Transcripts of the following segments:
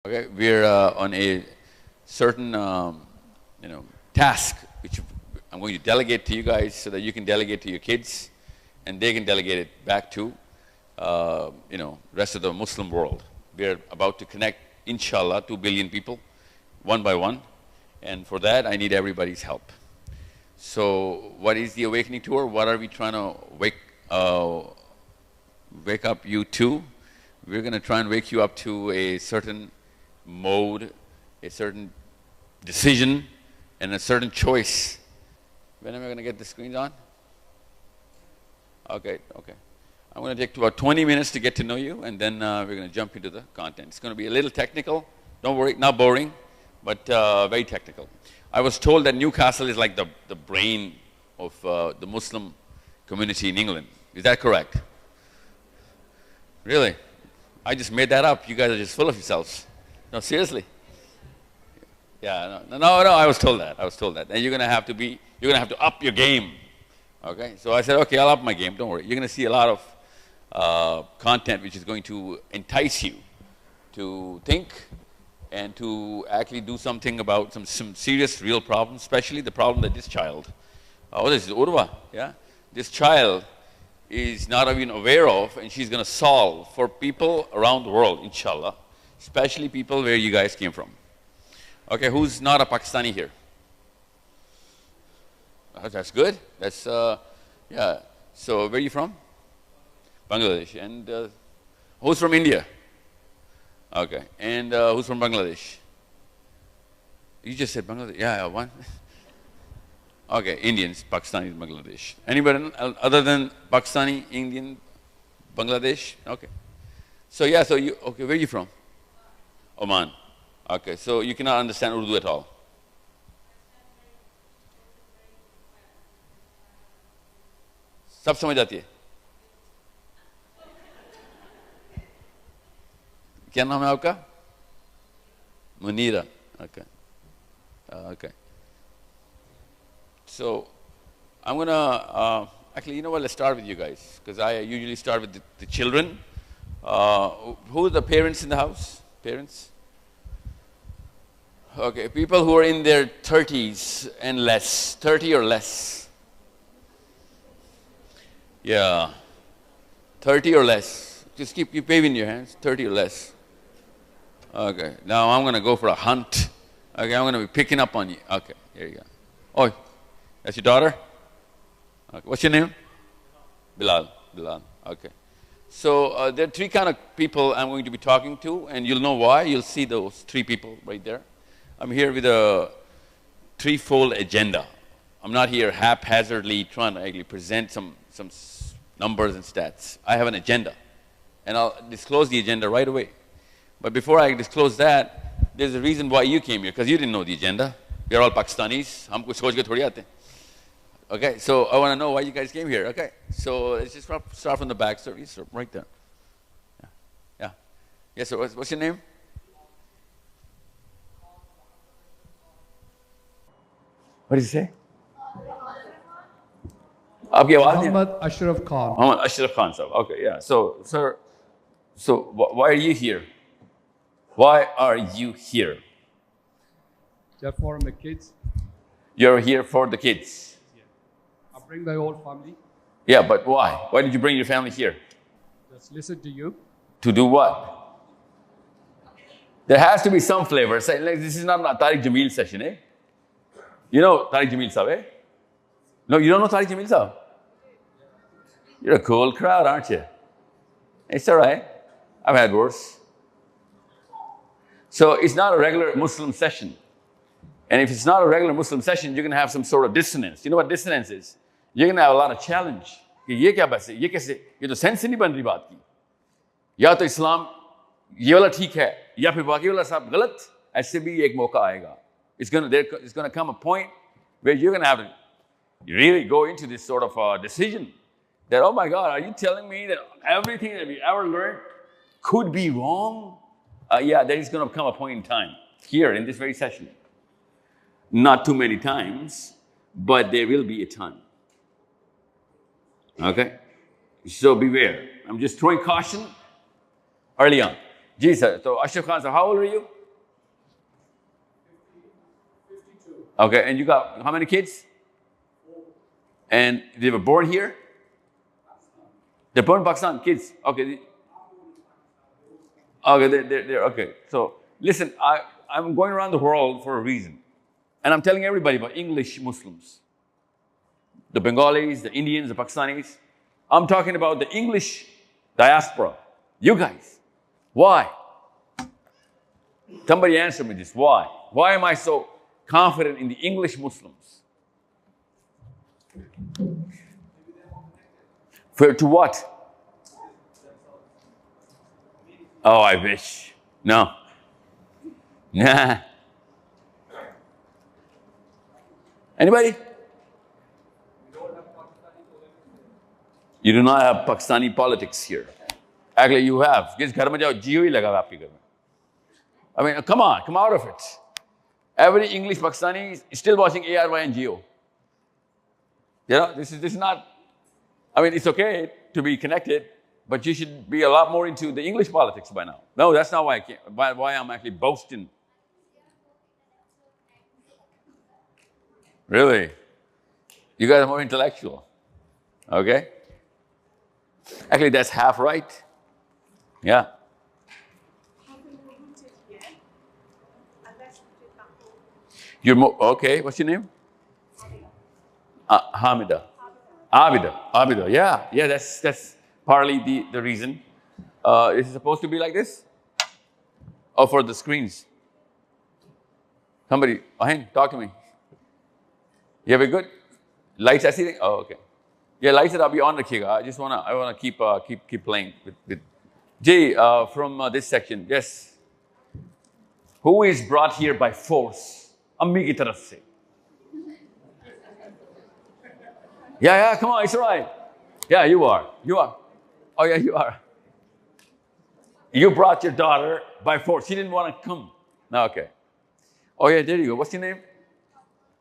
Okay, we're on a certain task which I'm going to delegate to you guys so that you can delegate to your kids, and they can delegate it back to rest of the Muslim world. We're about to connect, inshallah, 2 billion people, one by one, and for that I need everybody's help. So, what is the Awakening Tour? What are we trying to wake up you to? We're going to try and wake you up to a certain mode, a certain decision, and a certain choice. When am I going to get the screens on? Okay. I'm going to take about 20 minutes to get to know you, and then we're going to jump into the content. It's going to be a little technical. Don't worry, not boring, but very technical. I was told that Newcastle is like the brain of the Muslim community in England. Is that correct? Really? I just made that up. You guys are just full of yourselves. No, seriously. Yeah, no, I was told that. And you're going to have to up your game. Okay? So I said, okay, I'll up my game. Don't worry. You're going to see a lot of content which is going to entice you to think and to actually do something about some serious, real problems, especially the problem that this child, this is Urva, yeah? This child is not even aware of, and she's going to solve for people around the world, inshallah, especially people where you guys came from. Okay, who's not a Pakistani here? That's good. That's, yeah. So, where are you from? Bangladesh. And who's from India? Okay. And who's from Bangladesh? You just said Bangladesh. Yeah, one. Okay, Indians, Pakistanis, Bangladesh. Anybody other than Pakistani, Indian, Bangladesh? Okay. So yeah, okay, where are you from? Oman. Okay, so you cannot understand Urdu at all. सब समझ आती है? क्या नाम है आपका? Munira. Okay. Okay. So, I'm going to, actually, you know what, let's start with you guys, because I usually start with the children. Who are the parents in the house? Parents? Okay, people who are in their 30s and less, 30 or less. Yeah, 30 or less. Just keep waving your hands, 30 or less. Okay, now I'm going to go for a hunt. Okay, I'm going to be picking up on you. Okay, here you go. Oh, that's your daughter? Okay. What's your name? Bilal. Okay. So there are three kind of people I'm going to be talking to, and you'll know why. You'll see those three people right there. I'm here with a threefold agenda. I'm not here haphazardly trying to actually present some numbers and stats. I have an agenda, and I'll disclose the agenda right away. But before I disclose that, there's a reason why you came here, because you didn't know the agenda. We're all Pakistanis. हम कुछ सोच के थोड़ी आते. Okay, so I want to know why you guys came here. Okay, so let's just start from the back. So right there. Yeah. Yes, sir. What's your name? What did you say? Muhammad Ashraf Khan. Muhammad Ashraf Khan, sir. Okay, yeah. So, sir, why are you here? Why are you here? Just for my kids. You're here for the kids. Yeah. I bring my whole family. Yeah, but why? Why did you bring your family here? Just listen to you. To do what? There has to be some flavor. Say, like, this is not a Tariq Jameel session, eh? You know Tariq Jameel Sahib, eh? No, you don't know Tariq Jameel Sahib? You're a cool crowd, aren't you? It's all right. I've had worse. So it's not a regular Muslim session. And if it's not a regular Muslim session, you're going to have some sort of dissonance. You know what dissonance is? You're going to have a lot of challenge. ये क्या बात है? ये कैसे? ये तो sense नहीं बन रही बात की. या तो इस्लाम ये वाला ठीक है, या फिर बाकी वाला सब गलत. ऐसे भी एक मौका आएगा. It's going to come a point where you're going to have to really go into this sort of decision that, oh my God, are you telling me that everything that we ever learned could be wrong? Yeah, there is going to come a point in time here in this very session. Not too many times, but there will be a time. Okay? So beware. I'm just throwing caution early on. Ji sir. So Ashraf Khan, sir, how old are you? 52. Okay, and you got how many kids? 4. And they were born here? They're born in Pakistan, kids. Okay. Okay, they're okay. So listen, I'm going around the world for a reason. And I'm telling everybody about English Muslims. The Bengalis, the Indians, the Pakistanis. I'm talking about the English diaspora. You guys. Why? Somebody answer me this. Why? Why am I so confident in the English Muslims? To what? Oh, I wish. No. Nah. Anybody? You do not have Pakistani politics here. Actually, you have. Kis ghar mein jao, jio hi laga aapke ghar mein. I mean, come on, come out of it. Every English Pakistani is still watching ARY and Geo. You know, this is not, I mean, it's okay to be connected, but you should be a lot more into the English politics by now. No, that's not why I can't, why I'm actually boasting. Really? You guys are more intellectual. Okay? Actually, that's half right. Yeah. You're more, okay, what's your name? Hamida. Abida. Yeah, that's partly the reason. Is it supposed to be like this? Or for the screens? Somebody, Ahin, talk to me. Yeah, we good? Lights, I see. Oh, okay. Yeah, lights that I'll be on rakhega. I wanna keep playing with Jay from this section. Yes. Who is brought here by force? Ammi ki taraf se. Yeah, come on, it's all right. Yeah, you are. Oh yeah, you are. You brought your daughter by force. She didn't want to come. No, okay. Oh yeah, there you go. What's your name?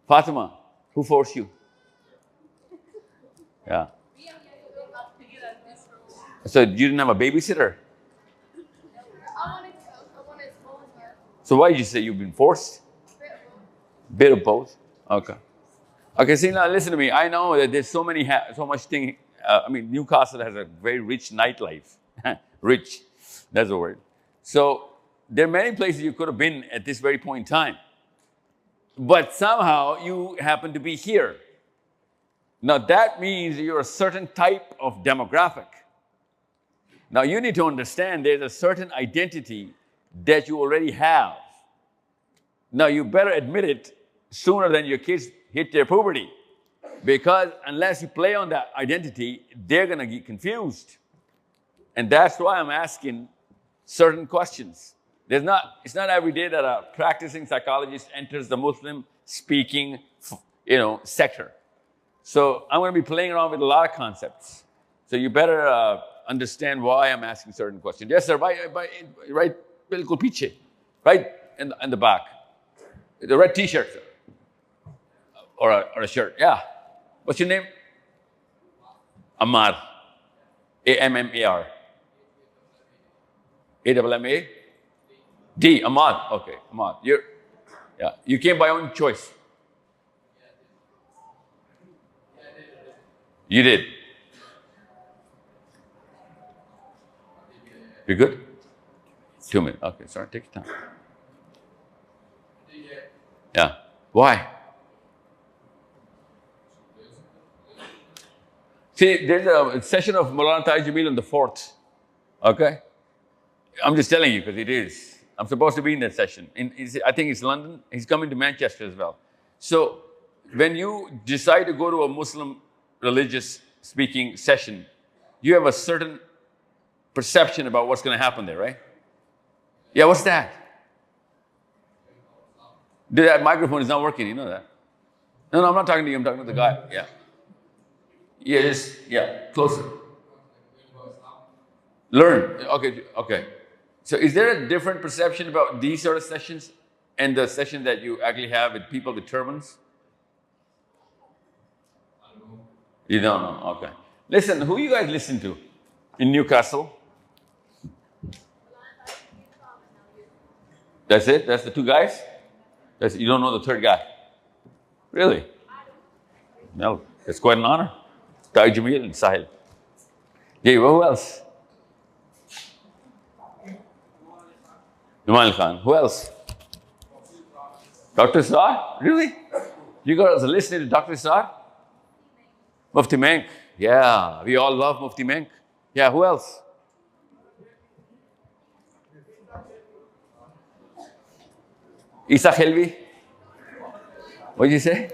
Fatima. Who forced you? Yeah. So you didn't have a babysitter? So why did you say you've been forced? Bit of both. Okay. Okay, see now listen to me. I know that there's so much thing. I mean, Newcastle has a very rich nightlife. Rich, that's the word. So there are many places you could have been at this very point in time. But somehow you happen to be here. Now that means you're a certain type of demographic. Now you need to understand there's a certain identity that you already have. Now you better admit it sooner than your kids hit their puberty. Because unless you play on that identity, they're going to get confused. And that's why I'm asking certain questions. It's not every day that a practicing psychologist enters the Muslim speaking, sector. So I'm going to be playing around with a lot of concepts. So you better understand why I'm asking certain questions. Yes, sir, right, bilkul piche, right in the back. The red t-shirt, sir. Or a shirt, yeah. What's your name? Ammar. A-M-M-A-R. A-M-M-A? D, Ammar. Okay, Ammar. You came by own choice. You did. You good? 2 minutes. Okay, sorry, take your time. Yeah. Why? See, there's a session of Maulana Taj Jameel on the 4th. Okay? I'm just telling you because it is. I'm supposed to be in that session. I think it's London. He's coming to Manchester as well. So when you decide to go to a Muslim religious speaking session, you have a certain perception about what's going to happen there, right? Yeah, what's that? That microphone is not working, you know that? No, I'm not talking to you, I'm talking to the guy. Yeah. Closer. Learn. Okay. So is there a different perception about these sort of sessions and the session that you actually have with people with turbans? You don't know, okay. Listen, who you guys listen to in Newcastle? That's it? That's the two guys? You don't know the third guy? Really? No, it's quite an honor. Taj Jamil and Sahil. Yeah, who else? Numan Khan. Who else? Dr. Sar? Really? You guys are listening to Dr. Sar? Mufti Menk. Yeah, we all love Mufti Menk. Yeah, who else? Isa Khelvi? What did you say?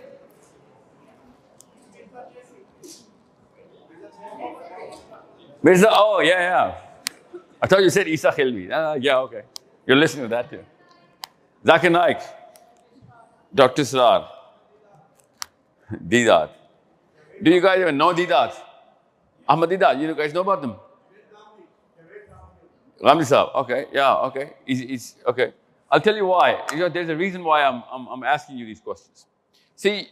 Mirza, oh, yeah. I thought you said Isa Khelvi. Yeah, okay. You're listening to that too. Zakir Naik, Dr. Srar, Didat. Do you guys even know Didat? Ahmad Didat, you guys know about them? Ramli Saab, okay, yeah, okay. He's okay. I'll tell you why. There's a reason why I'm asking you these questions. See,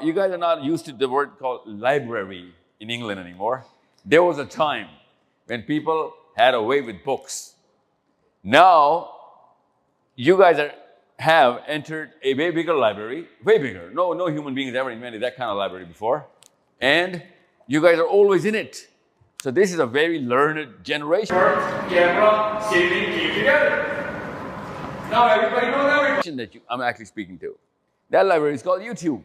you guys are not used to the word called library in England anymore. There was a time when people had a way with books. Now, you guys have entered a way bigger library, way bigger. No human being has ever invented that kind of library before. And you guys are always in it. So this is a very learned generation. Camera, sitting, keep together. Now everybody knows that I'm actually speaking to. That library is called YouTube.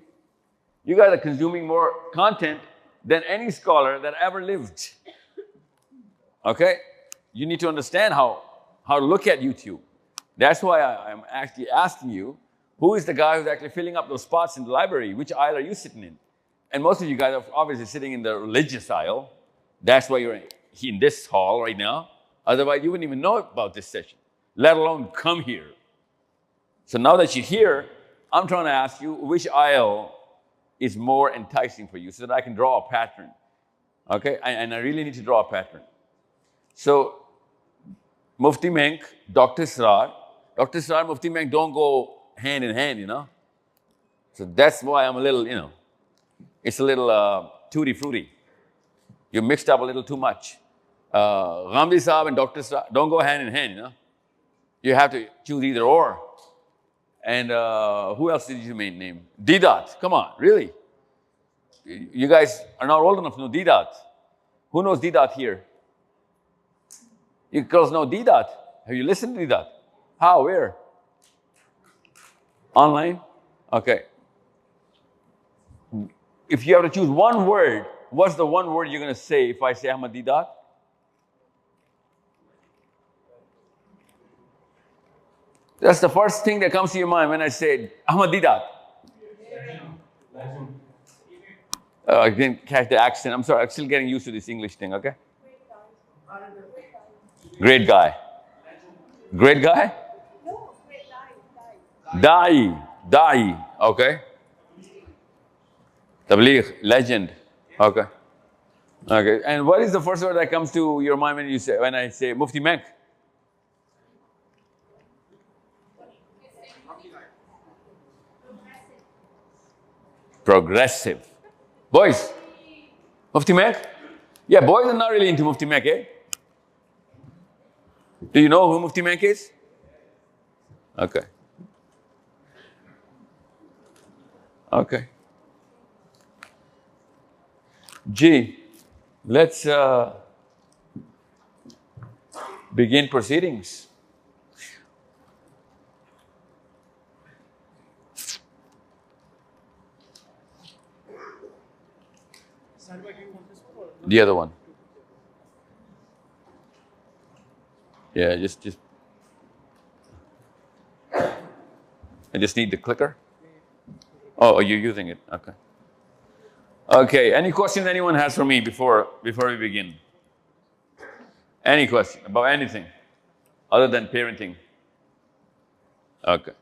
You guys are consuming more content than any scholar that ever lived. Okay? You need to understand how to look at YouTube. That's why I'm actually asking you, who is the guy who's actually filling up those spots in the library? Which aisle are you sitting in? And most of you guys are obviously sitting in the religious aisle. That's why you're in this hall right now. Otherwise, you wouldn't even know about this session, let alone come here. So now that you're here, I'm trying to ask you which aisle is more enticing for you so that I can draw a pattern. Okay? And I really need to draw a pattern. So, Mufti Menk, Dr. Srar, Mufti Menk don't go hand in hand, you know. So that's why I'm a little, it's a little tutti-frutti. You mixed up a little too much. Ghamdi Saab and Dr. Srar don't go hand in hand, you know. You have to choose either or. And who else did you name? Didat, come on, really? You guys are not old enough to know Didat. Who knows Didat here? You girls know Didat. Have you listened to Didat? How? Where? Online? Okay. If you have to choose one word, what's the one word you're going to say if I say Ahmad Didat? That's the first thing that comes to your mind when I say Ahmad Didat. I didn't catch the accent. I'm sorry. I'm still getting used to this English thing, okay? Great guy. Great guy? No, great guy. Da'i. Okay. Tabligh, legend. Okay. Okay. And what is the first word that comes to your mind when I say Mufti Menk? Progressive. Boys, Mufti Menk? Yeah, boys are not really into Mufti Menk, eh? Do you know who Mufti Menk is? Okay. Okay. Gee, let's begin proceedings. The other one. Yeah, just. I just need the clicker. Oh, you're using it. Okay. Okay. Any questions anyone has for me before we begin? Any question about anything other than parenting? Okay.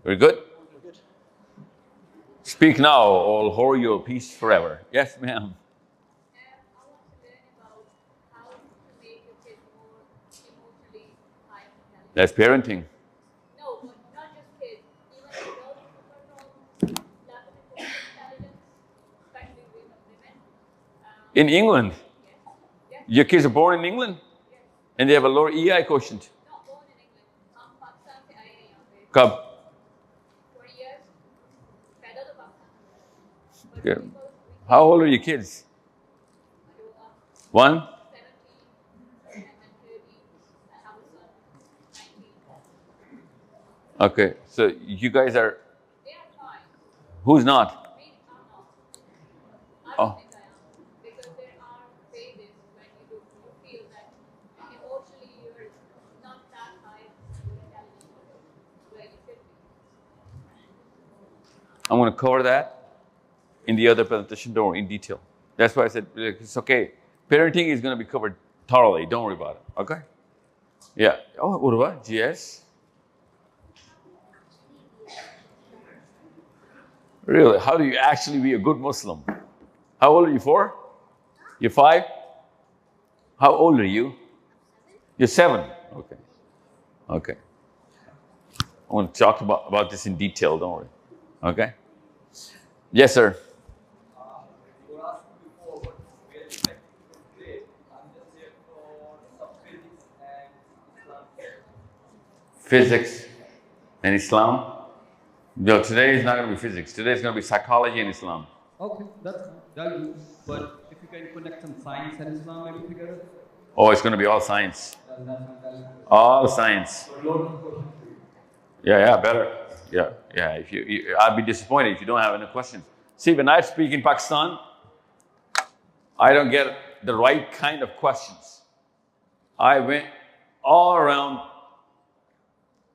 We're good? Speak now, or hold your peace forever. Yes, ma'am. I want to learn about how to make your kid more emotionally high intelligent. That's parenting. No, but not just kids. Even adults who are lack of emotional intelligence, especially women. In England? Yes. Your kids are born in England? Yes. And they have a lower EI quotient? Not born in England. Pakistan से Kab? 20 years. पैदा तो पाकिस्तान में हुआ है. But Okay. people, How old are your kids? One? 17 and then 30. I have a son, 19. Okay. So you guys are, They are fine. who's not? Me, I'm not. I Oh. don't think I am. Because there are phases when you feel that emotionally you're not that high your intelligence level where you should be. I'm going to cover that in the other presentation, don't worry, in detail. That's why I said it's okay. Parenting is going to be covered thoroughly. Don't worry about it. Okay? Yeah. Oh, Urva, GS. Really? How do you actually be a good Muslim? How old are you? 4? You're 5? How old are you? You're 7. Okay. Okay. I want to talk about this in detail. Don't worry. Okay? Yes, sir. You were asking before what we are expecting from today. I'm just here for some physics and Islam. Physics and Islam. No, today is not going to be physics. Today is going to be psychology and Islam. Okay, that's fine. That'll do. But if you can connect some science and Islam maybe together, Oh, it's going to be all science. that's fantastic. All science. Yeah, better. Yeah. If I'd be disappointed if you don't have any questions. See, when I speak in Pakistan, I don't get the right kind of questions. I went all around,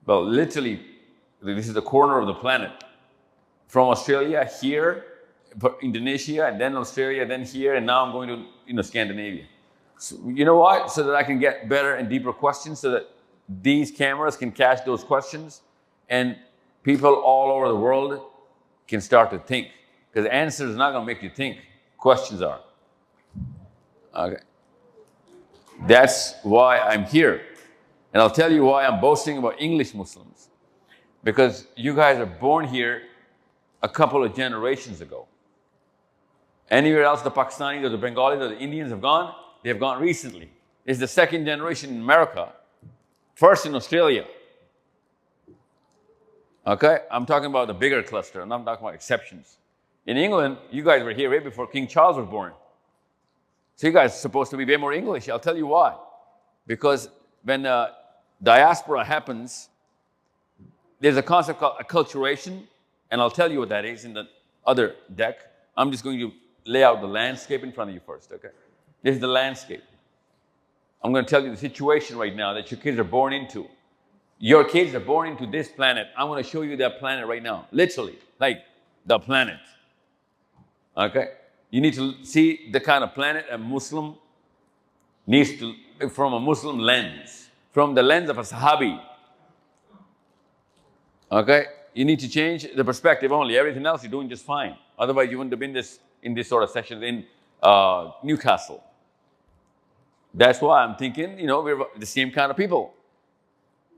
well, literally, this is the corner of the planet. From Australia, here, Indonesia, and then Australia, then here, and now I'm going to Scandinavia. So, you know what? So that I can get better and deeper questions, so that these cameras can catch those questions, and people all over the world can start to think. Because the answer is not going to make you think. Questions are. Okay. That's why I'm here. And I'll tell you why I'm boasting about English Muslims. Because you guys are born here a couple of generations ago. Anywhere else the Pakistanis or the Bengalis or the Indians have gone, they have gone recently. It's the second generation in America, first in Australia. Okay? I'm talking about the bigger cluster, and I'm talking about exceptions. In England, you guys were here way before King Charles was born. So you guys are supposed to be way more English. I'll tell you why. Because when diaspora happens, there's a concept called acculturation, and I'll tell you what that is in the other deck. I'm just going to lay out the landscape in front of you first, okay? This is the landscape. I'm going to tell you the situation right now that your kids are born into. Your kids are born into this planet. I'm going to show you that planet right now. Literally, like the planet. Okay? You need to see the kind of planet a Muslim needs to, from a Muslim lens, from the lens of a Sahabi. Okay? You need to change the perspective only. Everything else you're doing just fine. Otherwise, you wouldn't have been in this sort of session in Newcastle. That's why I'm thinking, we're the same kind of people.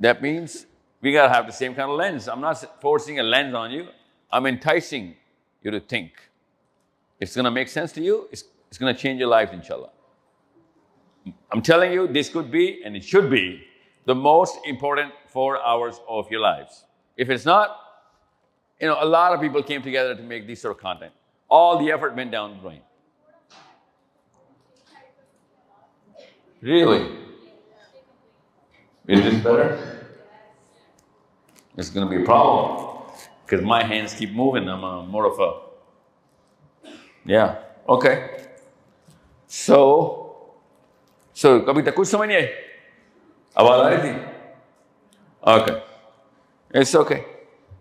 That means we got to have the same kind of lens. I'm not forcing a lens on you. I'm enticing you to think. It's going to make sense to you. It's going to change your life, inshallah. I'm telling you, this could be, and it should be, the most important 4 hours of your lives. If it's not, a lot of people came together to make this sort of content. All the effort went down the drain. Really? Is this better? It's going to be a problem because my hands keep moving. I'm more of a... Yeah. Okay. So कभी तक कुछ समझ नहीं आई? आवाज आ रही थी? Okay. It's okay.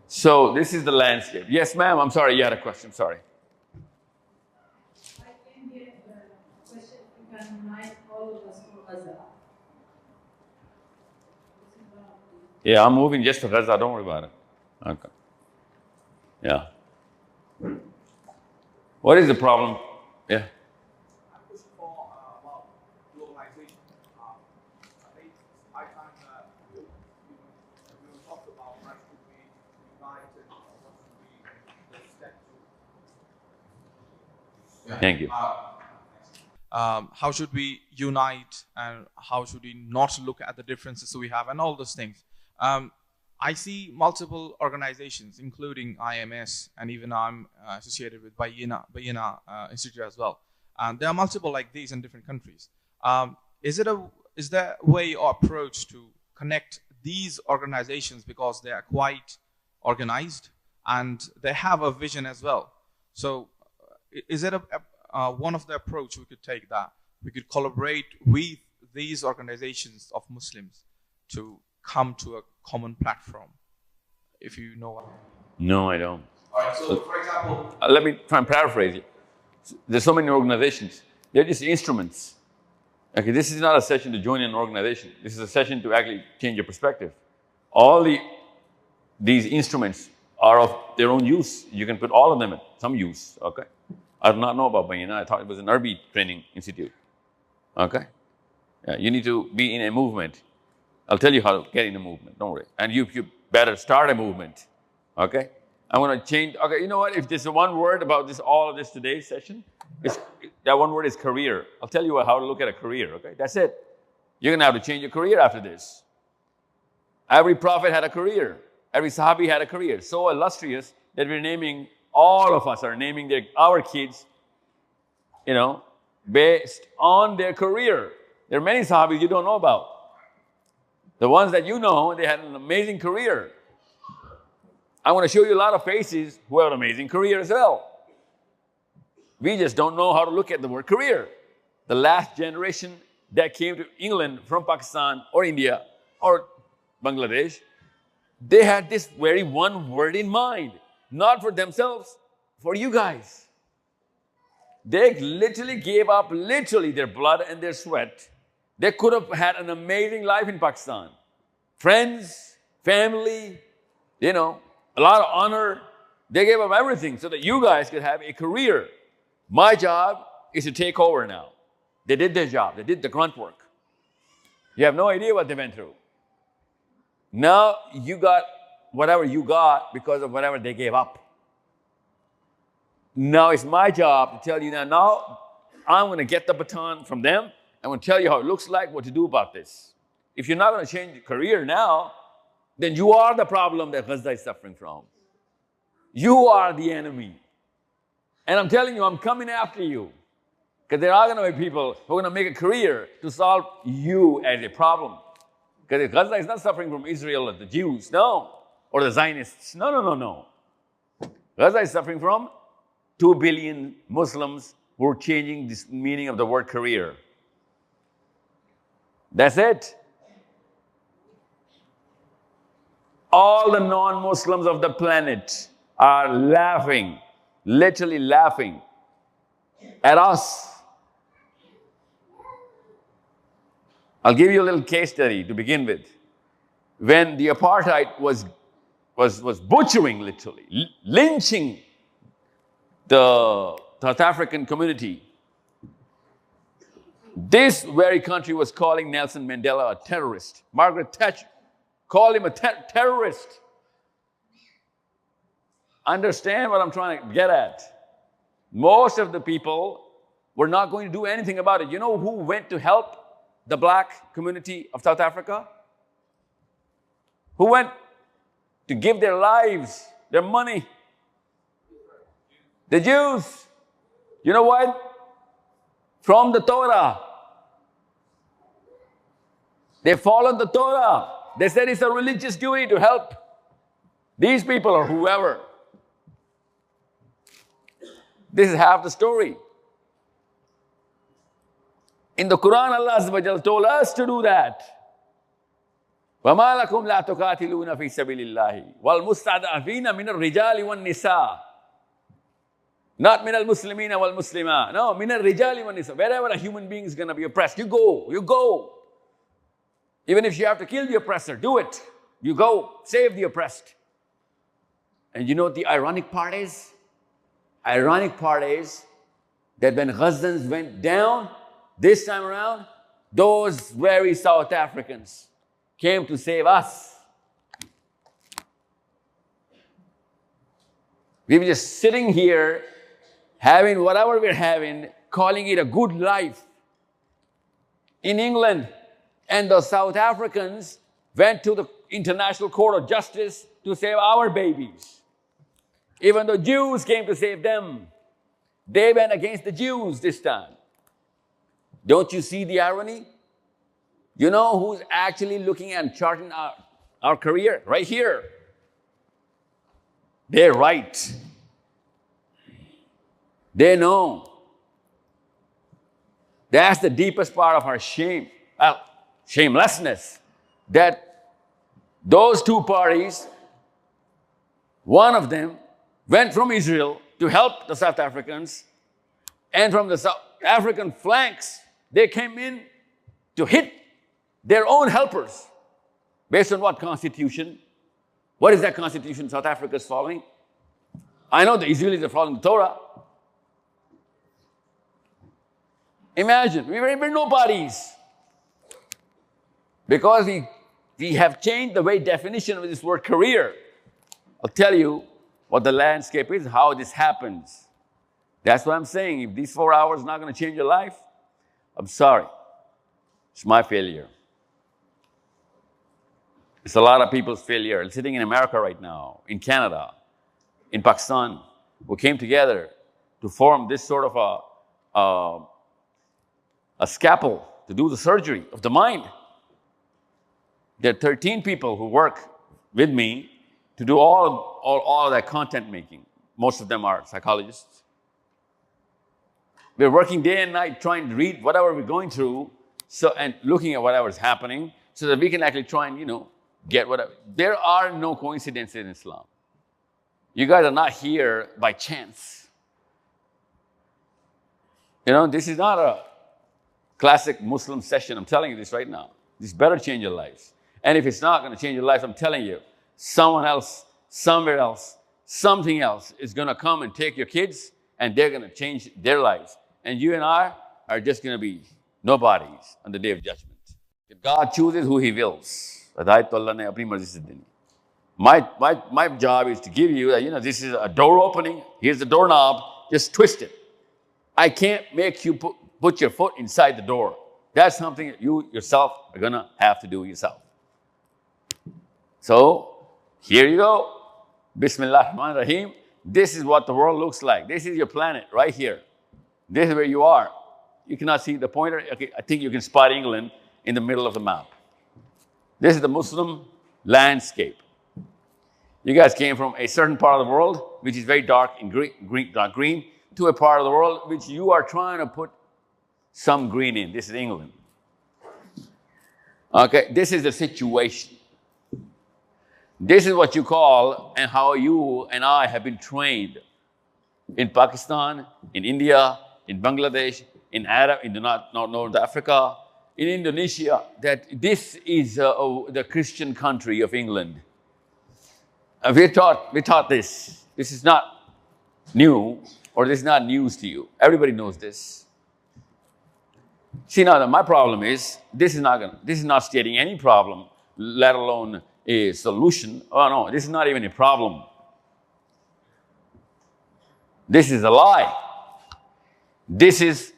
So this is the landscape. Yes, ma'am. I'm sorry. You had a question. Sorry. I came here a question if you can unite all of us for Gaza. Yeah, I'm moving just for Gaza. Don't worry about it. Okay. Yeah. What is the problem? Yeah. Push for about globalization. I think I find that we talked about how should we unite and what should we the step to. Thank you. How should we unite and how should we not look at the differences we have and all those things. I see multiple organizations, including IMS, and even I'm associated with Bayina Institute as well. And there are multiple like these in different countries. Is there a way or approach to connect these organizations, because they are quite organized and they have a vision as well? So is it one of the approach we could take, that we could collaborate with these organizations of Muslims to come to a common platform, if you know what I mean? No, I don't. All right, so for example, Let me try and paraphrase you. There's so many organizations. They're just instruments. Okay, this is not a session to join an organization. This is a session to actually change your perspective. All these instruments are of their own use. You can put all of them in some use, okay? I did not know about Bayina. I thought it was an Arabic training institute, okay? Yeah, you need to be in a movement. I'll tell you how to get in a movement, don't worry. And you better start a movement, okay? I'm going to change. Okay, you know what? If there's one word about this, all of this today's session, that one word is career. I'll tell you how to look at a career, okay? That's it. You're going to have to change your career after this. Every prophet had a career. Every Sahabi had a career. So illustrious that we're naming, all of us are naming our kids, you know, based on their career. There are many Sahabis you don't know about. The ones that you know, they had an amazing career. I want to show you a lot of faces who have an amazing career as well. We just don't know how to look at the word career. The last generation that came to England from Pakistan or India or Bangladesh, they had this very one word in mind, not for themselves, for you guys. They literally gave up their blood and their sweat. They could have had an amazing life in Pakistan. Friends, family, you know, a lot of honor. They gave up everything so that you guys could have a career. My job is to take over now. They did their job. They did the grunt work. You have no idea what they went through. Now you got whatever you got because of whatever they gave up. Now it's my job to tell you now I'm going to get the baton from them. I'm going to tell you how it looks like, what to do about this. If you're not going to change your career now, then you are the problem that Gaza is suffering from. You are the enemy. And I'm telling you, I'm coming after you. Because there are going to be people who are going to make a career to solve you as a problem. Because Gaza is not suffering from Israel or the Jews, no. Or the Zionists, no. Gaza is suffering from 2 billion Muslims who are changing this meaning of the word career. That's it. All the non-Muslims of the planet are laughing, literally laughing at us. I'll give you a little case study to begin with. When the apartheid was butchering, literally, lynching the South African community, this very country was calling Nelson Mandela a terrorist. Margaret Thatcher called him a terrorist. Understand what I'm trying to get at? Most of the people were not going to do anything about it. You know who went to help the black community of South Africa? Who went to give their lives, their money? The Jews. You know what? From the Torah. They followed the Torah. They said it's a religious duty to help these people or whoever. This is half the story. In the Quran, Allah Azza wa Jalla told us to do that. وَمَا لَكُمْ لَا تُقَاتِلُونَ فِي سَبِيلِ اللَّهِ وَالْمُسْتَضْعَفِينَ مِنَ الرِّجَالِ وَالنِّسَاءِ. Not min al-Muslimina wal-Muslima. No, min al-Rijali wal-Nisa. Wherever a human being is going to be oppressed, you go. Even if you have to kill the oppressor, do it. You go, save the oppressed. And you know what the ironic part is? Ironic part is that when Ghazans went down, this time around, those very South Africans came to save us. We were just sitting here, having whatever we're having, calling it a good life in England. And the South Africans went to the International Court of Justice to save our babies. Even though Jews came to save them, they went against the Jews this time. Don't you see the irony? You know who's actually looking and charting our career? Right here. They're right. They know. That's the deepest part of our shame. Well, shamelessness. That those two parties, one of them went from Israel to help the South Africans, and from the South African flanks, they came in to hit their own helpers. Based on what constitution? What is that constitution South Africa is following? I know the Israelis are following the Torah. Imagine, we were nobodies. Because we have changed the way definition of this word career. I'll tell you what the landscape is, how this happens. That's what I'm saying. If these 4 hours are not going to change your life, I'm sorry. It's my failure. It's a lot of people's failure. Sitting in America right now, in Canada, in Pakistan, who came together to form this sort of a scalpel to do the surgery of the mind. There are 13 people who work with me to do all of that content making. Most of them are psychologists. We're working day and night trying to read whatever we're going through and looking at whatever is happening so that we can actually try and, get whatever. There are no coincidences in Islam. You guys are not here by chance. This is not a classic Muslim session. I'm telling you this right now. This better change your lives. And if it's not going to change your life, I'm telling you, someone else, somewhere else, something else is going to come and take your kids, and they're going to change their lives. And you and I are just going to be nobodies on the day of judgment. God chooses who He wills. My job is to give you that, this is a door opening. Here's the doorknob. Just twist it. I can't make you put your foot inside the door. That's something that you yourself are going to have to do yourself. So, here you go. Bismillah ar-Rahman ar-Rahim. This is what the world looks like. This is your planet right here. This is where you are. You cannot see the pointer. Okay, I think you can spot England in the middle of the map. This is the Muslim landscape. You guys came from a certain part of the world, which is very dark and dark green, to a part of the world which you are trying to put some green in. This is England. Okay, this is the situation. This is what you call and how you and I have been trained in Pakistan, in India, in Bangladesh, in North Africa, in Indonesia, that this is the Christian country of England. We're taught this. This is not new, or this is not news to you. Everybody knows this. See, now my problem is this is not stating any problem, let alone a solution. Oh no, this is not even a problem. This is a lie. This is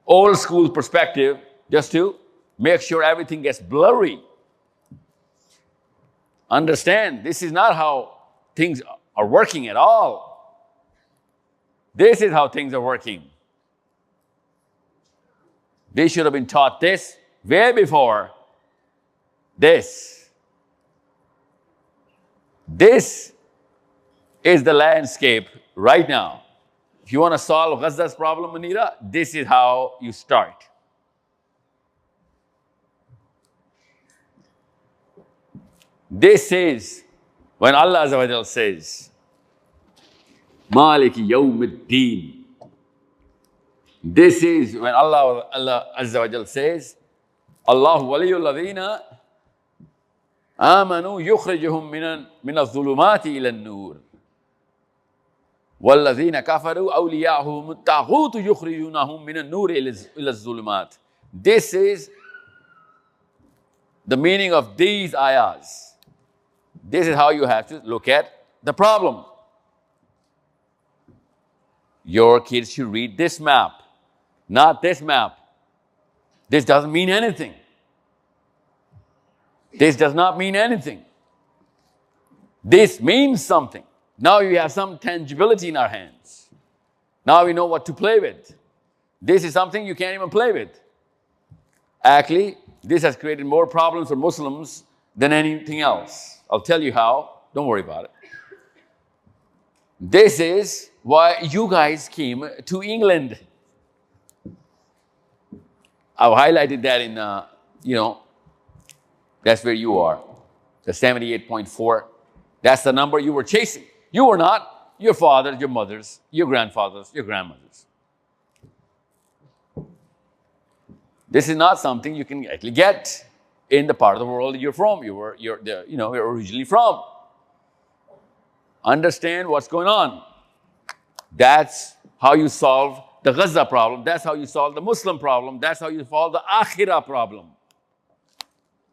old school perspective just to make sure everything gets blurry. Understand, this is not how things are working at all. This is how things are working. They should have been taught this way before this. This is the landscape right now. If you want to solve Gaza's problem, Manira, this is how you start. This is when Allah Azza wa Jal says, Maliki Yawmiddin. This is when Allah Azza wa Jal says, Allahu waliyul ladhina amanu yukhrijuhum min al-dhulumati ila al-nur. وَالَّذِينَ كَفَرُوا أَوْلِيَاءُهُمُ الطَّاغُوتُ يُخْرِجُونَهُم مِّنَ النُّورِ إِلَى الظُّلُمَاتِ. This is the meaning of these ayahs. This is how you have to look at the problem. Your kids should read this map, not this map. This doesn't mean anything. This does not mean anything. This means something. Now we have some tangibility in our hands. Now we know what to play with. This is something you can't even play with. Actually, this has created more problems for Muslims than anything else. I'll tell you how. Don't worry about it. This is why you guys came to England. I've highlighted that in, that's where you are. The 78.4. That's the number you were chasing. You were not. Your fathers, your mothers, your grandfathers, your grandmothers. This is not something you can actually get in the part of the world you're from. You're originally from. Understand what's going on. That's how you solve the Gaza problem. That's how you solve the Muslim problem. That's how you solve the Akhirah problem.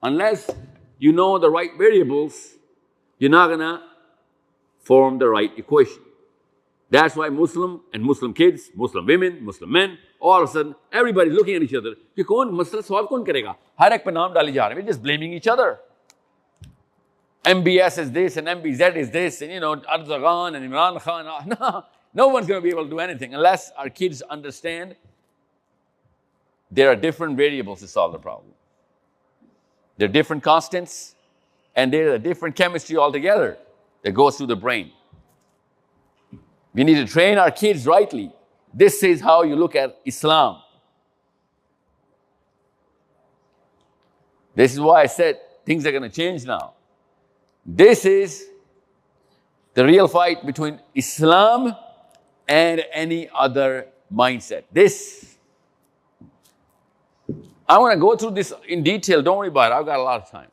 Unless you know the right variables, you're not going to form the right equation. That's why Muslim and Muslim kids, Muslim women, Muslim men, all of a sudden, everybody's looking at each other. कि कौन मसला solve कौन करेगा? हर एक पे नाम डाले जा रहे हैं. We're just blaming each other. MBS is this and MBZ is this and Erdogan and Imran Khan. No one's going to be able to do anything unless our kids understand there are different variables to solve the problem. There are different constants and there is a different chemistry altogether that goes through the brain. We need to train our kids rightly. This is how you look at Islam. This is why I said things are going to change now. This is the real fight between Islam and any other mindset. I'm going to go through this in detail. Don't worry about it. I've got a lot of time.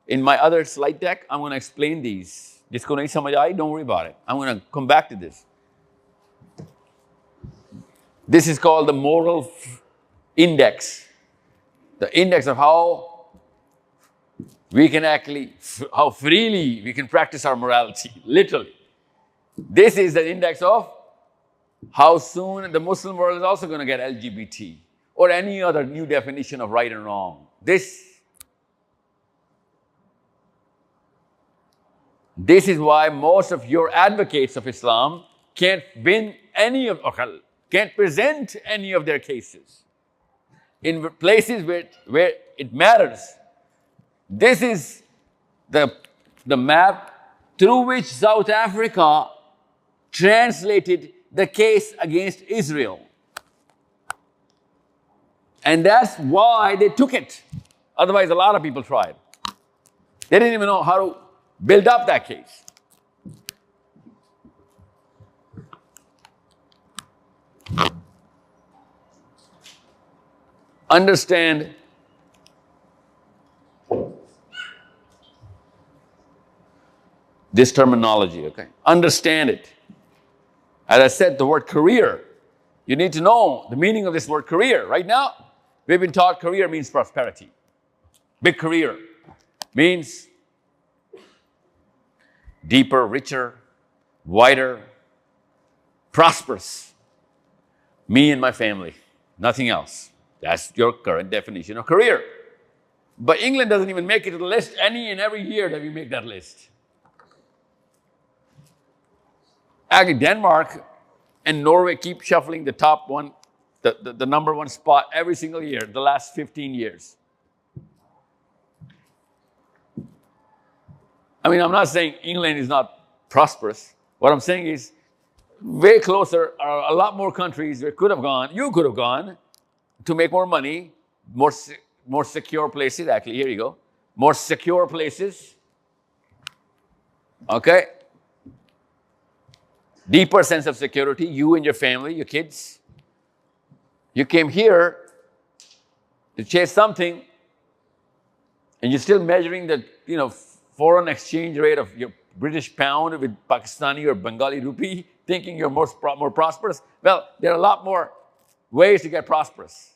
In my other slide deck, I'm going to explain these. Jisko nahi samajh aayi, don't worry about it. I'm going to come back to this. This is called the moral index. The index of how we can actually, how freely we can practice our morality, literally. This is the index of how soon the Muslim world is also going to get LGBT or any other new definition of right and wrong. This is why most of your advocates of Islam can't present any of their cases in places where it matters. This is the map through which South Africa translated the case against Israel. And that's why they took it. Otherwise, a lot of people tried. They didn't even know how to build up that case. Understand this terminology, okay? Understand it. As I said, the word career, you need to know the meaning of this word career. Right now, we've been taught career means prosperity. Big career means deeper, richer, wider, prosperous. Me and my family, nothing else. That's your current definition of career. But England doesn't even make it to the list any and every year that we make that list. Actually, Denmark and Norway keep shuffling the top one, the number one spot every single year, the last 15 years. I mean, I'm not saying England is not prosperous. What I'm saying is way closer are a lot more countries where you could have gone to make more money, more secure places. Actually, here you go. More secure places. Okay? Deeper sense of security, you and your family, your kids. You came here to chase something, and you're still measuring the, foreign exchange rate of your British pound with Pakistani or Bengali rupee, thinking you're more prosperous. Well, there are a lot more ways to get prosperous.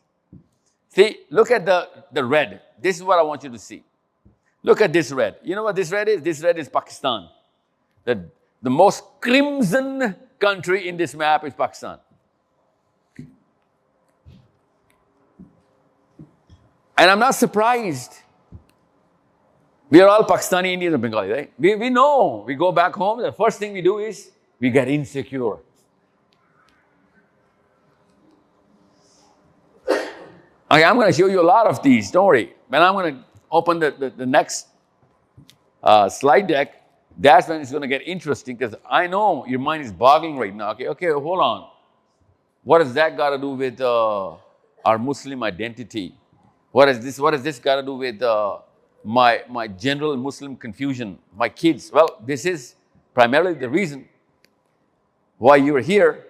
See, look at the red. This is what I want you to see. Look at this red. You know what this red is? This red is Pakistan. The most crimson country in this map is Pakistan. And I'm not surprised We are all Pakistani, Indians, and Bengali, right? We know. We go back home, the first thing we do is we get insecure. Okay, I'm going to show you a lot of these, don't worry. When I'm going to open the next slide deck, that's when it's going to get interesting because I know your mind is boggling right now. Okay, hold on. What has that got to do with our Muslim identity? What has this got to do with my general Muslim confusion? My kids? Well, this is primarily the reason why you're here.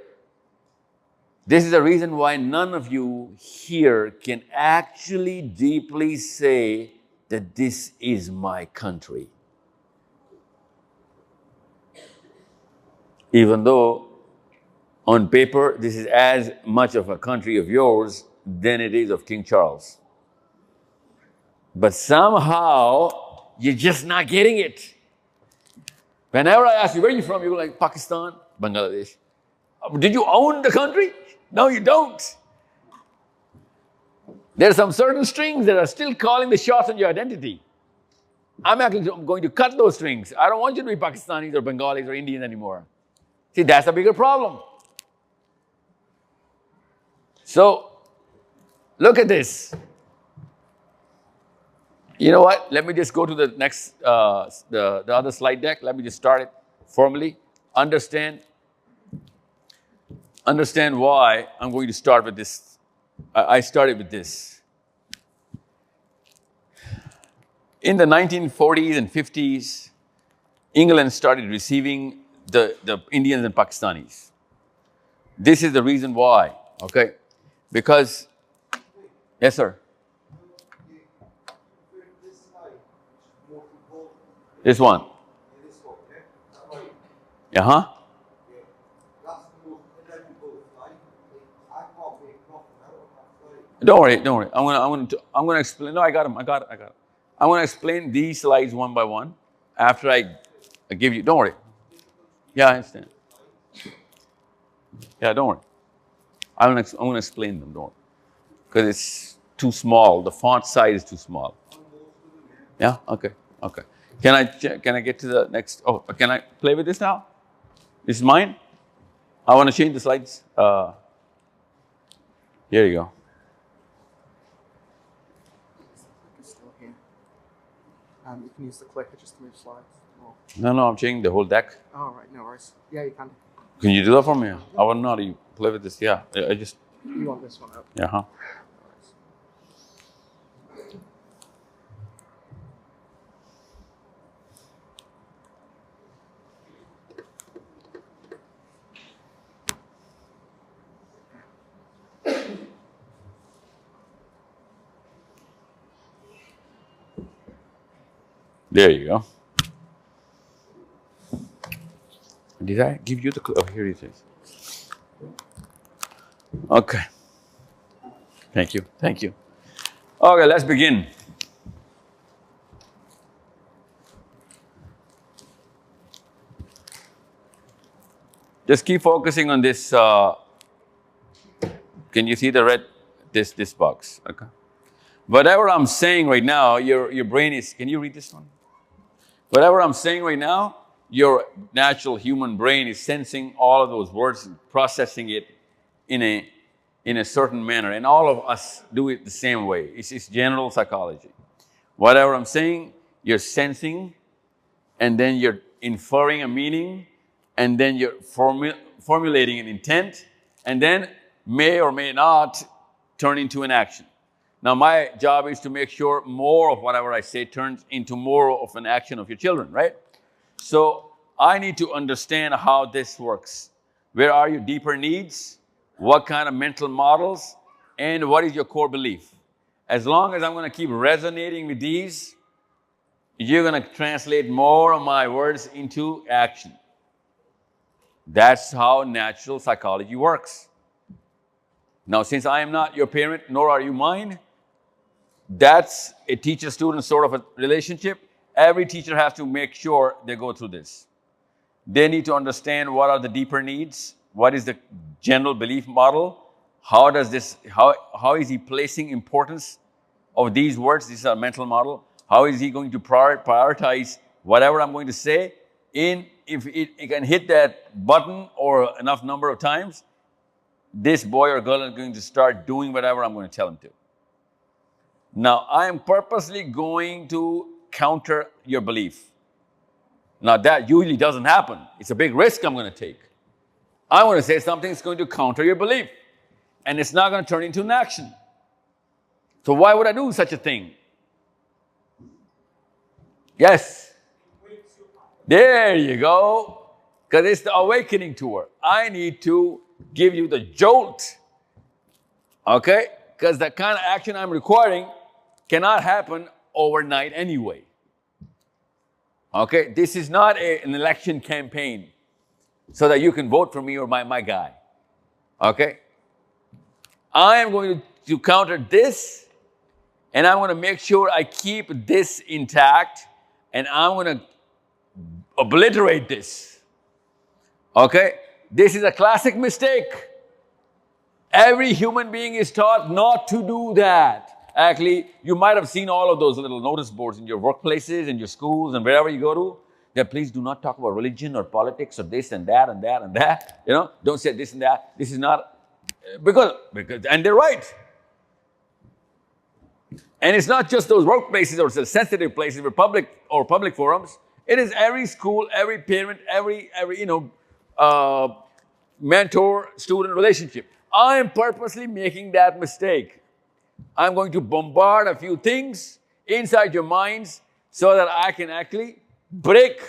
This is the reason why none of you here can actually deeply say that this is my country. Even though on paper this is as much of a country of yours than it is of King Charles. But somehow you're just not getting it. Whenever I ask you, where are you from? You're like, Pakistan, Bangladesh. Did you own the country? No, you don't. There are some certain strings that are still calling the shots on your identity. I'm actually going to cut those strings. I don't want you to be Pakistanis or Bengalis or Indians anymore. See, that's a bigger problem. So, look at this. You know what? Let me just go to the next, the other slide deck. Let me just start it formally. Understand why I'm going to start with this. I started with this. In the 1940s and 50s, England started receiving the Indians and Pakistanis. This is the reason why, okay? Because, yes, sir. This one. Uh-huh. Don't worry. I'm gonna explain. No, I got him. I'm gonna explain these slides one by one after I give you. Don't worry. Yeah, I understand. Yeah, don't worry. I'm gonna explain them. Don't worry, because it's too small. The font size is too small. Yeah. Okay. Can I get to the next? Oh, can I play with this now? This is mine. I want to change the slides. Here you go. You can use the clicker just to move slides. No, I'm changing the whole deck. Oh, right, no worries. Yeah, you can. Can you do that for me? I want to know how you play with this. Yeah, I just. You want this one up? Yeah, huh? There you go. Did I give you the clue? Oh, here it is. Okay. Thank you. Okay, let's begin. Just keep focusing on this. Can you see the red? This box. Okay. Whatever I'm saying right now, your brain is. Can you read this one? Whatever I'm saying right now, your natural human brain is sensing all of those words and processing it in a certain manner. And all of us do it the same way. It's general psychology. Whatever I'm saying, you're sensing, and then you're inferring a meaning, and then you're formulating an intent, and then may or may not turn into an action. Now, my job is to make sure more of whatever I say turns into more of an action of your children, right? So I need to understand how this works. Where are your deeper needs? What kind of mental models? And what is your core belief? As long as I'm going to keep resonating with these, you're going to translate more of my words into action. That's how natural psychology works. Now, since I am not your parent, nor are you mine, that's a teacher-student sort of a relationship. Every teacher has to make sure they go through this. They need to understand what are the deeper needs, what is the general belief model, how is he placing importance of these words, this is our mental model, How is he going to prioritize whatever I'm going to say? If it can hit that button or enough number of times, this boy or girl is going to start doing whatever I'm going to tell him to. Now, I am purposely going to counter your belief. Now, that usually doesn't happen. It's a big risk I'm going to take. I want to say something that's going to counter your belief. And it's not going to turn into an action. So why would I do such a thing? Yes. There you go. Because it's the awakening tour. I need to give you the jolt. Okay? Because the kind of action I'm requiring cannot happen overnight anyway. Okay? This is not an election campaign so that you can vote for me or my guy. Okay? I am going to counter this, and I'm going to make sure I keep this intact, and I'm going to obliterate this. Okay? This is a classic mistake. Every human being is taught not to do that. Actually, you might have seen all of those little notice boards in your workplaces, in your schools, and wherever you go to, that please do not talk about religion or politics or this and that and that and that. You know, don't say this and that. This is not, because and they're right. And it's not just those workplaces or sensitive places where public forums. It is every school, every parent, every mentor-student relationship. I am purposely making that mistake. I'm going to bombard a few things inside your minds so that I can actually break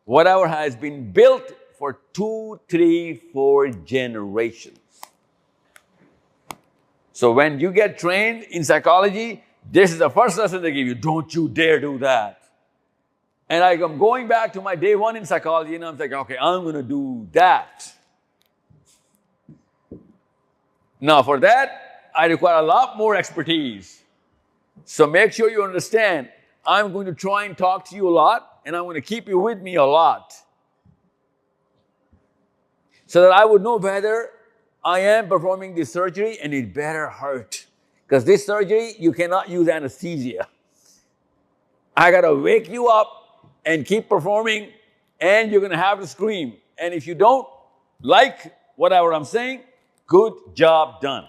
whatever has been built for 2, 3, 4 generations. So when you get trained in psychology, this is the first lesson they give you. Don't you dare do that. And I'm going back to my day one in psychology, and I'm like, okay, I'm going to do that. Now, for that, I require a lot more expertise. So make sure you understand, I'm going to try and talk to you a lot, and I'm going to keep you with me a lot. So that I would know whether I am performing this surgery, and it better hurt. Because this surgery, you cannot use anesthesia. I got to wake you up and keep performing, and you're going to have to scream. And if you don't like whatever I'm saying, good job done.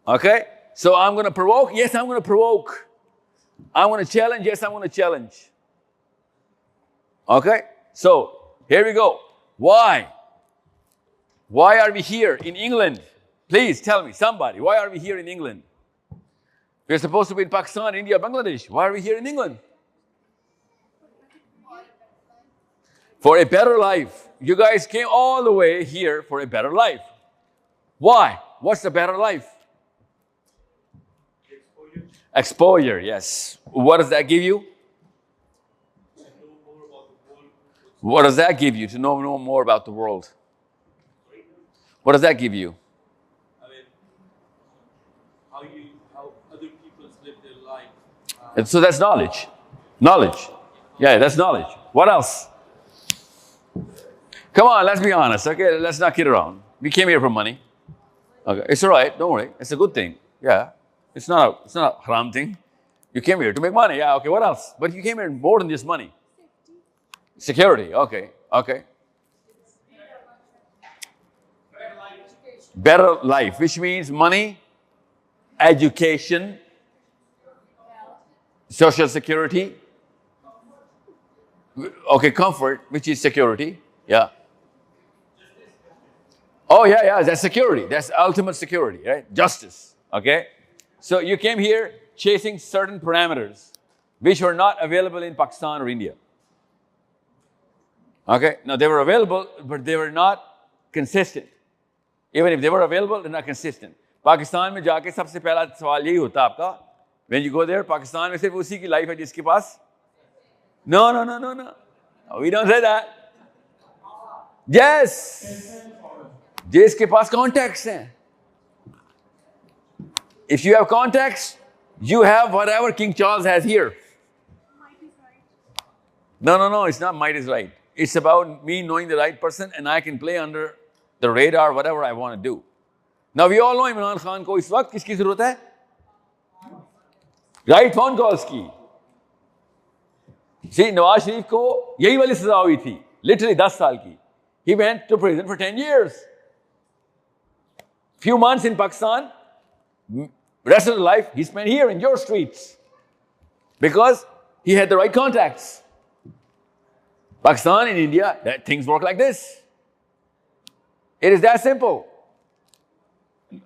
Okay? So I'm going to provoke? Yes, I'm going to provoke. I'm going to challenge? Yes, I'm going to challenge. Okay? So, here we go. Why? Why are we here in England? Please tell me, somebody, why are we here in England? We're supposed to be in Pakistan, India, Bangladesh. Why are we here in England? For a better life. You guys came all the way here for a better life. Why? What's the better life? Exposure, yes. What does that give you? What does that give you to know more about the world? What does that give you? I mean, how other people live their life. So that's knowledge. Knowledge. Yeah, that's knowledge. What else? Come on, let's be honest. Okay, let's not kid around. We came here for money. Okay, it's all right. Don't worry. It's a good thing. Yeah, it's not a haram thing. You came here to make money. Yeah, okay. What else? But you came here more than just money. Security. Okay. Okay. Better life, which means money, education, social security. Okay, comfort, which is security. Yeah. Oh, yeah, that's security. That's ultimate security, right? Justice, okay? So you came here chasing certain parameters which were not available in Pakistan or India. Okay? Now, they were available, but they were not consistent. Even if they were available, they're not consistent. Pakistan में जाके सबसे पहला सवाल यही होता आपका. When you go there, Pakistan में सिर्फ उसी की life है जिसके पास. No. We don't say that. Yes. जिसके पास contacts हैं. If you have contacts, you have whatever King Charles has here. Might is right. No. It's not might is right. It's about me knowing the right person, and I can play under the radar, whatever I want to do. Now we all know Imran Khan को इस वक्त किसकी जरूरत है? Right phone calls की. See, Nawaz Sharif को यही वाली सजा हुई थी. Literally 10 साल की. He went to prison for 10 years. Few months in Pakistan, rest of the life he spent here in your streets. Because he had the right contacts. Pakistan and India, things work like this. It is that simple.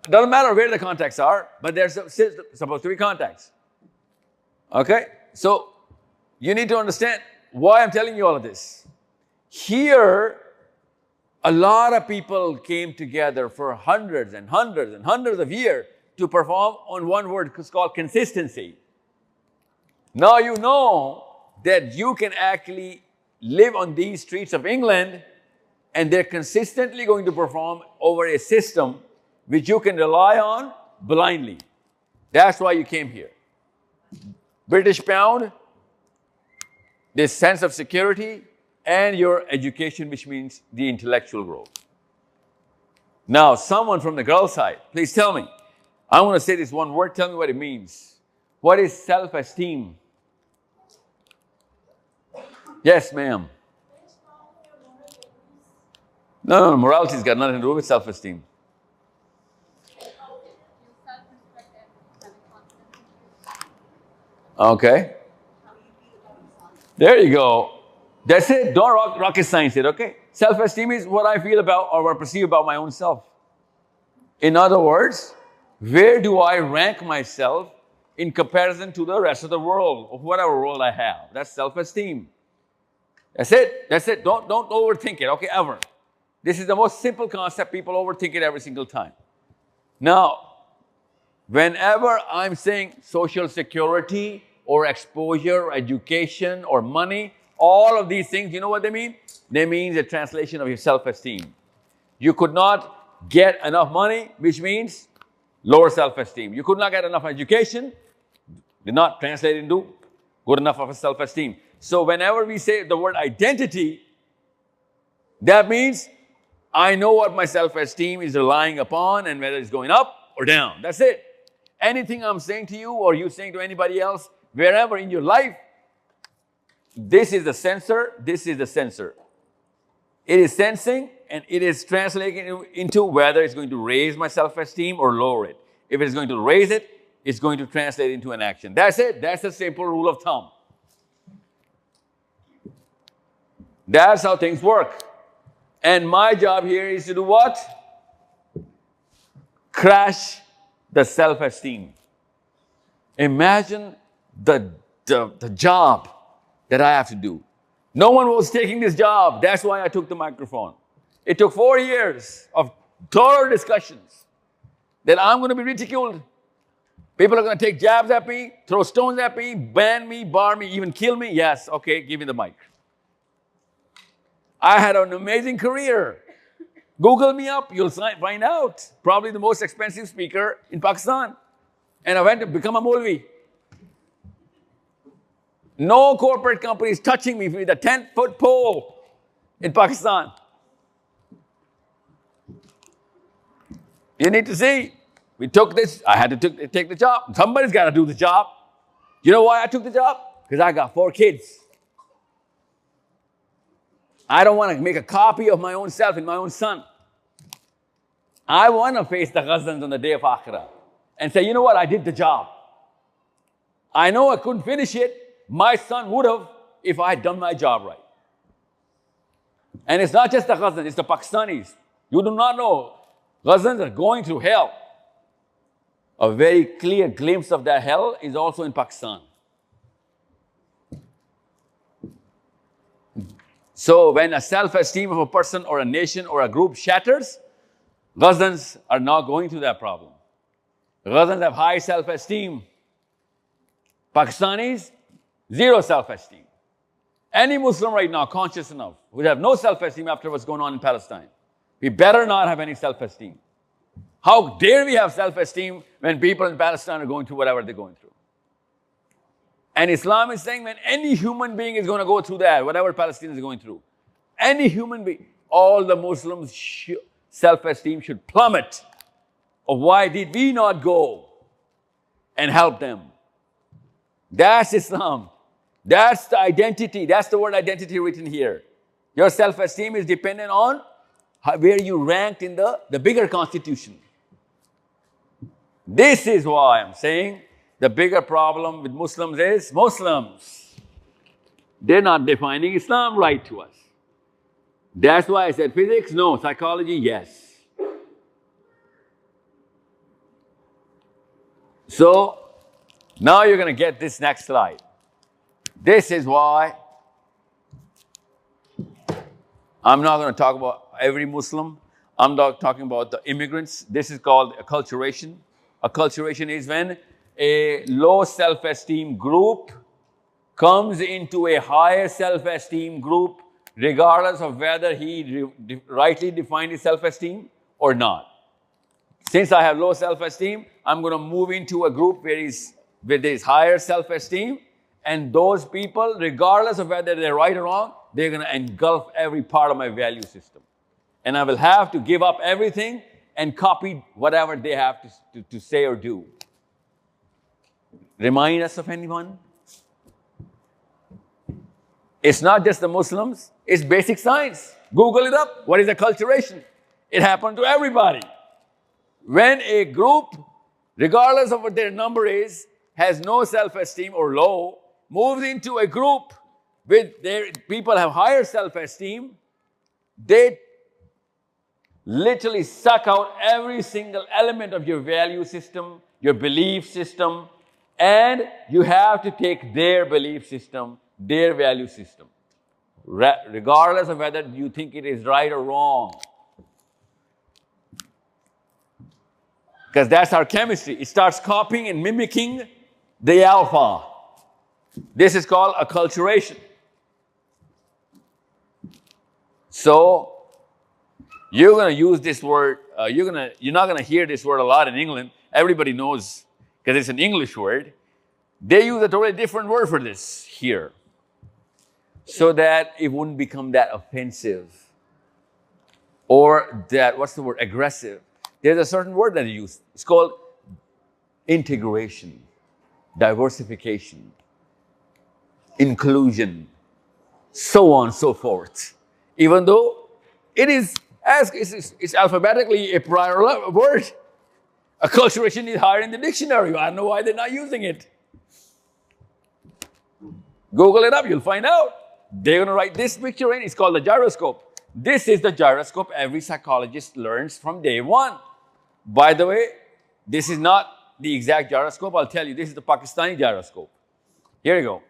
Doesn't matter where the contacts are, but there's supposed to be contacts. Okay? So, you need to understand why I'm telling you all of this. Here, a lot of people came together for hundreds and hundreds and hundreds of years to perform on one word. It's called consistency. Now you know that you can actually live on these streets of England and they're consistently going to perform over a system which you can rely on blindly. That's why you came here. British pound, this sense of security, and your education, which means the intellectual growth. Now, someone from the girl side, please tell me. I want to say this one word, tell me what it means. What is self-esteem? Yes, ma'am. No, morality's got nothing to do with self-esteem. Okay. There you go. That's it. Don't rocket science it, okay? Self-esteem is what I feel about or what I perceive about my own self. In other words, where do I rank myself in comparison to the rest of the world, or whatever world I have? That's self-esteem. That's it. That's it. Don't overthink it, okay, ever. This is the most simple concept. People overthink it every single time. Now, whenever I'm saying social security or exposure or education or money, all of these things, you know what they mean? They mean the translation of your self-esteem. You could not get enough money, which means lower self-esteem. You could not get enough education, did not translate into good enough of a self-esteem. So whenever we say the word identity, that means I know what my self-esteem is relying upon and whether it's going up or down. That's it. Anything I'm saying to you or you saying to anybody else, wherever in your life, this is the sensor, this is the sensor. It is sensing and it is translating into whether it's going to raise my self-esteem or lower it. If it's going to raise it, it's going to translate into an action. That's it. That's the simple rule of thumb. That's how things work. And my job here is to do what? Crash the self-esteem. Imagine the job that I have to do. No one was taking this job. That's why I took the microphone. It took 4 years of thorough discussions that I'm going to be ridiculed. People are going to take jabs at me, throw stones at me, ban me, bar me, even kill me. Yes, okay, give me the mic. I had an amazing career. Google me up, you'll find out. Probably the most expensive speaker in Pakistan. And I went to become a Maulvi. No corporate company is touching me with a 10-foot pole in Pakistan. You need to see. We took this. I had to take the job. Somebody's got to do the job. You know why I took the job? Because I got 4 kids. I don't want to make a copy of my own self and my own son. I want to face the Ghazans on the day of Akhirah and say, you know what, I did the job. I know I couldn't finish it. My son would have if I had done my job right. And it's not just the Ghazans, it's the Pakistanis. You do not know. Ghazans are going through hell. A very clear glimpse of that hell is also in Pakistan. So when a self-esteem of a person or a nation or a group shatters, Ghazans are not going through that problem. Ghazans have high self-esteem. Pakistanis, zero self-esteem. Any Muslim right now, conscious enough, would have no self-esteem after what's going on in Palestine. We better not have any self-esteem. How dare we have self-esteem when people in Palestine are going through whatever they're going through? And Islam is saying when any human being is going to go through that, whatever Palestine is going through, any human being, all the Muslims' self-esteem should plummet. Of why did we not go and help them? That's Islam. That's the identity. That's the word identity written here. Your self-esteem is dependent on where you ranked in the bigger constitution. This is why I'm saying the bigger problem with Muslims is Muslims. They're not defining Islam right to us. That's why I said physics, no. Psychology, yes. So, now you're going to get this next slide. This is why I'm not going to talk about every Muslim. I'm not talking about the immigrants. This is called acculturation. Acculturation is when a low self-esteem group comes into a higher self-esteem group regardless of whether he rightly defined his self-esteem or not. Since I have low self-esteem, I'm going to move into a group where there's higher self-esteem, and those people, regardless of whether they're right or wrong, they're going to engulf every part of my value system. And I will have to give up everything and copy whatever they have to say or do. Remind us of anyone? It's not just the Muslims, it's basic science. Google it up. What is acculturation? It happened to everybody. When a group, regardless of what their number is, has no self-esteem or low, moves into a group with their people have higher self-esteem, they literally suck out every single element of your value system, your belief system, and you have to take their belief system, their value system, regardless of whether you think it is right or wrong. Because that's our chemistry. It starts copying and mimicking the alpha. This is called acculturation. So, you're going to use this word, you're not going to hear this word a lot in England. Everybody knows, because it's an English word. They use a totally different word for this here, so that it wouldn't become that offensive or that, what's the word, aggressive. There's a certain word that they use. It's called integration, diversification, inclusion, so on and so forth. Even though it is, it's alphabetically a prior word. Acculturation is higher in the dictionary. I don't know why they're not using it. Google it up, you'll find out. They're going to write this picture in. It's called the gyroscope. This is the gyroscope every psychologist learns from day one. By the way, this is not the exact gyroscope. I'll tell you, this is the Pakistani gyroscope. Here you go.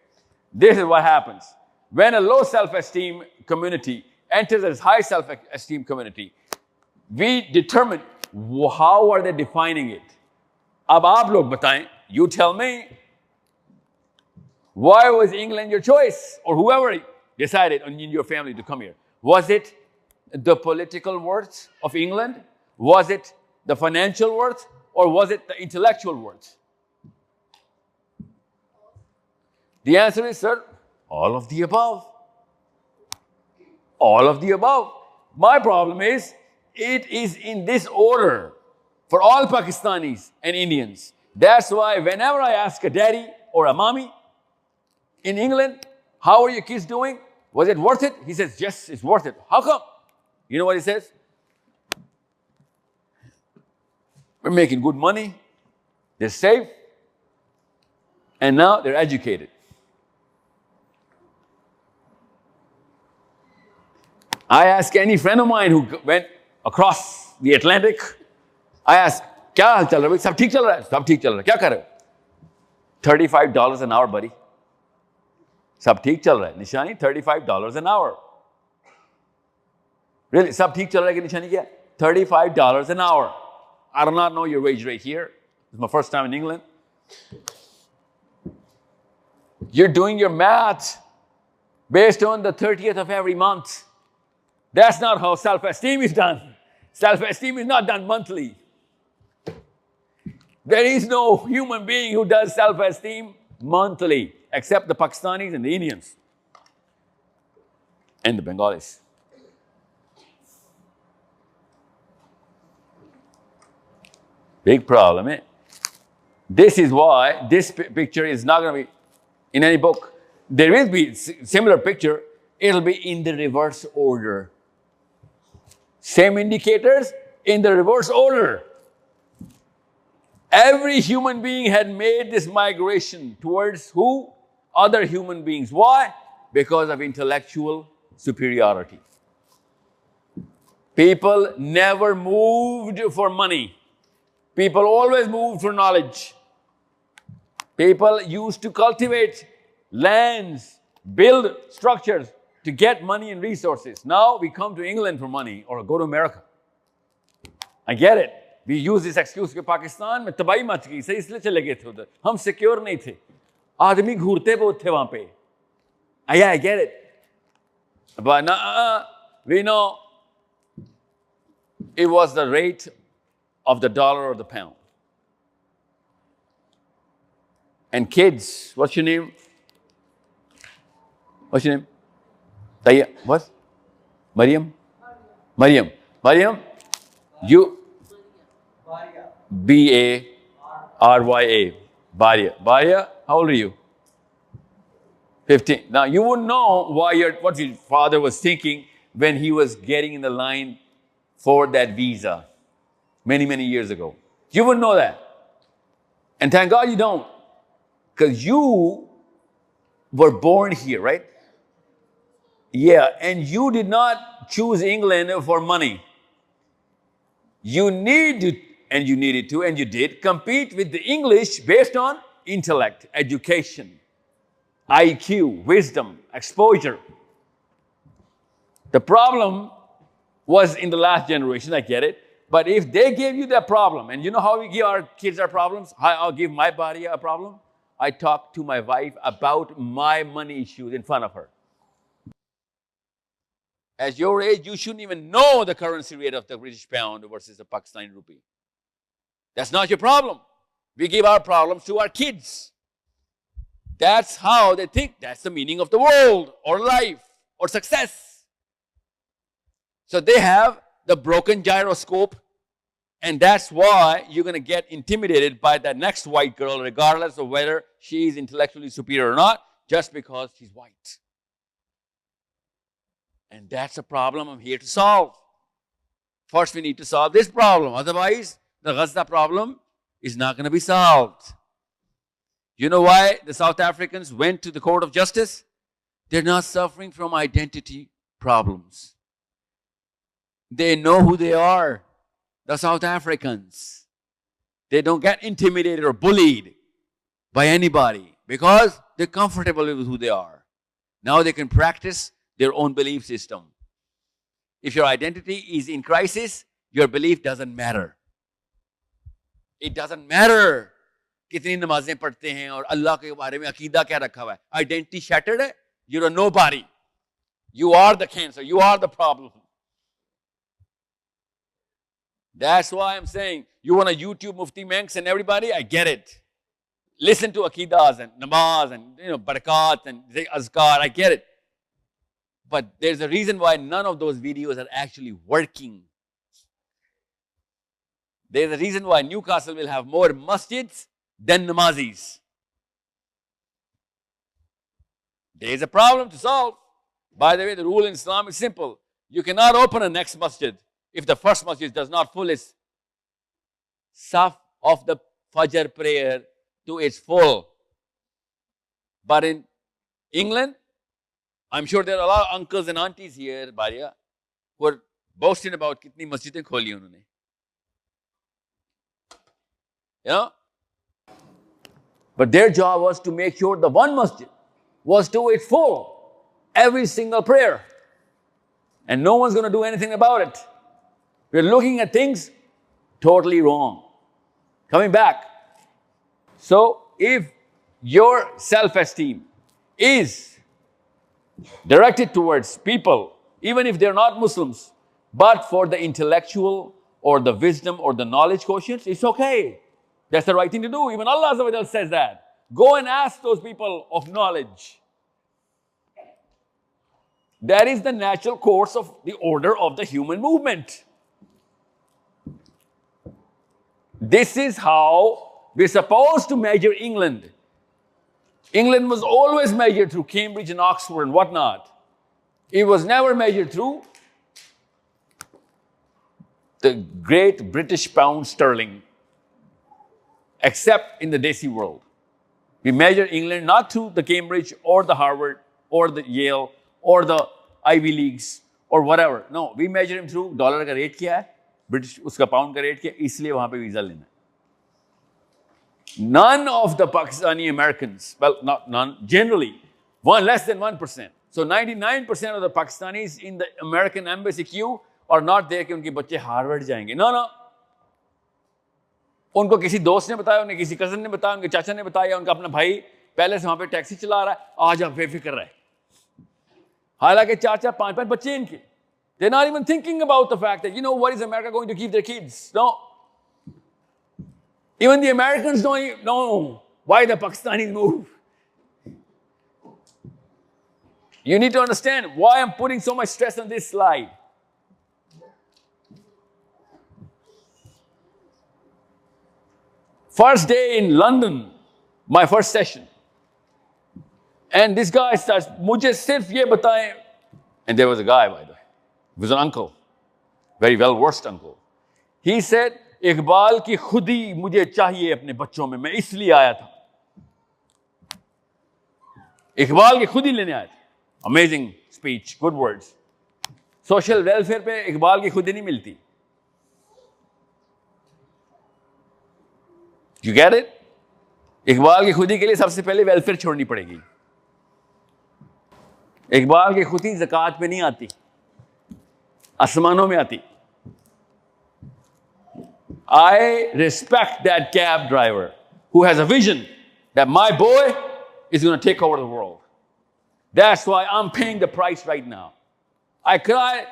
This is what happens. When a low self-esteem community enters a high self-esteem community, we determine how are they defining it. Ab aap log bataएं, you tell me, why was England your choice? Or whoever decided in your family to come here. Was it the political worth of England? Was it the financial worth? Or was it the intellectual worth? The answer is, sir, all of the above. All of the above. My problem is, it is in this order for all Pakistanis and Indians. That's why whenever I ask a daddy or a mommy in England, how are your kids doing? Was it worth it? He says, yes, it's worth it. How come? You know what he says? We're making good money. They're safe. And now they're educated. I ask any friend of mine who went across the Atlantic, I ask, क्या हाल चल रहा है? सब ठीक चल रहा है? सब ठीक चल रहा है. क्या कर रहे हो? $35 an hour, buddy. सब ठीक चल रहा है. निशानी, $35 an hour. Really? सब ठीक चल रहा है कि निशानी क्या? $35 an hour. I do not know your wage rate here. It's my first time in England. You're doing your math based on the 30th of every month. That's not how self-esteem is done. Self-esteem is not done monthly. There is no human being who does self-esteem monthly, except the Pakistanis and the Indians. And the Bengalis. Big problem, eh? This is why this picture is not going to be in any book, there will be similar picture. It'll be in the reverse order. Same indicators in the reverse order. Every human being had made this migration towards who? Other human beings. Why? Because of intellectual superiority. People never moved for money. People always moved for knowledge. People used to cultivate lands, build structures to get money and resources. Now we come to England for money or go to America. I get it. We use this excuse कि पाकिस्तान में तबाही much गई, सही इसलिए चले गए थे उधर. हम सिक्योर नहीं थे. आदमी घूरते बहुत थे वहां पे. Yeah, I get it. But we know it was the rate of the dollar or the pound. And kids, what's your name? What's your name? Taya, what? Mariam? Mariam. Mariam, you? B-A-R-Y-A. Barya. Barya, how old are you? 15. Now, you wouldn't know what your father was thinking when he was getting in the line for that visa many, many years ago. You wouldn't know that. And thank God you don't. Because you were born here, right? Yeah, and you did not choose England for money. You needed to, and you did, compete with the English based on intellect, education, IQ, wisdom, exposure. The problem was in the last generation, I get it. But if they gave you that problem, and you know how we give our kids our problems? I'll give my body a problem. I talk to my wife about my money issues in front of her. At your age, you shouldn't even know the currency rate of the British pound versus the Pakistani rupee. That's not your problem. We give our problems to our kids. That's how they think. That's the meaning of the world or life or success. So they have the broken gyroscope, and that's why you're going to get intimidated by the next white girl, regardless of whether she is intellectually superior or not, just because she's white. And that's a problem I'm here to solve. First, we need to solve this problem. Otherwise, the Gaza problem is not going to be solved. You know why the South Africans went to the Court of Justice? They're not suffering from identity problems. They know who they are, the South Africans. They don't get intimidated or bullied by anybody because they're comfortable with who they are. Now they can practice their own belief system. If your identity is in crisis, your belief doesn't matter. It doesn't matter कितनी नमाजें पढ़ते हैं और अल्लाह के बारे में अकीदा क्या रखा हुआ है. Identity shattered है, you're a nobody. You are the cancer, you are the problem. That's why I'm saying, you want to YouTube Mufti Manx and everybody? I get it. Listen to Aqidas and Namaz and Barakat and Azkar, I get it. But there's a reason why none of those videos are actually working. There's a reason why Newcastle will have more masjids than namazis. There's a problem to solve. By the way, the rule in Islam is simple. You cannot open a next masjid if the first masjid does not fill its saf of the Fajr prayer to its full. But in England, I'm sure there are a lot of uncles and aunties here, Baria, who are boasting about kitni masjidin kholi unhone. You know? But their job was to make sure the one masjid was to its full, every single prayer. And no one's going to do anything about it. We're looking at things totally wrong. Coming back. So, if your self-esteem is directed towards people, even if they're not Muslims, but for the intellectual or the wisdom or the knowledge quotient, it's okay. That's the right thing to do. Even Allah Azza wa Jal says that. Go and ask those people of knowledge. That is the natural course of the order of the human movement. This is how we're supposed to measure England. England was always measured through Cambridge and Oxford and whatnot. It was never measured through the great British pound sterling, except in the Desi world. We measure England not through the Cambridge or the Harvard or the Yale or the Ivy Leagues or whatever. No, we measure him through dollar का rate क्या है, British उसका pound का rate क्या है, इसलिए वहाँ पे वीजा लेना है. None of the Pakistani Americans, well, not none, generally, less than 1%. So 99% of the Pakistanis in the American embassy queue are not there कि उनके बच्चे हार्वर्ड जाएंगे. No, no. उनको किसी दोस्त ने बताया, उन्हें किसी कजन ने बताया, उनके चाचा ने बताया, उनका अपना भाई पहले से वहां पे टैक्सी चला रहा है, आज आप बेफिक्र रहे. हालांकि 4-4, 5-5 बच्चे हैं इनके. They're not even thinking about the fact that, you know, what is America going to keep their kids? No. Even the Americans don't even know why the Pakistanis move. You need to understand why I'm putting so much stress on this slide. First day in London, my first session. And this guy starts, mujhe sirf ye bataye. And there was a guy, by the way. He was an uncle. Very well-versed uncle. He said, Iqbal की खुदी मुझे चाहिए अपने बच्चों में, मैं इसलिए आया था. इकबाल की खुदी लेने आया था. Amazing speech, good words. Social welfare पे इकबाल की खुदी नहीं मिलती. You get it? इकबाल की खुदी के लिए सबसे पहले वेलफेयर छोड़नी पड़ेगी. इकबाल की खुदी ज़कात पे नहीं आती, आसमानों में आती. I respect that cab driver who has a vision that my boy is going to take over the world. That's why I'm paying the price right now. I cry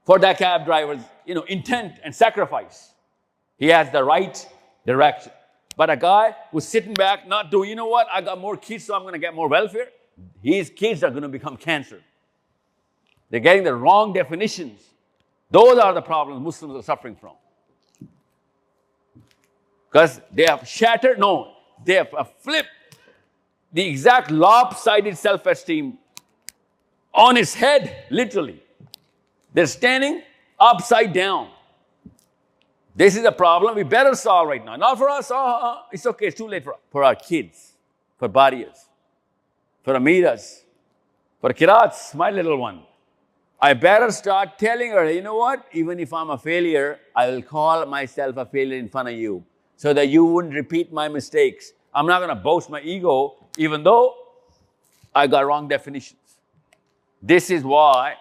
for that cab driver's, intent and sacrifice. He has the right direction. But a guy who's sitting back, not doing, you know what, I got more kids, so I'm going to get more welfare. His kids are going to become cancer. They're getting the wrong definitions. Those are the problems Muslims are suffering from. Because they have shattered, they have flipped the exact lopsided self-esteem on its head, literally. They're standing upside down. This is a problem we better solve right now. Not for us, it's okay, it's too late for our kids, for Bariyas, for Amiras, for Kirats, my little one. I better start telling her, you know what, even if I'm a failure, I will call myself a failure in front of you, so that you wouldn't repeat my mistakes. I'm not going to boast my ego, even though I got wrong definitions. This is why,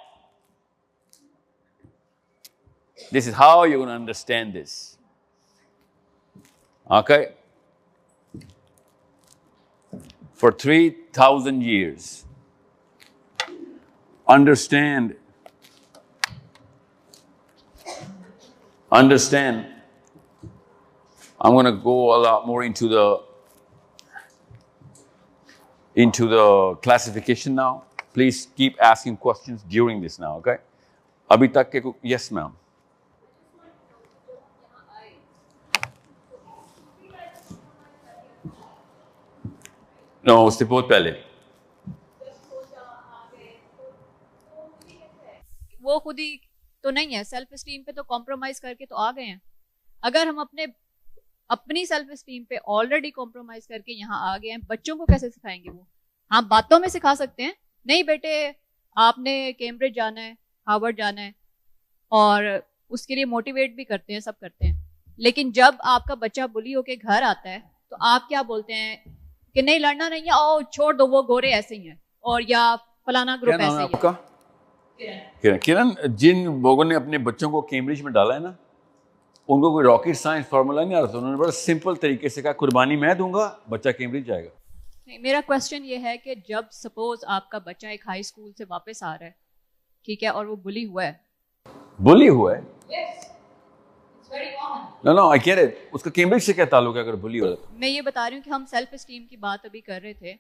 this is how you're going to understand this. Okay? For 3,000 years, understand, I'm going to go a lot more into the classification now. Please keep asking questions during this now, okay? Abhi tak ke yes, ma'am. No, उससे बहुत पहले. वो खुद ही तो नहीं है, self esteem पे तो कॉम्प्रोमाइज करके तो आ गए हैं. अगर हम अपनी सेल्फ एस्टीम पे ऑलरेडी कॉम्प्रोमाइज करके यहाँ आ गए हैं, बच्चों को कैसे सिखाएंगे वो? हाँ, बातों में सिखा सकते हैं, नहीं बेटे आपने कैम्ब्रिज जाना है, हार्वर्ड जाना है, और उसके लिए मोटिवेट भी करते हैं, सब करते हैं. लेकिन जब आपका बच्चा बुली होके घर आता है तो आप क्या बोलते हैं कि नहीं लड़ना नहीं है, ओ छोड़ दो, वो गोरे ऐसे ही हैं, और या फलाना ग्रुप ऐसे ही है. किरण, जिन लोगों ने अपने बच्चों को कैम्ब्रिज में डाला है ना, उनको कोई रॉकेट साइंस फार्मूला नहीं आ रहा था. उन्होंने बड़ा सिंपल तरीके से कहा, कुर्बानी मैं दूंगा, बच्चा कैम्ब्रिज जाएगा. नहीं, मेरा क्वेश्चन ये है कि जब सपोज आपका बच्चा एक हाई स्कूल से वापस आ रहा है, ठीक है, और वो बुली हुआ है. बुली हुआ है? Yes. It's very common. No, I get it. उसका कैम्ब्रिज से क्या ताल्लुक है अगर बुली हो? मैं ये बता रही हूँ कि हम सेल्फ एस्टीम की बात अभी कर रहे थे,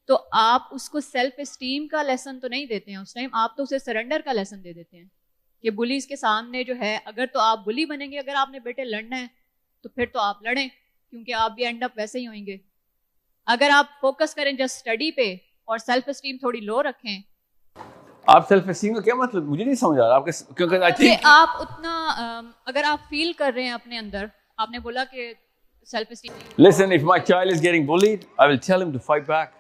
तो आप उसको सेल्फ एस्टीम का लेसन तो नहीं देते हैं उस टाइम, आप तो उसे सरेंडर का लेसन दे देते हैं कि बुलीज के सामने जो है, अगर तो आप बुली बनेंगे, अगर आपने बेटे लड़ना है तो फिर तो आप लड़ें, क्योंकि आप भी एंड अप वैसे ही होंगे. अगर आप फोकस करें जस्ट स्टडी पे और सेल्फ एस्टीम थोड़ी लो रखें, आप सेल्फ एस्टीम का क्या मतलब, मुझे नहीं समझ आ रहा आपके, क्योंकि आई कि थिंक आप उतना अगर आप फील कर रहे हैं अपने अंदर, आपने बोला कि self esteem, listen, if my child is getting bullied I will tell him to fight back,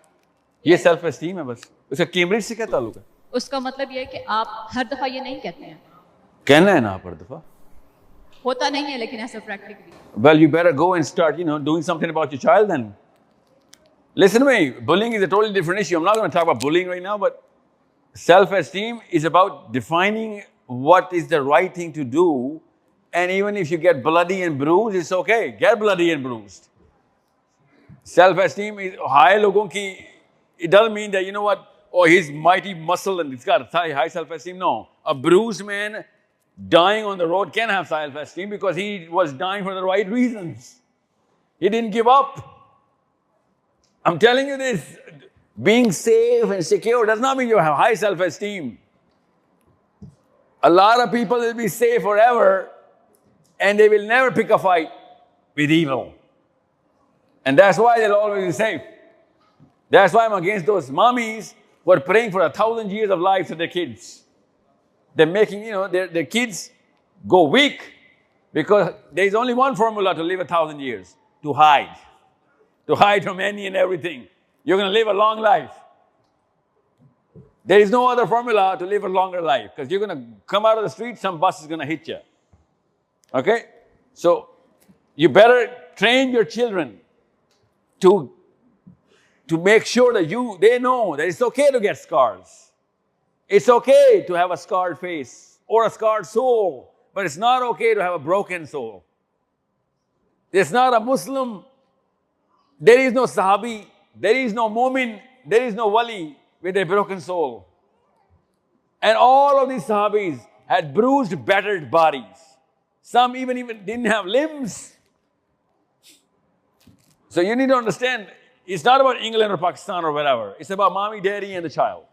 ये सेल्फ एस्टीम है बस, उसका कैम्ब्रिज से क्या ताल्लुक है? उसका मतलब ये है कि आप हर दफा ये नहीं कहते हैं, कहना है ना हर दफा, होता नहीं है लेकिन ऐसा practically. well you better go and start, you know, doing something about your child then. Listen to me, bullying is a totally different issue. I'm not going to talk about bullying right now, but self-esteem is about defining what is the right thing to do, and even if you get bloody and bruised, it's okay, get bloody and bruised. Self-esteem is high logon ki, it doesn't mean that, you know what, oh he's mighty muscle and he's got high self-esteem. No, a bruised man dying on the road can have self-esteem because he was dying for the right reasons. He didn't give up. I'm telling you this, being safe and secure does not mean you have high self-esteem. A lot of people will be safe forever and they will never pick a fight with evil. And that's why they'll always be safe. That's why I'm against those mommies who are praying for 1,000 years of life to their kids. They're making, you know, their kids go weak because there's only one formula to live 1,000 years, to hide. To hide from any and everything. You're going to live a long life. There is no other formula to live a longer life because you're going to come out of the street, some bus is going to hit you. Okay? So, you better train your children to make sure that they know that it's okay to get scars. It's okay to have a scarred face or a scarred soul, but it's not okay to have a broken soul. There's not a Muslim, there is no Sahabi, there is no Mu'min, there is no Wali with a broken soul. And all of these Sahabis had bruised, battered bodies. Some even didn't have limbs. So you need to understand, it's not about England or Pakistan or wherever. It's about mommy, daddy and the child.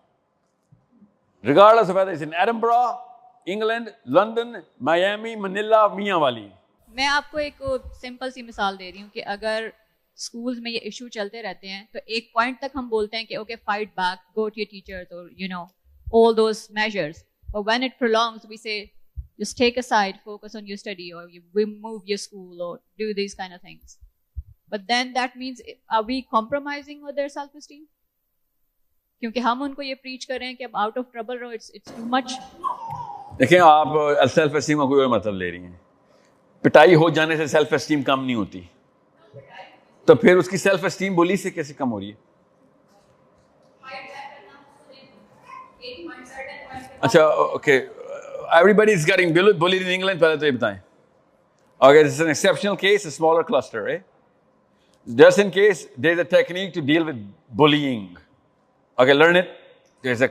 Regardless of whether it's in Edinburgh, England, London, Miami, Manila, Miawali. मैं आपको एक simple सी मिसाल दे रही हूँ कि अगर schools में ये इशू चलते रहते हैं तो एक पॉइंट तक हम बोलते हैं कि okay fight back, go to your teachers और you know all those measures, but when it prolongs we say just take a side, focus on your study, or we move your school or do these kind of things. But then that means, are we compromising with their self esteem? क्योंकि हम उनको ये preach कर रहे हैं कि अब out of trouble रहो, इट्स टू मच. देखिए, आप सेल्फ एस्टीम का कोई और मतलब ले रही हैं. पिटाई हो जाने से सेल्फ एस्टीम कम नहीं होती, तो फिर उसकी सेल्फ एस्टीम बुली से कैसे कम हो रही है? अच्छा, okay, everybody is getting bullied in England, पहले तो ये बताएं. Okay, this is an exceptional case, a smaller cluster, right? Just in case, there's a technique to deal with bullying. Okay, learn it. There's a,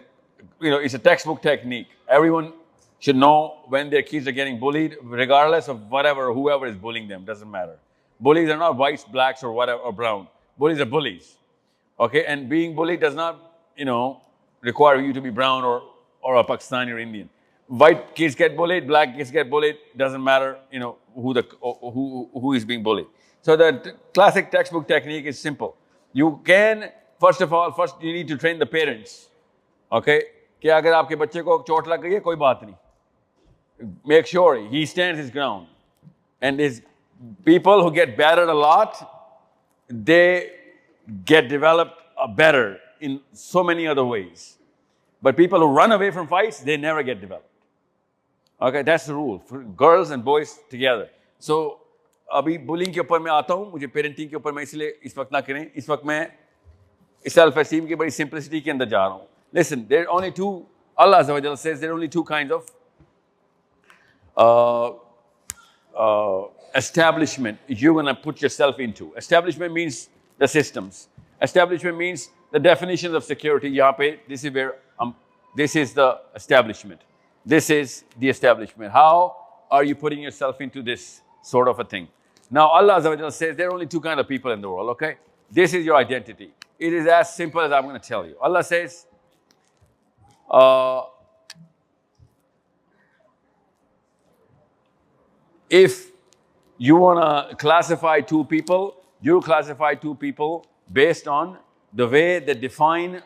you know, it's a textbook technique. Everyone should know when their kids are getting bullied, regardless of whatever, whoever is bullying them, doesn't matter. Bullies are not whites, blacks, or whatever, or brown. Bullies are bullies. Okay, and being bullied does not, you know, require you to be brown or a Pakistani or Indian. White kids get bullied, black kids get bullied, doesn't matter, you know, who is being bullied. So the classic textbook technique is simple. You can, first you need to train the parents. Okay? कि अगर आपके बच्चे को चोट लग गई है, कोई बात नहीं. Make sure he stands his ground. And these people who get battered a lot, they get developed better in so many other ways. But people who run away from fights, they never get developed. Okay, that's the rule for girls and boys together. So, अभी bullying के ऊपर मैं आता हूँ, मुझे parenting के ऊपर मैं इसलिए इस वक्त ना करें, इस वक्त मैं self-esteem की बड़ी simplicity के अंदर जा रहा हूँ. Listen, there are only two, Allah Azza wa Jalla says there are only two kinds of establishment you're going to put yourself into. Establishment means the systems. Establishment means the definitions of security. Yahan pe, this is where, this is the establishment. This is the establishment. How are you putting yourself into this sort of a thing? Now, Allah Azza wa Jalla says there are only two kinds of people in the world, okay? This is your identity. It is as simple as I'm going to tell you. Allah says, if you want to classify two people, you classify two people based on the way they define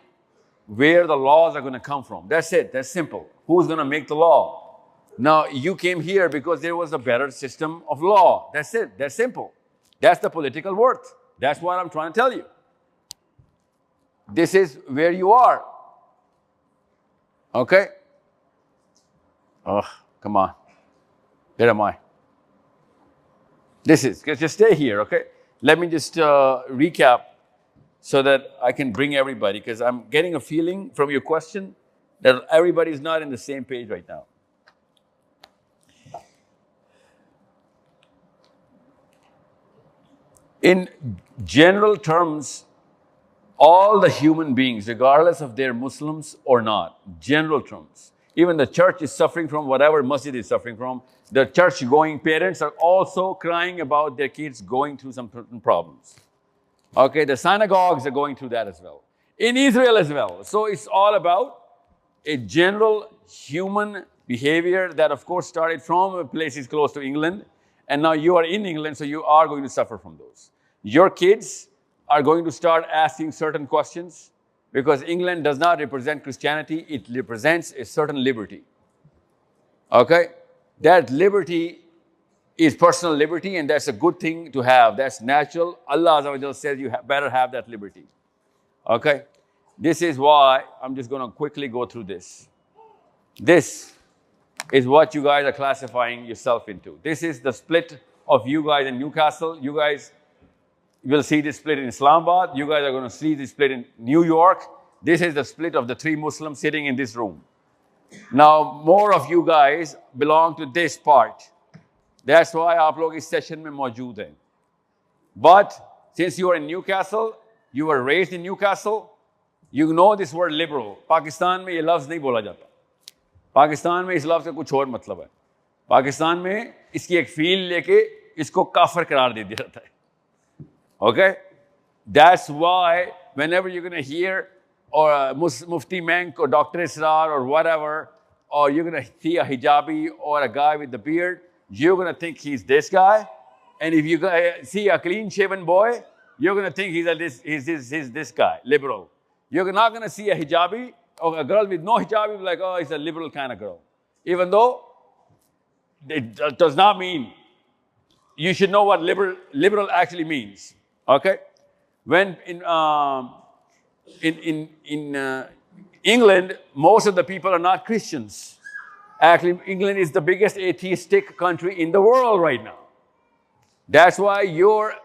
where the laws are going to come from. That's it. That's simple. Who's going to make the law? Now, you came here because there was a better system of law. That's it. That's simple. That's the political worth. That's what I'm trying to tell you. This is where you are. Okay? Oh, come on. Where am I? This is, just stay here, okay? Let me just recap so that I can bring everybody, because I'm getting a feeling from your question that everybody is not in the same page right now. In general terms, all the human beings, regardless of they're Muslims or not, general terms, even the church is suffering from whatever masjid is suffering from. The church-going parents are also crying about their kids going through some problems. Okay, the synagogues are going through that as well. In Israel as well. So it's all about a general human behavior that, of course, started from places close to England. And now you are in England, so you are going to suffer from those. Your kids are going to start asking certain questions because England does not represent Christianity. It represents a certain liberty. Okay? That liberty is personal liberty, and that's a good thing to have. That's natural. Allah Azza wa Jalla says you better have that liberty. Okay? This is why I'm just going to quickly go through this. This is what you guys are classifying yourself into. This is the split of you guys in Newcastle. You guys will see this split in Islamabad. You guys are going to see this split in New York. This is the split of the 3 Muslims sitting in this room. Now, more of you guys belong to this part. That's why आप लोग इस session में मौजूद हैं. But since you are in Newcastle, you were raised in Newcastle, you know this word liberal. Pakistan में ये लफ्ज़ नहीं बोला जाता. पाकिस्तान में इस लफ्ज़ का कुछ और मतलब है. पाकिस्तान में इसकी एक फील लेके इसको काफिर करार दे दिया जाता है. Okay? That's why whenever you're going to hear or Mufti Menk or Dr. Israr or whatever, or you're going to see a hijabi or a guy with the beard, you're going to think he's this guy. And if you see a clean-shaven boy, you're going to think he's this guy, liberal. You're not going to see a hijabi or a girl with no hijabi, like, oh, he's a liberal kind of girl. Even though it does not mean, you should know what liberal actually means. Okay? When in England, most of the people are not Christians. Actually, England is the biggest atheistic country in the world right now. That's why your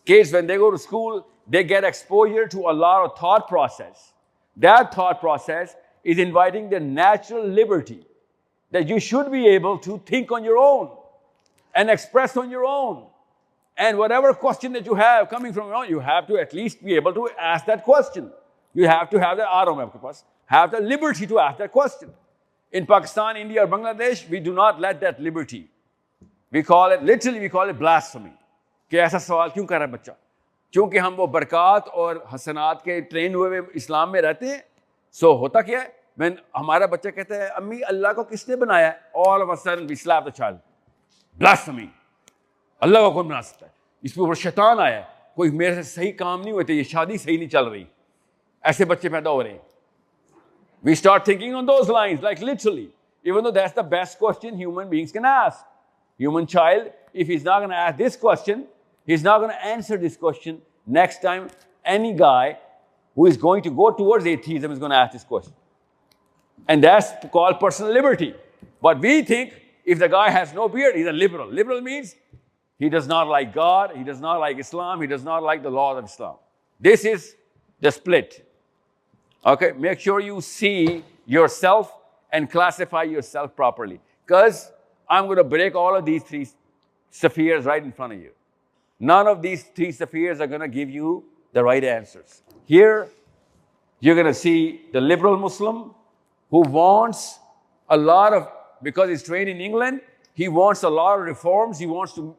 kids, when they go to school, they get exposure to a lot of thought process. That thought process is inviting the natural liberty that you should be able to think on your own and express on your own. And whatever question that you have coming from your own, you have to at least be able to ask that question. You have to have the liberty to ask that question. In Pakistan, India, or Bangladesh, we do not let that liberty. We call it blasphemy. कि ऐसा सवाल क्यों कर रहा है बच्चा? क्योंकि हम वो बरक़ात और हसनात के ट्रेन हुए इस्लाम में रहते हैं. So होता क्या है? When हमारा बच्चा कहता है, अम्मी अल्लाह को किसने बनाया है? All of a sudden we slap the child. Blasphemy. अल्लाह को कौन बना सकता है? इस पे ऊपर शैतान आया है. कोई मेरे से सही काम नहीं हुए थे, ये शादी सही नहीं चल रही. ऐसे बच्चे पैदा हो रहे हैं. We start thinking on those lines, like literally. Even though that's the best question human beings can ask. Human child, if he's not going to ask this question, he's not going to answer this question. Next time, any guy who is going to go towards atheism is going to ask this question. And that's called personal liberty. But we think if the guy has no beard, he's a liberal. Liberal means he does not like God, he does not like Islam, he does not like the laws of Islam. This is the split. Okay, make sure you see yourself and classify yourself properly. Because I'm going to break all of these 3 spheres right in front of you. None of these 3 spheres are going to give you the right answers. Here, you're going to see the liberal Muslim who wants a lot of, because he's trained in England, he wants a lot of reforms. He wants to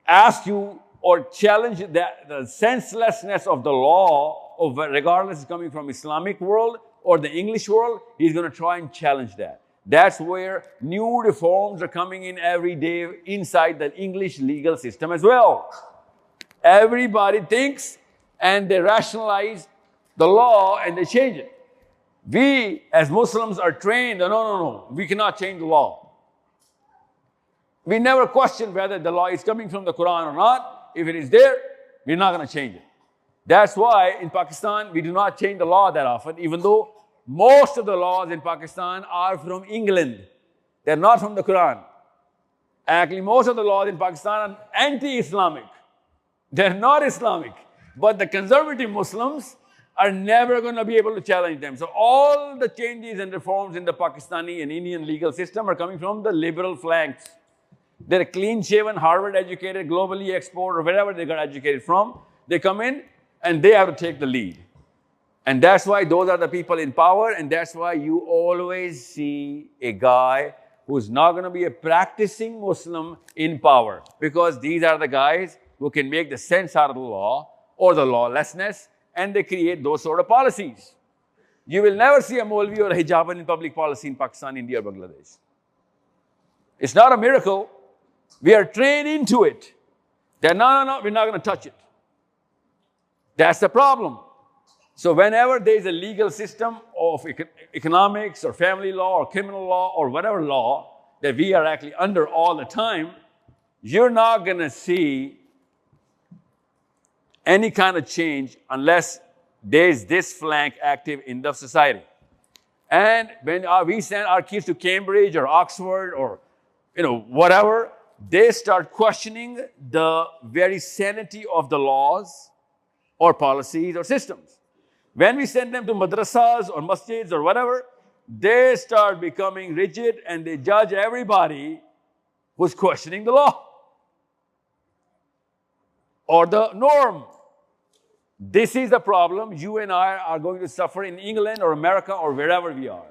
ask you or challenge the senselessness of the law, regardless it's coming from Islamic world or the English world. He's going to try and challenge that. That's where new reforms are coming in every day inside the English legal system as well. Everybody thinks and they rationalize the law and they change it. We as Muslims are trained, no, we cannot change the law. We never question whether the law is coming from the Quran or not. If it is there, we're not going to change it. That's why in Pakistan, we do not change the law that often, even though most of the laws in Pakistan are from England. They're not from the Quran. Actually, most of the laws in Pakistan are anti-Islamic. They're not Islamic. But the conservative Muslims are never going to be able to challenge them. So all the changes and reforms in the Pakistani and Indian legal system are coming from the liberal flanks. They're clean-shaven, Harvard-educated, globally exported, or wherever they got educated from. They come in and they have to take the lead. And that's why those are the people in power, and that's why you always see a guy who's not going to be a practicing Muslim in power, because these are the guys who can make the sense out of the law or the lawlessness, and they create those sort of policies. You will never see a Maulvi or a hijaban in public policy in Pakistan, India, or Bangladesh. It's not a miracle. We are trained into it. That no, we're not going to touch it. That's the problem. So whenever there is a legal system of economics or family law or criminal law or whatever law that we are actually under all the time, you're not going to see any kind of change unless there is this flank active in the society. And when we send our kids to Cambridge or Oxford or whatever, they start questioning the very sanity of the laws or policies or systems. When we send them to madrasas or masjids or whatever, they start becoming rigid and they judge everybody who's questioning the law or the norm. This is the problem you and I are going to suffer in England or America or wherever we are.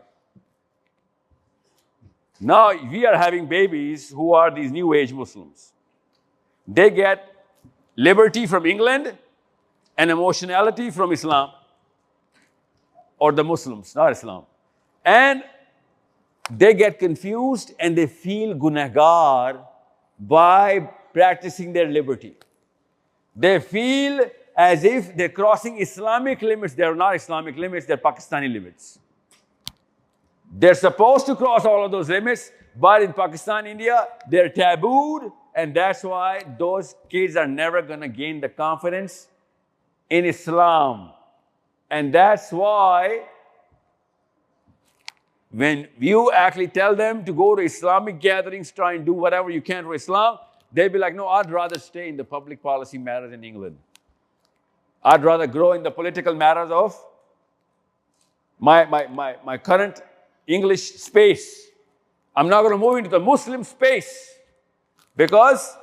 Now we are having babies who are these new age Muslims. They get liberty from England and emotionality from Islam. Or the Muslims, not Islam. And they get confused and they feel gunahgar by practicing their liberty. They feel as if they're crossing Islamic limits. They're not Islamic limits, they're Pakistani limits. They're supposed to cross all of those limits, but in Pakistan, India, they're tabooed, and that's why those kids are never going to gain the confidence in Islam. And that's why when you actually tell them to go to Islamic gatherings, try and do whatever you can for Islam, they'll be like, no, I'd rather stay in the public policy matters in England. I'd rather grow in the political matters of my current English space. I'm not going to move into the Muslim space because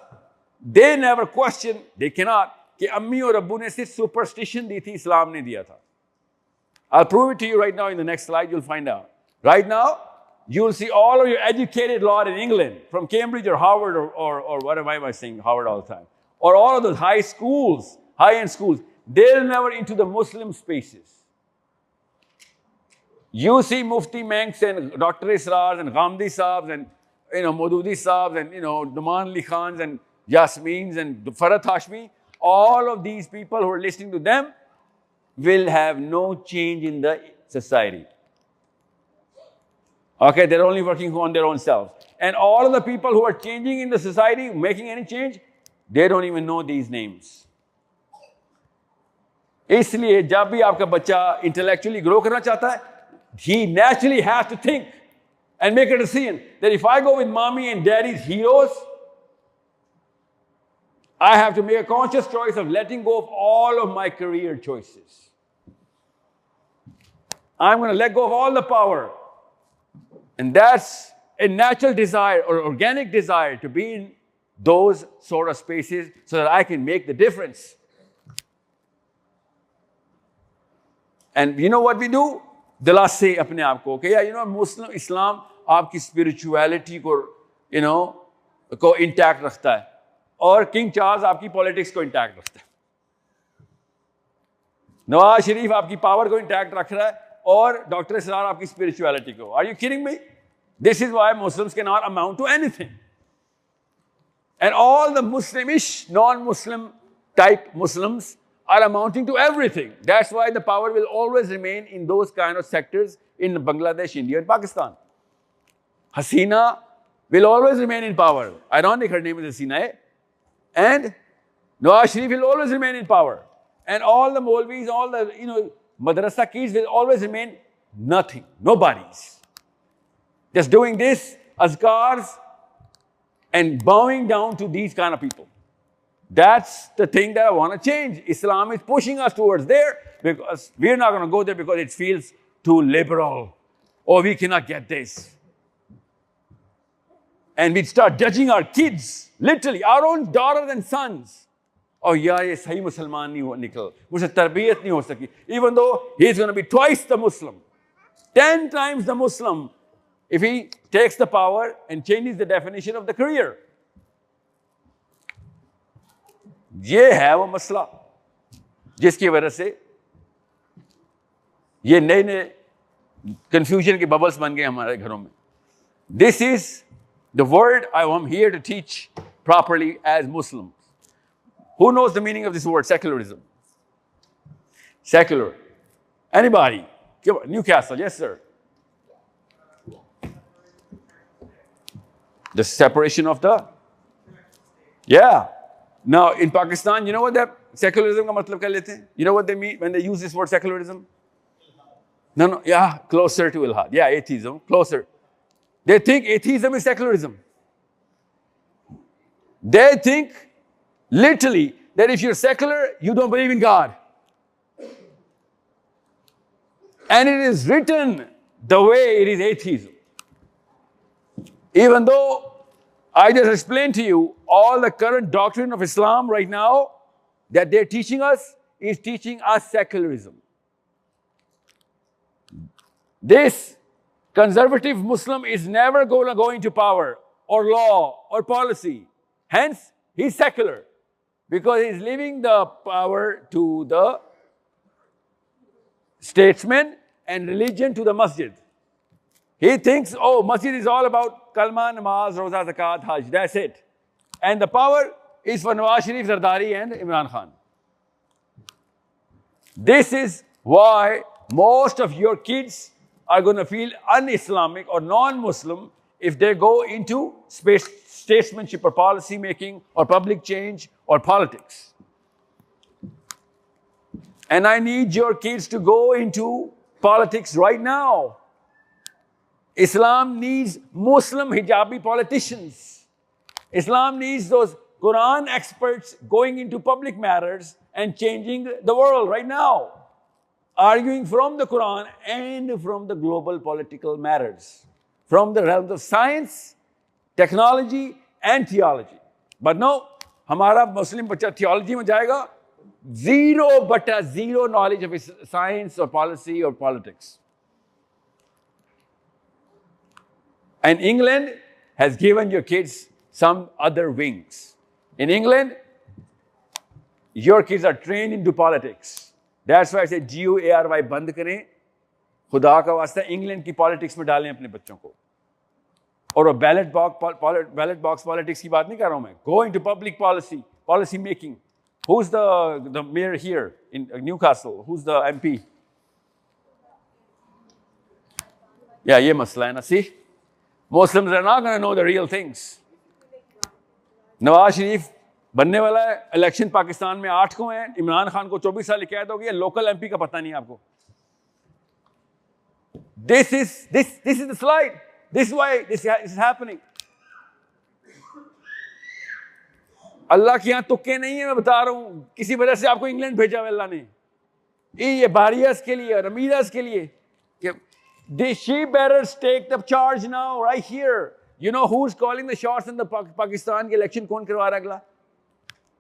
they never question, they cannot, कि अम्मी और अब्बू ने सिर्फ superstition दी थी, इस्लाम ने दिया था. I'll prove it to you right now in the next slide, you'll find out. Right now, you'll see all of your educated lot in England, from Cambridge or Harvard or what am I saying, Harvard all the time, or all of those high schools, high-end schools, they're never into the Muslim spaces. You see Mufti Manx and Dr. Isrars and Ghamdi Saabs and Maududi Saabs and Numan Ali Khans and Yasmeens and Farhat Hashmi, all of these people who are listening to them will have no change in the society. Okay, they're only working on their own selves. And all of the people who are changing in the society, making any change, they don't even know these names. इसलिए जब भी आपका बच्चा intellectually grow करना चाहता है, he naturally has to think and make a decision that if I go with mommy and daddy's heroes, I have to make a conscious choice of letting go of all of my career choices. I'm going to let go of all the power. And that's a natural desire or organic desire to be in those sort of spaces so that I can make the difference. And you know what we do? दिला से अपने आप को कि Muslim Islam आपकी spirituality को intact रखता है और King Charles आपकी politics को intact रखता है. नवाज शरीफ आपकी power को intact रख रहा है और Dr. Israr आपकी spirituality को. Are you kidding me? This is why Muslims cannot amount to anything. And all the Muslimish, non-Muslim type Muslims are amounting to everything. That's why the power will always remain in those kind of sectors in Bangladesh, India, and Pakistan. Hasina will always remain in power. Ironic, her name is Hasina. And Nawaz Sharif will always remain in power. And all the Maulvis, all the, madrasa kids will always remain nothing, nobodies. Just doing this, azkars, and bowing down to these kind of people. That's the thing that I want to change. Islam is pushing us towards there because we're not going to go there because it feels too liberal. Or we cannot get this. And we start judging our kids, literally, our own daughters and sons. Oh, yeah, ye sahi Musliman nahi nikal. Mujhe tarbiyat nahi ho saki. Even though he's going to be twice the Muslim, 10 times the Muslim, if he takes the power and changes the definition of the career. ये है वो मसला जिसकी वजह से ये नए नए कंफ्यूजन के बबल्स बन गए हमारे घरों में. This is the word I am here to teach properly as Muslims. Who knows the meaning of this word, secularism? Secular. Anybody? Newcastle, yes sir. The separation of the, yeah. Now in Pakistan, you know what that secularism ka matlab kar lete hain? You know what they mean when they use this word secularism? No, yeah, closer to ilhad. Yeah, atheism, closer. They think atheism is secularism. They think literally that if you're secular, you don't believe in God. And it is written the way it is atheism. Even though I just explained to you all the current doctrine of Islam right now that they're teaching us is teaching us secularism. This conservative Muslim is never going to go into power or law or policy. Hence, he's secular because he's leaving the power to the statesmen and religion to the masjid. He thinks, oh, masjid is all about kalma, namaz, roza, zakat, hajj. That's it. And the power is for Nawaz Sharif, Zardari and Imran Khan. This is why most of your kids are going to feel un-Islamic or non-Muslim if they go into statesmanship or policy making or public change or politics. And I need your kids to go into politics right now. Islam needs Muslim hijabi politicians. Islam needs those Quran experts going into public matters and changing the world right now, arguing from the Quran and from the global political matters, from the realms of science, technology and theology. But no, हमारा Muslim बच्चा theology में जाएगा, zero knowledge of science or policy or politics. And England has given your kids some other wings. In England, your kids are trained into politics. That's why I say GUARY बंद करें, खुदा का वास्ता England की politics में डालें अपने बच्चों को. और वो ballot box politics की बात नहीं कर रहा हूँ मैं. Go into public policy making. Who's the mayor here in Newcastle? Who's the MP? Yeah, ये मसला है ना. See? Muslims are not going to know the real things. Nawaz Sharif बनने वाला है, इलेक्शन पाकिस्तान में 8 को हैं, इमरान खान को 24 साल की कैद हो गई है, लोकल एमपी का पता नहीं है आपको. This is the slide. This is why this is happening. अल्लाह के यहाँ तुक्के नहीं है, मैं बता रहा हूँ. किसी वजह से आपको इंग्लैंड भेजा है अल्लाह ने. ये बारियस के लिए और अमीरस के लिए. The sheep bearers take the charge now, right here. You know who's calling the shots in the Pakistan election? कौन करवा रहा है अगला?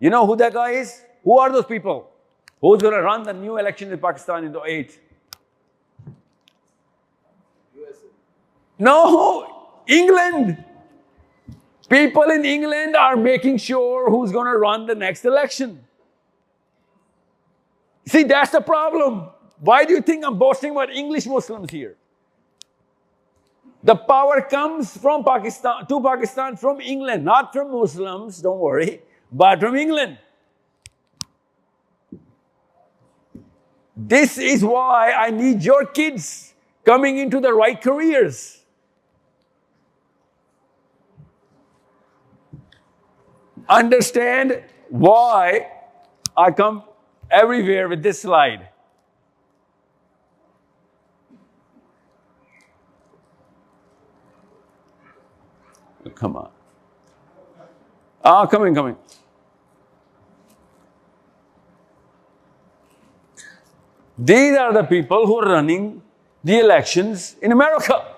You know who that guy is? Who are those people? Who's going to run the new election in Pakistan in the 8th? USA. No, England. People in England are making sure who's going to run the next election. See, that's the problem. Why do you think I'm boasting about English Muslims here? The power comes from Pakistan, to Pakistan from England, not from Muslims, don't worry, but from England. This is why I need your kids coming into the right careers. Understand why I come everywhere with this slide. Come on. Coming. These are the people who are running the elections in America.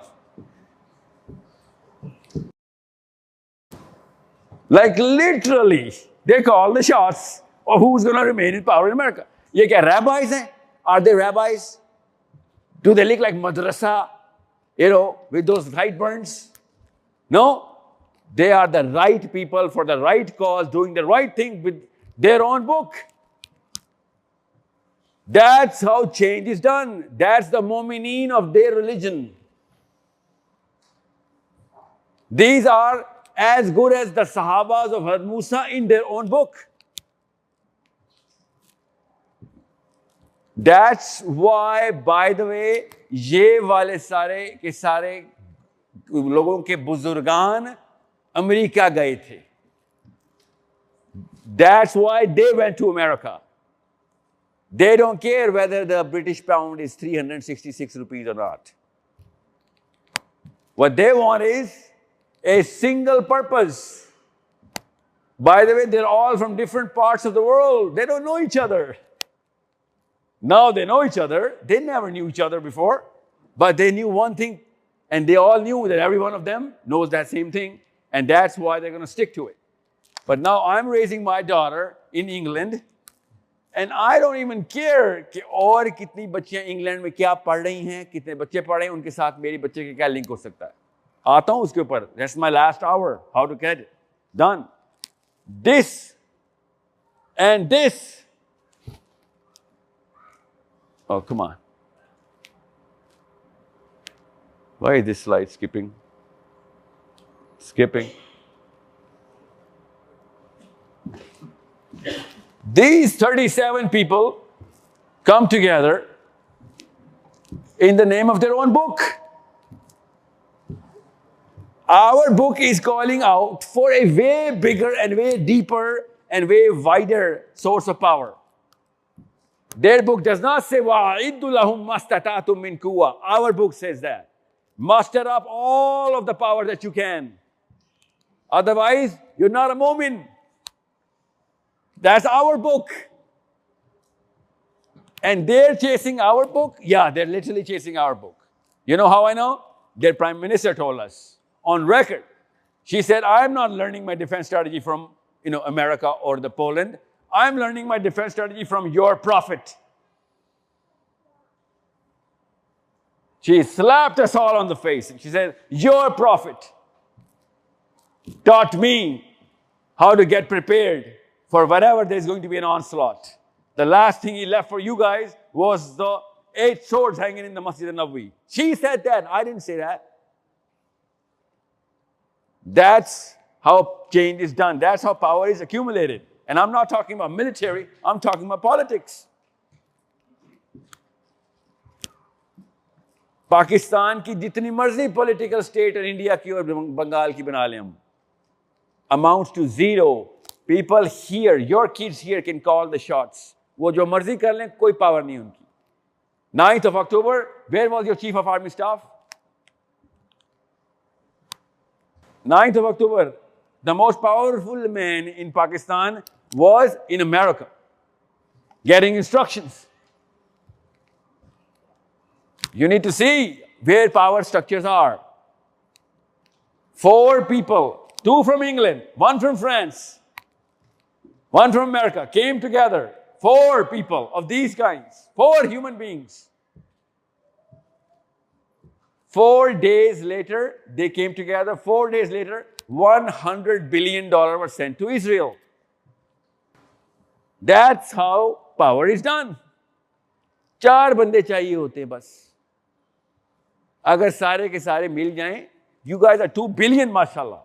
Like literally, they call the shots of who's going to remain in power in America. Ye kya rabbis hain? Are they rabbis? Do they look like madrasa, with those sideburns? No. They are the right people for the right cause, doing the right thing with their own book. That's how change is done. That's the mu'mineen of their religion. These are as good as the Sahabas of Hazrat Musa in their own book. That's why, by the way, ये वाले सारे के सारे लोगों के बुजुर्गान America गए थे. That's why they went to America. They don't care whether the British pound is 366 rupees or not. What they want is a single purpose. By the way, they're all from different parts of the world. They don't know each other. Now they know each other. They never knew each other before, but they knew one thing, and they all knew that every one of them knows that same thing, and that's why they're going to stick to it. But now I'm raising my daughter in England, and I don't even care कि और कितनी बच्चियां England में क्या पढ़ रही हैं, कितने बच्चे पढ़ रहे हैं, उनके साथ मेरी बच्चे के क्या लिंक हो सकता है. आता हूं उसके ऊपर. That's my last hour. How to get it done. This and this. Oh, come on. Why is this slide skipping? These 37 people come together in the name of their own book. Our book is calling out for a way bigger and way deeper and way wider source of power. Their book does not say, وَأَعِدُّ لَهُمْ مَسْتَطَعْتُم مِّن قُوَّةٍ. Our book says that. Muster up all of the power that you can. Otherwise, you're not a mu'min. That's our book. And they're chasing our book? Yeah, they're literally chasing our book. You know how I know? Their prime minister told us on record. She said, I'm not learning my defense strategy from, America or the Poland. I'm learning my defense strategy from your prophet. She slapped us all on the face and she said, your prophet taught me how to get prepared for whatever there's going to be an onslaught. The last thing he left for you guys was the 8 swords hanging in the Masjid al-Nabawi. She said that. I didn't say that. That's how change is done. That's how power is accumulated. And I'm not talking about military. I'm talking about politics. Pakistan की जितनी मर्जी political state और India की और बंगाल की बना लें हम, amounts to zero. People here, your kids here can call the shots. वो जो मर्जी कर लें, कोई power नहीं उनकी. 9th of October, where was your chief of army staff? 9th of October, the most powerful man in Pakistan was in America, getting instructions. You need to see where power structures are. 4 people, 2 from England, 1 from France, 1 from America, came together. 4 people of these kinds, 4 human beings. 4 days later, they came together. 4 days later, $100 billion was sent to Israel. That's how power is done. 4 बंदे चाहिए होते हैं बस. अगर सारे के सारे मिल जाएं, you guys are 2 billion, mashallah.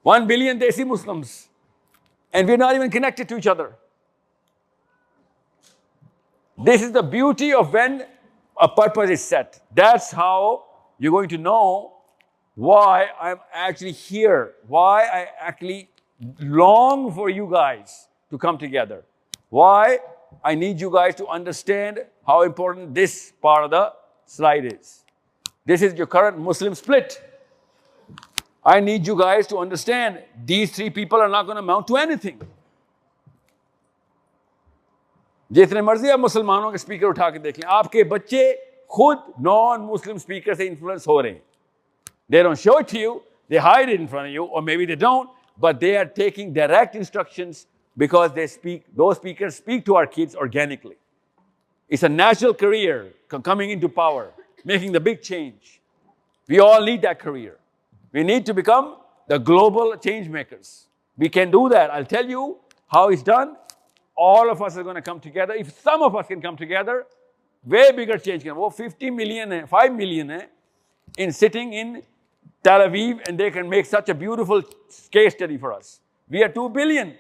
1 billion Desi Muslims. And we're not even connected to each other. This is the beauty of when a purpose is set. That's how you're going to know why I'm actually here, why I actually long for you guys to come together, why I need you guys to understand how important this part of the slide is. This is your current Muslim split. I need you guys to understand these three people are not going to amount to anything. जितने मर्जी आप मुसलमानों के speaker उठा के देख लें, आपके बच्चे खुद नॉन मुस्लिम स्पीकर से इन्फ्लुएंस हो रहे हैं. They don't show it to you, they hide it in front of you, or maybe they don't, but they are taking direct instructions because those speakers speak to our kids organically. It's a natural career coming into power, making the big change. We all need that career. We need to become the global change makers. We can do that. I'll tell you how it's done. All of us are going to come together. If some of us can come together, way bigger change can. वो 50 million है, 5 million है, in sitting in Tel Aviv, and they can make such a beautiful case study for us. We are 2 billion.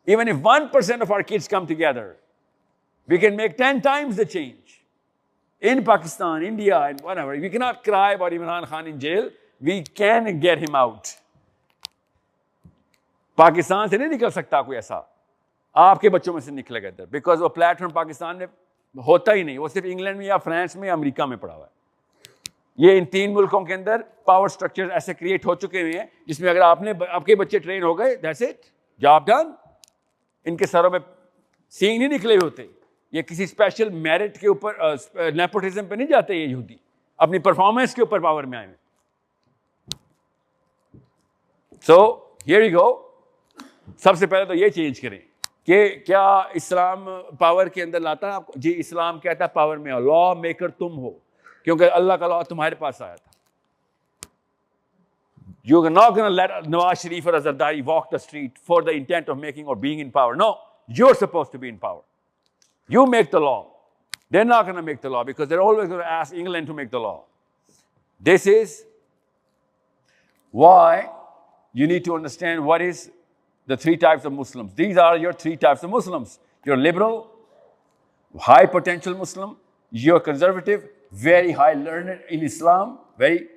Even if 1% of our kids come together, we can make 10 times the change. In Pakistan, India, and whatever. We cannot cry about Imran Khan in jail. We can get him out. Pakistan से नहीं निकल सकता कोई ऐसा. आपके बच्चों में से निकलेगा इधर, बिकॉज वो प्लेटफॉर्म पाकिस्तान में होता ही नहीं. वो सिर्फ इंग्लैंड में या फ्रांस में या अमेरिका में पड़ा हुआ है. ये इन 3 मुल्कों के अंदर पावर स्ट्रक्चर ऐसे क्रिएट हो चुके हुए हैं जिसमें अगर आपके बच्चे ट्रेन हो गए, दैट्स इट, जॉब डन. इनके सरों में सींग नहीं निकले होते. ये किसी स्पेशल मेरिट के ऊपर नेपोटिज्म पे नहीं जाते. ये यहूदी अपनी परफॉर्मेंस के ऊपर पावर में आए हैं. सो हियर यू गो. सबसे पहले तो ये चेंज करें कि क्या इस्लाम पावर के अंदर लाता है आपको? जी, इस्लाम कहता है पावर में लॉ मेकर तुम हो, क्योंकि अल्लाह का लॉ तुम्हारे पास आया था. You are not going to let Nawaz Sharif or Zardari walk the street for the intent of making or being in power. No, you're supposed to be in power. You make the law. They're not going to make the law because they're always going to ask England to make the law. This is why you need to understand what is the 3 types of Muslims. These are your 3 types of Muslims. You're liberal, high potential Muslim. You're conservative, very high learned in Islam, very,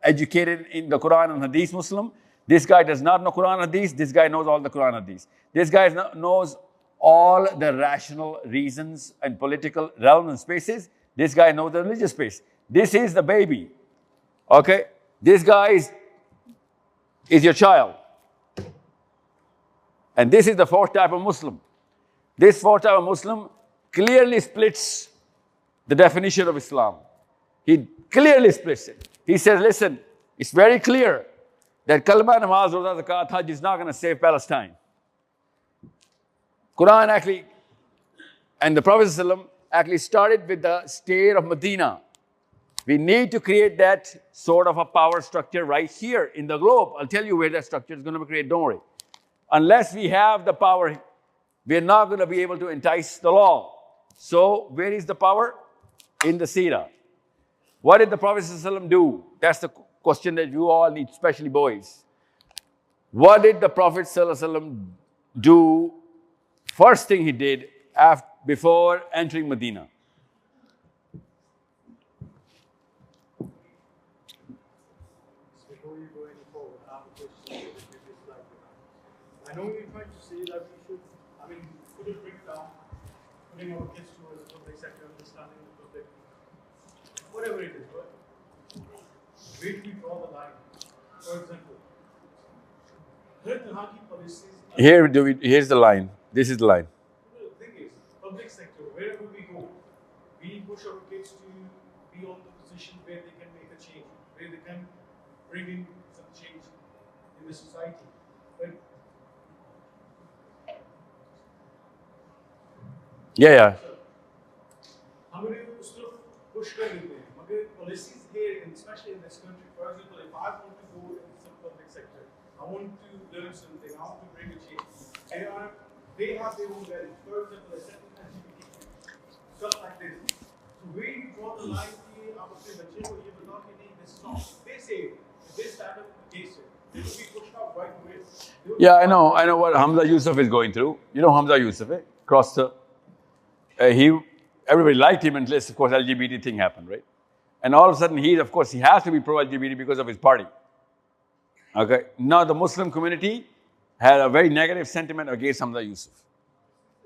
educated in the Quran and Hadith Muslim. This guy does not know Quran and Hadith. This guy knows all the Quran and Hadith. This guy knows all the rational reasons and political realms and spaces. This guy knows the religious space. This is the baby. Okay? This guy is your child. And this is the 4th type of Muslim. This 4th type of Muslim clearly splits the definition of Islam. He clearly splits it. He says, listen, it's very clear that kalma, namaz, roza, zakat, hajj is not going to save Palestine. Quran actually, and the Prophet ﷺ actually started with the state of Medina. We need to create that sort of a power structure right here in the globe. I'll tell you where that structure is going to be created, don't worry. Unless we have the power, we're not going to be able to entice the law. So where is the power? In the seerah. What did the Prophet ﷺ do? That's the question that you all need, especially boys. What did the Prophet ﷺ do? First thing he did before entering Medina. Before you go any forward, I have a question to the previous slide. I know you're trying to say that we should, put it break down, putting our kids towards the public sector, understanding the public, whatever it is, right? Where do we draw the line? For example, here's the line. This is the line. The thing is, public sector, wherever we go, we push our kids to be on the position where they can make a change, where they can bring in some change in the society. But Yeah. हमारे उस तरफ push कर देते हैं, मगर policies here, and especially in this country, for example, if I want to go in some public sector, I want to learn something, I want to bring a change. They have their own values. For example, a certain LGBT, stuff like this. So where you draw the line, आप अपने बच्चे को ये बताओ कि नहीं, this is not. They say this type of case, they will be pushed out right away. Yeah, I know what Hamza Yusuf is going through. You know Hamza Yusuf, cross the everybody liked him unless, of course, LGBT thing happened, right? And all of a sudden, he has to be pro-LGBT because of his party. Okay. Now the Muslim community had a very negative sentiment against Hamza Yusuf.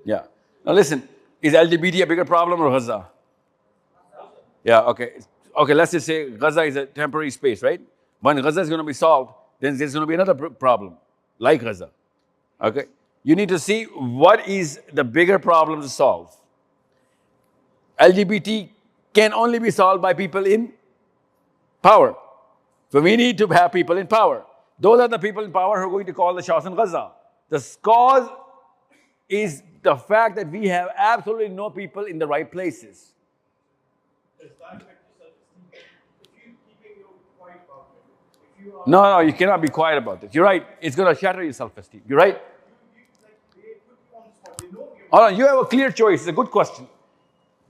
Yeah. Now listen, is LGBT a bigger problem or Gaza? Yeah. Okay. Okay. Let's just say Gaza is a temporary space, right? When Gaza is going to be solved, then there's going to be another problem like Gaza. Okay. You need to see what is the bigger problem to solve. LGBT can only be solved by people in power. So we need to have people in power. Those are the people in power who are going to call the shots in Gaza. The cause is the fact that we have absolutely no people in the right places. No, you cannot be quiet about this. You're right. It's going to shatter your self-esteem. You're right. Oh, you have a clear choice. It's a good question.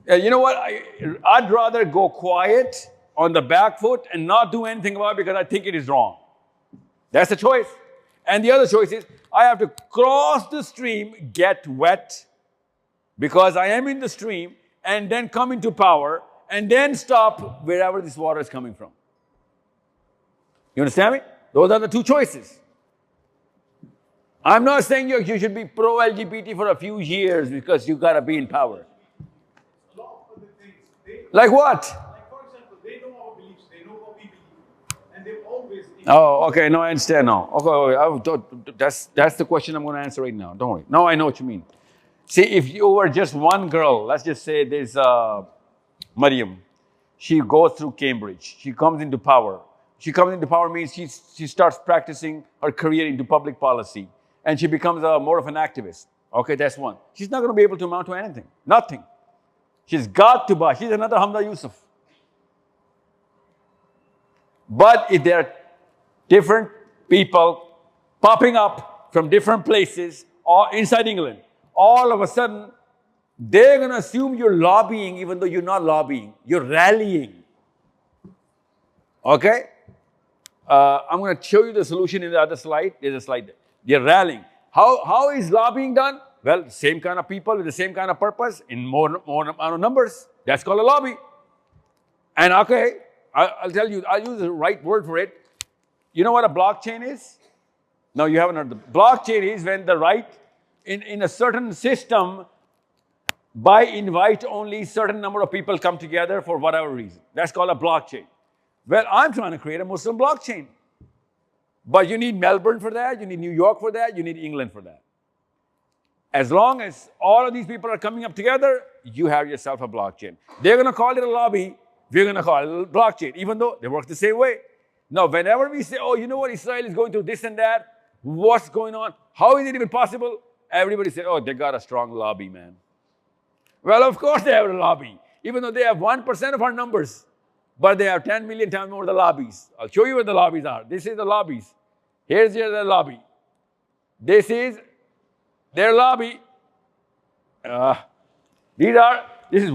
You know what? I'd rather go quiet on the back foot and not do anything about it because I think it is wrong. That's the choice. And the other choice is I have to cross the stream, get wet because I am in the stream, and then come into power and then stop wherever this water is coming from. You understand me? Those are the two choices. I'm not saying you should be pro-LGBT for a few years because you got to be in power. Like what? Like, for example, they know our beliefs, they know what we believe, and they've always... Oh, okay, no, I understand now. Okay, that's the question I'm going to answer right now. Don't worry. Now I know what you mean. See, if you were just one girl, let's just say there's Mariam. She goes through Cambridge. She comes into power. She comes into power means she starts practicing her career into public policy, and she becomes more of an activist. Okay, that's one. She's not going to be able to amount to anything. Nothing. She's got to buy. She's another Hamza Yusuf. But if there are different people popping up from different places or inside England, all of a sudden, they're going to assume you're lobbying even though you're not lobbying. You're rallying. Okay? I'm going to show you the solution in the other slide. There's a slide there. They're rallying. How is lobbying done? Well, the same kind of people with the same kind of purpose in more amount of numbers. That's called a lobby. And okay, I'll tell you, I'll use the right word for it. You know what a blockchain is? No, you haven't heard. The blockchain is when the right, in a certain system, by invite only certain number of people come together for whatever reason. That's called a blockchain. Well, I'm trying to create a Muslim blockchain. But you need Melbourne for that, you need New York for that, you need England for that. As long as all of these people are coming up together, you have yourself a blockchain. They're going to call it a lobby, we're going to call it a blockchain, even though they work the same way. Now, whenever we say, oh, you know what, Israel is going through this and that, what's going on? How is it even possible? Everybody says, oh, they got a strong lobby, man. Well, of course they have a lobby, even though they have 1% of our numbers. But they have 10 million times more the lobbies. I'll show you what the lobbies are. This is the lobbies. Here's their lobby. This is their lobby. This is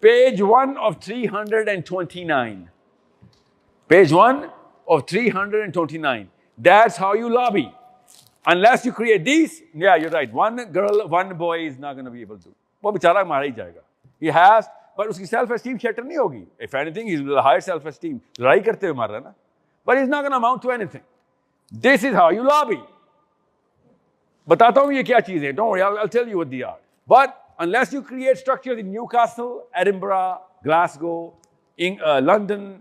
page 1 of 329. Page 1 of 329. That's how you lobby. Unless you create these, yeah, you're right. One girl, one boy is not going to be able to. वो बेचारा मारा ही जाएगा. He has, but उसकी self-esteem shatter नहीं होगी. If anything, he's a higher self-esteem. लड़ाई करते हुए मार रहा है ना. But he's not going to amount to anything. This is how you lobby. बताता हूँ ये क्या चीज़ है. Don't worry, I'll tell you what they are. But unless you create structures in Newcastle, Edinburgh, Glasgow, London,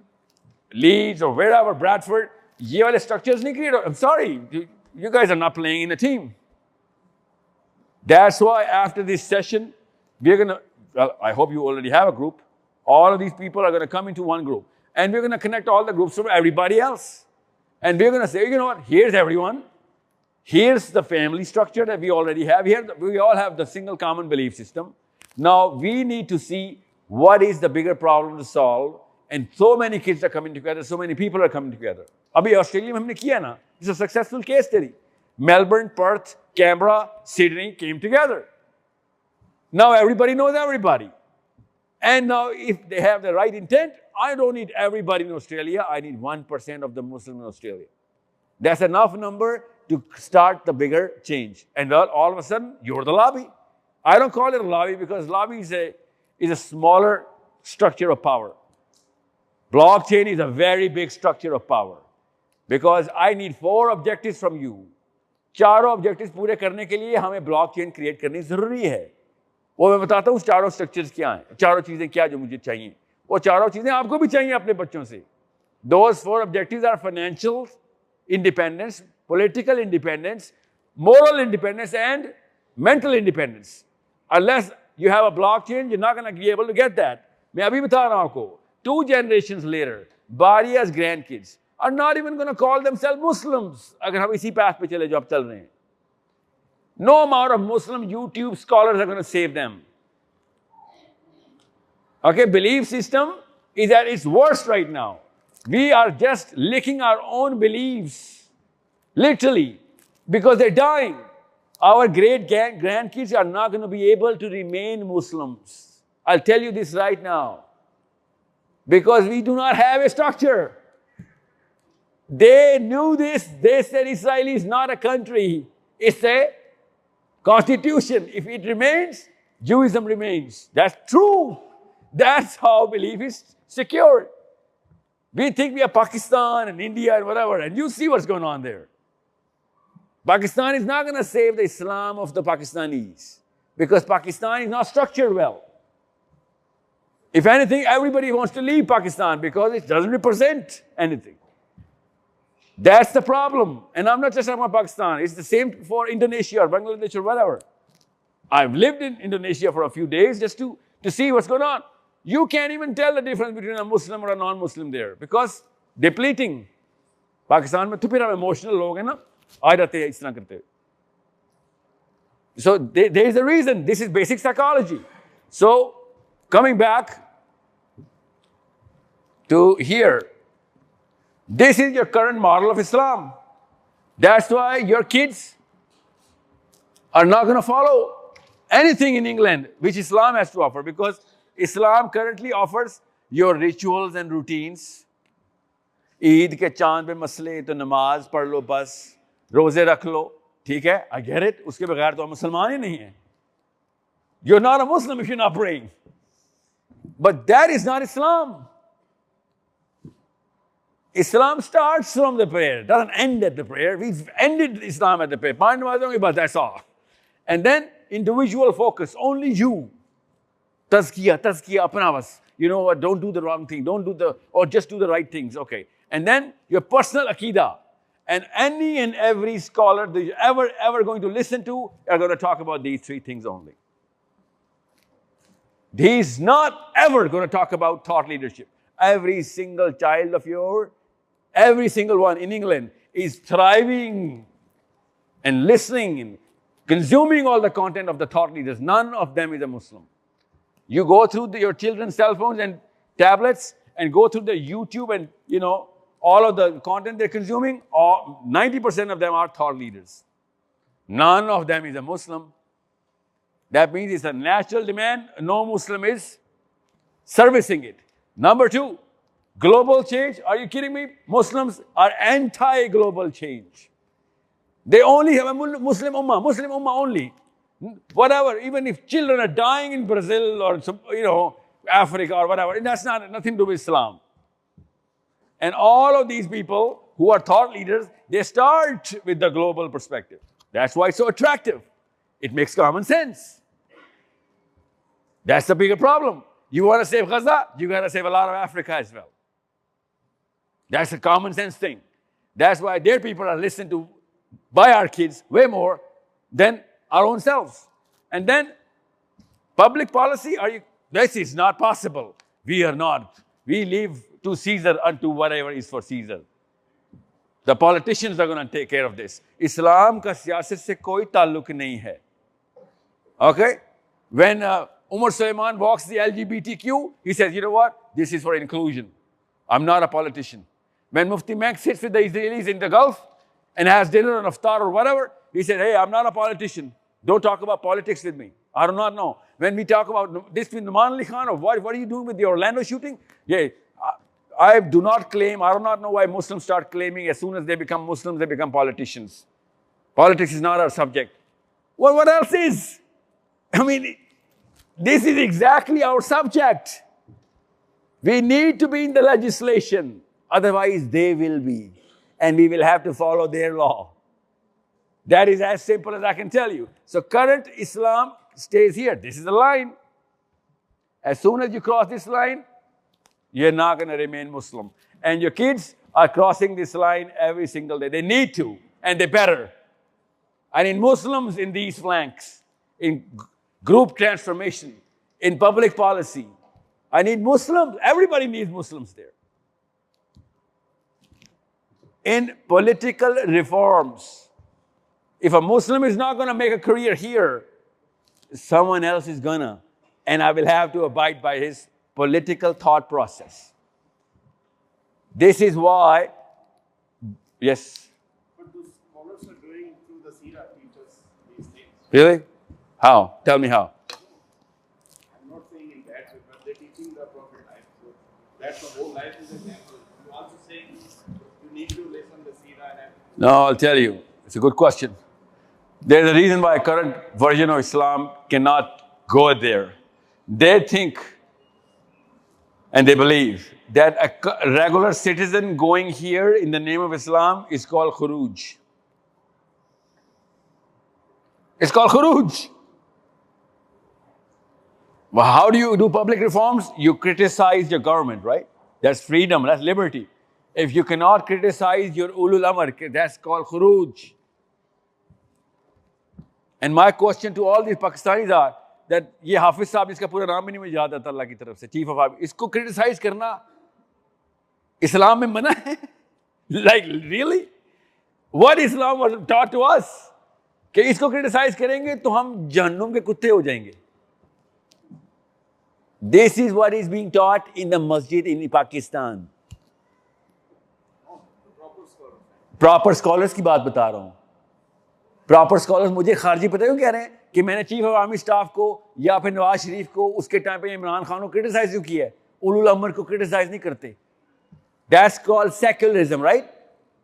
Leeds, or wherever, Bradford, ये वाले structures नहीं create. I'm sorry, you guys are not playing in a team. That's why after this session, we're going to, well, I hope you already have a group. All of these people are going to come into one group. And we're going to connect all the groups from everybody else. And we're going to say, you know what, here's everyone. Here's the family structure that we already have. Here, we all have the single common belief system. Now, we need to see what is the bigger problem to solve. And so many kids are coming together, so many people are coming together. Abhi Australia mein humne kiya na. It's a successful case study. Melbourne, Perth, Canberra, Sydney came together. Now everybody knows everybody. And now if they have the right intent, I don't need everybody in Australia. I need 1% of the Muslims in Australia. That's enough number to start the bigger change. And all of a sudden, you're the lobby. I don't call it a lobby because lobby is a smaller structure of power. Blockchain is a very big structure of power because I need 4 objectives from you. 4 objectives पूरे करने के लिए हमें blockchain create करनी ज़रूरी है. वो मैं बताता हूँ 4 structures क्या हैं, 4 चीज़ें क्या जो मुझे चाहिए. वो 4 चीज़ें आपको भी चाहिए अपने बच्चों से. Those 4 objectives are financial independence, political independence, moral independence, and mental independence. Unless you have a blockchain, you're not going to be able to get that. मैं अभी बता रहा हूँ आपको. 2 generations later, Baria's grandkids are not even going to call themselves Muslims. अगर हम इसी path पे चले जो आप चल रहे हैं. No amount of Muslim YouTube scholars are going to save them. Okay, belief system is at its worst right now. We are just licking our own beliefs, literally, because they're dying. Our great grandkids are not going to be able to remain Muslims. I'll tell you this right now. Because we do not have a structure. They knew this. They said Israel is not a country. It's a constitution. If it remains, Judaism remains. That's true. That's how belief is secured. We think we are Pakistan and India and whatever, and you see what's going on there. Pakistan is not going to save the Islam of the Pakistanis because Pakistan is not structured well. If anything, everybody wants to leave Pakistan because it doesn't represent anything. That's the problem. And I'm not just talking about Pakistan. It's the same for Indonesia or Bangladesh or whatever. I've lived in Indonesia for a few days just to see what's going on. You can't even tell the difference between a Muslim or a non-Muslim there because depleting. Pakistan में तो फिर हम emotional लोग हैं ना, आ जाते हैं इस तरह करते. So there is a reason. This is basic psychology. So coming back to here, this is your current model of Islam. That's why your kids are not going to follow anything in England which Islam has to offer because Islam currently offers your rituals and routines. Eid के चांद पे मसले तो नमाज पढ़ लो बस, रोजे रख लो, ठीक है, I get it. उसके बगैर तो हम मुसलमान ही नहीं हैं. You're not a Muslim if you're not praying. But that is not Islam. Islam starts from the prayer, doesn't end at the prayer. We've ended Islam at the prayer. But that's all. And then individual focus, only you. Tazkiyah, apna vas. You know what, don't do the wrong thing, or just do the right things, okay. And then your personal aqidah. And any and every scholar that you're ever going to listen to are going to talk about these 3 things only. He's not ever going to talk about thought leadership. Every single child of yours, every single one in England is thriving and listening and consuming all the content of the thought leaders. None of them is a Muslim. You go through your children's cell phones and tablets and go through the YouTube and, you know, all of the content they're consuming, 90% of them are thought leaders. None of them is a Muslim. That means it's a natural demand. No Muslim is servicing it. Number 2, global change. Are you kidding me? Muslims are anti-global change. They only have a Muslim ummah only. Whatever, even if children are dying in Brazil or, you know, Africa or whatever, that's nothing to do with Islam. And all of these people who are thought leaders, they start with the global perspective. That's why it's so attractive. It makes common sense. That's the bigger problem. You want to save Gaza, you got to save a lot of Africa as well. That's a common sense thing. That's why their people are listened to by our kids way more than our own selves. And then public policy, this is not possible. We are not. We leave to Caesar unto whatever is for Caesar. The politicians are going to take care of this. Islam ka siyasat se koi taluk nahi hai. Okay? When Umar Sulaiman walks the LGBTQ, he says, you know what? This is for inclusion. I'm not a politician. When Mufti Menk sits with the Israelis in the Gulf and has dinner on iftar or whatever, he said, hey, I'm not a politician. Don't talk about politics with me. I do not know. When we talk about this with Numan Ali Khan, or what are you doing with the Orlando shooting? Yeah, I do not claim, I do not know why Muslims start claiming as soon as they become Muslims, they become politicians. Politics is not our subject. Well, what else is? I mean, this is exactly our subject. We need to be in the legislation, otherwise they will be, and we will have to follow their law. That is as simple as I can tell you. So current Islam stays here. This is the line. As soon as you cross this line, you're not going to remain Muslim. And your kids are crossing this line every single day. They need to, and they better. And in Muslims, in these flanks, in group transformation, in public policy, I need Muslims. Everybody needs Muslims there. In political reforms, if a Muslim is not going to make a career here, someone else is gonna, and I will have to abide by his political thought process. This is why, yes? But those scholars are doing through the Sira teachers these things. Really? How? Tell me how. I'm not saying in that way, but they're teaching the Prophet life. So that's the whole life is an example. You also saying you need to listen to Sira and everything. No, I'll tell you. It's a good question. There's a reason why current version of Islam cannot go there. They think and they believe that a regular citizen going here in the name of Islam is called khuruj. It's called khuruj. Well, how do you do public reforms? You criticize your government, right? That's freedom, that's liberty. If you cannot criticize your ulul amr, that's called khuruj. And my question to all these Pakistanis are that ये हाफिज साहब जिसका पूरा नाम ही नहीं मुझे याद आता अल्लाह की तरफ से, चीफ ऑफ आर्मी, इसको क्रिटिसाइज करना इस्लाम में मना है? Like really? What Islam was taught to us? कि इसको क्रिटिसाइज करेंगे तो हम जहन्नुम के कुत्ते हो जाएंगे. This is what is being taught in the masjid in Pakistan. Proper scholars की बात बता रहा हूँ. प्रॉपर स्कॉलर्स मुझे खारजी पता क्यों कह रहे हैं कि मैंने चीफ ऑफ आर्मी स्टाफ को या फिर नवाज शरीफ को उसके टाइम पे इमरान खान को क्रिटिसाइज क्यों किया है, उलुल अमर को क्रिटिसाइज नहीं करते. That's called secularism, right?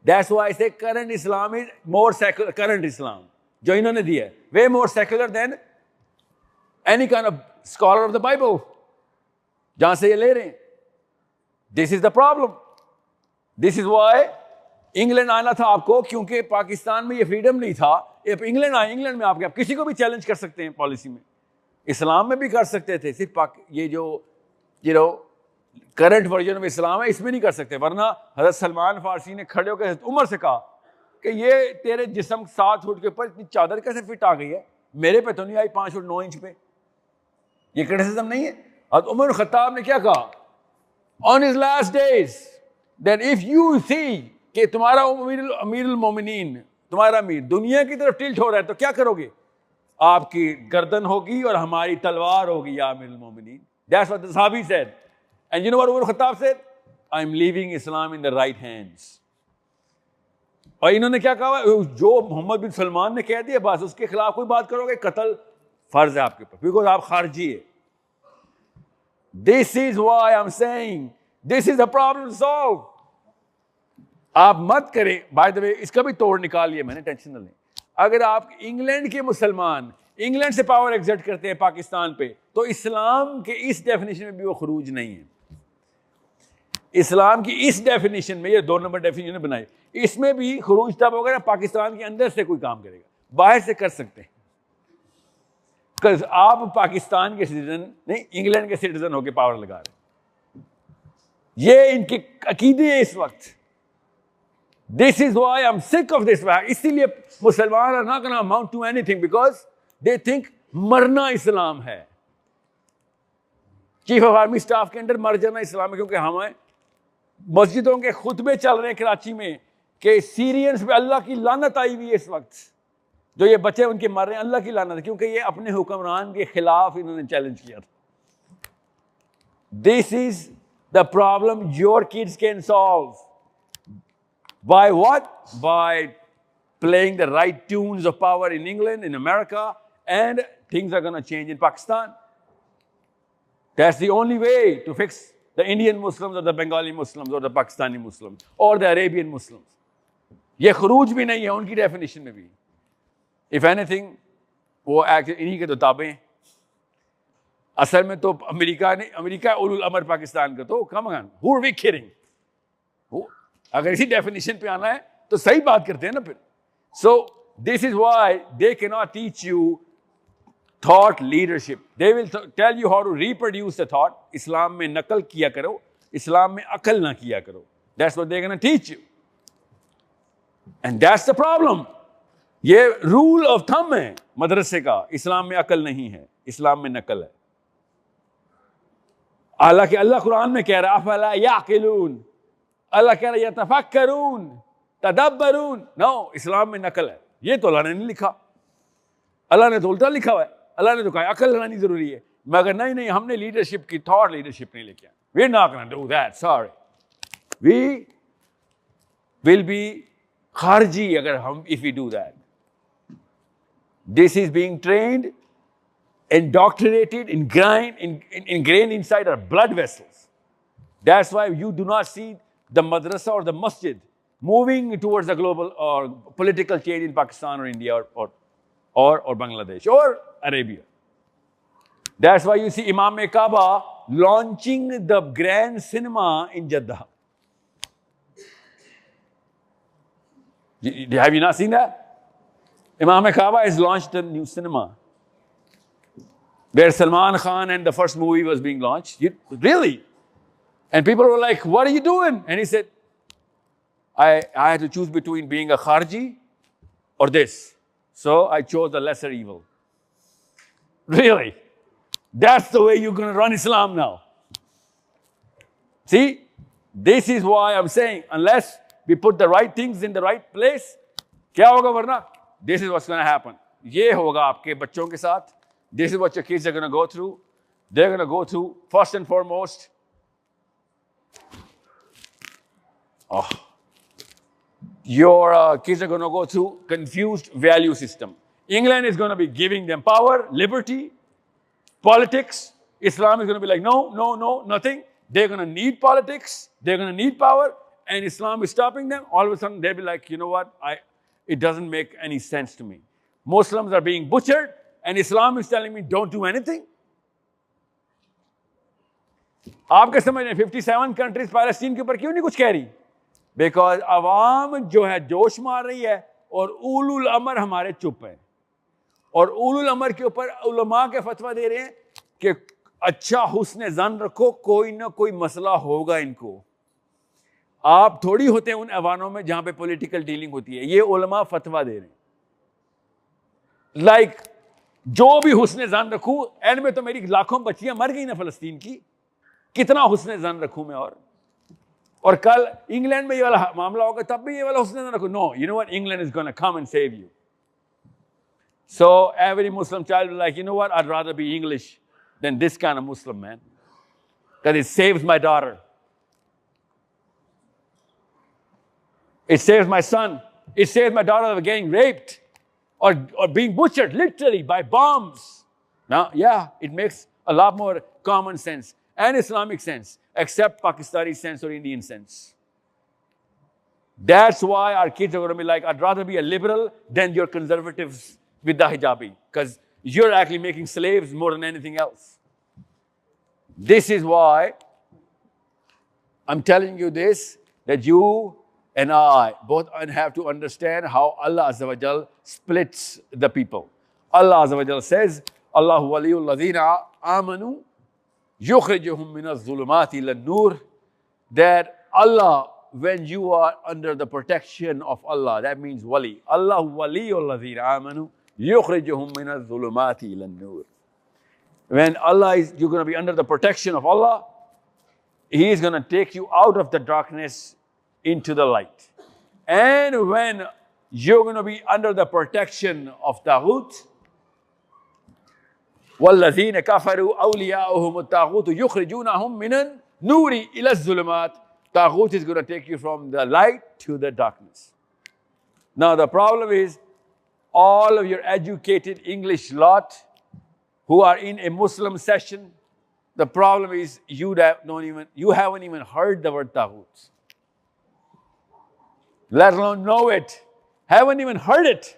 That's why I say current Islam is more secular. Current Islam जो इन्होंने दिया है वे more secular than any kind of scholar of the Bible जहां से ये ले रहे हैं. This is the problem. This is why England आना था आपको, क्योंकि पाकिस्तान में ये फ्रीडम नहीं था. इंग्लैंड आए, इंग्लैंड में आप किसी को भी चैलेंज कर सकते हैं पॉलिसी में, इस्लाम में भी कर सकते थे. सिर्फ ये जो करंट वर्जन ऑफ इस्लाम है इसमें नहीं कर सकते. वरना हज़रत सलमान फारसी ने खड़े होकर हज़रत उमर से कहा कि ये तेरे जिस्म 7 फुट के ऊपर इतनी चादर कैसे फिट आ गई है, मेरे पे तो नहीं आई 5 फुट 9 इंच पे. ये क्रिटिसिज्म नहीं है. हज़रत उमर खत्ताब ने क्या कहा on his last days, that if you see कि तुम्हारा अमीरुल मोमिनीन, तुम्हारा अमीर दुनिया की तरफ टिल्ट हो रहा है तो क्या करोगे? आपकी गर्दन होगी और हमारी तलवार होगी या अमीरुल मोमिनीन. दैट्स व्हाट द सहाबी said. And you know what Umar Khattab said? I am leaving Islam in the right hands. और इन्होंने क्या कहा? जो मोहम्मद बिन सलमान ने कह दिया बस उसके खिलाफ कोई बात करोगे कत्ल फर्ज है आपके ऊपर, बिकॉज आप खारजी है. This is why I am saying this is the problem to solve. आप मत करें. बाय द वे इसका भी तोड़ निकाल लिया मैंने, टेंशन न लें. अगर आप इंग्लैंड के मुसलमान इंग्लैंड से पावर एग्जर्ट करते हैं पाकिस्तान पे, तो इस्लाम के इस डेफिनेशन में भी वो खरूज नहीं है. इस्लाम की इस डेफिनेशन में, ये 2 नंबर डेफिनेशन बनाई, इसमें भी खरूज तब होगा ना पाकिस्तान के अंदर से कोई काम करेगा. बाहर से कर सकते हैं, बिकॉज आप पाकिस्तान के सिटीजन नहीं इंग्लैंड के सिटीजन होकर पावर लगा रहे हैं. ये इनके अकीदे हैं इस वक्त. This is why I'm sick of this. इसीलिए मुसलमान are not going to amount to anything because they think मरना इस्लाम है. चीफ ऑफ आर्मी स्टाफ के अंदर मर जाना इस्लाम है, क्योंकि हमें मस्जिदों के खुतबे चल रहे हैं कराची में कि सीरियंस पे अल्लाह की लानत आई हुई है इस वक्त. जो ये बच्चे उनके मर रहे हैं अल्लाह की लानत है, क्योंकि ये अपने हुक्मरान के खिलाफ इन्होंने चैलेंज किया था. This is the problem your kids can solve. By what? By playing the right tunes of power in England, in America, and things are going to change in Pakistan. That's the only way to fix the Indian Muslims or the Bengali Muslims or the Pakistani Muslims or the Arabian Muslims. ये खरूज भी नहीं है उनकी definition में भी. If anything, वो इन्हीं के तो ताबे हैं. असल में तो अमेरिका उलुल अमर पाकिस्तान का तो come on, who are we kidding? अगर इसी डेफिनेशन पे आना है तो सही बात करते हैं ना फिर. So this is why they can not teach you thought leadership. They will tell you how to reproduce the thought. Islam में नकल किया करो, इस्लाम में अकल ना किया करो. That's what they gonna teach you, and that's the problem. ये रूल ऑफ थंब है मदरसे का. इस्लाम में अकल नहीं है, इस्लाम में नकल है. हालांकि अल्लाह कुरान में कह रहा है अफला याकिलून, अल्लाह कह रहा है यतफक्करून तदब्बरून. नो, इस्लाम में नकल है. ये तो अल्लाह ने नहीं लिखा, अल्लाह ने तो उल्टा लिखा हुआ है. अल्लाह ने तो कहा अकल लगानी जरूरी है, मगर नहीं, हमने लीडरशिप की थॉट लीडरशिप नहीं लेके आए. We are not gonna do that, sorry. We will be खारजी अगर हम if we do that. This is being trained, indoctrinated, ingrained inside our blood vessels. That's why you do not see the madrasa or the masjid moving towards the global or political change in Pakistan or India or Bangladesh or Arabia. That's why you see Imam Kaaba launching the grand cinema in Jeddah. Have you not seen that? Imam Kaaba has launched a new cinema where Salman Khan and the first movie was being launched. Really? And people were like, what are you doing? And he said, I had to choose between being a Kharji or this. So I chose the lesser evil. Really? That's the way you're going to run Islam now. See, this is why I'm saying, unless we put the right things in the right place, क्या होगा वरना? This is what's going to happen. ये होगा आपके बच्चों के साथ. This is what your kids are going to go through. They're going to go through, first and foremost, your kids are going to go through confused value system. England is going to be giving them power, liberty, politics. Islam is going to be like, no, nothing. They're going to need politics. They're going to need power. And Islam is stopping them. All of a sudden, they'll be like, you know what? It doesn't make any sense to me. Muslims are being butchered, and Islam is telling me, don't do anything. आपके समझ में 57 countries Palestine के ऊपर क्यों नहीं कुछ कह रही? बिकॉज अवाम जो है जोश मार रही है और उलुल अमर हमारे चुप हैं. और उलुल अमर के ऊपर उलमा के फतवा दे रहे हैं कि अच्छा हुस्न जन रखो, कोई ना कोई मसला होगा इनको. आप थोड़ी होते हैं उन अवानों में जहां पे पॉलिटिकल डीलिंग होती है. ये उलमा फतवा दे रहे हैं. लाइक जो भी हुस्न जन रखूं, एंड में तो मेरी लाखों बच्चियां मर गई ना फलस्तीन की. कितना हुस्न जन रखूं मैं? और कल इंग्लैंड में ये वाला मामला होगा तब भी ये वाला हुस्न जन रखूं. No, you know what, England is gonna come and save you. So every Muslim child like, you know what, I'd rather be English than this kind of Muslim man, that it saves my daughter. It saves my son. It saves my daughter of getting raped or being butchered literally by bombs. Now, yeah, it makes a lot more common sense and Islamic sense, except Pakistani sense or Indian sense. That's why our kids are going to be like, I'd rather be a liberal than your conservatives with the hijabi, because you're actually making slaves more than anything else. This is why I'm telling you this, that you and I both have to understand how Allah Azza wa Jal splits the people. Allah Azza wa Jal says, Allahu waliyul ladhina amanu yukhrijuhum minaz zulumati ilan nur. That Allah, when you are under the protection of Allah, that means wali. Allahu waliyul ladhina amanu yukhrijuhum minaz zulumati ilan nur. When Allah is, you're going to be under the protection of Allah, He is going to take you out of the darkness into the light. And when you're going to be under the protection of Taghut, وَالَّذِينَ كَفَرُوا أَوْلِيَاؤُهُمُ الطَّاغُوتُ يُخْرِجُونَهُم مِّنَ النُّورِ إِلَى الظُّلُمَاتِ. Taghut is going to take you from the light to the darkness. Now the problem is, all of your educated English lot who are in a Muslim session, the problem is you haven't even heard the word Taghut, let alone know it. Haven't even heard it.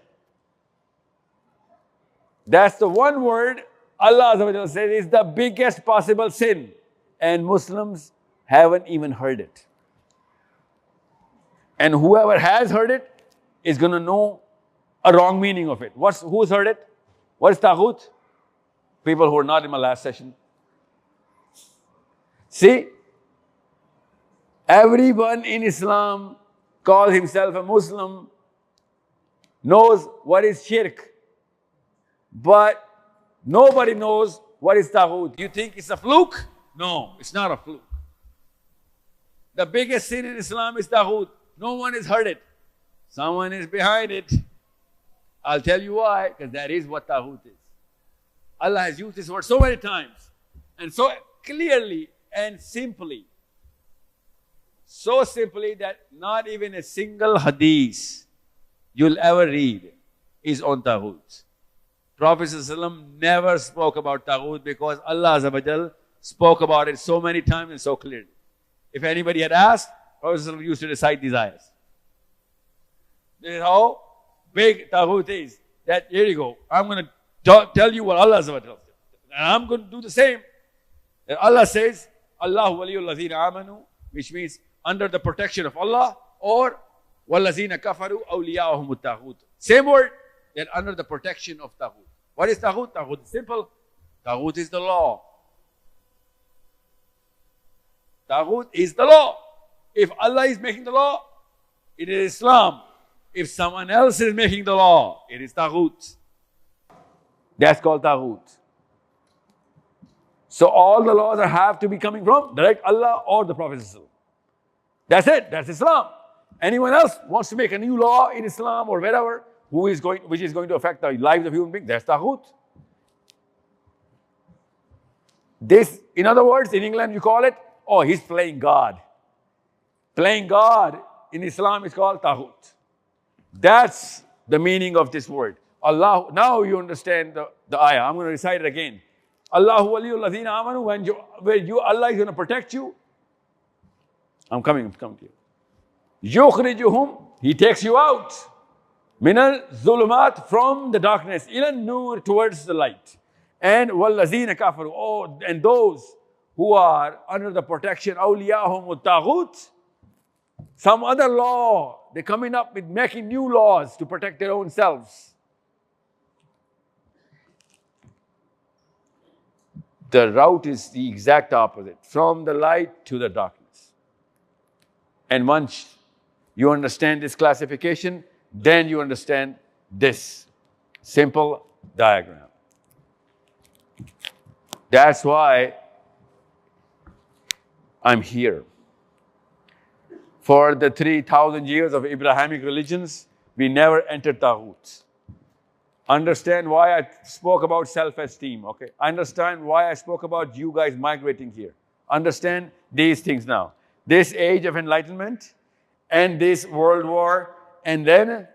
That's the one word Allah Azza wa Jalla says it's the biggest possible sin. And Muslims haven't even heard it. And whoever has heard it is going to know a wrong meaning of it. Who's heard it? What is Taghut? People who are not in my last session. See, everyone in Islam calls himself a Muslim, knows what is shirk, but nobody knows what is Taghut. You think it's a fluke? No, it's not a fluke. The biggest sin in Islam is Taghut. No one has heard it. Someone is behind it. I'll tell you why, because that is what Taghut is. Allah has used this word so many times, and so clearly and simply. So simply that not even a single hadith you'll ever read is on Taghut. Prophet ﷺ never spoke about Taghut because Allah Azza wa Jal spoke about it so many times and so clearly. If anybody had asked, Prophet ﷺ used to recite these ayahs. This is how big Taghut is. That, here you go. I'm going to tell you what Allah Azza wa Jal said. And I'm going to do the same. And Allah says, Allahu waliyul lazina amanu, which means under the protection of Allah, or walazina kafaru awliyahum taghut. Same word, yet under the protection of Taghut. What is Taghut? Taghut is simple. Taghut is the law. Taghut is the law. If Allah is making the law, it is Islam. If someone else is making the law, it is Taghut. That's called Taghut. So all the laws have to be coming from direct Allah or the Prophet. That's it. That's Islam. Anyone else wants to make a new law in Islam or wherever, which is going to affect the lives of human beings, that's Taghut. This, in other words, in England you call it, oh, he's playing God. Playing God in Islam is called Taghut. That's the meaning of this word. Allah, now you understand the ayah. I'm going to recite it again. Allahu waliyul lazina amanu, when Allah is going to protect you. I'm coming to you. Yukhrijuhum, He takes you out. Minal zulumat, from the darkness. Ilan nur, towards the light. And wallazina kafaru, oh, and those who are under the protection, awliyahum taghut, some other law, they're coming up with making new laws to protect their own selves. The route is the exact opposite, from the light to the darkness. And once you understand this classification, then you understand this simple diagram. That's why I'm here. For the 3,000 years of Abrahamic religions, we never entered Taghut. Understand why I spoke about self-esteem, okay? Understand why I spoke about you guys migrating here. Understand these things now. This age of enlightenment and this world war, and then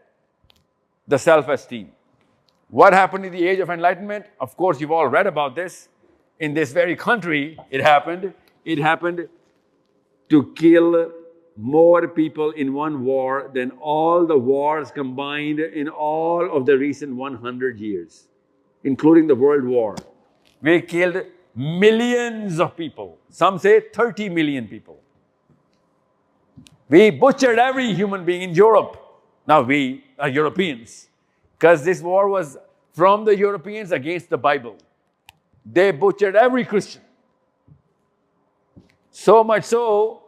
the self-esteem. What happened in the age of enlightenment? Of course, you've all read about this. In this very country, it happened. It happened to kill more people in one war than all the wars combined in all of the recent 100 years, including the World War. We killed millions of people. Some say 30 million people. We butchered every human being in Europe. Now we are Europeans, because this war was from the Europeans against the Bible. They butchered every Christian. So much so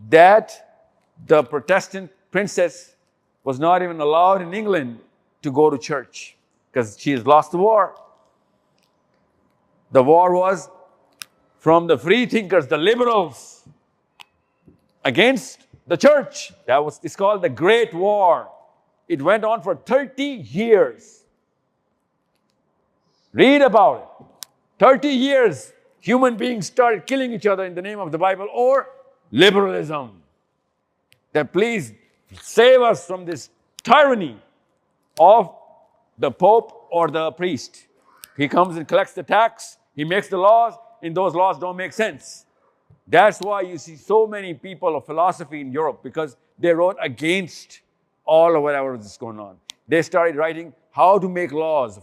that the Protestant princess was not even allowed in England to go to church because she has lost the war. The war was from the free thinkers, the liberals, against the church. It's called the Great War. It went on for 30 years. Read about it. 30 years, human beings started killing each other in the name of the Bible or liberalism. That please save us from this tyranny of the Pope or the priest. He comes and collects the tax, he makes the laws, and those laws don't make sense. That's why you see so many people of philosophy in Europe, because they wrote against all of whatever is going on. They started writing how to make laws,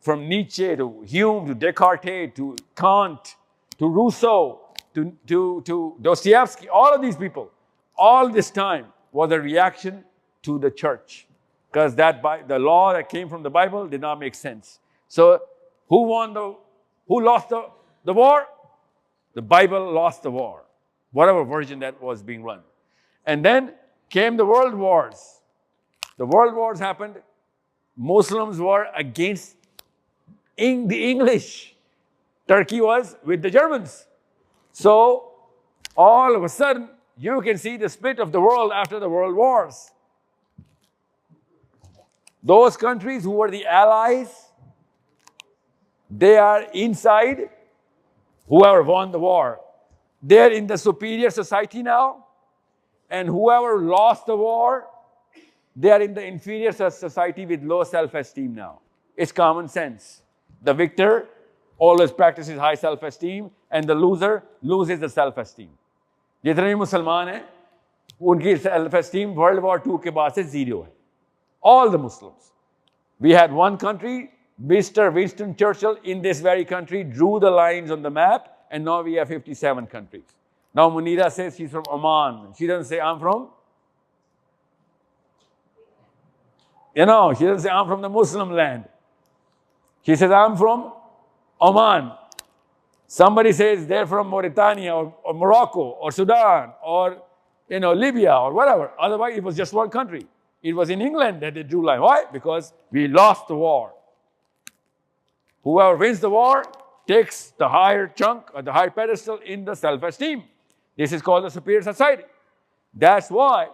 from Nietzsche to Hume to Descartes to Kant to Rousseau to Dostoevsky, all of these people, all this time was a reaction to the church. Because the law that came from the Bible did not make sense. So who lost the war? The Bible lost the war, whatever version that was being run. And then came the world wars. The world wars happened. Muslims were against the English. Turkey was with the Germans. So all of a sudden, you can see the split of the world after the world wars. Those countries who were the allies, they are inside whoever won the war. They're in the superior society now. And whoever lost the war, they are in the inferior society with low self-esteem now. It's common sense. The victor always practices high self-esteem and the loser loses the self-esteem. जितने भी मुसलमान हैं, उनकी self-esteem World War II के बाद से zero है. All the Muslims. We had one country, Mr. Winston Churchill in this very country drew the lines on the map, and now we have 57 countries. Now Munira says she's from Oman. She doesn't say I'm from, she doesn't say I'm from the Muslim land. She says I'm from Oman. Somebody says they're from Mauritania or Morocco or Sudan or Libya or whatever. Otherwise, it was just one country. It was in England that they drew line. Why? Because we lost the war. Whoever wins the war takes the higher chunk or the higher pedestal in the self-esteem. This is called the superior society. That's why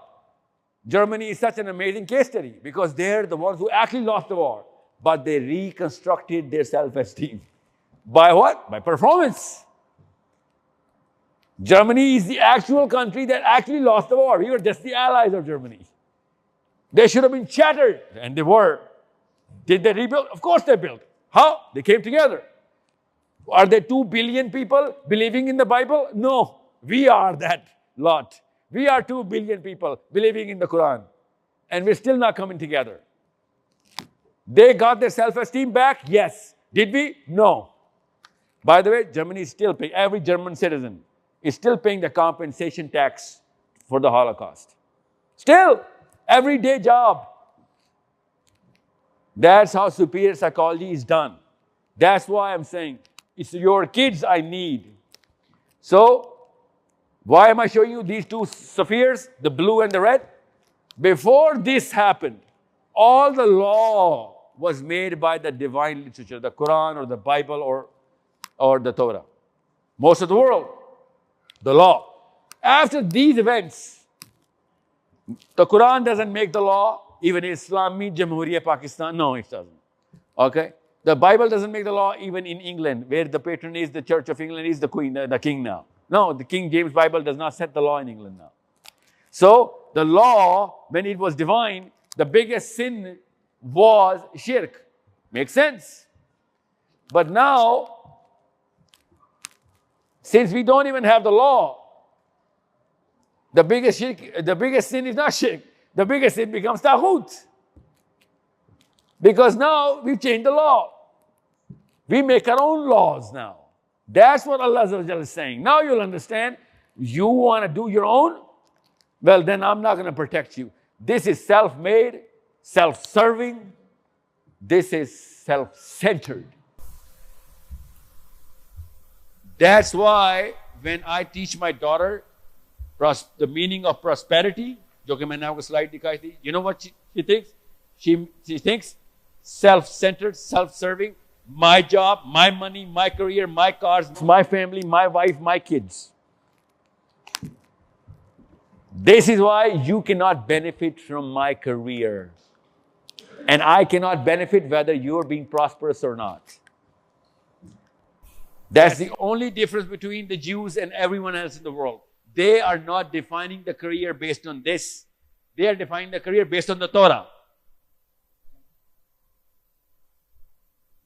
Germany is such an amazing case study, because they're the ones who actually lost the war, but they reconstructed their self-esteem. By what? By performance. Germany is the actual country that actually lost the war. We were just the allies of Germany. They should have been shattered, and they were. Did they rebuild? Of course they built. How? They came together. Are there 2 billion people believing in the Bible? No. We are that lot. We are 2 billion people believing in the Quran. And we're still not coming together. They got their self-esteem back? Yes. Did we? No. By the way, Germany is still paying, every German citizen is still paying the compensation tax for the Holocaust. Still, everyday job. That's how superior psychology is done. That's why I'm saying, it's your kids I need. So, why am I showing you these 2 spheres, the blue and the red? Before this happened, all the law was made by the divine literature, the Quran or the Bible or the Torah. Most of the world, the law. After these events, the Quran doesn't make the law, even Islami Jamhuriya Pakistan, no, it doesn't. Okay? The Bible doesn't make the law even in England, where the patron is the Church of England, is the Queen, the King now. No, the King James Bible does not set the law in England now. So, the law, when it was divine, the biggest sin was shirk. Makes sense. But now, since we don't even have the law, the biggest sin is not shirk. The biggest sin becomes taghut. Because now we've changed the law. We make our own laws now. That's what Allah is saying. Now you'll understand. You want to do your own? Well, then I'm not going to protect you. This is self-made, self-serving. This is self-centered. That's why when I teach my daughter the meaning of prosperity, जो कि मैंने आपको slide दिखाई थी, you know what she thinks? She thinks self-centered, self-serving, my job, my money, my career, my cars, my family, my wife, my kids. This is why you cannot benefit from my career. And I cannot benefit whether you're being prosperous or not. That's the only difference between the Jews and everyone else in the world. They are not defining the career based on this. They are defining the career based on the Torah.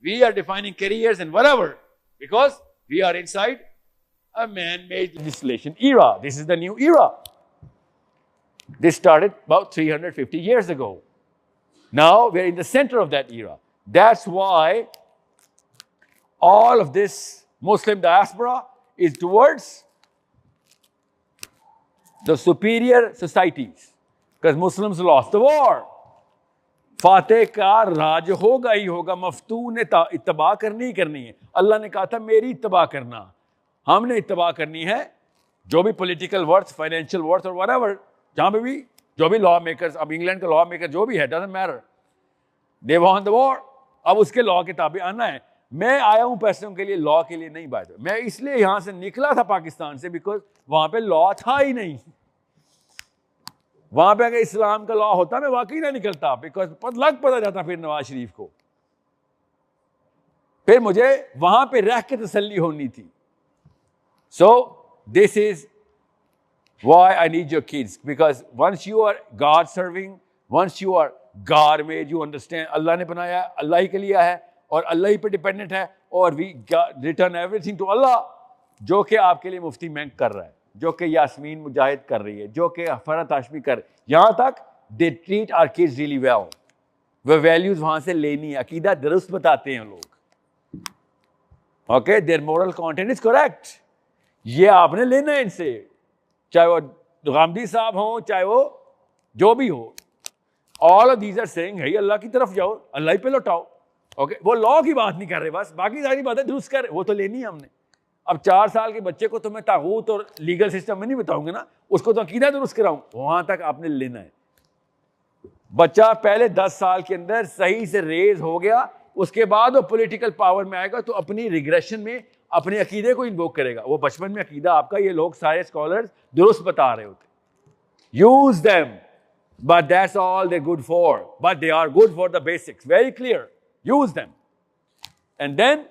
We are defining careers and whatever, because we are inside a man-made legislation era. This is the new era. This started about 350 years ago. Now we're in the center of that era. That's why all of this Muslim diaspora is towards the superior societies, because Muslims lost the war. Fateh का राज होगा ही होगा, मफ्तू ने इत्तबा करनी है। अल्लाह ने कहा था मेरी इत्तबा करना, हमने इत्तबा करनी है। जो भी पॉलिटिकल वर्थ, फाइनेंशियल वर्थ और व्हाटएवर, जहां पे भी जो भी लॉ मेकर्स, अब इंग्लैंड का लॉ मेकर जो भी है, doesn't matter, they want the war. अब उसके लॉ के ताबे आना है। मैं आया हूं पैसों के लिए, लॉ के लिए नहीं। बात मैं इसलिए यहां से निकला था पाकिस्तान से, बिकॉज वहां पे लॉ था ही नहीं। वहां पे अगर इस्लाम का लॉ होता मैं वाकई ना निकलता, बिकॉज पता जाता फिर नवाज शरीफ को। फिर मुझे वहां पे रह के तसल्ली होनी थी। So this is why I need your kids, because once you are God serving, once you are God made, you understand अल्लाह ने बनाया, अल्लाह ही के लिए है और अल्लाह ही पे डिपेंडेंट है, और we return everything to Allah. जो कि आपके लिए मुफ्ती बैंक कर रहा है, जो कि यास्मीन मुजाहिद कर रही है, जो कि फरहत हाशमी कर, यहां तक they treat our kids really well. वो वैल्यूज वहां से लेनी है, अकीदा दुरुस्त बताते हैं लोग। Okay, their moral content is correct. ये आपने लेना है इनसे, चाहे वो गामदी साहब हो, चाहे वो जो भी हो। All of these are saying है अल्लाह की तरफ जाओ, अल्लाह ही पे लौटाओ। ओके, वो लॉ की बात नहीं कर रहे, बस बाकी सारी बातें दुरुस्त कर रहे, वो तो लेनी है हमने। अब 4 साल के बच्चे को तो मैं तागूत और लीगल सिस्टम में नहीं बताऊंगा ना, उसको तो अकीदा दुरुस्त कराऊं, वहां तक आपने लेना है। बच्चा पहले 10 साल के अंदर सही से रेज हो गया, उसके बाद वो पॉलिटिकल पावर में आएगा तो अपनी रिग्रेशन में अपने अकीदे को इन्वोक करेगा। वो बचपन में अकीदा आपका, ये लोग सारे स्कॉलर्स दुरुस्त बता रहे होते। Use them, but that's all they good for, but they are good for the basics, very clear. Use them and then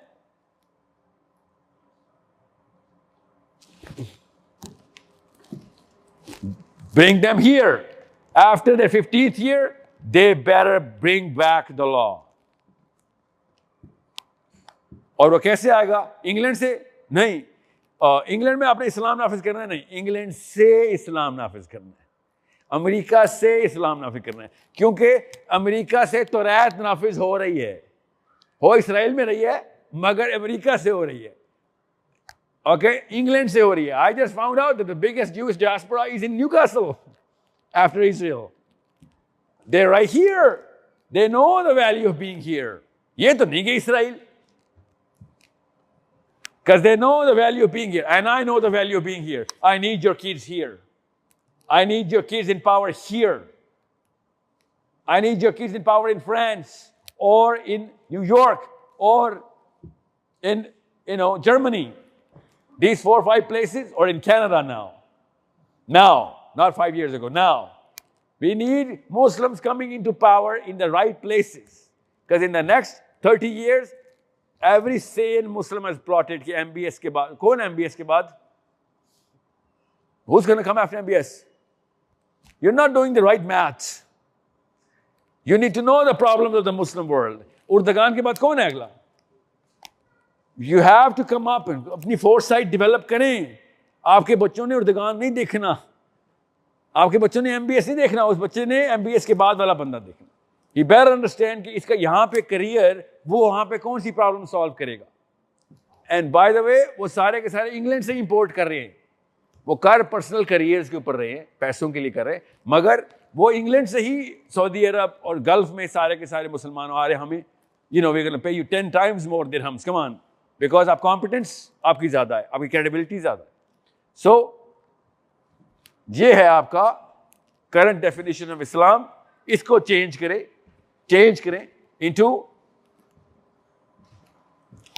bring them here. After their 15th year, they better bring back the law. और वो कैसे आएगा? England से नहीं। England में आपने इस्लाम नाफिज करना है, नहीं, इंग्लैंड से इस्लाम नाफिज करना है, अमेरिका से इस्लाम नाफिज करना है। क्योंकि अमेरिका से तौरात नाफिज हो रही है, हो इसराइल में रही है, मगर अमेरिका से हो रही है। Okay, England से हो रही है। I just found out that the biggest Jewish diaspora is in Newcastle after Israel. They're right here. They know the value of being here. ये तो नहीं गए Israel, because they know the value of being here, and I know the value of being here. I need your kids here. I need your kids in power here. I need your kids in power in France or in New York or in Germany. These 4 or 5 places, or in Canada now. Now, not 5 years ago, now. We need Muslims coming into power in the right places. Because in the next 30 years, every sane Muslim has plotted कि MBS के बाद, कौन MBS के बाद? Who's going to come after MBS? You're not doing the right maths. You need to know the problems of the Muslim world. उर्दगान के बाद कौन है अगला? You have to come up and अपनी foresight develop करें। आपके बच्चों ने उर्दगान नहीं देखना, आपके बच्चों ने MBS नहीं देखना, उस बच्चे ने MBS के बाद वाला बंदा देखना। He better understand कि इसका यहाँ पे करियर, वो वहाँ पे कौन सी प्रॉब्लम सॉल्व करेगा। एंड बाय द वे, वो सारे के सारे इंग्लैंड से इंपोर्ट कर रहे हैं। वो कर पर्सनल करियर्स के ऊपर रहे हैं, पैसों के लिए कर रहे हैं, मगर वो इंग्लैंड से ही सऊदी अरब और गल्फ में सारे के सारे मुसलमान आ रहे, हमें we're going to pay you 10 times more dirhams, come on, because आप कॉम्पिटेंस आपकी ज्यादा है, आपकी क्रेडिबिलिटी ज्यादा है। सो ये है आपका करंट डेफिनेशन ऑफ इस्लाम। इसको चेंज करें इनटू,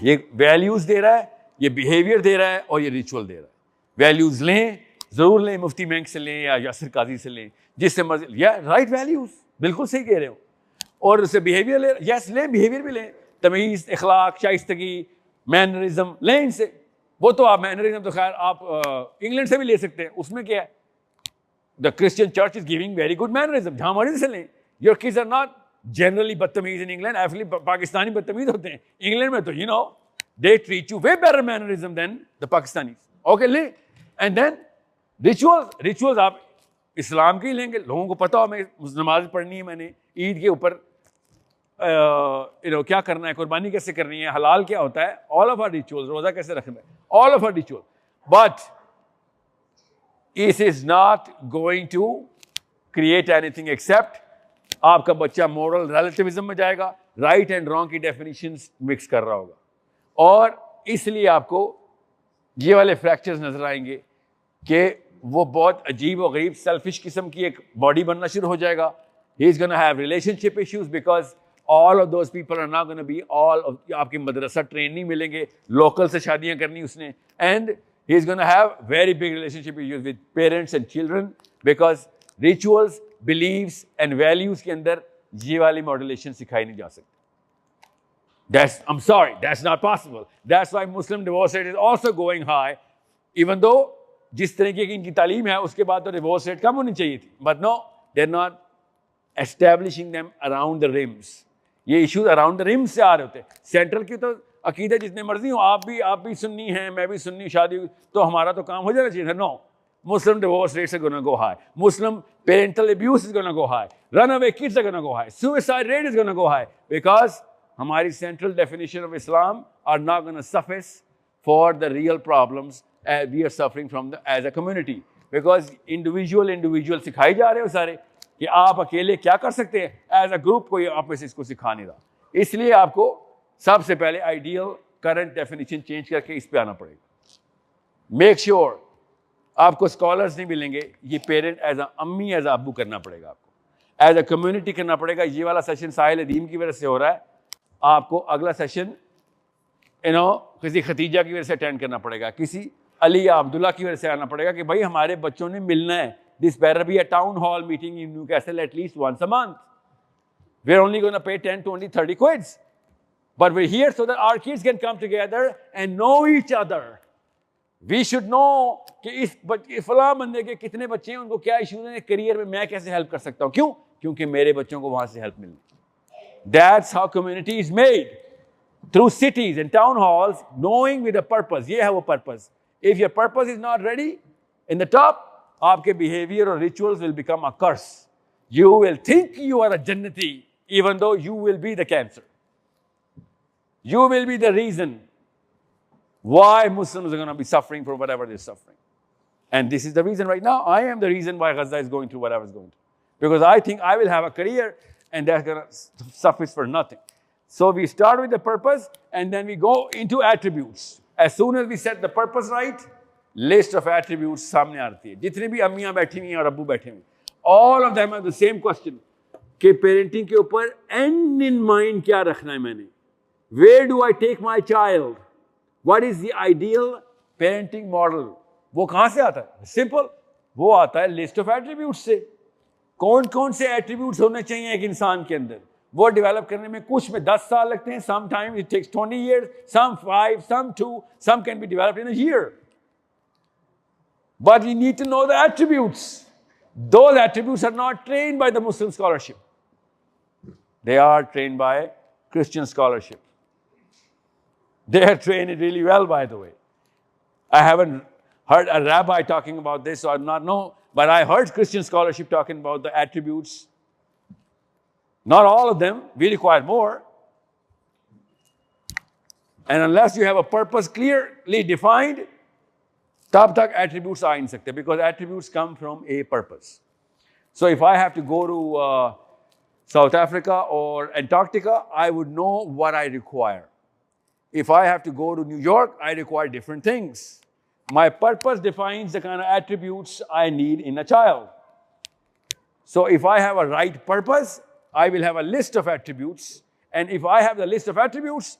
ये वैल्यूज दे रहा है, ये बिहेवियर दे रहा है और ये रिचुअल दे रहा है। वैल्यूज लें, जरूर लें, मुफ्ती बैंक से लें या यासिर काजी से लें, जिससे मर्जी, या राइट वैल्यूज, बिल्कुल सही कह रहे हो। और उससे बिहेवियर ले, यस लें, बिहेवियर भी लें, तमीज, इखलाक, शाइस्तगी, मैनरिज्म लें इनसे। वो तो आप मैनरिज्म तो खैर आप इंग्लैंड से भी ले सकते हैं, उसमें क्या है। The Christian church is giving very good mannerism, जहां मर्जी से लें। Your kids are not generally बदतमीज इन इंग्लैंड, एक्चुअली पाकिस्तानी बदतमीज होते हैं। इंग्लैंड में तो they treat you way better mannerism than the Pakistanis. Okay, ले। एंड देन रिचुअल्स आप इस्लाम के ही लेंगे, लोगों को पता हो मैं नमाज पढ़नी है, मैंने ईद के ऊपर क्या करना है, कुर्बानी कैसे करनी है, हलाल क्या होता है, all of our rituals, रोजा कैसे रखना है, all of our rituals. But it is not going to create anything except आपका बच्चा moral relativism में जाएगा, right and wrong की definitions mix कर रहा होगा, और इसलिए आपको ये वाले fractures नजर आएंगे कि वो बहुत अजीब और गरीब selfish किस्म की एक body बनना शुरू हो जाएगा. He is going to have relationship issues because all of those people are not going to be all of आपकी मदरसा ट्रेन नहीं मिलेंगे, लोकल से शादियां करनी उसने, and he is going to have very big relationship issues with parents and children because rituals, beliefs and values के अंदर ये वाली modulation सिखाई नहीं जा सकती. I'm sorry, that's not possible. That's why Muslim divorce rate is also going high, even though जिस तरीके की इनकी तालीम है उसके बाद तो divorce rate कम होनी चाहिए थी. But no, they're not establishing them around the rims. ये issues around the rims से आ रहे होते हैं. Central की तो अकीदे जितने मर्जी हो, आप भी सुन्नी हैं, मैं भी सुन्नी, शादी तो हमारा तो काम हो जाना चाहिए था. No, Muslim divorce rates are going to go high. Muslim parental abuse is going to go high. Runaway kids are going to go high. Suicide rate is going to go high because हमारी central definition of Islam are not going to suffice for the real problems we are suffering from as a community. Because individual सिखाई जा रहे हो सारे कि आप अकेले क्या कर सकते हैं, as a group कोई आप में से इसको सिखा नहीं रहा. इसलिए आपको सबसे पहले ideal current definition change करके इस पे आना पड़ेगा. Make sure आपको scholars नहीं मिलेंगे, ये parent as a अम्मी as a अब्बू करना पड़ेगा, आपको as a community करना पड़ेगा. ये वाला सेशन साहिल अदीम की वजह से हो रहा है, आपको अगला सेशन किसी खतीजा की वजह से अटेंड करना पड़ेगा, किसी अली या अब्दुल्ला की वजह से आना पड़ेगा कि भाई हमारे बच्चों ने मिलना है. This better be a town hall meeting in Newcastle at least once a month. We're only going to pay 10, 20, 30 quids. But we're here so that our kids can come together and know each other. We should know कि इस फलां बंदे के कितने बच्चे हैं, उनको क्या इश्यूज हैं, करियर में मैं कैसे हेल्प कर सकता हूँ. क्यों? क्योंकि मेरे बच्चों को वहां से हेल्प मिलनी. That's how community is made. Through cities and town halls, knowing with a purpose. ये है वो purpose. If your purpose is not ready, in the top, आपके behavior or rituals will become a curse. You will think you are a jannati, even though you will be the cancer. You will be the reason why Muslims are going to be suffering for whatever they're suffering. And this is the reason right now. I am the reason why Gaza is going through whatever it's going through. Because I think I will have a career and that's going to suffice for nothing. So we start with the purpose and then we go into attributes. As soon as we set the purpose right, list of attributes सामने आती है. जितने भी अम्मियाँ बैठी हुई हैं और अब्बू बैठे हुए, all of them have the same question कि parenting के ऊपर end in mind क्या रखना है मैंने? Where do I take my child? What is the ideal parenting model? वो कहाँ से आता है? Simple. वो आता है list of attributes से. कौन-कौन से attributes होने चाहिए एक इंसान के अंदर? वो develop करने में कुछ में 10 साल लगते हैं. Sometimes it takes 20 years, some 5, some 2, some can be developed in a year. But we need to know the attributes. Those attributes are not trained by the Muslim scholarship. They are trained by Christian scholarship. They are trained really well, by the way. I haven't heard a rabbi talking about this, so I do not know. But I heard Christian scholarship talking about the attributes. Not all of them. We require more. And unless you have a purpose clearly defined, तब तक attributes आ नहीं सकते, because attributes come from a purpose. So if I have to go to South Africa or Antarctica, I would know what I require. If I have to go to New York, I require different things. My purpose defines the kind of attributes I need in a child. So if I have a right purpose, I will have a list of attributes. And if I have the list of attributes,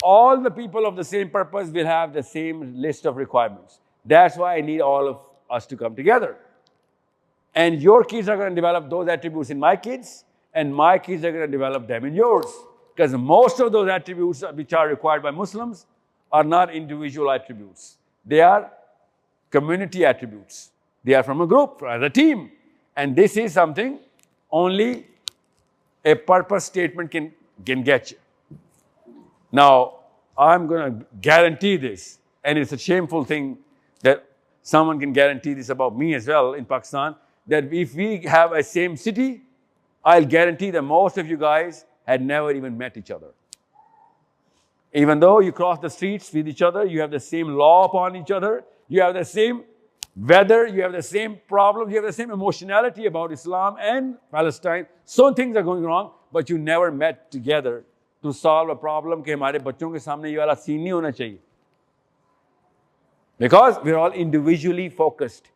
all the people of the same purpose will have the same list of requirements. That's why I need all of us to come together. And your kids are going to develop those attributes in my kids, and my kids are going to develop them in yours. Because most of those attributes which are required by Muslims are not individual attributes. They are community attributes. They are from a group, as a team. And this is something only a purpose statement can get you. Now, I'm going to guarantee this, and it's a shameful thing that someone can guarantee this about me as well in Pakistan, that if we have a same city, I'll guarantee that most of you guys had never even met each other. Even though you cross the streets with each other, you have the same law upon each other, you have the same weather, you have the same problems, you have the same emotionality about Islam and Palestine. So things are going wrong, but you never met together to solve a problem कि हमारे बच्चों के सामने ये वाला scene नहीं होना चाहिए. Because we're all individually focused.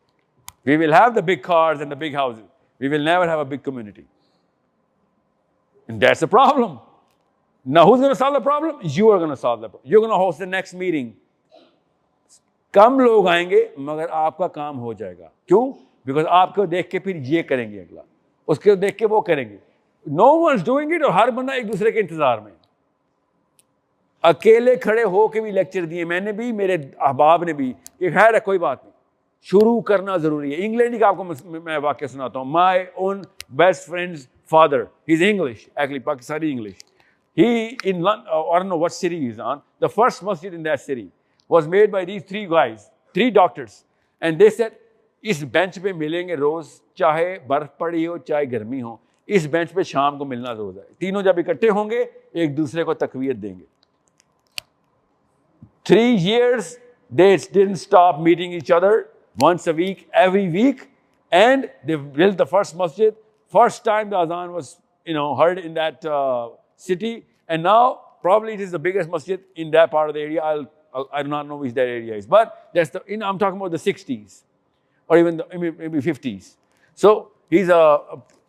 We will have the big cars and the big houses. We will never have a big community. And that's the problem. Now, who's going to solve the problem? You are going to solve the problem. You're going to host the next meeting. कम लोग आएंगे मगर आपका काम हो जाएगा. क्यों? Because आपको देख के फिर ये करेंगे अगला, उसके देख के वो करेंगे. No one's doing it और हर बंदा एक दूसरे के इंतजार में. अकेले खड़े हो के भी लेक्चर दिए मैंने भी, मेरे अहबाब ने भी. ये खैर है, कोई बात नहीं, शुरू करना जरूरी है. इंग्लैंड का आपको मैं वाक्य सुनाता हूँ. My own best friend's father, he's English, actually Pakistani English. He in London, I don't know what city he's on. The first masjid in that city was made by these three guys, three doctors, and they said, इस bench पे मिलेंगे रोज, चाहे बर्फ पड़ी हो चाहे गर्मी हो, इस बेंच पे शाम को मिलना रोज है. तीनों जब इकट्ठे होंगे एक दूसरे को तकवीयत देंगे. 3 years they didn't stop meeting each other once a week, every week, and they built the first masjid. First time the azan was, heard in that city, and now probably it is the biggest masjid in that part of the area. I do not know which that area is, but that's I'm talking about the 60s or even maybe 50s. So he's a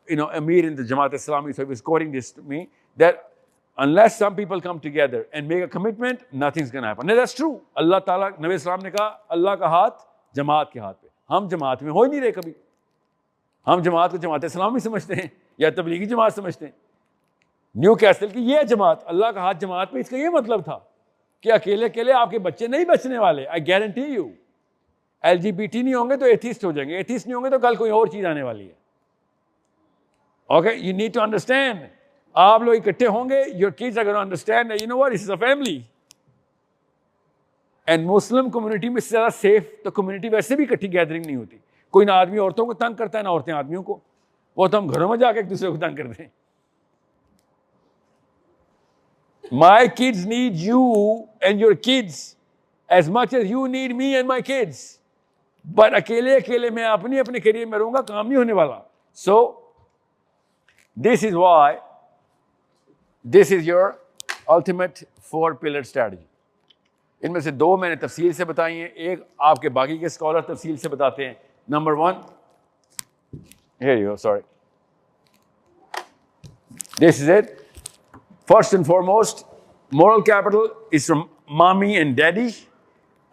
Amir in the Jamaat Islami, so he was quoting this to me that unless some people come together and make a commitment, nothing's going to happen. Now that's true. Allah Ta'ala, Nabi Islam ने कहा, Allah का हाथ जमात के हाथ पे. हम जमात में हो ही नहीं रहे कभी. हम जमात को जमात इस्लामी समझते हैं या तबलीगी जमात समझते हैं. न्यू कैसल की ये जमात, अल्लाह का हाथ जमात पे, इसका ये मतलब था कि अकेले अकेले आपके बच्चे नहीं बचने वाले. I guarantee you. LGBT नहीं होंगे तो एथिस्ट हो जाएंगे, एथिस्ट नहीं होंगे तो कल कोई और चीज आने वाली है. Okay, you need to understand. आप लोग इकट्ठे होंगे, your kids are gonna understand that you know what, this is a family. And Muslim community में ज्यादा सेफ तो कम्युनिटी वैसे भी इकट्ठी गैदरिंग नहीं होती. कोई ना आदमी औरतों को तंग करता है ना औरतें आदमियों को. वो तो हम घरों में जाके एक दूसरे को तंग करते हैं. My kids need you and your kids as much as you need me and my kids. But अकेले अकेले मैं अपने करियर में रहूंगा, काम नहीं होने वाला. So this is why this is your ultimate 4-pillar strategy. इनमें से 2 मैंने तफसील से बताई हैं, एक आपके बाकी के स्कॉलर तफसील से बताते हैं. Number 1, here you go, sorry. This is it. First and foremost, moral capital is from mommy and daddy,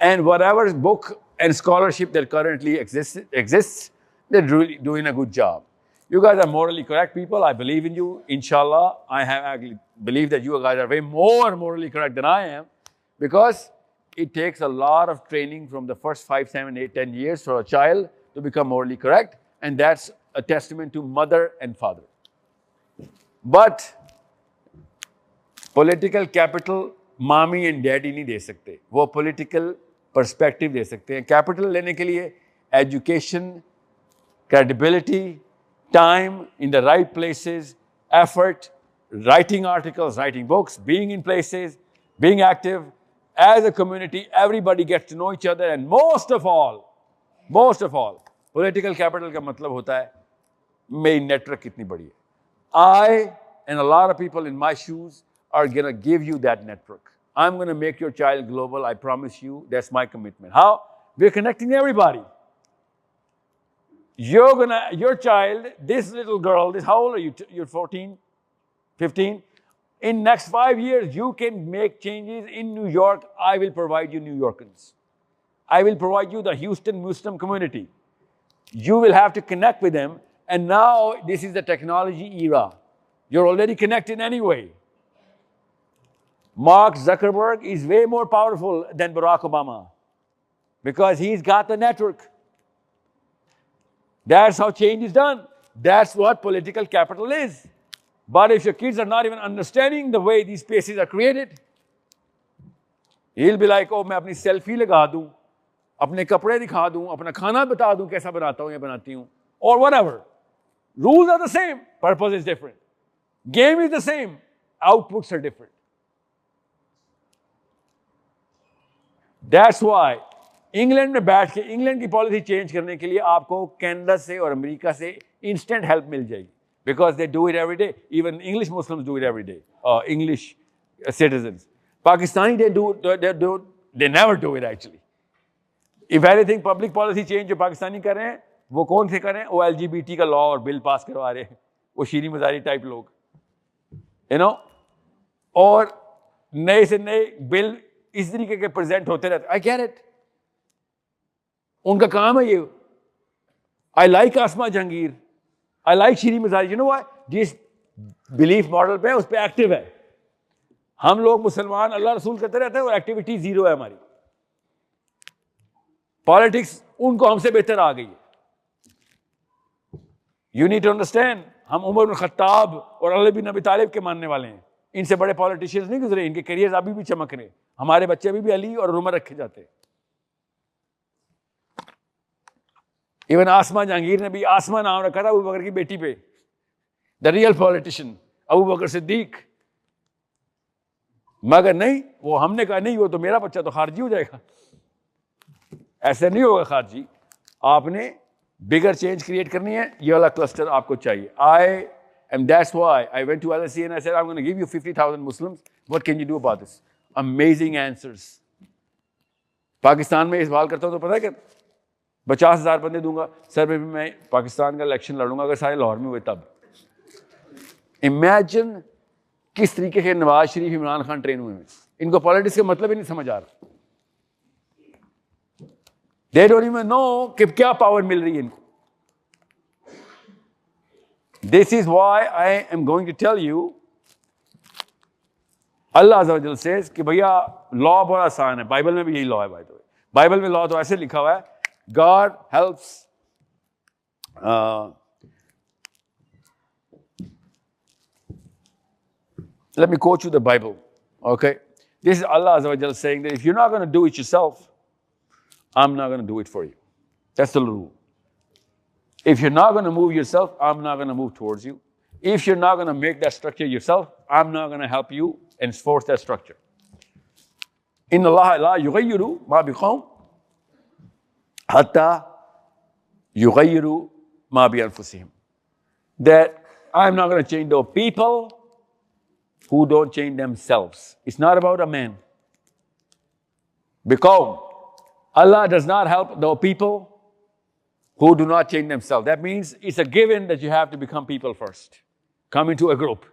and whatever book and scholarship that currently exists, they're really doing a good job. You guys are morally correct people. I believe in you. Inshallah, I actually believe that you guys are way more morally correct than I am, because it takes a lot of training from the first 5, 7, 8, 10 years for a child to become morally correct, and that's a testament to mother and father. But political capital मामी and daddy नहीं दे सकते, वो political perspective दे सकते हैं. Capital लेने के लिए education, credibility, time in the right places, effort, writing articles, writing books, being in places, being active as a community. Everybody gets to know each other, and most of all political capital का मतलब होता है मेरी network कितनी बड़ी है. I and a lot of people in my shoes are going to give you that network. I'm going to make your child global. I promise you. That's my commitment. How? We're connecting everybody. Your child, this little girl, how old are you? You're 14, 15. In next 5 years, you can make changes in New York. I will provide you New Yorkers. I will provide you the Houston Muslim community. You will have to connect with them. And now this is the technology era. You're already connected anyway. Mark Zuckerberg is way more powerful than Barack Obama because he's got the network. That's how change is done. That's what political capital is. But if your kids are not even understanding the way these spaces are created, he'll be like, oh, मैं अपनी selfie लगा दूं, अपने कपड़े दिखा दूं, अपना खाना बता दूं कैसा बनाता हूं या बनाती हूं, or whatever. Rules are the same. Purpose is different. Game is the same. outputs are different. That's why England में बैठ के इंग्लैंड की पॉलिसी चेंज करने के लिए आपको कनाडा से और अमेरिका से इंस्टेंट हेल्प मिल जाएगी, because they do it every day. Even English Muslims do it every day, English citizens. Pakistani they never do it actually. If anything, public policy change जो पाकिस्तानी कर रहे हैं वो कौन से कर रहे हैं? वो LGBT का लॉ और बिल पास करवा रहे हैं, वो शीरी मजारी टाइप लोग, यू नो. और नए से नए बिल इस तरीके के प्रेजेंट होते रहते. आई गेट इट, उनका काम है ये. I like Asma Jahangir, I like Shireen Mazari. You know why? जिस बिलीफ मॉडल पे उस पे एक्टिव है. हम लोग मुसलमान अल्लाह रसूल करते रहते हैं और एक्टिविटी जीरो है हमारी. पॉलिटिक्स उनको हमसे बेहतर आ गई है. यू नीड टू अंडरस्टैंड, हम उमर बिन खत्ताब और अली बिन अबी तालिब के मानने वाले हैं. इनसे बड़े पॉलिटिशियंस नहीं गुजरे, इनके करियर अभी भी चमक रहे. हमारे बच्चे अभी भी अली और उमर रखे जाते हैं. इवन आसमा जहांगीर ने भी आसमा नाम रखा था अबू बकर की बेटी पे. द रियल पॉलिटिशियन अबू बकर सिद्दीक. मगर नहीं, वो हमने कहा नहीं, वो तो मेरा बच्चा तो खारजी हो जाएगा. ऐसे नहीं होगा खारजी. आपने बिगर चेंज क्रिएट करनी है. ये वाला क्लस्टर आपको चाहिए. And that's why I went to LSE and I said, I'm going to give you 50,000 Muslims. What can you do about this? Amazing answers. Pakistan में इस सवाल करता हूं तो पता है क्या? 50,000 बंदे दूंगा. सर मैं पाकिस्तान का इलेक्शन लड़ूंगा अगर सारे लाहौर में हुए तब. इमेजिन किस तरीके के नवाज शरीफ, इमरान खान ट्रेन हुए हैं. इनको पॉलिटिक्स का मतलब ही नहीं समझ आ रहा. They don't even know कि क्या पावर मिल रही है इनको. This is why I am going to tell you, Allah Azza wa Jal says कि भैया लॉ बड़ा आसान है. बाइबल में भी यही लॉ है. बाय द वे बाइबल में लॉ तो ऐसे लिखा हुआ है, God helps let me quote you the Bible. Okay, this is Allah Azza wa Jal saying that if you're not going to do it yourself, I'm not going to do it for you. That's the rule. If you're not going to move yourself, I'm not going to move towards you. If you're not going to make that structure yourself, I'm not going to help you enforce that structure. Inna Allah la yughayyiru ma biqawm hatta yughayyiru ma bi anfusihim. That I'm not going to change those people who don't change themselves. It's not about a man. Because Allah does not help those people who do not change themselves. That means it's a given that you have to become people first. Come into a group.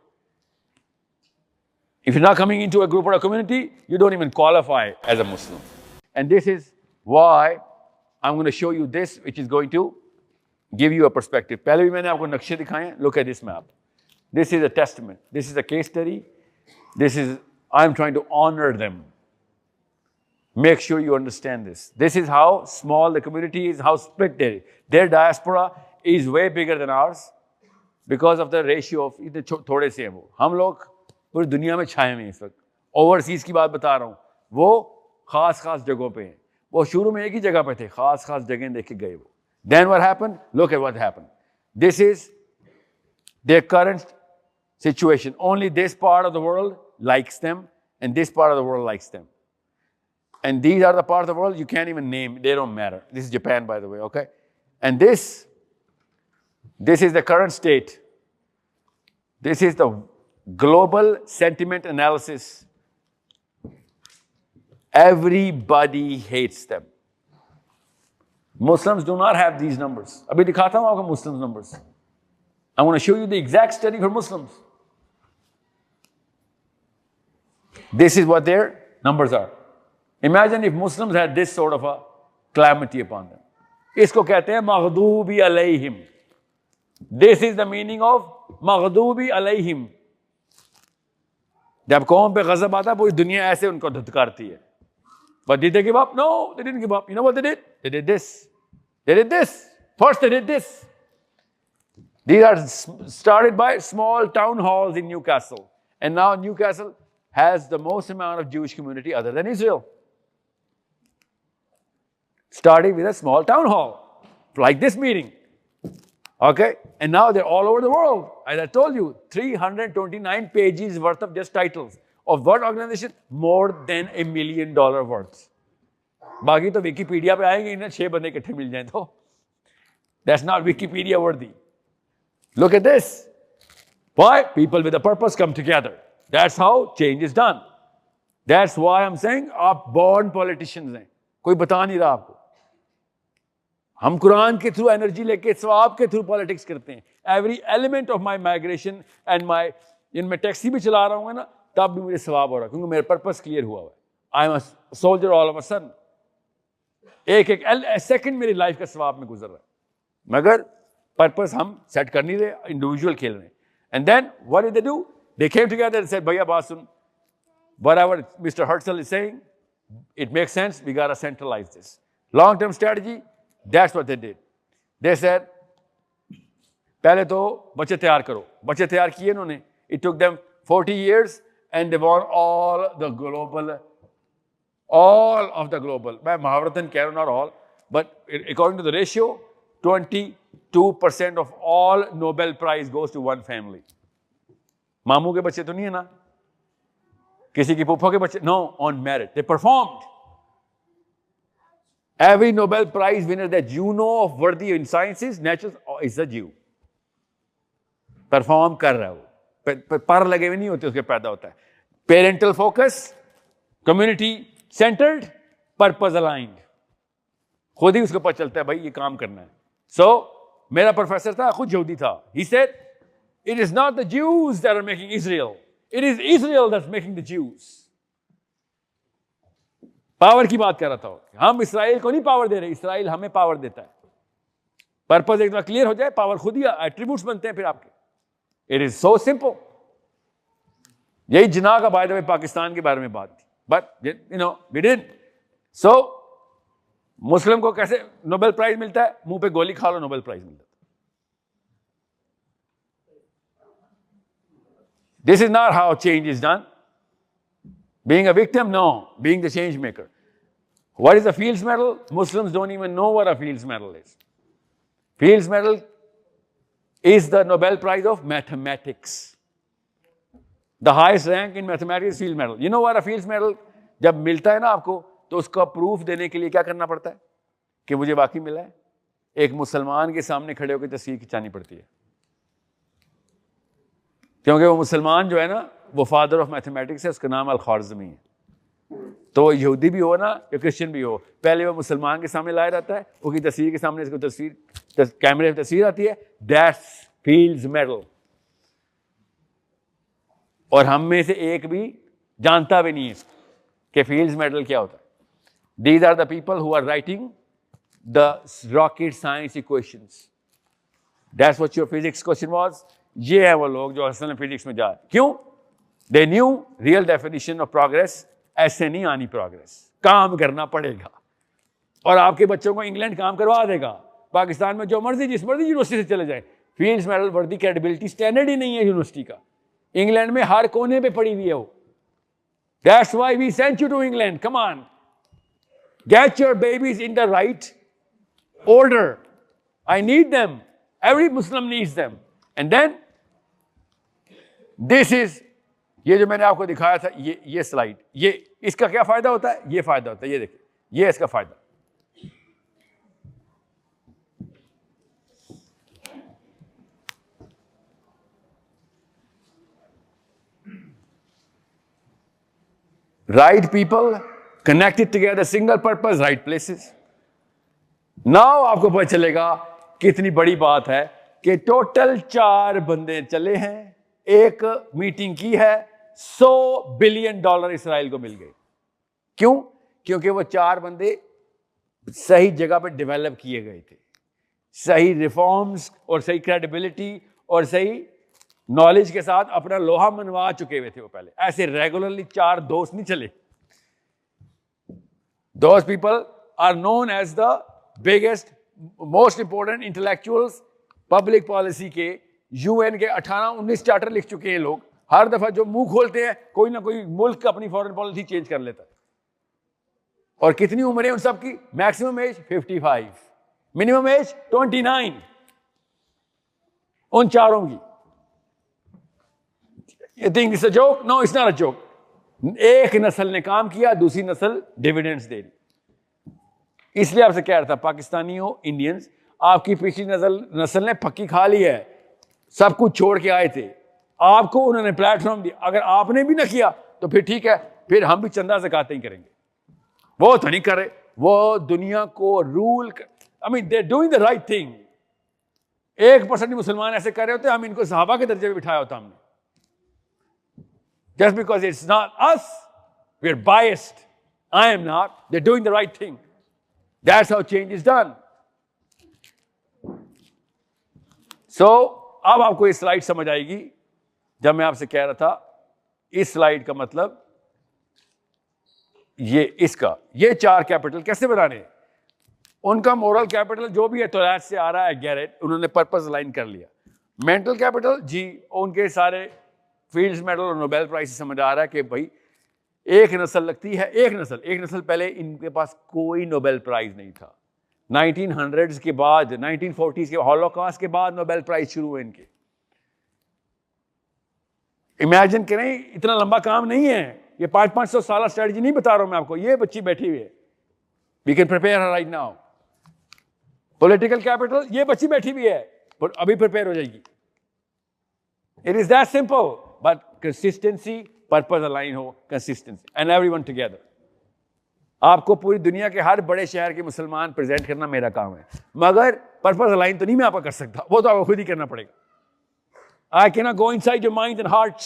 If you're not coming into a group or a community, you don't even qualify as a Muslim. And this is why I'm going to show you this, which is going to give you a perspective. पहले भी मैंने आपको नक्शे दिखाए हैं. Look at this map. This is a testament. This is a case study. I'm trying to honor them. Make sure you understand this. This is how small the community is, how split they are. Their diaspora is way bigger than ours because of the ratio of इतने थोड़े से हैं वो. हम लोग पूरी दुनिया में छाए हुए हैं इस वक्त. ओवरसीज की बात बता रहा हूँ. वो खास जगहों पे हैं. वो शुरू में एक ही जगह पे थे, खास जगह देख के गए वो. Then what happened? Look at what happened. This is their current situation. Only this part of the world likes them and this part of the world likes them. And these are the parts of the world you can't even name. They don't matter. This is Japan, by the way, okay? And this is the current state. This is the global sentiment analysis. Everybody hates them. Muslims do not have these numbers. Abhi dikhata hu aapko Muslims numbers. I want to show you the exact study for Muslims. This is what their numbers are. Imagine if Muslims had this sort of a calamity upon them. Isko kehte hain maghdubi alayhim. This is the meaning of maghdubi alayhim. जब कौम पे गजब आता है पूरी दुनिया ऐसे उनको धुतकारती है. But did they give up? No, they didn't give up. You know what they did? They did this. They did this. First they did this. These are started by small town halls in Newcastle. And now Newcastle has the most amount of Jewish community other than Israel. Starting with a small town hall, like this meeting. Okay, and now they're all over the world. As I told you, 329 pages worth of just titles of what organization? More than $1 million worth. बाकी तो Wikipedia पे आएंगे इन्हें 6 बंदे इकट्ठे मिल जाएं तो. That's not Wikipedia worthy. Look at this. Why? People with a purpose come together. That's how change is done. That's why I'm saying आप born politicians हैं. कोई बता नहीं रहा आपको. हम कुरान के थ्रू एनर्जी लेके सवाब के थ्रू पॉलिटिक्स करते हैं. Every element of my migration and my मैं टैक्सी भी चला रहा हूँ ना तब भी मुझे सवाब हो रहा है क्योंकि मेरा पर्पस क्लियर हुआ है. I am a soldier all of a sudden. एक सेकंड मेरी लाइफ का सवाब में गुजर रहा है मगर पर्पस हम सेट कर नहीं रहे, इंडिविजुअल खेल रहे हैं. And then what did they do? They came together and said भैया बात सुन, whatever mister Hartle is saying it makes sense, we got to centralise this. Long term strategy. That's what they did. They said, पहले तो बच्चे तैयार करो. बच्चे तैयार किए इन्होंने. It took them 40 years and they won all of the global. मैं महावरतन कह रहा हूँ, not all, but according to the ratio, 22% of all Nobel Prize goes to one family. मामू के बच्चे तो नहीं है ना, किसी की फूफा के बच्चे. No, on merit. They performed. Every Nobel Prize winner that you know of worthy in sciences, natural is a Jew. Perform कर रहा है वो. पर लगे हुए नहीं होते उसके पैदा होता है. Parental focus, community centered, purpose aligned. खुद ही उसको पता चलता है भाई ये काम करना है. So मेरा प्रोफेसर था, खुद यहूदी था. He said, it is not the Jews that are making Israel. It is Israel that's making the Jews. Power की बात कर रहा था. हम इसराइल को नहीं पावर दे रहे, इसराइल हमें पावर देता है. पर्पस एक बार क्लियर हो जाए, पावर खुद ही एट्रीब्यूट्स बनते हैं फिर आपके. It is so simple. यही जिना का बाय द वे पाकिस्तान के बारे में बात थी, but you know we did. So Muslim को कैसे नोबेल प्राइज मिलता है? मुंह पे गोली खा लो, नोबेल प्राइज मिलता है. This is not how change is done. Being a victim? No. Being the change maker. What is a Fields Medal? Muslims don't even know what a Fields Medal is. Fields Medal is the Nobel Prize of Mathematics. The highest rank in mathematics is Fields Medal. You know what a Fields Medal? जब मिलता है ना आपको तो उसका proof देने के लिए क्या करना पड़ता है कि मुझे वाकई मिला है? एक मुसलमान के सामने खड़े होकर तस्वीर खिंचानी पड़ती है, क्योंकि वो मुसलमान जो है ना वो फादर ऑफ मैथमेटिक्स है, उसका नाम अल-ख्वारिज़मी है. तो यहूदी भी हो ना या क्रिश्चियन भी हो, पहले वो मुसलमान के सामने लाया जाता है, उसकी तस्वीर के सामने इसको तस्वीर कैमरे में तस्वीर आती है. That's fields medal. और हम में से एक भी जानता भी नहीं है कि फील्ड्स मेडल क्या होता है. These are the people who are writing the rocket science equations. That's what your physics question was. ये है वो लोग जो असल में फिजिक्स में जाए. क्यों? They knew real definition of progress. ऐसे नहीं आनी प्रोग्रेस, काम करना पड़ेगा. और आपके बच्चों को इंग्लैंड काम करवा देगा. पाकिस्तान में जो मर्जी जिस मर्जी यूनिवर्सिटी से चले जाए, फील्ड्स मेडल वर्दी क्रेडिबिलिटी स्टैंडर्ड ही नहीं है यूनिवर्सिटी का. इंग्लैंड में हर कोने पे पड़ी हुई है वो. That's why we sent you to England. Come on, get your babies in the right order. I need them. Every Muslim needs them. And then this is, ये जो मैंने आपको दिखाया था, ये स्लाइड, ये इसका क्या फायदा होता है? ये फायदा होता है, ये देखिए, ये इसका फायदा. Right people connected together, single purpose, right places. Now आपको पता चलेगा कितनी बड़ी बात है कि टोटल 4 बंदे चले हैं, एक मीटिंग की है, $100 बिलियन इसराइल को मिल गए. क्यों? क्योंकि वो 4 बंदे सही जगह पे डेवलप किए गए थे. सही रिफॉर्म्स और सही क्रेडिबिलिटी और सही नॉलेज के साथ अपना लोहा मनवा चुके हुए थे वो पहले. ऐसे रेगुलरली 4 दोस्त नहीं चले. Those people are known as the biggest, most important intellectuals. Public policy के यूएन के 18-19 चार्टर लिख चुके हैं लोग. हर दफा जो मुंह खोलते हैं कोई ना कोई मुल्क अपनी फॉरेन पॉलिसी चेंज कर लेता है. और कितनी उम्र है उन सब की? Maximum age 55, minimum age 29. उन चारों की। You think it's a joke? No, it's not a joke. एक नस्ल ने काम किया, दूसरी नस्ल डिविडेंड्स दे रही। इसलिए आपसे कह रहा था, पाकिस्तानियों, इंडियंस, आपकी पिछली नस्ल ने पक्की खा ली है, सब कुछ छोड़ के आए थे, आपको उन्होंने प्लेटफॉर्म दिया। अगर आपने भी ना किया तो फिर ठीक है, फिर हम भी चंदा ज़कात ही करेंगे। वो तो नहीं कर रहे, वो दुनिया को rule I mean they doing the right thing. 1% मुसलमान ऐसे कर रहे होते, हम इनको सहाबा के दर्जे में बिठाया होता हमने। Just because it's not us, we're biased. I am not. They're doing the right thing. That's how change is done. So, अब आपको ये स्लाइड समझ आएगी। जब मैं आपसे कह रहा था, इस स्लाइड का मतलब ये 4 कैपिटल कैसे बनाने हैं? उनका मोरल कैपिटल जो भी है तौरात से आ रहा है, गैरेट, उन्होंने पर्पस अलाइन कर लिया। मेंटल कैपिटल जी, उनके सारे फील्ड्स मेडल और नोबेल प्राइज से समझ आ रहा है कि भाई एक नस्ल लगती है, एक नस्ल पहले इनके पास कोई नोबेल प्राइज नहीं था। 1900s के बाद, 1940s के हॉलोकॉस्ट के बाद नोबेल प्राइज शुरू हुए इनके। इमेजिन करें, इतना लंबा काम नहीं है ये। 500 साल स्ट्रेटजी नहीं बता रहा हूं मैं आपको, ये बच्ची बैठी हुई है। We can prepare her right now. Political capital, ये बच्ची बैठी हुई है, पर अभी प्रिपेयर हो जाएगी। It is that simple, but consistency, purpose align हो, कंसिस्टेंसी एंड एवरीवन टुगेदर। आपको पूरी दुनिया के हर बड़े शहर के मुसलमान प्रेजेंट करना मेरा काम है, मगर पर्पस अलाइन तो नहीं मैं आपका कर सकता, वो तो आपको खुद ही करना पड़ेगा। I cannot go inside your minds and hearts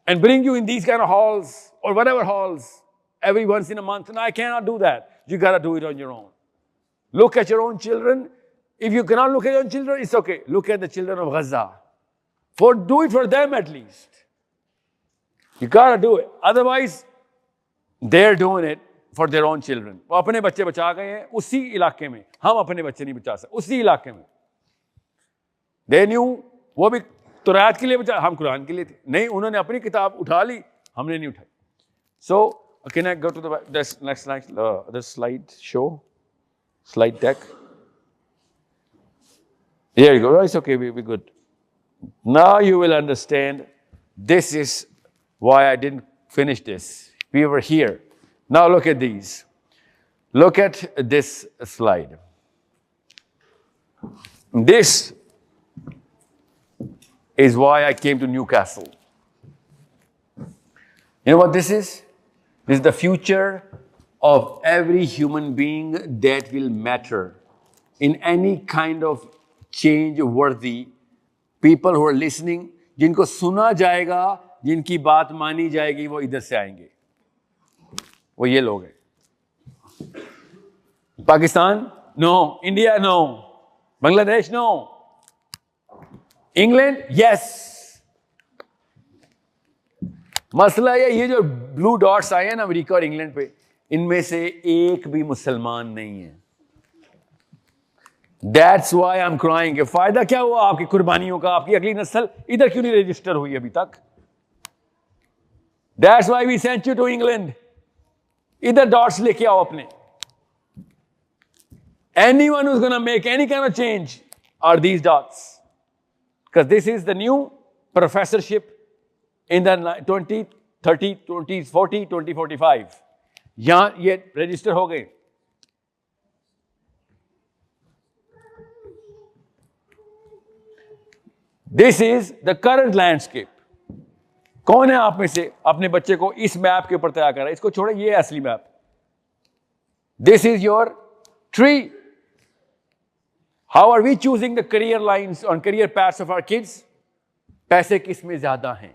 and bring you in these kind of halls or whatever halls every once in a month. And I cannot do that. You got to do it on your own. Look at your own children. If you cannot look at your own children, it's okay. Look at the children of Gaza. Do it for them at least. You got to do it. Otherwise, they're doing it for their own children. वो अपने बच्चे बचा गए हैं उसी इलाके में, हम अपने बच्चे नहीं बचा सकते उसी इलाके में। They knew, वो भी तौरात के लिए बचा, हम कुरान के लिए थे। नहीं, उन्होंने अपनी किताब उठा ली, हमने नहीं उठाई। So, can I go to the next slide? The slide show, slide deck. Here you go. It's okay. We're good. Now you will understand. This is why I didn't finish this. We were here. Now look at these. Look at this slide. This is why I came to Newcastle. You know what this is? This is the future of every human being that will matter in any kind of change-worthy people who are listening, जिनको सुना जाएगा, जिनकी बात मानी जाएगी, वो इधर से आएंगे। वो ये लोग हैं। Pakistan? No. India? No. Bangladesh? No. England? Yes. मसला ये जो ब्लू डॉट्स आए हैं ना अमेरिका और इंग्लैंड पे, इनमें से एक भी मुसलमान नहीं है। That's why I am crying. फायदा क्या हुआ आपकी कुर्बानियों का? आपकी अगली नस्ल इधर क्यों नहीं रजिस्टर हुई अभी तक? That's why we sent you to England. इधर डॉट्स लेके आओ अपने। Anyone who is gonna make any kind of change are these dots, because this is the new professorship in the 20, 30, 20, 40, 2045. यहां ये रजिस्टर हो गए। This is the current landscape. कौन है आप में से अपने बच्चे को इस मैप के ऊपर तैयार कर रहा है? इसको छोड़े, ये असली map. This is your tree. How are we choosing the career lines on career paths of our kids? पैसे किस में ज्यादा हैं?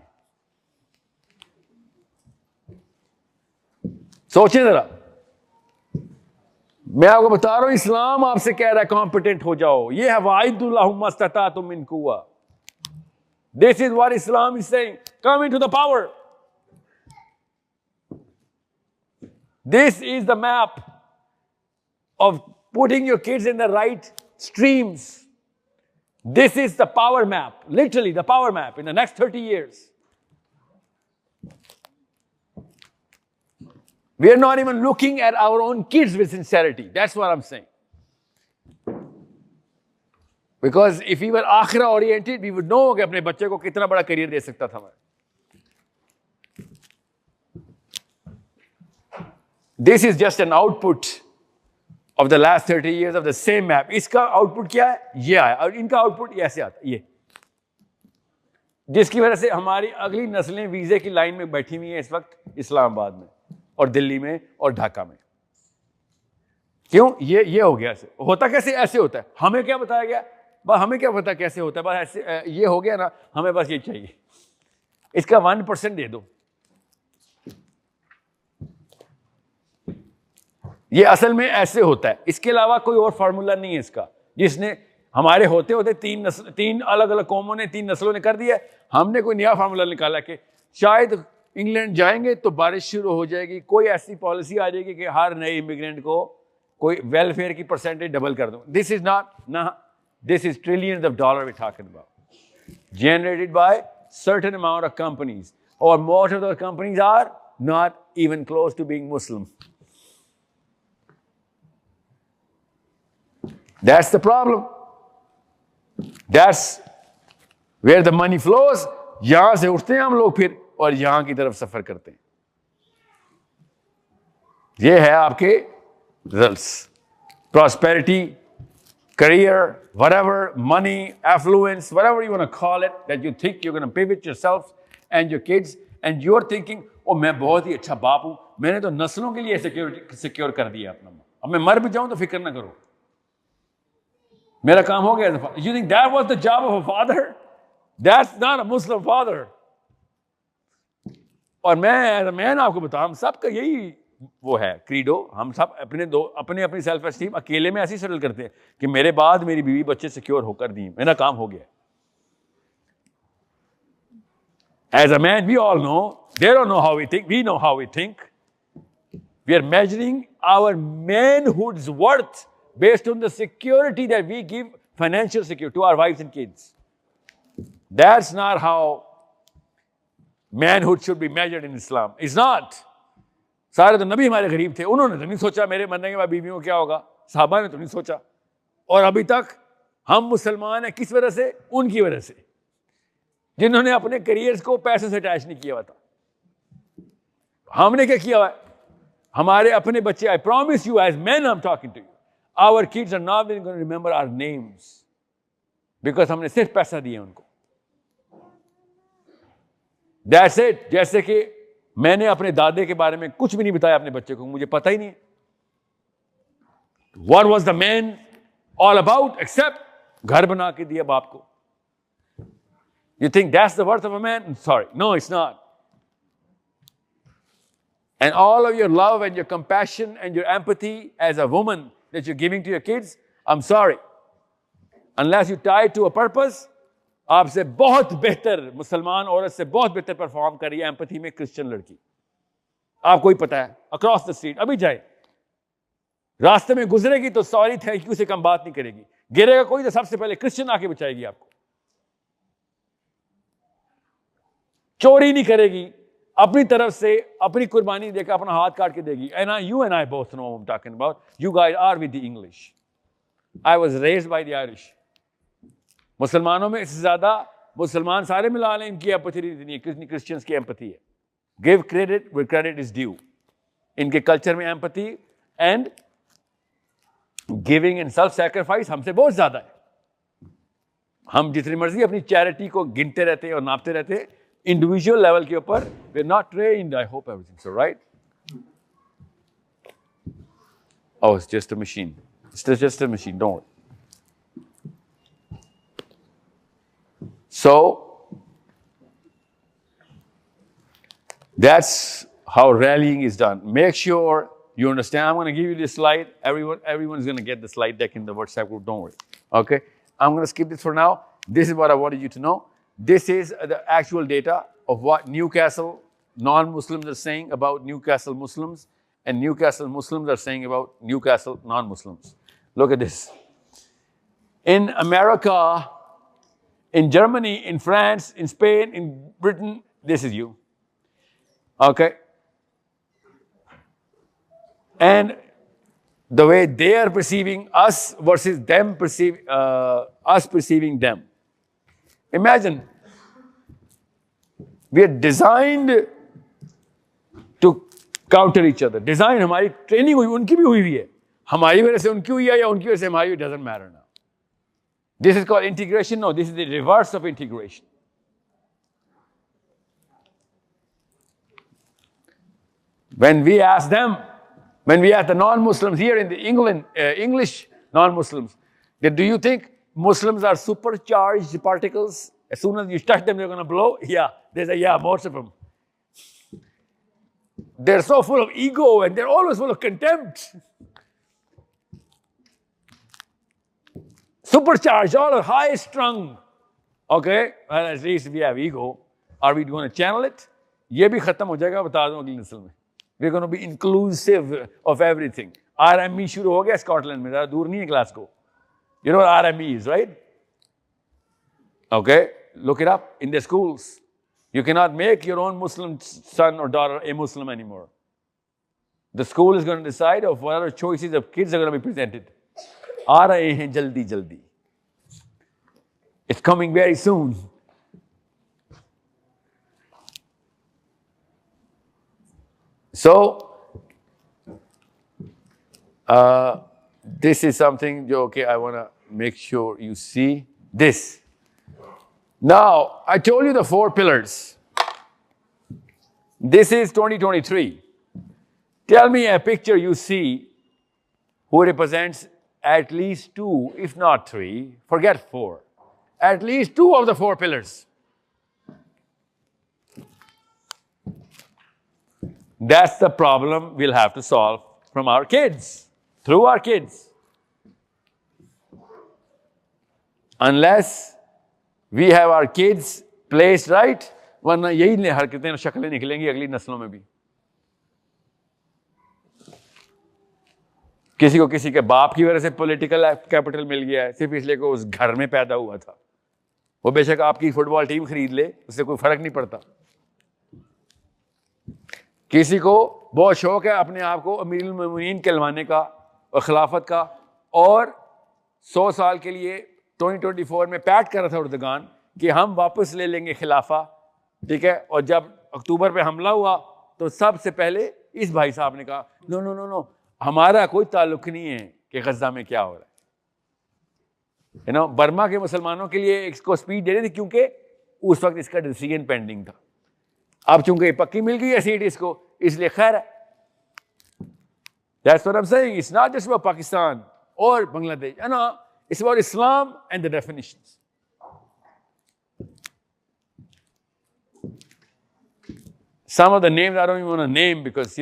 सोचें जरा। मैं आपको बता रहा हूं, इस्लाम आपसे कह रहा है कॉम्पिटेंट हो जाओ। ये है वाइदुल्लाहुम्मा इस्तताअतुम मिन कुव्वा। This is what Islam is saying. Come into the power. This is the map of putting your kids in the right streams. This is the power map, literally the power map in the next 30 years. We are not even looking at our own kids with sincerity. That's what I'm saying. Because if we were akhira oriented, we would know कि अपने बच्चे को कितना बड़ा career दे सकता था मैं. This is just an output of the last 30 years of the same map. इसका आउटपुट क्या है? ये आया, और इनका आउटपुट ऐसे आता है, ये, जिसकी वजह से हमारी अगली नस्लें वीजे की लाइन में बैठी हुई हैं इस वक्त इस्लामाबाद में और दिल्ली में और ढाका में. क्यों? ये हो गया. ऐसे होता कैसे? ऐसे होता है. हमें क्या बताया गया? बस हमें क्या पता कैसे होता है? बस ऐसे ये हो गया ना, हमें बस ये चाहिए. इसका 1% दे दो. ये असल में ऐसे होता है. इसके अलावा कोई और फार्मूला नहीं है इसका, जिसने हमारे होते होते तीन अलग अलग कौमों ने, 3 नस्लों ने कर दिया. हमने कोई नया फार्मूला निकाला कि शायद इंग्लैंड जाएंगे तो बारिश शुरू हो जाएगी, कोई ऐसी पॉलिसी आ जाएगी कि हर नए इमिग्रेंट को कोई वेलफेयर की परसेंटेज डबल कर दो. दिस इज नॉट ना, this is trillions of dollar we talking about, generated by certain amount of companies, or most of those companies are not even close to being Muslim. That's the problem. That's where the money flows. यहां से उठते हैं हम लोग फिर और यहां की तरफ सफर करते हैं. ये है आपके results. Prosperity, career, whatever, money, affluence, whatever you want to call it, that you think you're going to pivot yourself and your kids, and you're thinking, oh, मैं बहुत ही अच्छा बाप हूं, मैंने तो नस्लों के लिए सिक्योर कर दिया अपना, अब मैं मर भी जाऊं तो फिक्र ना करो, मेरा काम हो गया. You think that was the job of a father? That's not a Muslim father. और मैं आपको बताऊं, हम सबका यही वो है क्रीडो. हम सब अपनी सेल्फ एस्टीम अकेले में ऐसे सेटल करते हैं कि मेरे बाद मेरी बीवी बच्चे सिक्योर होकर दी, मेरा काम हो गया. As a man, we all know, they don't know how we think, we know how we think. We are measuring our manhood's worth based on the security that we give, financial security, to our wives and kids. That's not how manhood should be measured in Islam. It's not. सारे तो नबी हमारे गरीब थे, उन्होंने तो नहीं सोचा मेरे मरने के बाद बीवियों को क्या होगा, साहबा ने तो नहीं सोचा. और अभी तक हम मुसलमान हैं किस वजह से? उनकी वजह से, जिन्होंने अपने करियर्स को पैसे से अटैच नहीं किया हुआ था. हमने क्या किया हुआ है? हमारे अपने बच्चे, I promise you, as man I am talking to you, our kids are not going to remember our names, because हमने सिर्फ पैसा दिया उनको. That's it. जैसे कि मैंने अपने दादे के बारे में कुछ भी नहीं बताया अपने बच्चे को, मुझे पता ही नहीं है. What was the man all about except घर बना के दिया बाप को. You think that's the worth of a man? Sorry, no, it's not. And all of your love and your compassion and your empathy as a woman that you're giving to your kids, I'm sorry, unless you tie it to a purpose, आपसे बहुत बेहतर मुसलमान औरत से बहुत बेहतर perform कर रही है एम्पैथी में क्रिश्चियन लड़की. आपको ही पता है, अक्रॉस द स्ट्रीट अभी जाए, रास्ते में गुजरेगी तो सॉरी थैंक यू से कम बात नहीं करेगी, गिरेगा कोई तो सबसे पहले क्रिश्चियन आके बचाएगी आपको. चोरी नहीं करेगी, अपनी तरफ से अपनी कुर्बानी देकर अपना हाथ काट के देगी. You and I both know what I'm talking about. You guys are with the English. I was raised by the Irish. मुसलमानों में इससे ज्यादा मुसलमान सारे मिला लें, इनकी एम्पैथी नहीं है, क्रिश्चियंस की एम्पैथी है. Give credit where credit is due. इनके कल्चर में empathy and giving and self sacrifice हमसे बहुत ज्यादा है. हम जितनी मर्जी अपनी चैरिटी को गिनते रहते हैं और नापते रहते हैं, इंडिविजुअल लेवल के ऊपर we are not trained. I hope everything so right. Oh, it's just a machine. It's just a machine, don't worry. So, that's how rallying is done. Make sure you understand. I'm going to give you this slide. Everyone's going to get the slide deck in the WhatsApp group, don't worry. Okay? I'm going to skip this for now. This is what I wanted you to know. This is the actual data of what Newcastle non-Muslims are saying about Newcastle Muslims, and Newcastle Muslims are saying about Newcastle non-Muslims. Look at this. In America, in Germany, in France, in Spain, in Britain, this is you. Okay? And the way they are perceiving us versus them us perceiving them. Imagine, we are designed to counter each other. Design हमारी training हुई, उनकी भी हुई है, हमारी वजह से उनकी हुई है या उनकी वजह से हमारी, doesn't matter now. This is called integration. No, this is the reverse of integration. When we ask them, when we ask the non-Muslims here in the English non-Muslims, that do you think Muslims are supercharged particles? As soon as you touch them, they're going to blow? Yeah, they say, yeah, most of them. They're so full of ego and they're always full of contempt. Supercharged, all high strung. Okay, well, at least we have ego. Are we going to channel it? ये भी खत्म हो जाएगा, बता दूं अगली नस्ल में. We're going to be inclusive of everything. RME शुरू हो गया स्कॉटलैंड में, ज़्यादा दूर नहीं है क्लास को. You know what RME is, right? Okay, look it up in the schools. You cannot make your own Muslim son or daughter a Muslim anymore. The school is going to decide of what other choices of kids are going to be presented. आ रहे हैं जल्दी जल्दी. It's coming very soon. So, this is something, okay, I want to make sure you see this. Now, I told you the 4 pillars. This is 2023. Tell me a picture you see who represents at least 2, if not 3, forget 4. At least 2 of the 4 pillars. That's the problem we'll have to solve from our kids, through our kids. Unless we have our kids placed right, वरना यही हरकतें और शक्लें निकलेंगी अगली नस्लों में भी. किसी को किसी के बाप की वजह से पॉलिटिकल कैपिटल मिल गया है, सिर्फ इसलिए कि उस घर में पैदा हुआ था. वो बेशक आपकी फुटबॉल टीम खरीद ले, उससे कोई फर्क नहीं पड़ता. किसी को बहुत शौक है अपने आप को अमीरुल मोमिनीन कहलवाने का और खिलाफत का, और 100 साल के लिए 2024 में पैट कर रहा था उर्दगान कि हम वापस ले लेंगे खिलाफा, ठीक है. और जब अक्टूबर पे हमला हुआ तो सबसे पहले इस भाई साहब ने कहा नो नो नो नो, हमारा कोई ताल्लुक नहीं है कि गजा में क्या हो रहा है. बर्मा के मुसलमानों के लिए इसको स्पीड दे रहे थे क्योंकि उस वक्त इसका डिसीजन पेंडिंग था. अब चूंकि पक्की मिल गई है सीट इसको, इसलिए खैर है. That's what I'm saying. It's not just about Pakistan or Bangladesh. It's about Islam and the definitions. Some of the names I don't even want to name because,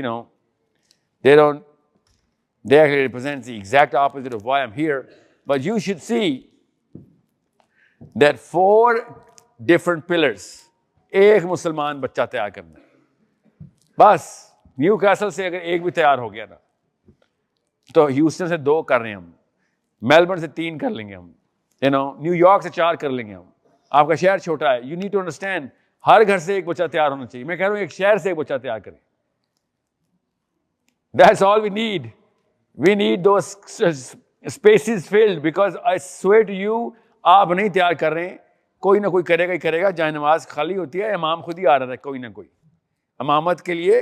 they actually represent the exact opposite of why I'm here. But you should see that 4 different pillars. एक मुसलमान बच्चा तैयार करना है. बस Newcastle से अगर एक भी तैयार हो गया ना, तो ह्यूस्टन से 2 कर रहे हैं हम, मेलबर्न से 3 कर लेंगे हम, न्यूयॉर्क से 4 कर लेंगे हम. आपका शहर छोटा है. यू नीड टू अंडरस्टैंड, हर घर से एक बच्चा तैयार होना चाहिए. मैं कह रहा हूं एक शहर से एक बच्चा तैयार करें. That's all we need. We need those spaces filled because I swear to you, आप नहीं तैयार कर रहे हैं, कोई ना कोई करेगा ही करेगा. जहाँ नमाज खाली होती है, इमाम खुद ही आ रहा था, कोई ना कोई इमामत के लिए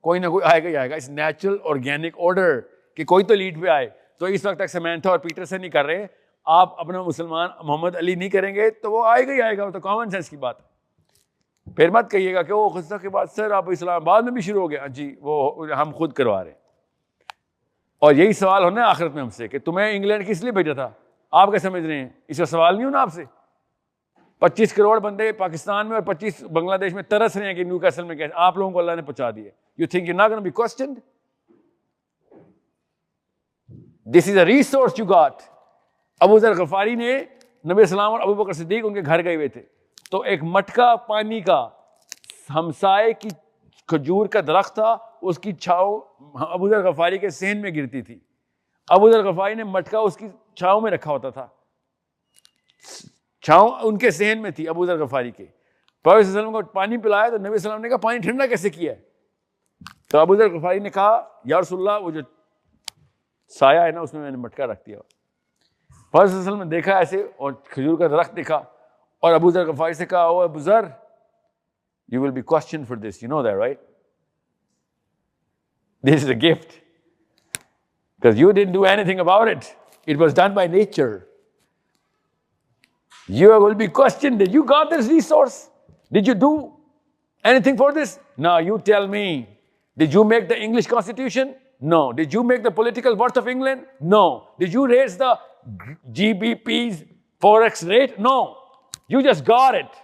कोई ना कोई आएगा ही आएगा. इस नेचुरल ऑर्गेनिक ऑर्डर कि कोई तो लीड पे आए. तो इस वक्त तक समैंथा और पीटरसन नहीं कर रहे, आप अपना मुसलमान मोहम्मद अली नहीं करेंगे तो वो आएगा ही आएगा. वो तो कॉमन सेंस की बात है. फिर मत कहिएगा कि वो गुस्सा के बाद सर आप इस्लामाबाद में भी शुरू हो गया. जी वो हम खुद करवा रहे हैं. और यही सवाल होना है आखिरत में हमसे कि तुम्हें इंग्लैंड किस लिए भेजा था, आप क्या समझ रहे हैं. इसका सवाल नहीं होना आपसे. 25 करोड़ बंदे पाकिस्तान में और 25 बांग्लादेश में तरस रहे हैं कि न्यूकासल में कैसे आप लोगों को अल्लाह ने पहुंचा दिए. You think you not gonna be questioned. This is a resource you got. Abu Zar Ghafari ने नबी सलाम और अबू बकर सिद्दीक उनके घर गए हुए थे, तो एक मटका पानी का हमसाए की खजूर का दरख्त था, उसकी छाव अबू ज़र गफारी के सहन में गिरती थी. अबू ज़र गफारी ने मटका उसकी छाव में रखा होता था. छाव उनके सहन में थी अबू ज़र गफारी के. प्रॉफेट सल्लल्लाहु अलैहि वसल्लम को पानी पिलाया तो नबी सल्लल्लाहु अलैहि वसल्लम ने कहा पानी ठंडा कैसे किया है. तो अबू ज़र गफारी ने कहा या रसूलल्लाह, वो जो साया है ना, उसमें मैंने मटका रख दिया। फर्स्ट में देखा ऐसे और खजूर का दरख्त देखा और अबू जर गफारी से कहा, ओ अबू जर, you will be questioned for this, you know that, right? This is a gift because you didn't do anything about it. It was done by nature. You will be questioned. Did you got this resource? Did you do anything for this? Now you tell me. Did you make the English Constitution? No. Did you make the political worth of England? No. Did you raise the GBP's forex rate? No. You just got it.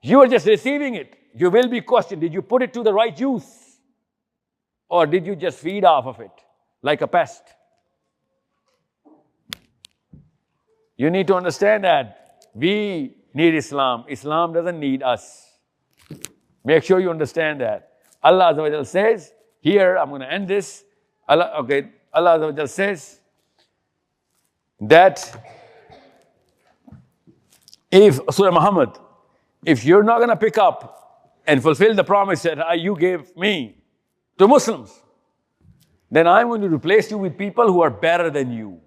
You are just receiving it. You will be questioned. Did you put it to the right use? Or did you just feed off of it like a pest? You need to understand that we need Islam. Islam doesn't need us. Make sure you understand that. Allah Azza wa Jal says, here, I'm going to end this. Allah Azza wa Jal says that if, Surah Muhammad, if you're not going to pick up and fulfill the promise that you gave me to Muslims, then I'm going to replace you with people who are better than you.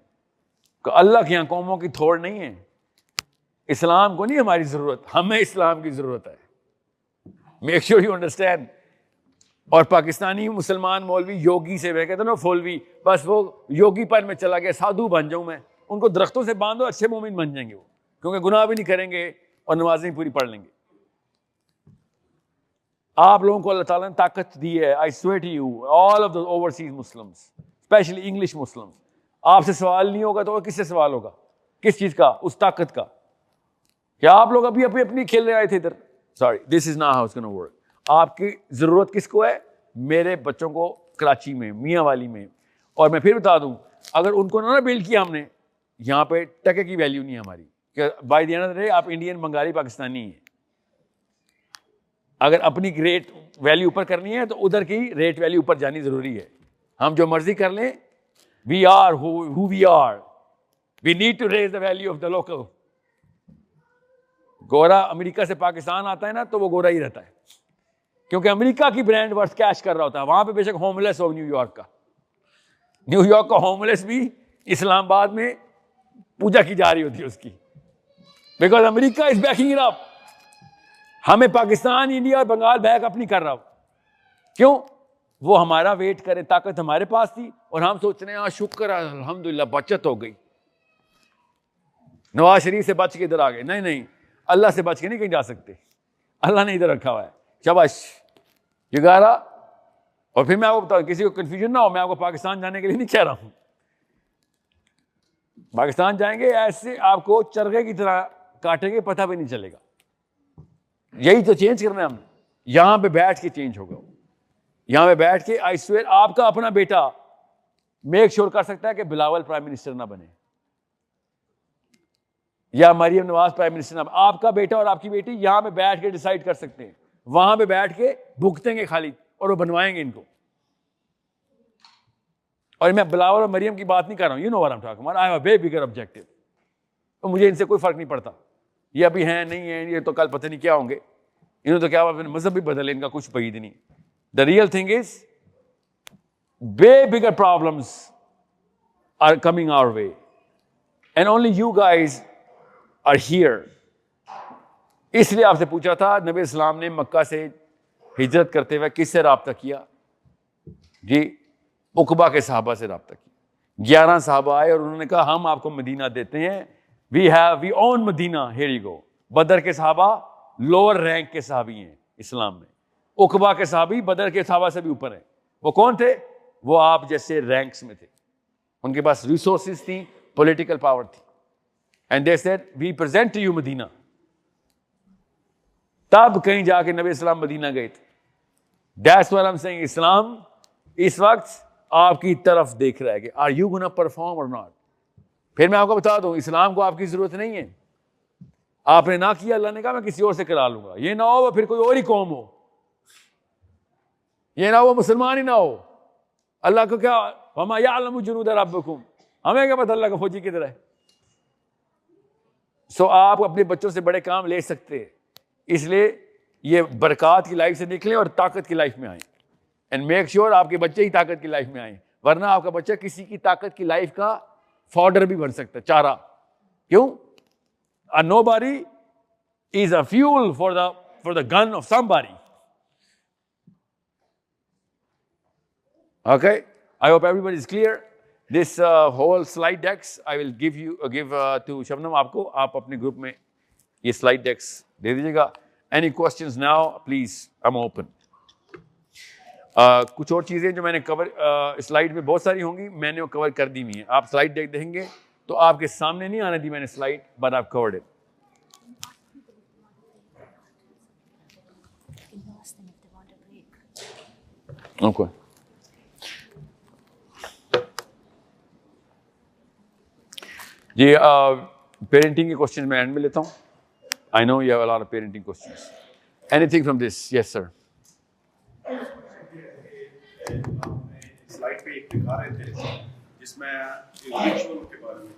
अल्लाह की यहाँ कौमों की थोड़ नहीं है। इस्लाम को नहीं हमारी जरूरत, हमें इस्लाम की जरूरत है। Make sure you understand. और पाकिस्तानी मुसलमान मौलवी योगी से, मैं कहता हूँ ना फौलवी, बस वो योगी पर में चला गया, साधु बन जाऊं मैं। उनको दरख्तों से बांधो, अच्छे मोमिन बन जाएंगे वो, क्योंकि गुनाह भी नहीं करेंगे और नमाजें पूरी पढ़ लेंगे। आप लोगों को अल्लाह ताला ने ताकत दी है। I swear to you, all of the overseas Muslims, specially English Muslims, आपसे सवाल नहीं होगा तो किससे सवाल होगा? किस चीज का? उस ताकत का। क्या आप लोग अभी अपनी खेल रहे आए थे इधर? Sorry, this is not how it's gonna work. आपकी जरूरत किसको है? मेरे बच्चों को कराची में, मियाँ वाली में। और मैं फिर बता दूं, अगर उनको ना बिल्ड किया हमने, यहाँ पे टके की वैल्यू नहीं है हमारी। By the end of the day आप इंडियन, बंगाली, पाकिस्तानी हैं। अगर अपनी रेट वैल्यू ऊपर करनी है तो उधर की रेट वैल्यू ऊपर जानी जरूरी है। हम जो मर्जी कर लें, we are who we are, we need to raise the value of the local. गोरा अमेरिका से पाकिस्तान आता है ना, तो वो गोरा ही रहता है, क्योंकि अमेरिका की ब्रांड वर्थ कैश कर रहा होता है। वहां पे बेशक होमलेस हो न्यूयॉर्क का, न्यूयॉर्क का होमलेस भी इस्लामाबाद में पूजा की जा रही होती है उसकी, because America is banking it up. हमें पाकिस्तान, इंडिया और बंगाल बैक अप नहीं कर रहा। क्यों? वो हमारा वेट करे, ताकत हमारे पास थी और हम सोच रहे हैं हाँ शुक्र है, अल्हम्दुलिल्लाह बचत हो गई, नवाज शरीफ से बच के इधर आ गए। नहीं नहीं, अल्लाह से बच के नहीं कहीं जा सकते, अल्लाह ने इधर रखा हुआ है। शाबाश, ये गारा। और फिर मैं आपको बताऊं, किसी को कंफ्यूजन ना हो, मैं आपको पाकिस्तान जाने के लिए नहीं कह रहा हूं। पाकिस्तान जाएंगे ऐसे आपको चरखे की तरह काटेंगे, पता भी नहीं चलेगा। यही तो चेंज करना है हमने। यहां पे बैठ के चेंज होगा। यहां पे बैठ के आई स्वेयर, आपका अपना बेटा मेक श्योर कर सकता है कि बिलावल प्राइम मिनिस्टर ना बने या मरियम नवाज प्राइम मिनिस्टर ना बने। आपका बेटा और आपकी बेटी यहां पे बैठ के डिसाइड कर सकते हैं। वहां पे बैठ के भुगतेंगे खाली, और वो बनवाएंगे इनको। और मैं बिलावल और मरियम की बात नहीं कर रहा हूं, you know what I am talking about. I have a very bigger objective. तो मुझे इनसे कोई फर्क नहीं पड़ता, ये अभी हैं नहीं है, ये तो कल पता नहीं क्या होंगे। इन्होंने तो क्या मजहब भी बदले, इनका कुछ पईद नहीं। The real thing is way bigger problems are coming our way and only you guys are here. इसलिए आपसे पूछा था, नबी इस्लाम ने मक्का से हिजरत करते हुए किससे राब्ता किया? जी, उकबा के सहाबा से राब्ता किया। 11 सहाबा आए और उन्होंने कहा हम आपको मदीना देते हैं, we own Medina, here you go. Badr के सहाबा लोअर रैंक के सहाबी हैं इस्लाम में। उकबा के सहाबी बदर के सहाबा से भी ऊपर हैं। वो कौन थे? वो आप जैसे रैंक्स में थे, उनके पास रिसोर्सेज थी, पॉलिटिकल पावर थी। And they said we present to you Medina. तब कहीं जाके नबी इस्लाम मदीना गए थे। That's what I am saying, इस्लाम इस वक्त आपकी तरफ देख रहा है कि आर यू गोना परफॉर्म और नॉट। फिर मैं आपको बता दूं, इस्लाम को आपकी जरूरत नहीं है। आपने ना किया, अल्लाह ने कहा मैं किसी और से करा लूंगा। ये ना हो फिर कोई और ही कौम हो, ये ना हो मुसलमान ही ना हो। अल्लाह को क्या, वमा यअलमु जुनूद रब्बिकुम, हमें क्या पता अल्लाह का फौजी किधर है। सो आप अपने बच्चों से बड़े काम ले सकते हैं। इसलिए ये बरकत की लाइफ से निकले और ताकत की लाइफ में आए। एंड मेक श्योर आपके बच्चे ही ताकत की लाइफ में आए। वरना आपका बच्चा किसी की ताकत की लाइफ का फॉडर भी बन सकता है, चारा। क्यों? A nobody is a fuel for the gun of somebody. Okay, I hope everybody is clear. This whole slide decks I will give to Shabnam आपको, आप अपने ग्रुप में ये slide decks दे दीजिएगा. Any questions now, please, I'm open. कुछ और चीज़ें जो मैंने कवर स्लाइड में बहुत सारी होंगी, मैंने वो कवर कर दी हुई हैं. आप स्लाइड देख देखेंगे तो आपके सामने नहीं आने दी मैंने स्लाइड, बट आप कवर्ड इट. ओके, जी पेरेंटिंग के क्वेश्चन मैं एंड में लेता हूँ. I know you have a lot of parenting questions. Anything from this? Yes sir. Slide पे एक दिखा रहे थे जिसमें रिचुअल के बारे में.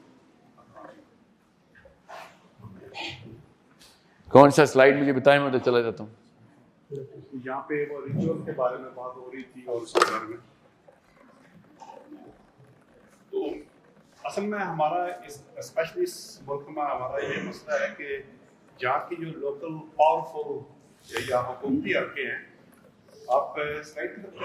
कौन सा स्लाइड मुझे बताएं, मैं तो चला जाता हूँ. यहाँ पे वो रिचुअल के बारे में बात हो रही थी और उसके बारे में. तो असल में हमारा स्पेशली इस मुल्क में हमारा ये मसला है कि जहाँ की जो लोकल पावरफुल या हुकूमती हल्के हैं, आप स्लाइड की तरफ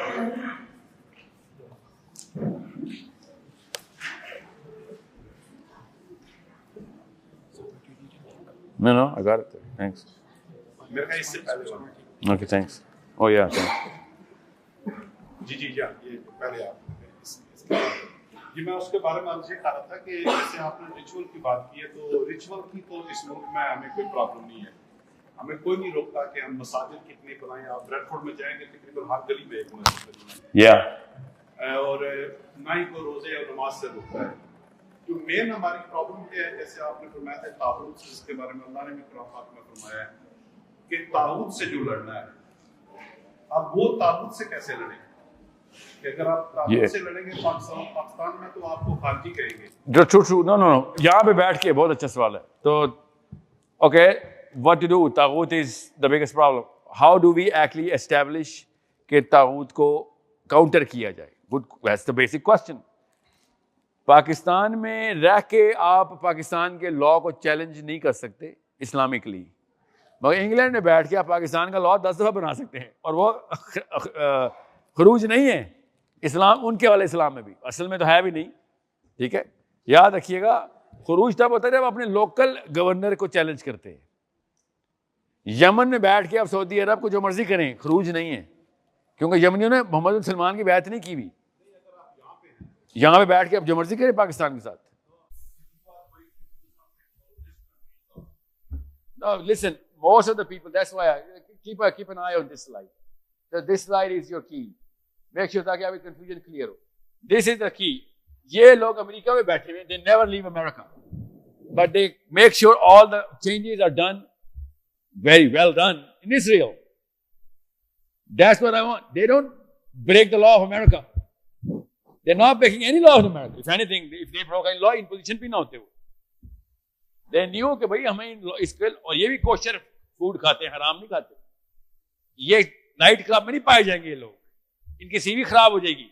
No, I got it. Thanks. मेरे ख्याल इससे पहले वाला. Okay, thanks. Oh yeah, thanks. जी ये पहले आप जी मैं उसके बारे में आपसे कह रहा था कि जैसे आपने रिचुअल की बात की है, तो रिचुअल की तो इस मुल्क में हमें कोई प्रॉब्लम नहीं है. हमें कोई नहीं रोकता कि हम मसाजिद कितने बनाएं. आप ब्रेडफोर्ड में जाएंगे तकरीबन हर गली में एक मस्जिद है. और ना ही कोई रोजे और नमाज से रोकता है. जो मेन हमारी प्रॉब्लम ये है, जैसे आपने फरमाया था तागूत, जिसके बारे में अल्लाह ने भी कुरान पाक में फरमाया है कि तागूत से जो लड़ना है, अब वो तागूत से कैसे लड़ेंगे? कि अगर आप तागूत से लड़ेंगे पाकिस्तान में, तो आपको खारजी कहेंगे. ट्रू. नो, यहाँ पे बैठ के बहुत अच्छा सवाल है. तो ओके, व्हाट टू डू? तागूत is the biggest problem. How do we actually establish कि तागूत को काउंटर किया जाए? Good, that's the basic question. Pakistan में रह के आप पाकिस्तान के लॉ को चैलेंज नहीं कर सकते इस्लामिकली, मगर इंग्लैंड में बैठ के आप पाकिस्तान का लॉ 10 दफ़ा बना सकते हैं, और वो खरूज नहीं है. इस्लाम उनके वाले इस्लाम में भी असल में तो है भी नहीं. ठीक है, याद रखिएगा, खरूज तब होता है जब अपने लोकल गवर्नर को चैलेंज करते हैं. यमन में बैठ के आप सऊदी अरब को जो मर्जी करें, खरूज नहीं है, क्योंकि यमनियों ने मोहम्मद बिन सलमान की बैत नहीं की हुई. यहाँ पे बैठ के आप जो मर्जी करें पाकिस्तान के साथ. No, listen, most of the people, that's why I keep an eye on this slide. So this slide is your key. Make sure ताकि आपकी confusion clear हो. This is the key. ये लोग अमेरिका में बैठे हुए, they never leave America, but they make sure all the changes are done very well done in Israel. That's what I want. They don't break the law of America. They're not breaking any law of America. If anything, if they broke any law, in position भी ना होते वो. They knew कि भाई हमें इसके, और ये भी कोशर फूड खाते हैं, हराम नहीं खाते. ये नाइट क्लब में नहीं पाए जाएंगे ये लोग. इनकी सीवी खराब हो जाएगी.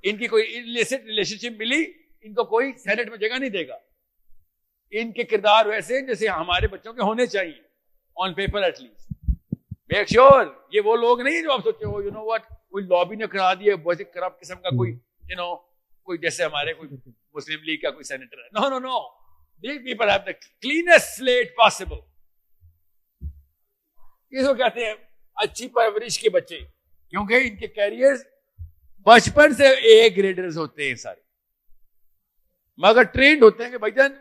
इनकी कोई इलिसिट रिलेशनशिप मिली, इनको कोई सेनेट में जगह नहीं देगा. इनके किरदार वैसे जैसे हमारे बच्चों के होने चाहिए, on paper at least. Make sure ये वो लोग नहीं जो आप सोचते हो, यू नो व्हाट, कोई लॉबी ने करा दिया, बहुत करप्ट किस्म का कोई, यू नो, कोई जैसे हमारे कोई मुस्लिम लीग का कोई सेनेटर है. No no no, these people have the cleanest slate possible. इसको कहते हैं अच्छी परवरिश के बच्चे, क्योंकि इनके कैरियर्स बचपन से ए ग्रेडर्स होते हैं सारे, मगर ट्रेंड होते हैं कि भाईजान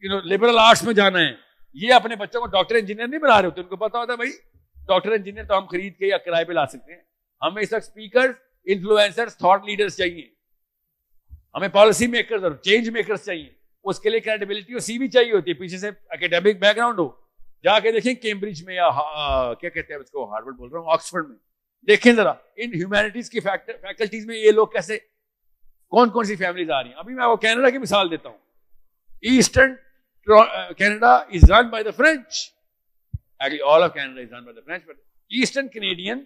यू नो लिबरल आर्ट्स में जाना है. ये अपने बच्चों को डॉक्टर इंजीनियर नहीं बना रहे होते. उनको पता होता है भाई डॉक्टर इंजीनियर तो हम खरीद के या किराए पे ला सकते हैं. हमें इस वक्त स्पीकर, इन्फ्लुएंसर्स, थॉट लीडर्स चाहिए. हमें पॉलिसी मेकर्स और चेंज मेकर्स चाहिए. उसके लिए क्रेडिबिलिटी और सीवी चाहिए होती है, पीछे से एकेडमिक बैकग्राउंड हो. जाके देखें कैम्ब्रिज में या क्या कहते हैं उसको, हार्वर्ड बोल रहा हूँ, ऑक्सफोर्ड में देखें जरा इन ह्यूमैनिटीज की फैकल्टीज में ये लोग कैसे, कौन कौन सी फैमिलीज आ रही हैं. अभी मैं आपको कनाडा की मिसाल देता हूँ. Eastern Canada is run by the French. Actually, all of Canada is run by the French, but Eastern Canadian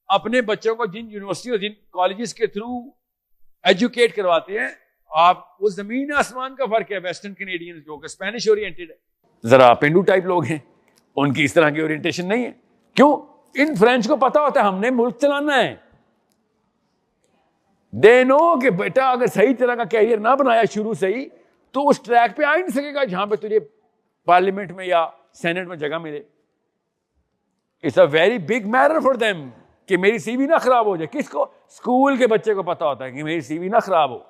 अपने बच्चों को जिन यूनिवर्सिटी और जिन कॉलेजेस के थ्रू एजुकेट करवाते हैं, आप वो जमीन आसमान का फर्क है। वेस्टर्न कैनेडियंस जो कि स्पेनिश ओरिएंटेड है, जरा पेंडू टाइप लोग हैं, उनकी इस तरह की ओरिएंटेशन नहीं है। क्यों? इन फ्रेंच को पता होता है हमने मुल्क चलाना है। दे नो कि बेटा अगर सही तरह का कैरियर ना बनाया शुरू से ही तो उस ट्रैक पे आ ही नहीं सकेगा जहां पे तुझे पार्लियामेंट में या सेनेट में जगह मिले। It's a very big matter for them कि मेरी सीवी ना खराब हो जाए। किसको? स्कूल के बच्चे को पता होता है कि मेरी सीवी ना खराब हो।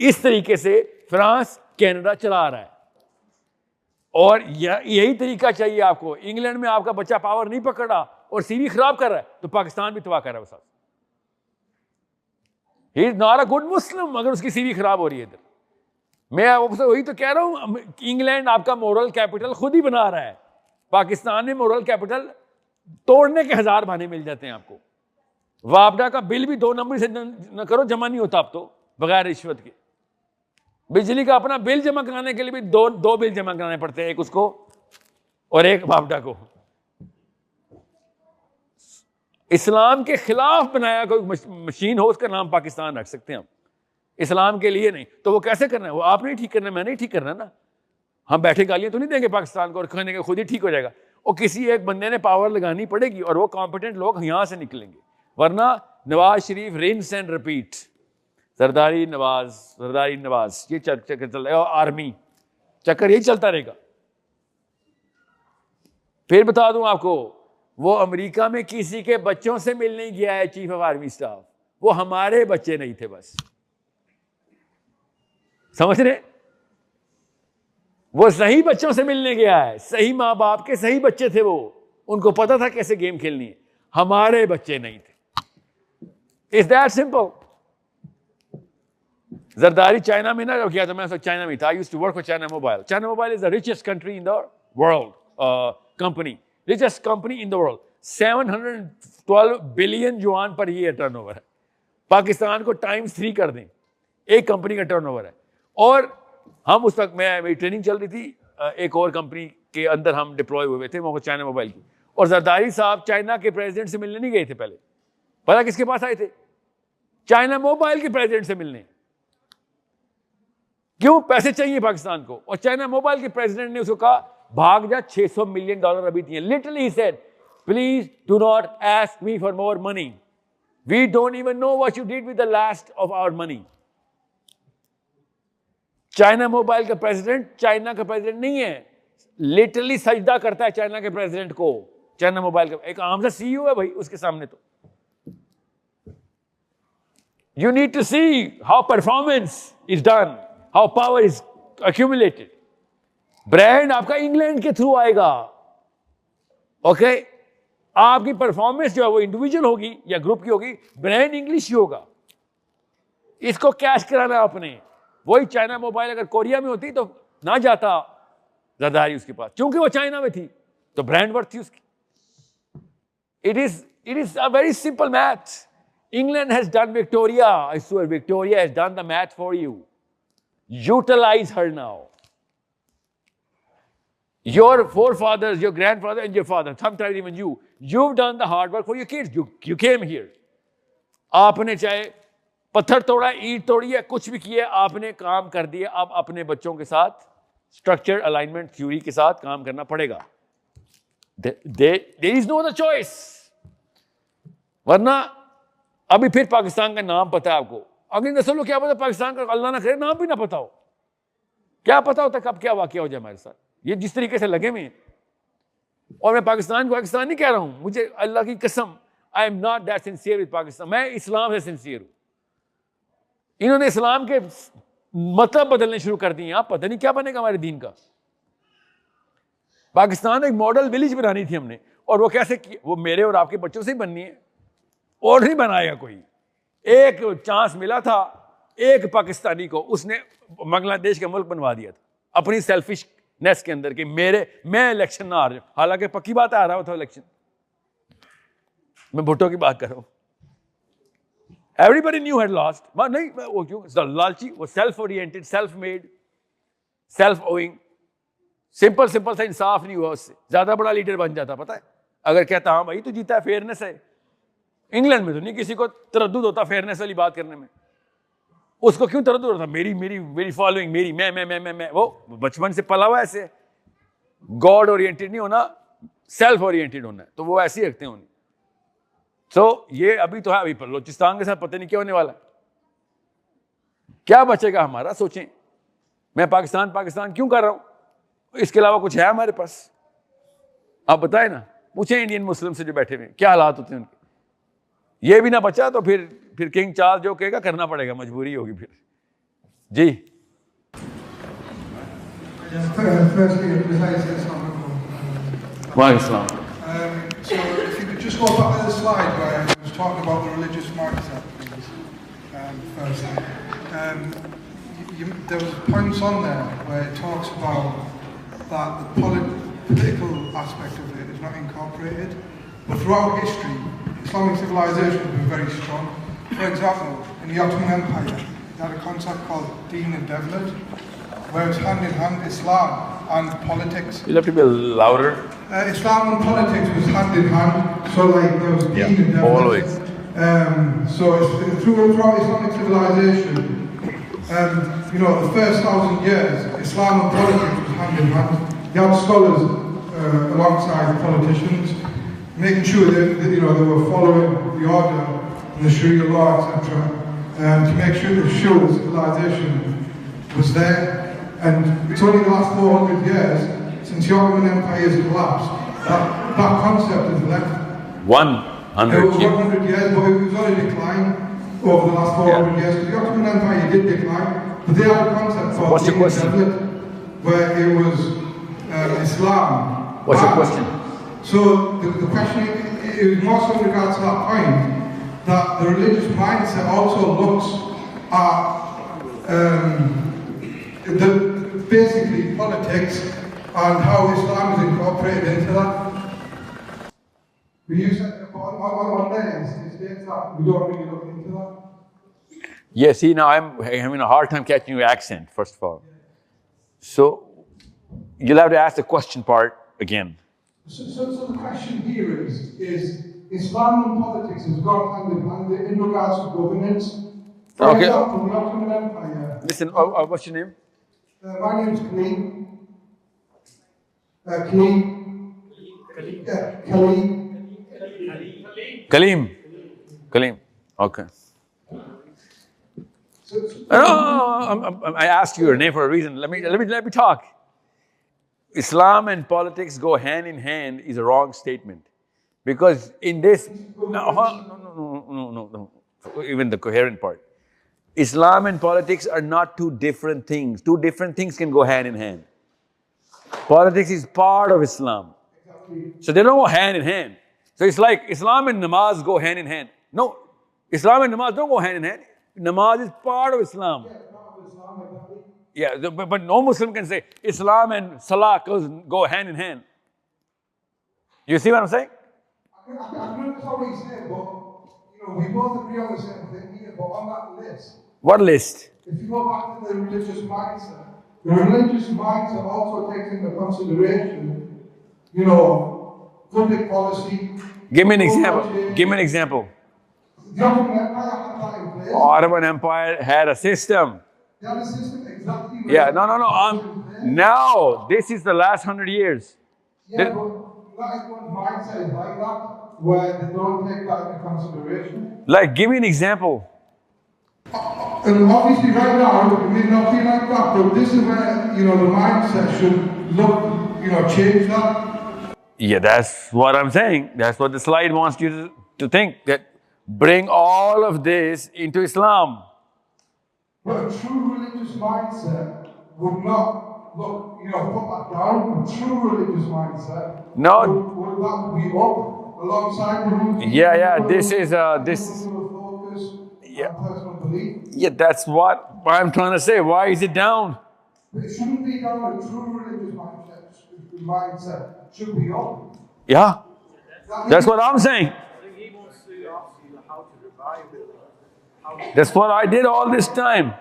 इस तरीके से फ्रांस कनाडा चला रहा है और यही तरीका चाहिए आपको। इंग्लैंड में आपका बच्चा पावर नहीं पकड़ रहा और सीवी खराब कर रहा है तो पाकिस्तान भी तबाह कर रहा है साथ। He is not a good Muslim अगर उसकी सीवी खराब हो रही है इधर। मैं आपसे वही तो कह रहा हूं, इंग्लैंड आपका मोरल कैपिटल खुद ही बना रहा है। पाकिस्तान में मोरल कैपिटल तोड़ने के 1000 बहाने मिल जाते हैं आपको। वापडा का बिल भी 2 नंबर से न करो, जमा नहीं होता अब तो बगैर रिश्वत के। बिजली का अपना बिल जमा कराने के लिए भी दो बिल जमा कराने पड़ते हैं, एक उसको और एक वापडा को। इस्लाम के खिलाफ बनाया कोई मशीन हो, उसका नाम पाकिस्तान रख सकते हैं हम। इस्लाम के लिए नहीं तो वो कैसे करना है? वो आप नहीं ठीक करना, मैं नहीं ठीक करना ना। हम बैठे गालियां तो नहीं देंगे पाकिस्तान को और कहने के खुद ही ठीक हो जाएगा। और किसी एक बंदे ने पावर लगानी पड़ेगी और वो कॉम्पिटेंट लोग यहां से निकलेंगे, वरना Nawaz Sharif rinse and repeat, Zardari Nawaz ये चक्कर चल रहा है। आर्मी चक्कर यही चलता रहेगा। फिर बता दूं आपको, वो अमेरिका में किसी के बच्चों से मिलने गया है चीफ ऑफ आर्मी स्टाफ, वो हमारे बच्चे नहीं थे बस। समझ रहे? वो सही बच्चों से मिलने गया है, सही माँ बाप के सही बच्चे थे वो, उनको पता था कैसे गेम खेलनी है। हमारे बच्चे नहीं थे। Is that simple? Zardari China में ना किया था, मैं चाइना में था। I used to work for China mobile. China mobile is the richest country in the world, company, richest company in the world, 712 billion yuan per year turnover है। पाकिस्तान को times 3 कर दें, एक कंपनी का टर्नओवर है। और हम उस वक्त मेरी ट्रेनिंग चल रही थी, एक और कंपनी के अंदर हम डिप्लॉय हुए थे, वो चाइना मोबाइल की। और जरदारी साहब चाइना के प्रेसिडेंट से मिलने नहीं गए थे पहले। पता किसके पास आए थे? चाइना मोबाइल के प्रेसिडेंट से मिलने। क्यों? पैसे चाहिए पाकिस्तान को। और चाइना मोबाइल के प्रेसिडेंट ने उसको कहा भाग जा, $600 मिलियन अभी दिए। Literally he said, please do not ask me for more money, we don't even know what you did with the last of our money. China mobile का प्रेसिडेंट चाइना का प्रेसिडेंट नहीं है, लिटरली सजदा करता है China के president को। China mobile का एक आम सा सीईओ है भाई उसके सामने। तो you need to see how performance is done, how power is accumulated. Brand आपका इंग्लैंड के थ्रू आएगा। ओके, आपकी परफॉर्मेंस जो है वो इंडिविजुअल होगी या ग्रुप की होगी, ब्रांड इंग्लिश ही होगा। इसको कैश कराना आपने। वही चाइना मोबाइल अगर कोरिया में होती तो ना जाता जरदारी उसके पास, क्योंकि वो चाइना में थी तो ब्रांड वर्थ थी उसकी। It is a very simple math. England has done Victoria, I swear Victoria has done the math for you. Utilize her now. Your forefathers, your grandfather and your father, sometimes even you've done the hard work for your kids. You came here. आपने चाहे पत्थर तोड़ा, ईंट तोड़ी है, कुछ भी किया, आपने काम कर दिया। अब अपने बच्चों के साथ स्ट्रक्चर अलाइनमेंट थ्योरी के साथ काम करना पड़ेगा। There is no other choice. वरना अभी फिर पाकिस्तान का नाम पता है आपको, अगली नस्ल को क्या पता पाकिस्तान का, अल्लाह ना करे नाम भी ना पता हो। क्या पता होता कब क्या वाकया हो जाए हमारे साथ। ये जिस तरीके से लगे हुए। और मैं पाकिस्तान को पाकिस्तान नहीं कह रहा हूं, मुझे अल्लाह की कसम, I am not that sincere with Pakistan. मैं इस्लाम से सिंसियर हूं। इन्होंने इस्लाम के मतलब बदलने शुरू कर दिए। आप पता नहीं क्या बनेगा हमारे दीन का। पाकिस्तान एक मॉडल विलेज बनानी थी हमने, और वो कैसे की? वो मेरे और आपके बच्चों से ही बननी है, और नहीं बनाएगा कोई। एक चांस मिला था एक पाकिस्तानी को, उसने बांग्लादेश का मुल्क बनवा दिया था अपनी सेल्फिशनेस के अंदर कि मैं इलेक्शन ना हार जाऊं। हालांकि पक्की बात आ रहा था इलेक्शन। मैं भुट्टो की बात कर रहा हूं। Everybody knew had lost. नहीं, वो क्यों लालची, वो self oriented, self made, self owing, simple सा इंसाफ नहीं हुआ उससे। ज्यादा बड़ा लीडर बन जाता, पता है। अगर कहता हाँ भाई तो जीता है, फेयरनेस है। इंग्लैंड में तो नहीं किसी को तरद्दुद होता फेयरनेस वाली बात करने में, उसको क्यों तरद्दुद होता? मेरी मेरी मेरी फॉलोइंग, मेरी मैं, वो बचपन से पला हुआ ऐसे। गॉड ओरिएंटेड नहीं होना, सेल्फ ओरिएंटेड होना है, तो वो ऐसे ही रखते हैं उन्हें। सो ये अभी तो है, अभी बलोचिस्तान के साथ पता नहीं क्या होने वाला, क्या बचेगा हमारा, सोचें। मैं पाकिस्तान क्यों कर रहा हूं? इसके अलावा कुछ है हमारे पास? आप बताएं ना, पूछें इंडियन मुस्लिम से जो बैठे हुए क्या हालात होते हैं उनके। ये भी ना बचा तो फिर किंग चार्ल्स जो कहेगा करना पड़ेगा, मजबूरी होगी फिर। जी वालेकुम सलाम। So if you could just go back to the slide where I was talking about the religious mindset, please. Firstly, there was points on there where it talks about that the political aspect of it is not incorporated, but throughout history, Islamic civilization has been very strong. For example, in the Ottoman Empire, they had a concept called Deen and Devlet, where it's hand in hand Islam and politics. You'll have to be louder. Islam and politics was hand in hand, so like there was Deen and Devlet. Always. So throughout Islamic civilization, you know, the first 1,000 years, Islam and politics was hand in hand. You had scholars alongside the politicians, making sure that you know they were following the order and the Sharia law, etc., to make sure that civilization was there. And it's only the last 400 years since the Ottoman Empire has collapsed that concept has left. 100 It was 100 years, but it was on a decline over the last 400 years. Because the Ottoman Empire did decline, but they had a concept called What's your question? where it was Islam. What's your question? So the question it was more so in regards to that point, that the religious mindset also looks at basically politics and how Islam is incorporated into that. We use it on there, it states that we don't really look into that. Yeah, see, now I'm having a hard time catching your accent, first of all. So, you'll have to ask the question part again. So the question here is Islam and politics has gone hand in hand in regards to governance. For example, the Ottoman Empire. Listen, what's your name? My name is Khalid. Kaleem. Okay. I asked you your name for a reason. Let me talk. Islam and politics go hand in hand is a wrong statement, because in this no. Even the coherent part. Islam and politics are not two different things. Two different things can go hand in hand. Politics is part of Islam. So they don't go hand in hand. So it's like Islam and namaz go hand in hand. No, Islam and namaz don't go hand in hand. Namaz is part of Islam. Yeah, but no Muslim can say Islam and Salah go hand in hand. You see what I'm saying? I can understand what you're saying, but you know, we both agree on the same thing here, but on that list. What list? If you go back to the religious mindset, the religious mindset also takes into consideration, you know, public policy. Give me an example. The Ottoman Empire had that in place. Ottoman Empire had a system. They had a system exactly. Yeah, no. Now, this is the last 100 years. Yeah, but not everyone's mindset is like that, where they don't take that into consideration. Like, give me an example. And obviously right now, it may not be like that, but this is where, you know, the mindset should look, you know, change that. Yeah, that's what I'm saying. That's what the slide wants you to think, that bring all of this into Islam. But a true religious mindset would not look, you know, put that down. A true religious mindset would that be up alongside the rules. Yeah, this is Yeah, that's what I'm trying to say. Why is it down? It shouldn't be down. A true religious mindset should be up. Yeah, that's what I'm saying. That's what I did all this time.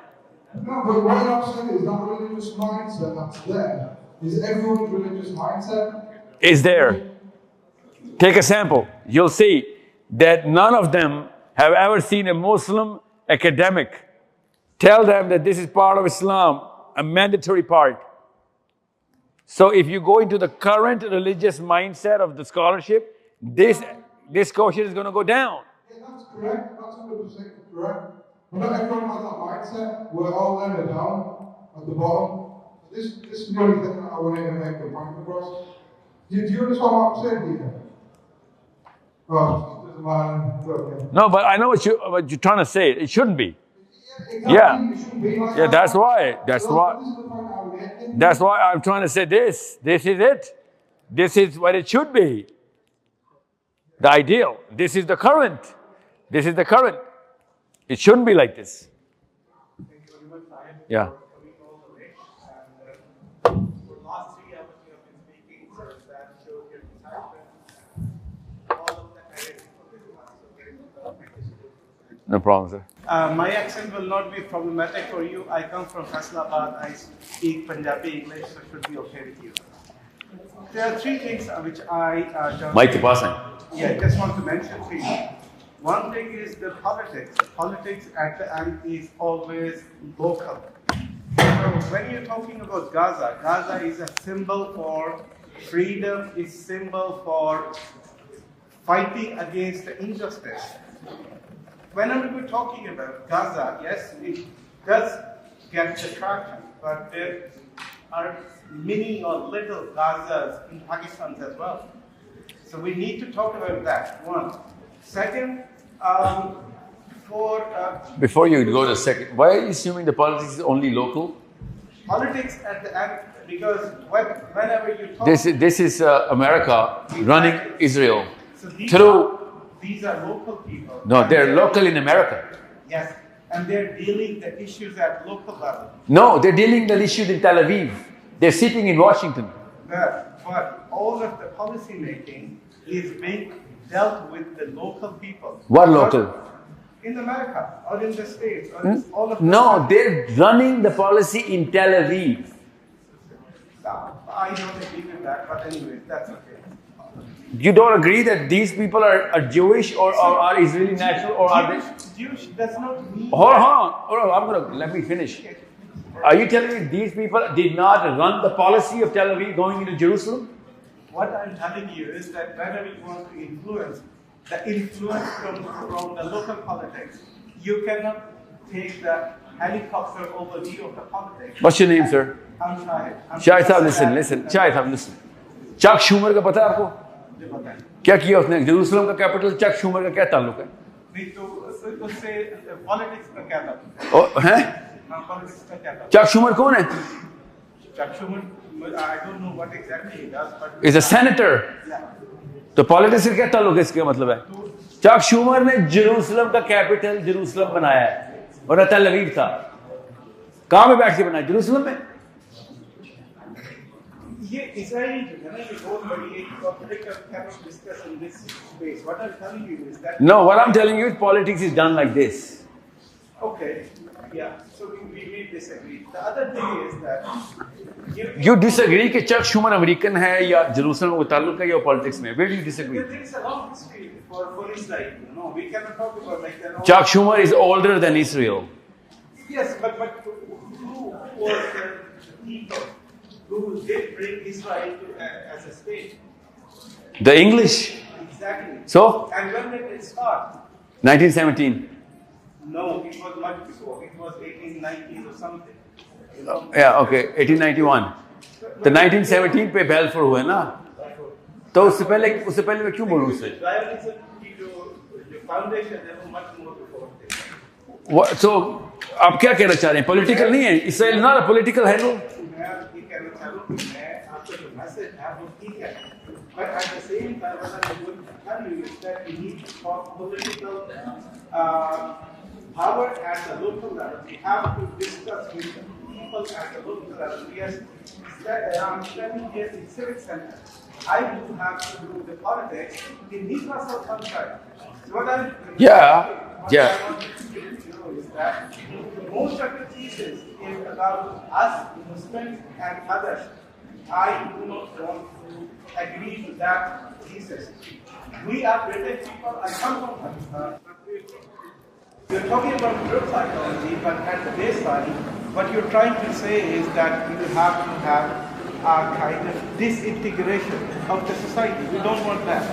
No, but what I'm saying is that religious mindset that's there is everyone's religious mindset. Is there. Take a sample. You'll see that none of them have ever seen a Muslim academic tell them that this is part of Islam, a mandatory part. So if you go into the current religious mindset of the scholarship, this quotient is going to go down. Yeah, that's correct. That's 100% correct. But not everyone has that mindset. We're all laying down at the bottom. This is the only thing that I wanted to make the point across. Do you understand what I'm saying, Deacon? Oh, doesn't matter. Okay. No, but I know what you're trying to say. It shouldn't be. Yeah, exactly. It shouldn't be like Yeah, that. that's why. That's why. This is the point I'm making. That's why I'm trying to say this. This is it. This is what it should be. The ideal. This is the current. This is the current. It shouldn't be like this. Yeah. For the last 3 hours you have been speaking, so that shows your excitement. All of the ideas for this class. So very good. No problem, sir. My accent will not be problematic for you. I come from Faisalabad. I speak Punjabi English, so it should be okay with you. There are 3 things which I Mike ke paas hai. Yeah, just want to mention to you. One thing is the politics. Politics at the end is always local. So when you're talking about Gaza, Gaza is a symbol for freedom, is symbol for fighting against the injustice. Whenever we're talking about Gaza, yes, it does get the traction, but there are many or little Gazas in Pakistan as well. So we need to talk about that, one. Second, Before you go to second, why are you assuming the politics is only local? Politics at the end, because whenever you talk... This is America running Israel So these are local people. No, they're local in America. Yes, and they're dealing the issues at local level. No, they're dealing the issues in Tel Aviv. They're sitting in Washington. But all of the policy making is being dealt with the local people. What local? In America, or in the States, or in all of the No, they're running the policy in Tel Aviv. I don't agree with that, but anyway, that's okay. You don't agree that these people are Jewish or are Israeli national or are they? Jewish does not mean... Hold on, let me finish. Are you telling me these people did not run the policy of Tel Aviv going into Jerusalem? What I'm telling you is that whenever you want to influence, the influence comes from the local politics. You cannot take the helicopter overview of the politics. What's your name, sir? I'm Shahid. Shahid Sahib, listen. Shahid Sahib, listen. Chuck Schumer का पता है आपको? क्या किया उसने? Jerusalem का capital Chuck Schumer का क्या ताल्लुक है? नहीं तो उससे पॉलिटिक्स का क्या ताल्लुक? ओ हैं? पॉलिटिक्स का क्या ताल्लुक? चक शूमर कौन है? Chuck Schumer, I don't know what exactly he does, but Is a senator. तो पॉलिटिक्स का क्या ताल्लुक है इसका मतलब है? चक शूमर ने जेरूसलम का कैपिटल जेरूसलम बनाया है और तल अवीव था. कहाँ पे बैठ के बनाया? जेरूसलम में. ये इजराइली जो है ना ये बहुत बड़ी एक topic cannot discuss in this space. What I'm telling you is that No, what I'm telling you is politics is done like this. Okay, yeah. So we may disagree. The other thing is that You disagree कि Chuck Schumer American है या Jerusalem को ताल्लुक है या politics में? Where do you disagree? there is a long history for Israel. No, we cannot talk about like that. Chuck Schumer is older than Israel. Yes, but who was the people who did bring Israel to as a state? The English. Exactly. So? And when did it start? 1917. No, it was much before. It was 1890s or something. Yeah, okay, 1891. तो 1917 पे बेलफोर हुआ ना? तो उससे पहले मैं क्यों बोलूँ उससे? Zionism की जो foundation है वो much more before this. So आप क्या कहना चाह रहे हैं? Political नहीं है? Israel not a political है लोग? मैं ये कहना चाह रहा हूँ कि मैं आपका जो message है वो ठीक है. But at the same time, what I'm going to tell you is that we need to talk political power at the local level. We have to discuss with the people at the local level. Yes, I'm standing here in Civic Center. I do have to do the politics in Newcastle country. So what I want to know is that most of the thesis is about us, Muslims and others. I do not want to agree to that thesis. We are British people. I come from Pakistan. You're talking about group psychology, but at the baseline, what you're trying to say is that you have to have a kind of disintegration of the society. We don't want that.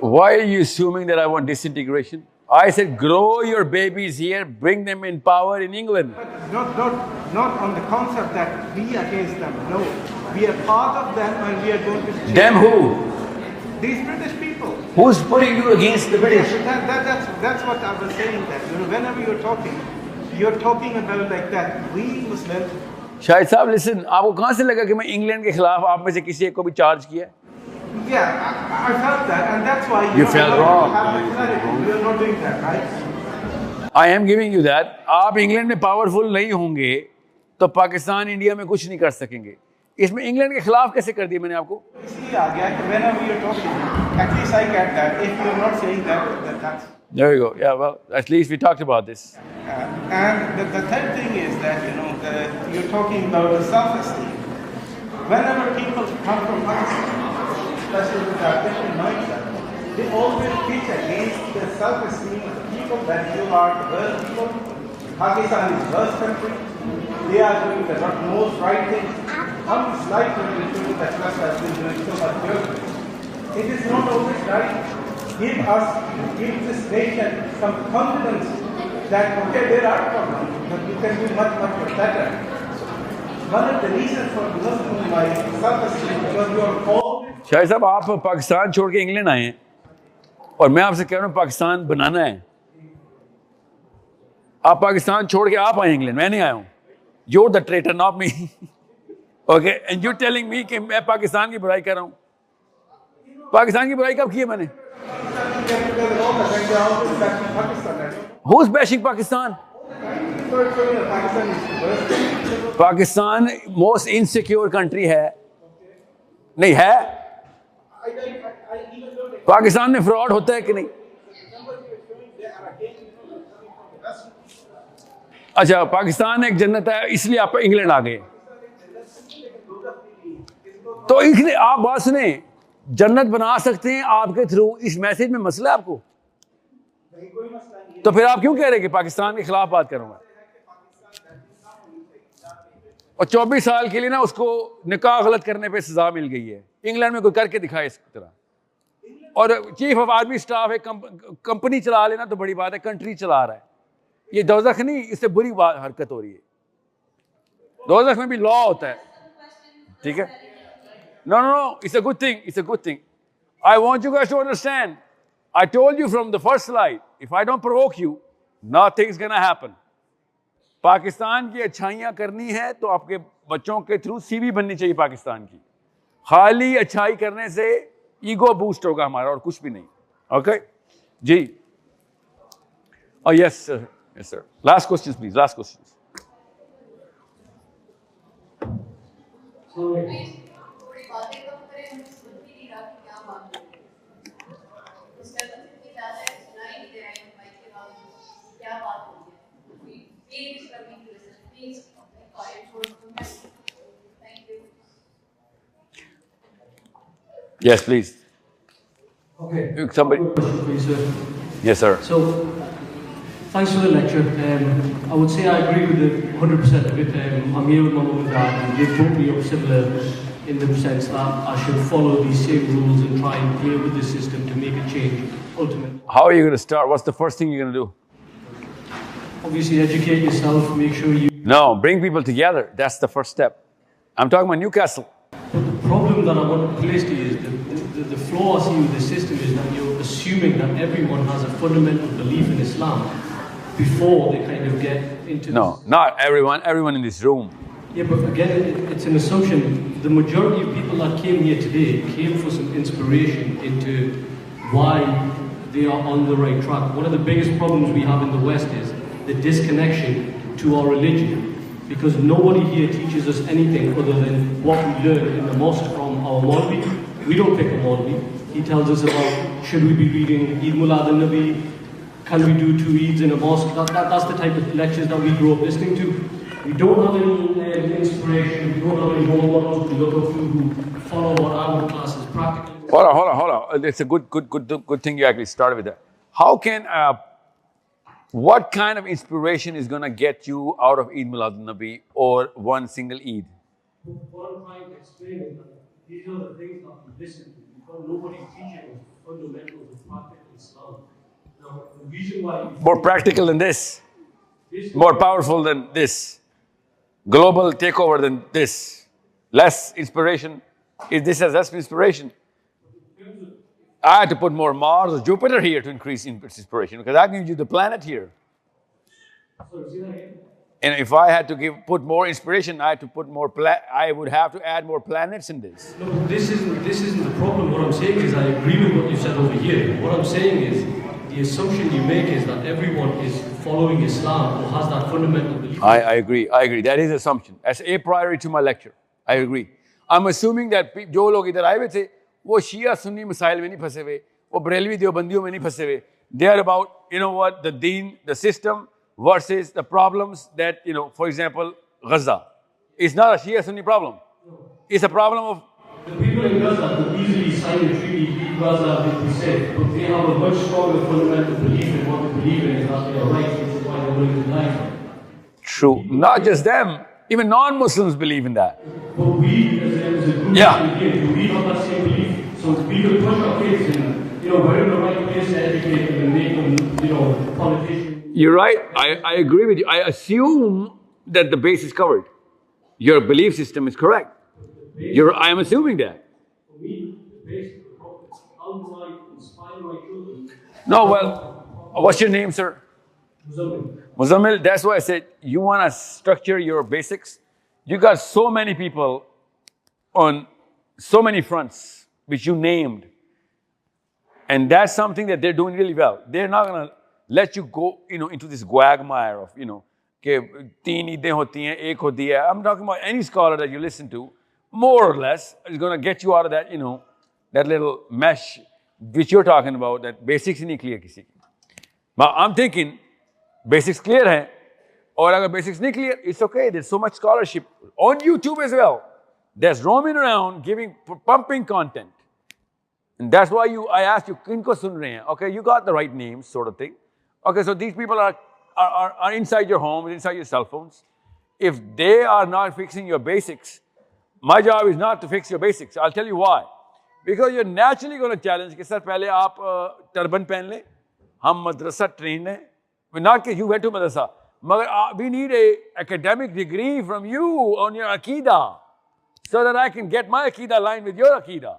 Why are you assuming that I want disintegration? I said grow your babies here, bring them in power in England. Not on the concept that we against them. No, we are part of them and we are going to change. Them who? These British people. Who's putting you against the British? That's what I was saying. That whenever you're talking about like that. We Muslims. Shahid साहब, listen, आपको कहाँ से लगा कि मैं England के खिलाफ आप में से किसी एक को भी चार्ज किया? Yeah, I felt that, and that's why you felt wrong. We are not doing that, right? I am giving you that. आप इंग्लैंड में पावरफुल नहीं होंगे तो पाकिस्तान इंडिया में कुछ नहीं कर सकेंगे. इसमें इंग्लैंड के खिलाफ कैसे कर दिया मैंने आपको? इसलिए आ गया कि whenever you're talking, at least I get that. If you're not saying that, that's. There you go. Yeah, well, at least we talked about this. And the third thing is that you're talking about the self-esteem. Whenever people come from Pakistan, especially with our different mindset, they always pitch against the self-esteem of the people that you are the worst people. Pakistan is the worst country. They are doing the most right things. How much light will you do that Trust has been doing so much good? It is not always right. Give this nation some confidence that, okay, there are problems, but you can do much, much better. One of the reasons for Muslim life is self-esteem, because you are always... Shahid साहब, आप पाकिस्तान छोड़ के England आए हैं और मैं आपसे कह रहा हूँ पाकिस्तान बनाना है. आप पाकिस्तान छोड़ के आप आए इंग्लैंड, मैं नहीं आया हूँ. You're the traitor, not me. Okay, and you're telling me कि मैं पाकिस्तान की बुराई कर रहा हूँ. पाकिस्तान की बुराई कब की है मैंने? Who's bashing Pakistan? Pakistan most insecure country है. नहीं है? पाकिस्तान में फ्रॉड होता है कि नहीं? अच्छा, पाकिस्तान एक जन्नत है इसलिए आप इंग्लैंड आ गए. तो इसलिए आप बात सुने, जन्नत बना सकते हैं आपके थ्रू. इस मैसेज में मसला है आपको? तो फिर आप क्यों कह रहे हैं कि पाकिस्तान के खिलाफ बात करूंगा? और 24 साल के लिए ना उसको निकाह गलत करने पे सजा मिल गई है. इंग्लैंड में कोई करके दिखाए इस तरह. और चीफ ऑफ आर्मी स्टाफ है, कंपनी चला लेना तो बड़ी बात है, कंट्री चला रहा है. ये दोज़ख नहीं, इससे बुरी बात हरकत हो रही है. दोज़ख में भी लॉ होता है, ठीक है? No, it's a good thing. It's a good thing. I want you guys to understand. I told you from the first slide, if I don't provoke you, nothing's gonna happen. Pakistan की अच्छाइयाँ करनी है तो आपके बच्चों के थ्रू सीवी बननी चाहिए पाकिस्तान की. खाली अच्छाई करने से ईगो बूस्ट होगा हमारा और कुछ भी नहीं. Okay ji? Oh yes sir. Yes sir. Last questions please. Last questions. Yes, please. Okay. Somebody. Question for you, sir. Yes, sir. So, thanks for the lecture. I would say I agree with it 100% with I'm here with my mum and dad, and they brought me up similar in the sense that I should follow these same rules and try and play with the system to make a change, ultimately. How are you going to start? What's the first thing you're going to do? Obviously, educate yourself, make sure you... No, bring people together. That's the first step. I'm talking about Newcastle. But the problem that I want to place to you is the flaw I see with the system is that you're assuming that everyone has a fundamental belief in Islam before they kind of get into... No, not everyone. Everyone in this room. Yeah, but again, it's an assumption. The majority of people that came here today came for some inspiration into why they are on the right track. One of the biggest problems we have in the West is the disconnection to our religion. Because nobody here teaches us anything other than what we learn in the mosque from our Maulvi. We don't pick a Maulvi. He tells us about, should we be reading Eid Mulad al-Nabi? Can we do 2 Eids in a mosque? That's the type of lectures that we grew up listening to. We don't have any inspiration, we don't have any role models we look up to who follow what our class is practicing. Hold on. It's a good thing you actually started with that. How can, what kind of inspiration is going to get you out of Eid Milad al-Nabi or one single Eid? What I'm trying to explain is that these are the things that we listen to because nobody teaches us fundamentals of practical Islam. Now, the reason why More practical than this, more powerful than this, global takeover than this, less inspiration. Is this as less inspiration? I had to put more Mars or Jupiter here to increase inspiration because I can use the planet here. And if I had to put more inspiration, I had to put more. I would have to add more planets in this. No, this isn't the problem. What I'm saying is I agree with what you said over here. What I'm saying is the assumption you make is that everyone is following Islam or has that fundamental belief. I agree. That is assumption. As a priori to my lecture, I agree. I'm assuming that जो लोग इधर आए हुए थे, वो शिया सुन्नी मसाइल में नहीं फंसे हुए, वो बरेलवी देवबंदियों में नहीं फंसे हुए. They are about, you know what, the deen, the system versus the problems that, you know, for example, Gaza. It's not a Shia Sunni problem. It's a problem of. The people in Gaza could easily sign a treaty, leave Gaza, as we said, but they have a much stronger fundamental belief in what they believe in is that they are right, which is why they're willing to deny. True. Not just them. Even non-Muslims believe in that. But we, as a group, we have that same belief. So we could push our kids and, you know, we're in the right place to educate them and make them, you know, politicians. You're right. I agree with you. I assume that the base is covered. Your belief system is correct. I am assuming that. For me, the base of the problem is how do I inspire my children? No, well, what's your name, sir? Muzammil. That's why I said you want to structure your basics. You got so many people on so many fronts which you named. And that's something that they're doing really well. They're not going to let you go, you know, into this quagmire of, you know, I'm talking about any scholar that you listen to, more or less, is going to get you out of that, you know, that little mesh which you're talking about, that basics nahi clear kisi ki. But I'm thinking, basics clear hai, or agar basics nahi clear, it's okay. There's so much scholarship on YouTube as well. That's roaming around, pumping content. And that's why I asked you, kinko sun rahe hain? Okay, you got the right names, sort of thing. Okay, so these people are inside your homes, inside your cell phones. If they are not fixing your basics, my job is not to fix your basics. I'll tell you why. Because you're naturally going to challenge कि sir पहले आप turban पहन लें, हम मदरसा trained हैं. Not that you went to madrasa, मगर we need a academic degree from you on your akida, so that I can get my akida aligned with your akida.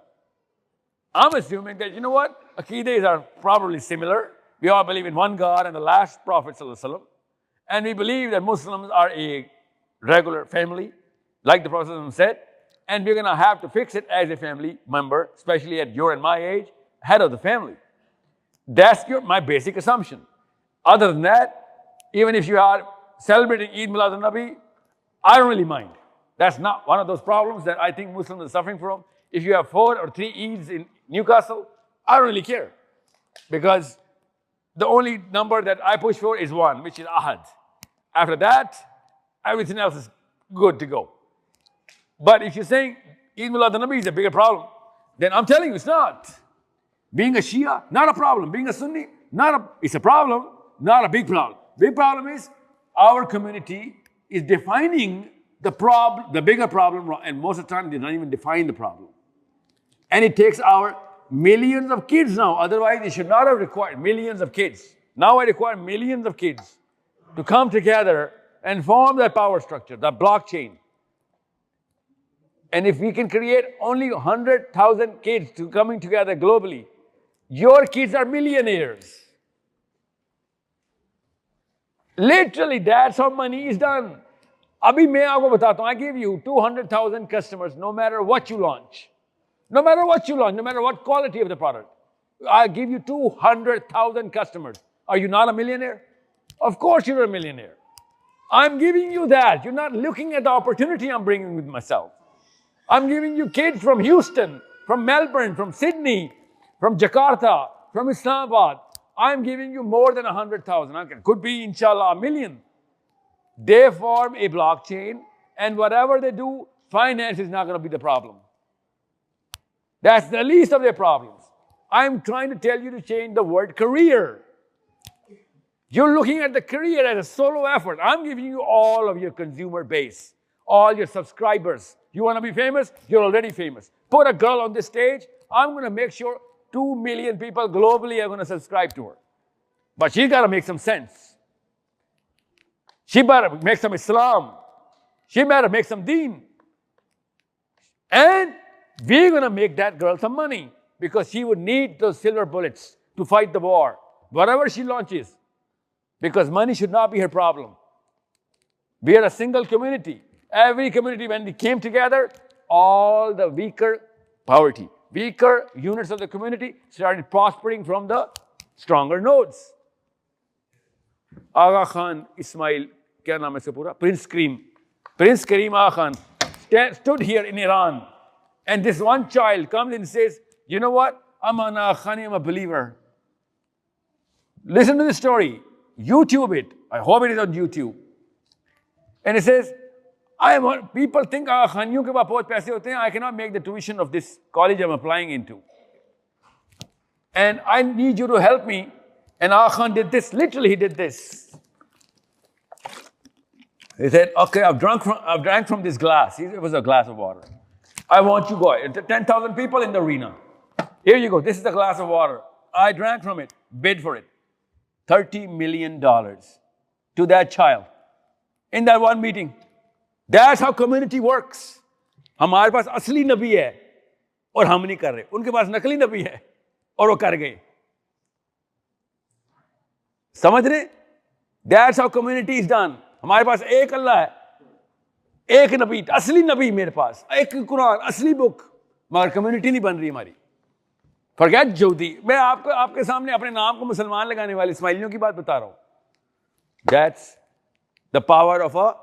I'm assuming that, you know what, akidas are probably similar. We all believe in one God and the last Prophet ﷺ, and we believe that Muslims are a regular family, like the Prophet ﷺ said, and we're going to have to fix it as a family member, especially at your and my age, head of the family. That's my basic assumption. Other than that, even if you are celebrating Eid Milad al-Nabi, I don't really mind. That's not one of those problems that I think Muslims are suffering from. If you have 4 or 3 Eids in Newcastle, I don't really care. Because the only number that I push for is 1, which is Ahad. After that, everything else is good to go. But if you're saying Eid Milad al-Nabi is a bigger problem, then I'm telling you it's not. Being a Shia, not a problem. Being a Sunni, it's a problem, not a big problem. Big problem is our community is defining the bigger problem, and most of the time they don't even define the problem. And it takes our millions of kids now. Otherwise, it should not have required millions of kids. Now I require millions of kids to come together and form that power structure, that blockchain. And if we can create only 100,000 kids coming together globally, your kids are millionaires. Literally, that's how money is done. Abhi main aapko batata hu, I give you 200,000 customers no matter what you launch. No matter what you launch, no matter what quality of the product. I give you 200,000 customers. Are you not a millionaire? Of course you're a millionaire. I'm giving you that. You're not looking at the opportunity I'm bringing with myself. I'm giving you kids from Houston, from Melbourne, from Sydney, from Jakarta, from Islamabad. I'm giving you more than 100,000. Okay. Could be, inshallah, 1 million. They form a blockchain, and whatever they do, finance is not going to be the problem. That's the least of their problems. I'm trying to tell you to change the word career. You're looking at the career as a solo effort. I'm giving you all of your consumer base, all your subscribers. You want to be famous? You're already famous. Put a girl on this stage. I'm going to make sure 2 million people globally are going to subscribe to her. But she's got to make some sense. She better make some Islam. She better make some deen. And we're going to make that girl some money because she would need those silver bullets to fight the war, whatever she launches. Because money should not be her problem. We are a single community. Every community, when we came together, all the weaker units of the community started prospering from the stronger nodes. Aga Khan Ismail, kya naam hai iska pura? Prince Karim Aga Khan stood here in Iran. And this one child comes and says, you know what? I'm an Aga Khani, I'm a believer. Listen to this story. YouTube it. I hope it is on YouTube. And it says, people think Aga Khaniyon ke paas bahut paise hote hain. I cannot make the tuition of this college I'm applying into. And I need you to help me. And Aga Khan did this. Literally, he did this. He said, okay, I've drank from this glass. It was a glass of water. I want you to go. 10,000 people in the arena. Here you go. This is the glass of water. I drank from it. Bid for it. $30 million to that child in that one meeting. That's how community works. हमारे पास असली नबी है और हम नहीं कर रहे. उनके पास नकली नबी है और वो कर गए. समझ रहे? That's how community is done. हमारे पास एक अल्लाह है, एक नबी, असली नबी मेरे पास, एक कुरान, असली बुक, मगर कम्युनिटी नहीं बन रही हमारी. फॉरगेट ज्योति. मैं आपके सामने अपने नाम को मुसलमान लगाने वाले इस्माइलियों की बात बता रहा हूं. That's the power of a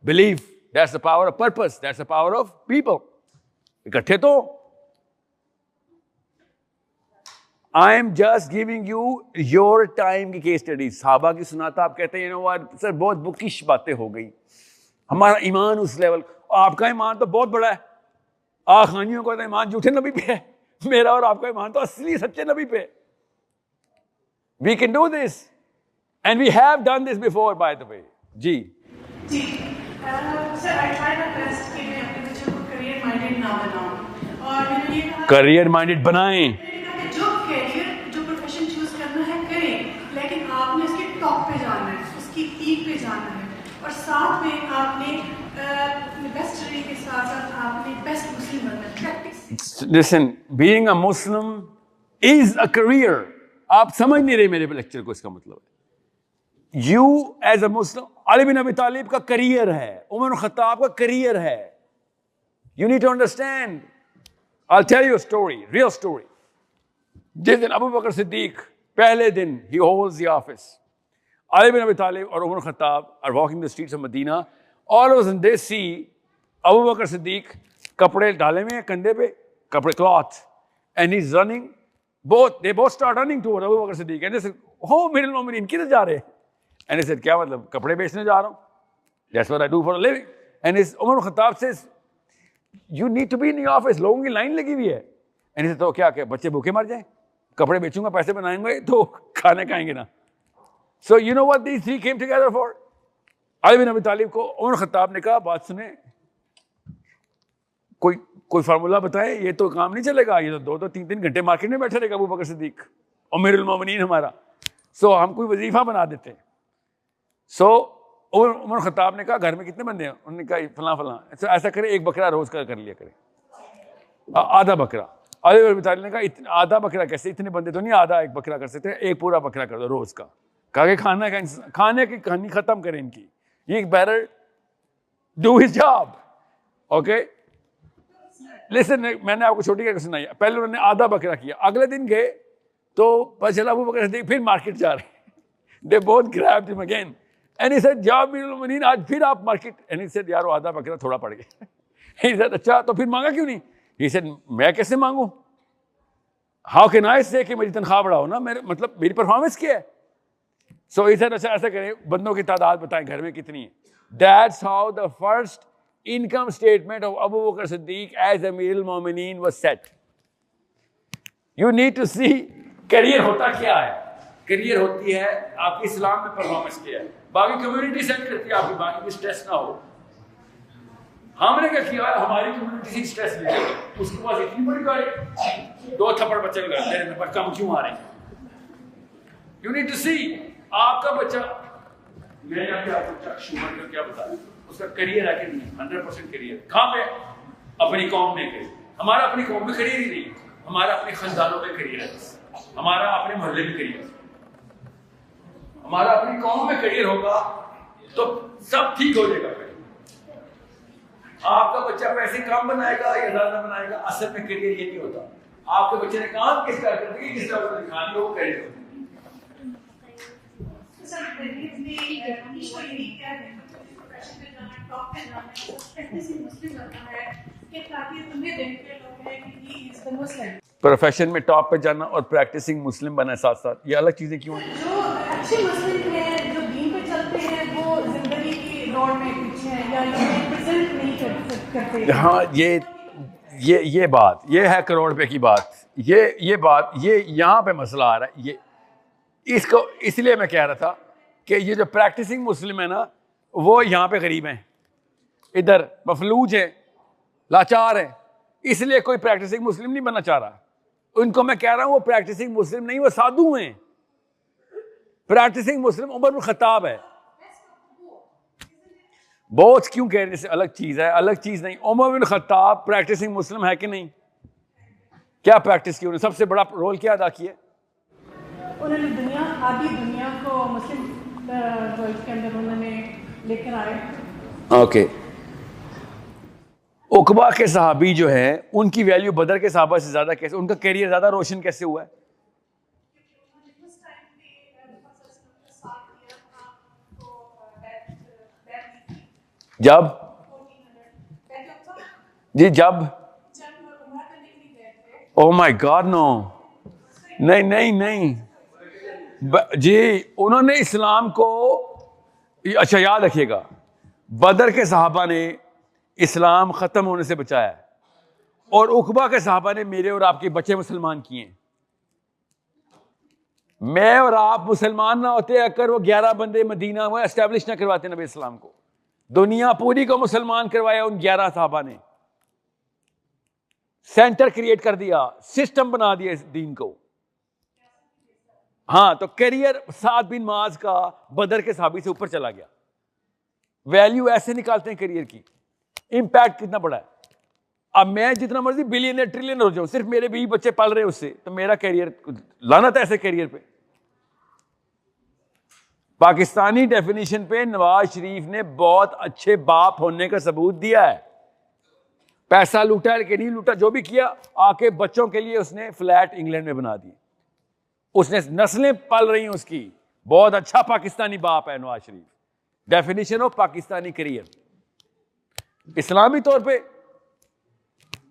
belief. That's the power of purpose. That's the power of people. इकट्ठे तो. I am just giving you your time की case studies. साहबा की सुनाता आप कहते हैं, you know what, सर बहुत बुकिश बातें हो गई. हमारा ईमान उस लेवल, आपका ईमान तो बहुत बड़ा है. आगा खानियों का तो ईमान झूठे नबी पे है. मेरा और आपका ईमान तो असली सच्चे नबी पे. We can do this. And we have done this before, by the way. Ji. Sir, I try my best कि मैं अपने बच्चों को career minded ना बनाऊं. और मैंने ये कहा Career minded बनाएं. जो career, जो profession choose करना है करें, लेकिन आपने उसके top पे जाना है, उसकी peak पे जाना है, और साथ में आपने best study के साथ आपने best Muslim बनना है. Practice. Listen, being a Muslim is a career. आप समझ नहीं रहे मेरे लेक्चर को. इसका मतलब है You as a Muslim, Ali bin Abi Talib का करियर है, उमर खत्ताब का करियर है. You need to understand. I'll tell you a story, real story. जिस दिन अबू बकर सिद्दीक पहले दिन he holds the office, Ali bin Abi Talib और Umar Khattab are walking the streets of Medina. All of a sudden they see Abu Bakr Siddiq कपड़े डाले हुए हैं कंधे पे, कपड़े cloth, and he's running. They both start running toward Abu Bakr Siddiq, and they say, "Oh, Amirul Mu'mineen, किधर जा रहे हैं?" And he said, क्या मतलब? कपड़े बेचने जा रहा हूँ. That's what I do for a living. And his Umar Khattab says, you need to be in the office. लोगों की लाइन लगी हुई है. And he said, तो क्या बच्चे भूखे मर जाएं? कपड़े बेचूंगा, पैसे बनाएंगे, तो खाने खाएंगे ना. So you know what these three came together for? Ali bin Abi Talib को उमर खत्ताब ने कहा, बात सुने, कोई फार्मूला बताए, ये तो काम नहीं चलेगा, ये तो 2-3 घंटे मार्केट में बैठे रहेगा अबू बकर सिद्दीक, अमीरुल मोमिनीन हमारा. So हम कोई वजीफा बना देते हैं. So उमर खत्ताब ने कहा, घर में कितने बंदे हैं? उन्होंने कहा फलां. So ऐसा करे, एक बकरा रोज का कर लिया करे, आधा बकरा. अली bin Abi Talib ने कहा, आधा बकरा कैसे? इतने बंदे तो नहीं आधा एक बकरा कर सकते, एक पूरा बकरा कर दो रोज का. कहा कि खाने की कहानी खत्म करें इनकी. ये better do his job. Okay? Listen, मैंने आपको छोटी करके सुनाई. पहले उन्होंने आधा बकरा किया, अगले दिन गए तो पता चला अबू बकर सिद्दीक फिर मार्केट जा रहे. They both grabbed him again. And he said, "Ya Amirul Mu'mineen, आज फिर आप मार्केट." And he said, "यार वो आधा बकरा थोड़ा पड़ गया." He said, "अच्छा तो फिर मांगा क्यों नहीं?" He said, "मैं कैसे मांगू? How can I say कि मेरी तनख्वाह बढ़ाओ ना, मेरे मतलब मेरी परफॉर्मेंस क्या है?" So he said, "अच्छा ऐसा करें, बंदों की तादाद बताएं घर में कितनी है." That's how the first income statement of Abu Bakr Siddiq as Amirul Mu'mineen was set. You need to see career होता क्या है। करियर होती है आपकी इस्लाम में परफॉर्मेंस क्या है, बाकी कम्युनिटी सेट करती है आपकी, बाकी भी स्ट्रेस ना हो। हमने क्या किया, हमारी कम्युनिटी से स्ट्रेस ले लिया, उसके पास इतनी बड़ी गाड़ी, 2 थप्पड़ बच्चे लगाते हैं, पर कम क्यों आ रहे हैं। यू नीड टू सी आपका बच्चा, मैंने आपको शुगर का क्या बताया, उसका करियर है कि नहीं, 100% करियर कहाँ पे, अपनी कौम में करियर। हमारा अपनी कौम में करियर ही नहीं, हमारा अपने खानदानों में करियर है, हमारा अपने मोहल्ले में करियर है। हमारा अपनी कौम में करियर होगा तो सब ठीक हो जाएगा। आपका बच्चा पैसे कम बनाएगा या ज्यादा बनाएगा, असल में करियर ये नहीं होता। आपके बच्चे ने काम किस तरह करके किस तरह से दिखानी हो, वो करियर होता है। प्रोफेशन में टॉप पे जाना और प्रैक्टिसिंग मुस्लिम बनना साथ साथ, ये अलग चीजें क्यों हैं? जो अच्छे मुस्लिम हैं, जो दीन पे चलते हैं, वो जिंदगी की दौड़ में पीछे हैं या रिप्रेजेंट नहीं करते। हाँ, ये बात, ये है करोड़ रुपए की बात, ये बात, ये यहाँ पे मसला आ रहा है। ये इसको इसलिए मैं कह रहा था कि ये जो प्रैक्टिसिंग मुस्लिम है ना, वो यहाँ पे गरीब हैं, इधर मफलूज हैं, लाचार हैं, इसलिए कोई प्रैक्टिसिंग मुस्लिम नहीं बनना चाह रहा। उनको मैं कह रहा हूँ वो प्रैक्टिसिंग मुस्लिम नहीं, वो साधु हैं। प्रैक्टिसिंग मुस्लिम उमर बिन खत्ताब है। बोझ क्यों कह रहे हैं, अलग चीज है, अलग चीज नहीं। उमर बिन खत्ताब प्रैक्टिसिंग मुस्लिम है कि नहीं? क्या प्रैक्टिस की उन्होंने, सबसे बड़ा रोल क्या अदा किया? उन्होंने आधी दुनिया को मुस्लिम वर्ल्ड के अंदर उन्होंने लेकर आए। ओके, उकबा के सहाबी जो है, उनकी वैल्यू बदर के सहाबा से ज्यादा कैसे, उनका कैरियर ज्यादा रोशन कैसे हुआ है? जब जी जब ओ माय गॉड नो, नहीं नहीं नहीं जी, उन्होंने इस्लाम को, अच्छा याद रखिएगा, बदर के सहाबा ने इस्लाम खत्म होने से बचाया है, और उकबा के सहाबा ने मेरे और आपके बच्चे मुसलमान किए। मैं और आप मुसलमान ना होते अगर वो 11 बंदे मदीना में एस्टेब्लिश ना करवाते नबी इस्लाम को, दुनिया पूरी को मुसलमान करवाया उन 11 सहाबा ने, सेंटर क्रिएट कर दिया, सिस्टम बना दिया इस दीन को। हाँ, तो करियर साद बिन माज का बदर के सहाबी से ऊपर चला गया। वैल्यू ऐसे निकालते हैं करियर की, इंपैक्ट कितना बड़ा है। अब मैं जितना मर्जी बिलियनर ट्रिलियनर हो जाऊं, सिर्फ मेरे 20 बच्चे पल रहे उससे, तो मेरा करियर लानत है ऐसे करियर पे। पाकिस्तानी डेफिनेशन पे नवाज शरीफ ने बहुत अच्छे बाप होने का सबूत दिया है। पैसा लूटा है कि नहीं लूटा, जो भी किया, आके बच्चों के लिए उसने फ्लैट इंग्लैंड में बना दिए, उसने नस्लें पल रही हैं उसकी। बहुत अच्छा पाकिस्तानी बाप है Nawaz Sharif. Definition of Pakistani career, इस्लामी तौर पे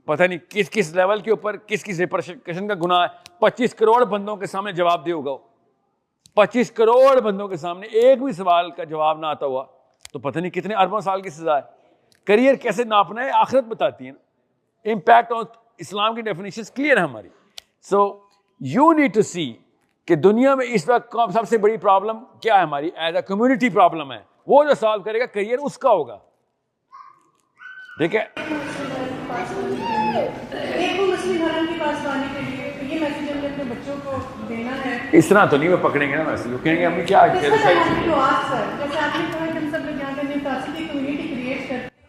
पता नहीं किस किस लेवल के ऊपर किस किस रिप्रेशन का गुनाह है। 25 करोड़ बंदों के सामने जवाब दे होगा, 25 करोड़ बंदों के सामने एक भी सवाल का जवाब ना आता हुआ तो पता नहीं कितने अरबों साल की सजा है। करियर कैसे नापना है आखिरत बताती है ना। इंपैक्ट ऑन इस्लाम की डेफिनेशन क्लियर है हमारी। सो यू नीड टू सी कि दुनिया में इस वक्त सबसे बड़ी प्रॉब्लम क्या है हमारी, एज अ कम्युनिटी प्रॉब्लम है। वो जो सॉल्व करेगा करियर उसका होगा, ठीक है। इस तरह तो नहीं वो पकड़ेंगे ना, वैसे कहेंगे हमें क्या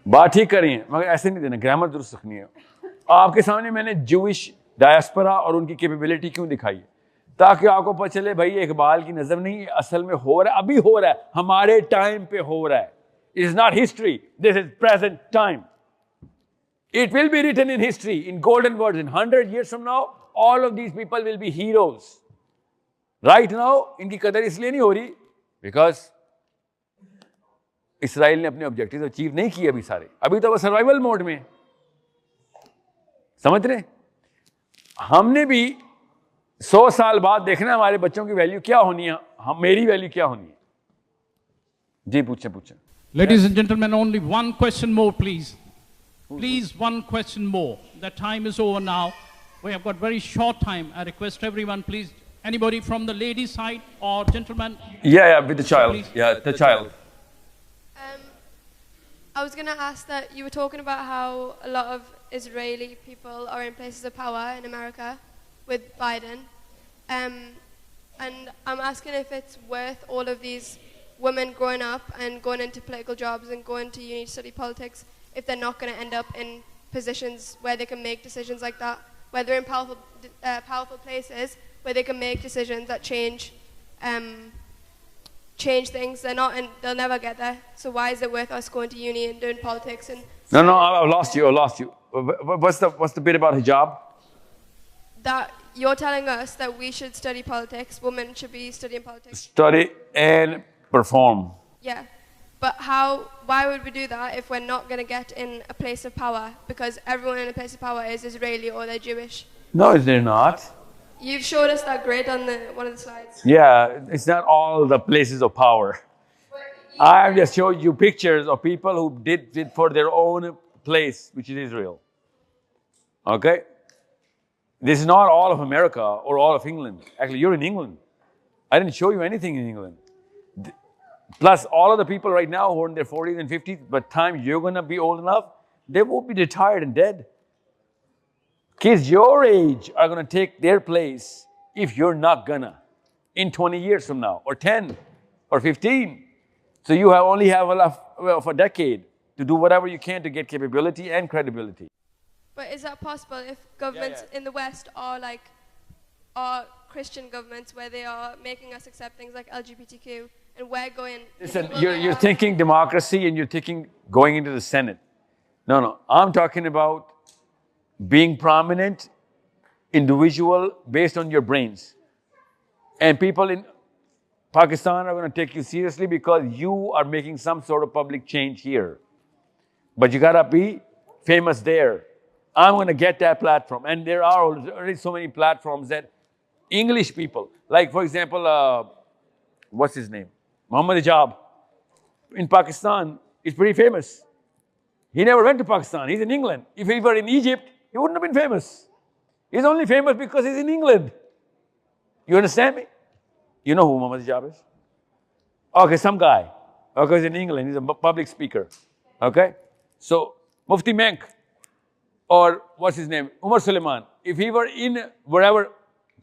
बात ठीक करी है, मगर ऐसे नहीं देना, ग्रामर दुरुस्त रखनी है। आपके सामने मैंने जूइश डायस्पोरा और उनकी कैपेबिलिटी क्यों दिखाई है, ताकि आपको पता चले भाई इकबाल की नजर नहीं, असल में हो रहा है, अभी हो रहा है, हमारे टाइम पे हो रहा है। It is not history, this is present time. It will be written in history in golden words. In 100 years from now, all of these people will be heroes. Right now, इनकी कदर इसलिए नहीं हो रही because इसराइल ने अपने objective achieve नहीं किए अभी सारे, अभी तो वो सर्वाइवल मोड में है। समझ रहे? हमने भी 100 साल बाद देखना हमारे बच्चों की वैल्यू क्या होनी है, हम मेरी वैल्यू क्या होनी है। जी पूछें। Ladies and gentlemen, only one question more, please. Please, one question more. The time is over now. We have got very short time. I request everyone, please, anybody from the ladies' side or gentlemen. Yeah, with the child. Please. Yeah, the child. I was going to ask that you were talking about how a lot of Israeli people are in places of power in America with Biden. And I'm asking if it's worth all of these women growing up and going into political jobs and going to uni to study politics if they're not going to end up in positions where they can make decisions like that, where they're in powerful places where they can make decisions that change things. They're not, and they'll never get there. So why is it worth us going to uni and doing politics? And No, I lost you. What's the bit about hijab? that you're telling us that we should study politics. Women should be studying politics. Study and perform. Yeah, but why would we do that if we're not going to get in a place of power? Because everyone in a place of power is Israeli or they're Jewish. No, they're not. You've showed us that grid on one of the slides. Yeah, it's not all the places of power. I just showed you pictures of people who did it for their own place, which is Israel. Okay? This is not all of America or all of England. Actually, you're in England. I didn't show you anything in England. Plus, all of the people right now who are in their 40s and 50s, by the time you're going to be old enough, they will be retired and dead. Kids your age are going to take their place if you're not gonna in 20 years from now, or 10, or 15. So you only have a decade to do whatever you can to get capability and credibility. But is that possible if governments in the West are Christian governments where they are making us accept things like LGBTQ and we're going... Listen, you're thinking democracy and you're thinking going into the Senate. No, I'm talking about being prominent, individual, based on your brains. And people in Pakistan are going to take you seriously because you are making some sort of public change here. But you got to be famous there. I'm going to get that platform. And there are already so many platforms that English people, like for example, what's his name? Muhammad Hijab. In Pakistan, is pretty famous. He never went to Pakistan. He's in England. If he were in Egypt, he wouldn't have been famous. He's only famous because he's in England. You understand me? You know who Muhammad Hijab is? Okay, some guy. Okay, he's in England. He's a public speaker. Okay? So, Mufti Menk, or what's his name? Umar Suleiman. If he were in wherever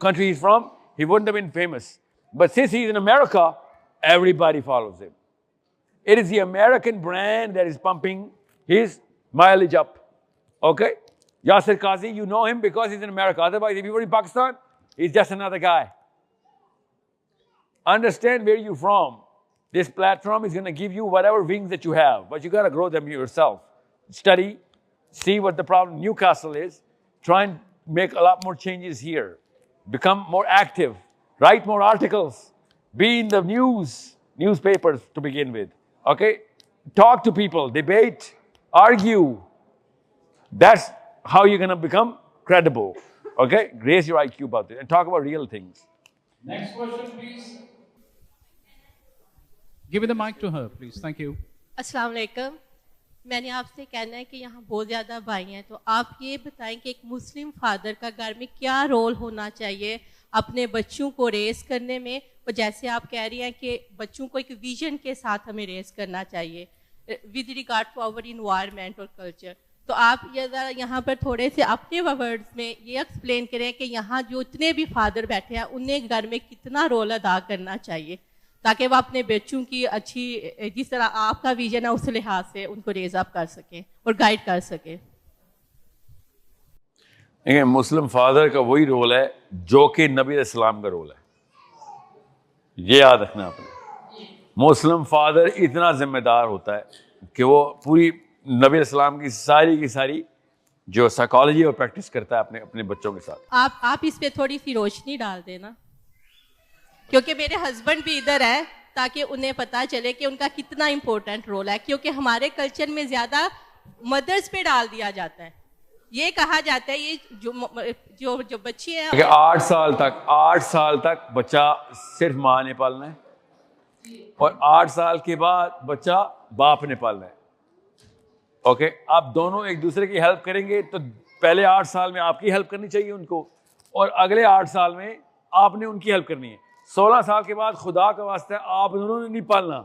country he's from, he wouldn't have been famous. But since he's in America, everybody follows him. It is the American brand that is pumping his mileage up. Okay? Yasser Qazi, you know him because he's in America. Otherwise, if he were in Pakistan, he's just another guy. Understand where you're from. This platform is going to give you whatever wings that you have, but you got to grow them yourself. Study, see what the problem in Newcastle is, try and make a lot more changes here. Become more active, write more articles, be in the newspapers to begin with. Okay? Talk to people, debate, argue. That's how you're going to become credible. Okay? Raise your IQ about it and talk about real things. Next question, please. Give the mic to her, please. Thank you. अस्सलाम वालेकुम। मैंने आपसे कहना है कि यहाँ बहुत ज़्यादा भाई हैं, तो आप ये बताएं कि एक मुस्लिम फादर का घर में क्या रोल होना चाहिए अपने बच्चों को रेस करने में, और जैसे आप कह रही हैं कि बच्चों को एक विजन के साथ हमें रेस करना चाहिए with regard to our environment और कल्चर। तो आप ये ज़रा यहाँ पर थोड़े से अपने वर्ड्स में ये एक्सप्लेन करें कि यहाँ जो इतने भी फादर बैठे हैं उन्हें घर में कितना रोल अदा करना चाहिए ताकि वो अपने बच्चों की अच्छी, जिस तरह आपका विजन है उस लिहाज से उनको रेज अप कर सकें और गाइड कर सकें। देखिए, मुस्लिम फादर का वही रोल है जो कि नबी इस्लाम का रोल है। ये याद रखना आपने। मुस्लिम फादर इतना जिम्मेदार होता है कि वो पूरी नबी इस्लाम की सारी जो साइकोलॉजी और प्रैक्टिस करता है अपने बच्चों के साथ। आप इस पे थोड़ी सी रोशनी डाल देना, क्योंकि मेरे हस्बैंड भी इधर है ताकि उन्हें पता चले कि उनका कितना इम्पोर्टेंट रोल है, क्योंकि हमारे कल्चर में ज्यादा मदर्स पे डाल दिया जाता है। ये कहा जाता है ये जो बच्चे हैं 8 साल तक बच्चा सिर्फ माँ ने पालना है और 8 साल के बाद बच्चा बाप ने पालना है। ओके, आप दोनों एक दूसरे की हेल्प करेंगे तो पहले 8 साल में आपकी हेल्प करनी चाहिए उनको, और अगले 8 साल में आपने उनकी हेल्प करनी है। 16 साल के बाद खुदा का वास्ता है आप दोनों ने नहीं पालना,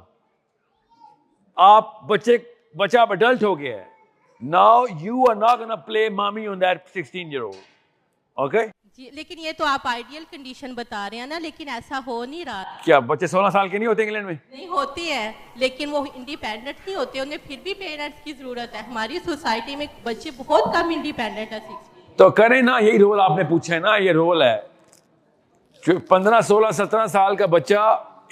आप बच्चा अब अडल्ट हो गया है। Now you are not gonna play mommy on that 16-year-old, okay? जी, लेकिन ये तो आप आइडियल कंडीशन बता रहे हैं ना, लेकिन ऐसा हो नहीं रहा। क्या बच्चे 16 साल के नहीं होते इंग्लैंड में? नहीं होती है, लेकिन वो इंडिपेंडेंट नहीं होते, उन्हें फिर भी पेरेंट्स की जरूरत है। हमारी सोसाइटी में बच्चे बहुत कम इंडिपेंडेंट है। तो करें ना, यही रोल आपने पूछा है ना, ये रोल है। 15, 16, 17 साल का बच्चा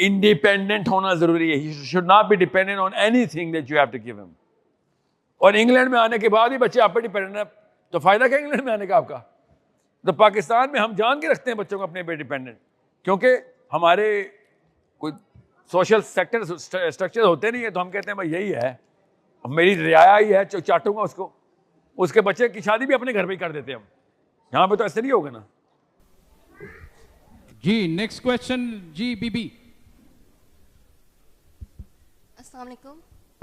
इंडिपेंडेंट होना जरूरी है। He should not be dependent on anything that you have to give him. और इंग्लैंड में आने के बाद ही बच्चे आप पे डिपेंडेंट है, तो फायदा क्या इंग्लैंड में आने का आपका? तो पाकिस्तान में हम जान के रखते हैं बच्चों को अपने पे डिपेंडेंट, क्योंकि हमारे कोई सोशल सेक्टर स्ट्रक्चर होते नहीं है, तो हम कहते हैं भाई यही है, मेरी रियाया ही है, चाटूंगा उसको। उसके बच्चे की शादी भी अपने घर पे ही कर देते हैं हम। यहाँ पे तो ऐसे नहीं होगा ना। जी, नेक्स्ट क्वेश्चन जी बीबी। अस्सलाम वालेकुम।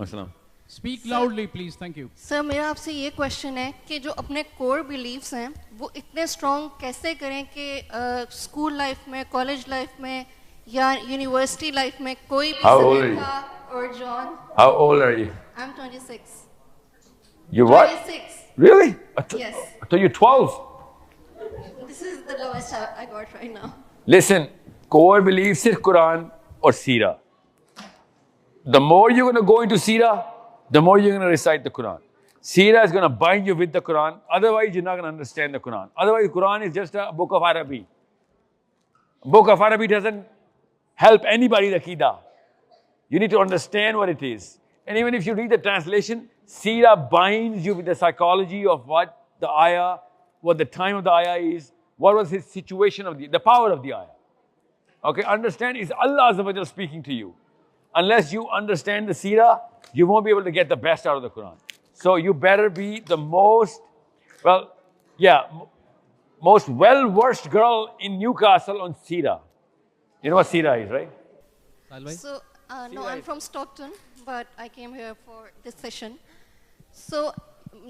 अस्सलाम। Speak loudly please, thank you. Sir, मेरा आपसे ये क्वेश्चन है कि जो अपने कोर बिलीव्स हैं वो इतने स्ट्रॉन्ग कैसे करें कि स्कूल लाइफ में, कॉलेज लाइफ में या यूनिवर्सिटी लाइफ में कोई भी सलीका और John. How old are you? I'm 26. You what? 26. Really? Yes. So you're 12? This is the lowest I got right now. Listen, core belief सिर्फ कुरान और सीरा. The more you're going to go into Sira, the more you're going to recite the Quran. Sira is going to bind you with the Quran. Otherwise, you're not going to understand the Quran. Otherwise, the Quran is just a book of Arabic. A book of Arabic doesn't help anybody the Aqidah. You need to understand what it is. And even if you read the translation, Sira binds you with the psychology of what the ayah, what the time of the ayah is, what was his situation of the power of the ayah. Okay, understand, it's Allah Azza wa Jalla speaking to you. Unless you understand the seerah, you won't be able to get the best out of the Quran. So you better be the most well-versed girl in Newcastle on seerah. You know what seerah is, right? So, no, I'm from Stockton, but I came here for this session. So,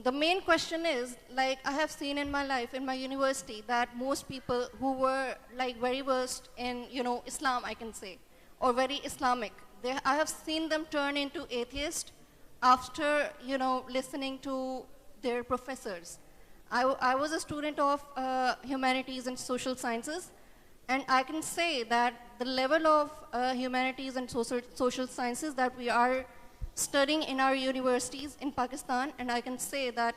the main question is, like, I have seen in my life, in my university, that most people who were, like, very versed in, Islam, I can say, or very Islamic, I have seen them turn into atheists after, listening to their professors. I was a student of humanities and social sciences, and I can say that the level of humanities and social sciences that we are studying in our universities in Pakistan, and I can say that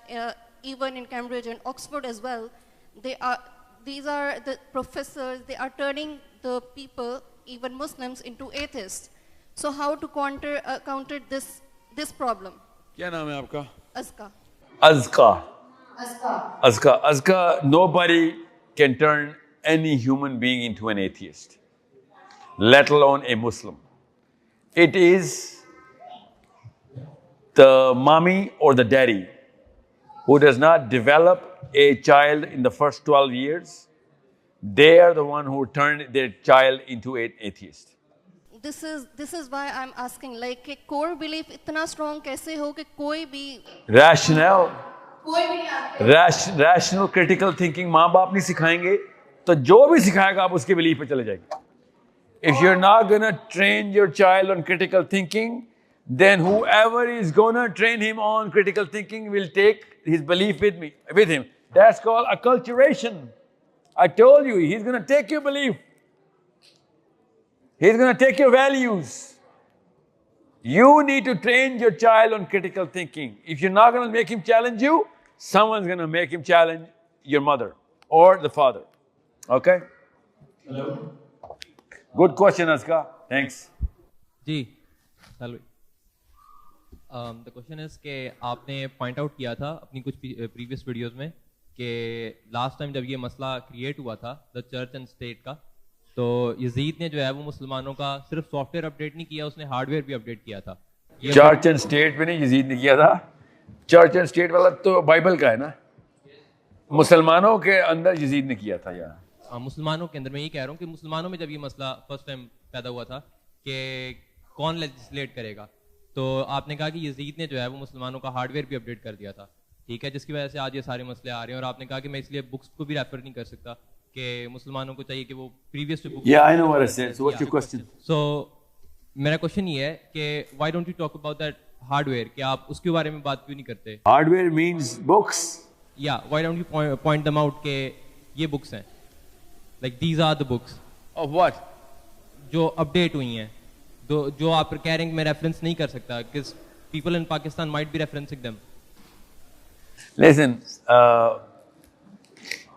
even in Cambridge and Oxford as well, these are the professors, they are turning the people, even Muslims, into atheists. So how to counter this problem? क्या नाम है आपका? Azka. Nobody can turn any human being into an atheist, let alone a Muslim. It is the mommy or the daddy who does not develop a child in the first 12 years. They are the one who turn their child into an atheist. This is why I'm asking, like, कि core belief इतना strong कैसे हो कि कोई भी rational critical thinking माँ बाप नहीं सिखाएंगे, तो जो भी सिखाएगा आप उसके belief पे चले जाएंगे. If you're not gonna train your child on critical thinking, then whoever is gonna train him on critical thinking will take his belief with him. That's called acculturation. I told you, he's gonna take your belief. He's going to take your values. You need to train your child on critical thinking. If you're not going to make him challenge you, someone's going to make him challenge your mother or the father. Okay? Hello. Good question, Aska. Thanks. Ji, Salvi. The question is कि आपने point out किया था अपनी कुछ previous videos में कि last time जब ये मसला create हुआ था, the church and state का, तो यजीद ने जो है वो मुसलमानों का सिर्फ सॉफ्टवेयर अपडेट नहीं किया, उसने हार्डवेयर भी अपडेट किया था. चर्च एंड स्टेट में नहीं यजीद ने किया था. चर्च एंड स्टेट वाला तो बाइबल का है ना. मुसलमानों के अंदर यजीद ने किया था यार. हाँ, मुसलमानों के अंदर. मैं ये कह रहा हूँ कि मुसलमानों में जब ये मसला फर्स्ट टाइम पैदा हुआ था कि कौन लेजिस्लेट करेगा, तो आपने कहा कि यजीद ने जो है वो मुसलमानों का हार्डवेयर भी अपडेट कर दिया था. ठीक है, जिसकी वजह से आज ये सारे मसले आ रहे हैं। और आपने कहा कि मैं इसलिए बुक्स को भी रेफर नहीं कर सकता कि मुसलमानों को चाहिए कि वो previous book. Yeah, I know what I said. So what's your question? So मेरा क्वेश्चन ये है कि why don't you talk about that hardware, कि आप उसके बारे में बात क्यों नहीं करते? Hardware means books. Yeah, why don't you point them out कि ये बुक्स हैं, like these are the books. Of what? जो अपडेट हुई हैं, जो आप कह रहे हैं मैं रेफरेंस नहीं कर सकता, because people in Pakistan might be referencing them. Listen,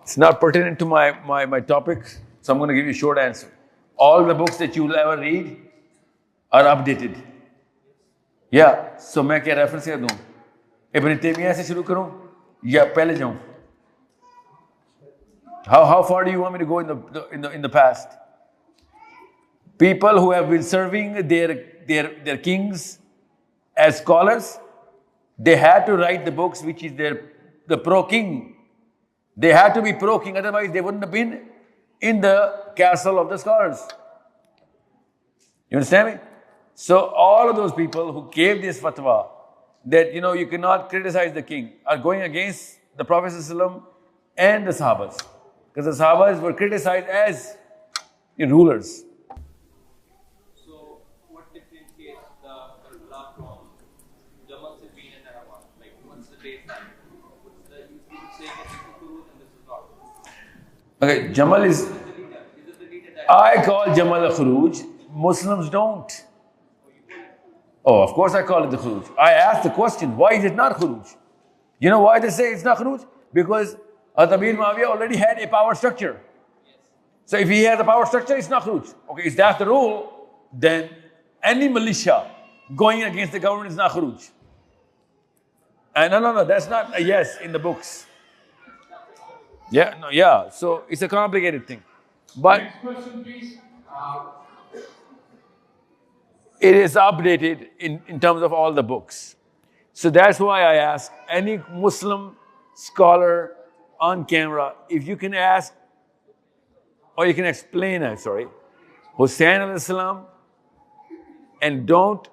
it's not pertinent to my topic, so I'm going to give you a short answer. All the books that you'll ever read are updated. Yeah, so मैं क्या reference क्या दूँ? इब्न तैमिया से शुरू करूँ या पहले जाऊँ? How far do you want me to go in the past? People who have been serving their kings as scholars, they had to write the books which is the pro-king. They had to be pro-king, otherwise they wouldn't have been in the castle of the scholars. You understand me? So all of those people who gave this fatwa that, you cannot criticize the king are going against the Prophet ﷺ and the Sahabas. Because the Sahabas were criticized as rulers. So what differentiates the Karbala from Jamal, Siffin and Nahrawan? Like what's the baseline? You say that this is Qurud and this is not. Okay, Jamal is... I call Jamal a Khuruj. Muslims don't. Oh, of course I call it the Khuruj. I asked the question, why is it not Khuruj? You know why they say it's not Khuruj? Because Amir Muawiyah already had a power structure. So if he has a power structure, it's not Khuruj. Okay, if that's the rule, then any militia going against the government is not Khuruj. And no, that's not a yes in the books. Yeah, so it's a complicated thing. But next question, please. It is updated in terms of all the books. So that's why I ask any Muslim scholar on camera, if you can ask, or you can explain, Hussain alayhi salam, and don't,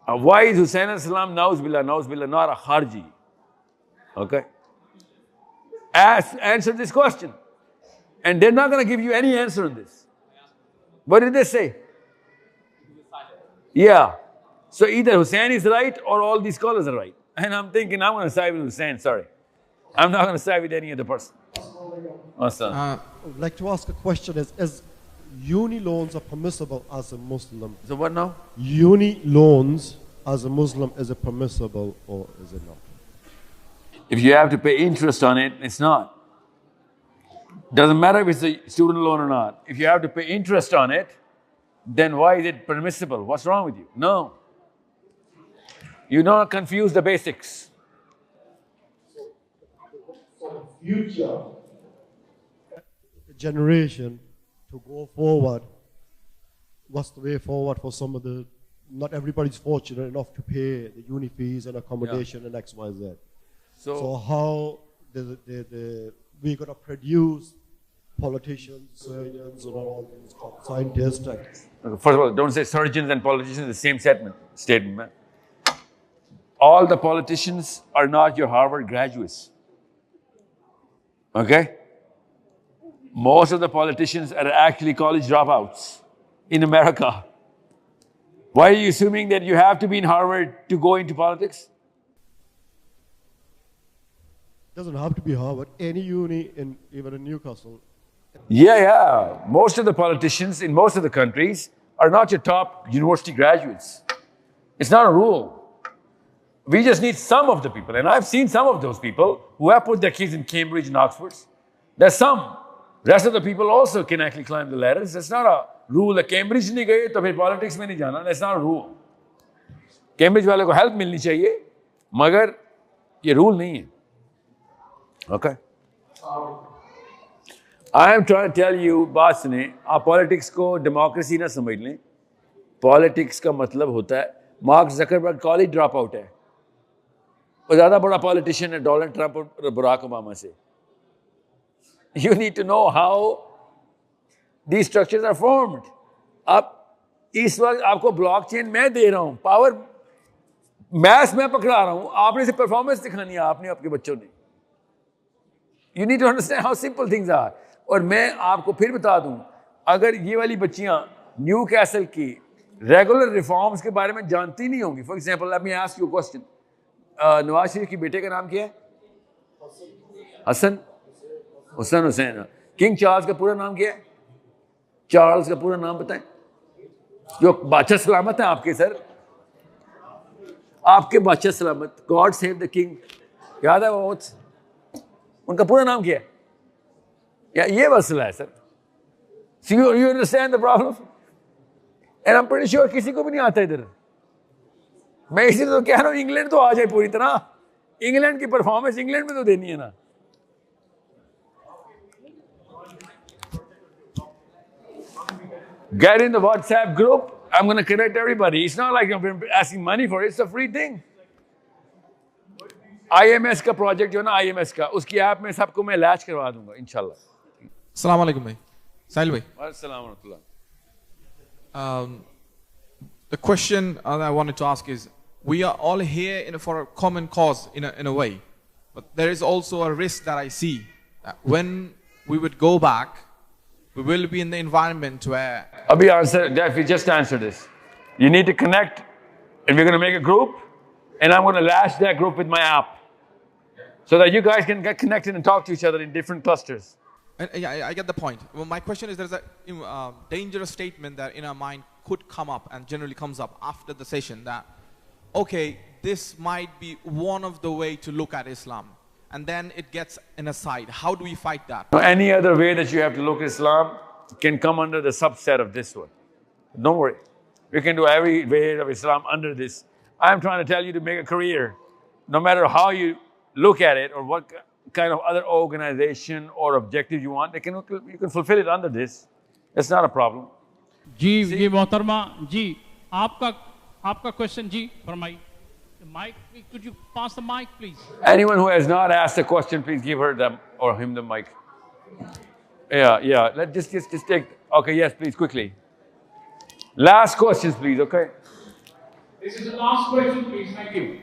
why is Hussain alayhi salam, na'uz billah, not a Kharji? Okay? Answer this question. And they're not going to give you any answer on this. What did they say? Yeah. So either Hussain is right or all these scholars are right. And I'm thinking I'm going to side with Hussain, sorry. I'm not going to side with any other person. I would like to ask a question. Is uni loans are permissible as a Muslim? So what now? Uni loans as a Muslim, is it permissible or is it not? If you have to pay interest on it, it's not. Doesn't matter if it's a student loan or not. If you have to pay interest on it, then why is it permissible? What's wrong with you? No. You don't confuse the basics. For the future generation to go forward, what's the way forward for some of the, not everybody's fortunate enough to pay the uni fees and accommodation and X, Y, Z. So how we're going to produce politicians, surgeons, and all these top scientists? First of all, don't say surgeons and politicians, the same statement, man. All the politicians are not your Harvard graduates. Okay? Most of the politicians are actually college dropouts in America. Why are you assuming that you have to be in Harvard to go into politics? Doesn't have to be Harvard. Any uni, even in Newcastle. Yeah. Most of the politicians in most of the countries are not your top university graduates. It's not a rule. We just need some of the people. And I've seen some of those people who have put their kids in Cambridge and Oxford. There's some. Rest of the people also can actually climb the ladders. That's not a rule. Cambridge nahi gaye, to phir politics mein nahi jana. That's not a rule. Cambridge wale ko help milni chahiye, magar ye rule nahi hai. Okay? I am trying to tell you, बात सुने, आप politics को democracy ना समझ लें. Politics का मतलब होता है, mark Zuckerberg college drop out है. वो ज़्यादा बड़ा पॉलिटिशियन है डोनाल्ड ट्रंप और बराक ओबामा से. You need to know how these structures are formed. अब इस वक्त आपको ब्लॉकचेन मैं दे रहा हूँ, पावर मैथ्स मैं पकड़ा रहा हूं, आपने से परफॉर्मेंस दिखानी है आपने आपके बच्चों ने. You need to understand how simple things are. और मैं आपको फिर बता दूं, अगर ये वाली बच्चियां न्यू कैसल की रेगुलर रिफॉर्म्स के बारे में जानती नहीं होंगी. For example let me ask you question, Nawaz Sharif के बेटे का नाम क्या है? हसन हुसैन. किंग चार्ल्स का पूरा नाम क्या है? चार्ल्स का पूरा नाम बताएं. जो बादशाह सलामत है आपके सर, आपके बादशाह सलामत, गॉड सेव द किंग, याद है वो? उनका पूरा नाम क्या है? या ये मसला है sir. So you understand the problem? And I'm pretty sure किसी को भी नहीं आता इधर. मैं इसी तो कह रहा हूँ इंग्लैंड तो आ जाए पूरी तरह. इंग्लैंड की परफॉर्मेंस इंग्लैंड में तो देनी है ना. Get in the WhatsApp group. I'm going to connect everybody. It's not like I'm asking money for it. It's a free thing. IMS का प्रोजेक्ट जो है ना, IMS का, उसकी ऐप में सबको मैं लैच करवा दूंगा इंशाल्लाह. अस्सलाम वालेकुम भाई. साहिल भाई. अस्सलाम वालेकुम. The question that I wanted to ask is, we are all here for a common cause in a way, but there is also a risk that I see that when we would go back, we will be in the environment where... Abhi answer, Jeff, you just answered this. You need to connect, and we're going to make a group, and I'm going to lash that group with my app, so that you guys can get connected and talk to each other in different clusters. Yeah, I get the point. Well, my question is, there's a dangerous statement that in our mind could come up and generally comes up after the session that, okay, this might be one of the way to look at Islam. And then it gets an aside. How do we fight that? Any other way that you have to look at Islam can come under the subset of this one. Don't worry. We can do every way of Islam under this. I'm trying to tell you to make a career. No matter how you look at it or what kind of other organization or objective you want, you can fulfill it under this. It's not a problem. जी मोहतरमा जी, आपका question जी फरमाइए. Mic, could you pass the mic, please? Anyone who has not asked a question, please give her them or him the mic. Yeah. Let's just take. Okay, yes, please, quickly. Last questions, please. Okay. This is the last question, please. Thank you.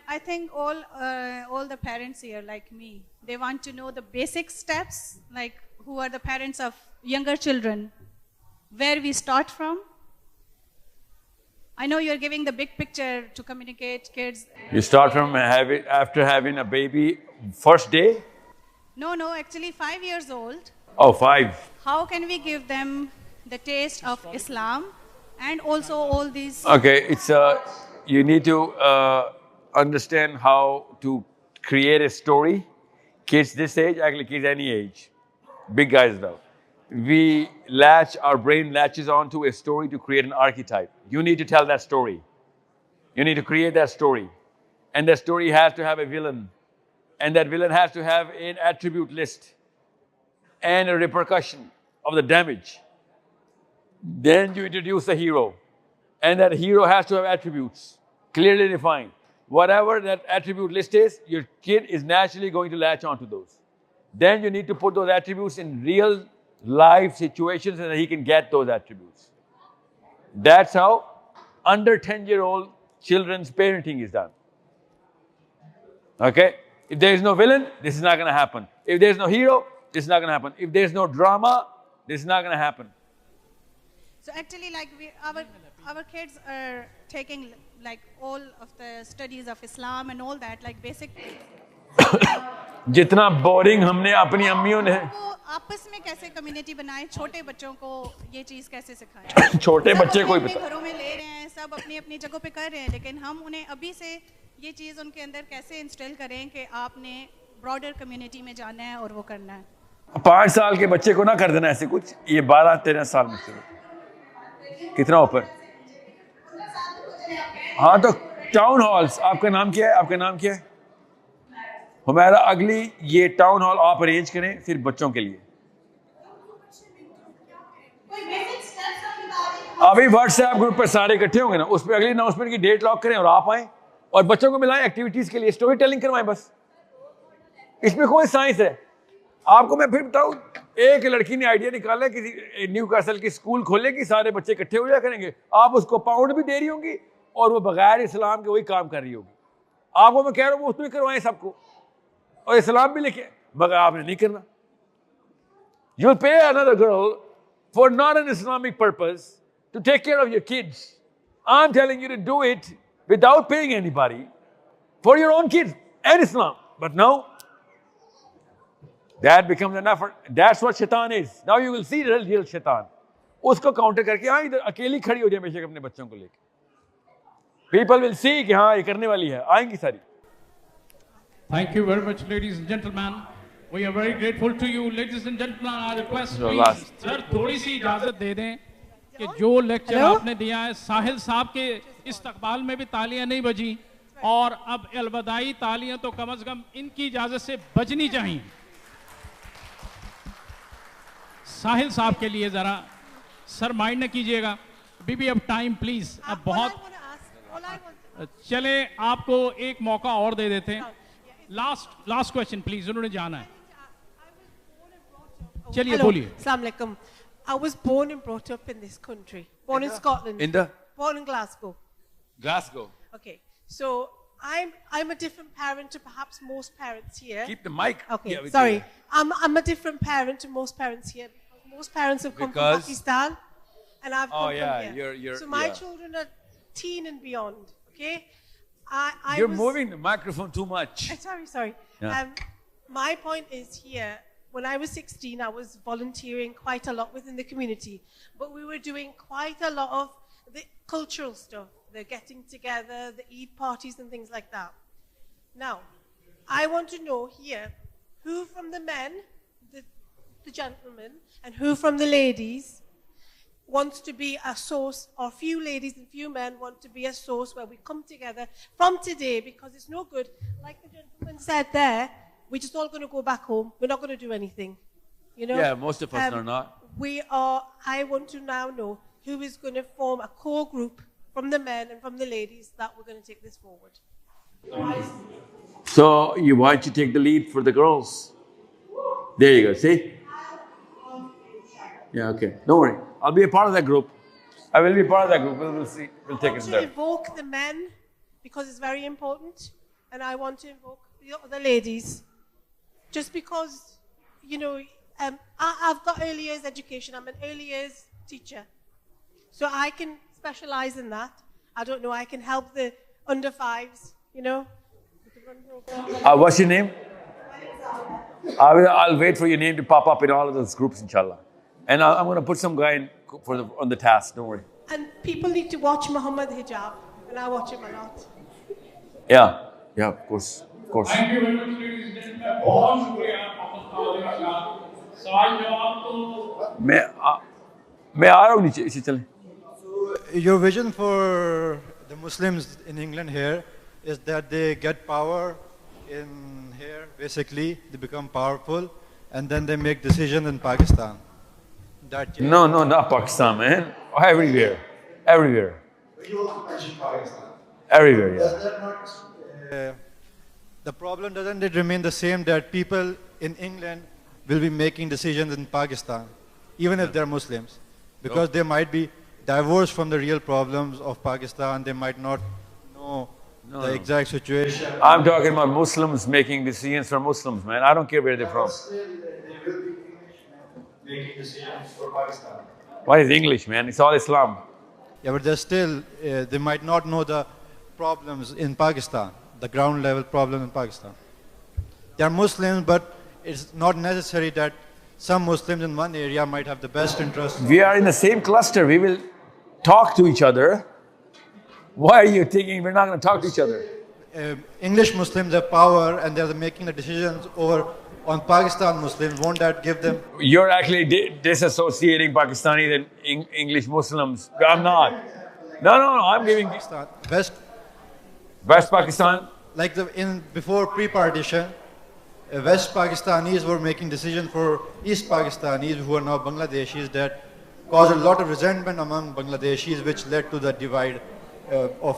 I think all the parents here, like me, they want to know the basic steps, like who are the parents of younger children, where we start from. I know you're giving the big picture to communicate kids. You start from after having a baby, first day? No, actually 5 years old. Oh, 5. How can we give them the taste of Islam and also all these? Okay, it's you need to understand how to create a story. Kids this age, actually kids any age, big guys though. Our brain latches onto a story to create an archetype. You need to tell that story. You need to create that story. And that story has to have a villain. And that villain has to have an attribute list and a repercussion of the damage. Then you introduce the hero. And that hero has to have attributes, clearly defined. Whatever that attribute list is, your kid is naturally going to latch onto those. Then you need to put those attributes in real life situations and he can get those attributes. That's how under 10-year-old children's parenting is done. Okay? If there is no villain, this is not going to happen. If there is no hero, this is not going to happen. If there is no drama, this is not going to happen. So actually, like our kids are taking like all of the studies of Islam and all that, like basic. जितना boring हमने अपनी अम्मियों ने आपस में कैसे community बनाए, छोटे बच्चों को ये चीज कैसे सिखाएं? छोटे बच्चे कोई पता घरों में ले रहे हैं, सब अपनी अपनी जगहों पे कर रहे हैं, लेकिन हम उन्हें अभी से ये चीज उनके अंदर कैसे इंस्टॉल करें कि आपने ब्रॉडर कम्युनिटी में जाना है और वो करना है. 5 साल के बच्चे को ना कर देना ऐसे कुछ, ये 12-13 साल में से कितना ऊपर. हाँ तो टाउन हॉल्स, आपका नाम क्या है? हमारा अगली ये टाउन हॉल आप अरेंज करें सिर्फ बच्चों के लिए. अभी व्हाट्सएप ग्रुप पर सारे इकट्ठे होंगे ना, उस पर अगली अनाउंसमेंट की डेट लॉक करें और आप आएं और बच्चों को मिलाएं एक्टिविटीज के लिए, स्टोरी टेलिंग करवाएं. बस इसमें कोई साइंस है. आपको मैं फिर बताऊं, एक लड़की ने आइडिया निकाला किसी न्यूकासल की स्कूल खोलेगी, सारे बच्चे इकट्ठे हो जाया करेंगे, आप उसको पाउंड भी दे रही होंगी और वो बगैर इस्लाम के वही काम कर रही होगी। आपको मैं कह रहा हूँ वो उसमें करवाएं सबको, और इस्लाम भी लिखे, मगर आपने नहीं करना। You'll pay another girl for not an Islamic purpose to take care of your kids. I'm telling you to do it without paying anybody for your own kids and Islam. But no, that becomes an effort. That's what shaitan is. Now you will see the real shaitan. उसको counter करके हाँ इधर अकेली खड़ी हो जाए बेशक अपने बच्चों को लेके. People will see कि हाँ ये करने वाली है, आएंगी सारी. Thank you very much, ladies and gentlemen. We are very grateful to you, ladies and gentlemen. I request please, sir, थोड़ी सी इजाजत दे दें कि जो लेक्चर आपने दिया है, साहिल साहब के इस्तकबाल में भी तालियां नहीं बजी, और अब अलविदाई तालियां तो कम से कम इनकी इजाजत से बजनी चाहिए. साहिल साहब के लिए जरा सर माइंड न कीजिएगा, बीबी अब टाइम प्लीज, अब बहुत चले, आपको एक मौका और दे देते हैं. लास्ट क्वेश्चन प्लीज, उन्होंने जाना है. चलिए बोलिए. Assalamu alaikum. I was born and brought up in this country. Born in Scotland. Born in Glasgow. Glasgow. Okay. So I'm a different parent to perhaps most parents here. Keep the mic. Okay. Yeah, Sorry. I'm a different parent to most parents here because most parents have come from Pakistan and I've come from here. You're, so my children are teen and beyond. Okay. You're moving the microphone too much. Sorry. Yeah. My point is here, when I was 16, I was volunteering quite a lot within the community, but we were doing quite a lot of the cultural stuff, the getting together, the Eid parties and things like that. Now, I want to know here, who from the men, the gentlemen, and who from the ladies wants to be a source, or few ladies and few men want to be a source where we come together from today, because it's no good. Like the gentleman said there, we're just all going to go back home. We're not going to do anything. You know? Yeah, most of us are not. I want to now know who is going to form a core group from the men and from the ladies that we're going to take this forward. So why don't you take the lead for the girls? There you go, see? Yeah, okay. Don't worry. I'll be a part of that group. I will be part of that group. We'll see. We'll take it there. I want to invoke the men because it's very important, and I want to invoke the ladies just because, you know, I've got early years education. I'm an early years teacher. So I can specialize in that. I don't know, I can help the under fives, you know. What's your name? I'll wait for your name to pop up in all of those groups, inshallah. And I'm going to put some guy on the task, don't worry. And people need to watch Muhammad Hijab, and I watch him a lot. Yeah, of course. Thank you very much, ladies and gentlemen. बहुत शुक्रिया आपका. सवाल जवाब तो मैं आ रहा हूँ नीचे, इसे चलें. So your vision for the Muslims in England here is that they get power in here, basically they become powerful, and then they make decisions in Pakistan. No, not Pakistan, man. Everywhere. You also mentioned Pakistan. Everywhere, yeah. Does that not, the problem doesn't it remain the same that people in England will be making decisions in Pakistan, even if they're Muslims, because they might be divorced from the real problems of Pakistan. They might not know the exact situation. I'm talking about Muslims making decisions for Muslims, man. I don't care where they're from. They will be making decisions for Pakistan. What is English, man? It's all Islam. Yeah, but they're still, they might not know the problems in Pakistan, the ground level problem in Pakistan. They are Muslims, but it's not necessary that some Muslims in one area might have the best interest. We are in the same cluster. We will talk to each other. Why are you thinking we're not going to talk to each other? English Muslims have power and they're making the decisions on Pakistan Muslims. Won't that give them? You're actually disassociating Pakistanis and English Muslims. I'm not. No, I'm giving West Pakistan. Like before pre-partition, West Pakistanis were making decisions for East Pakistanis who are now Bangladeshis that caused a lot of resentment among Bangladeshis, which led to the divide of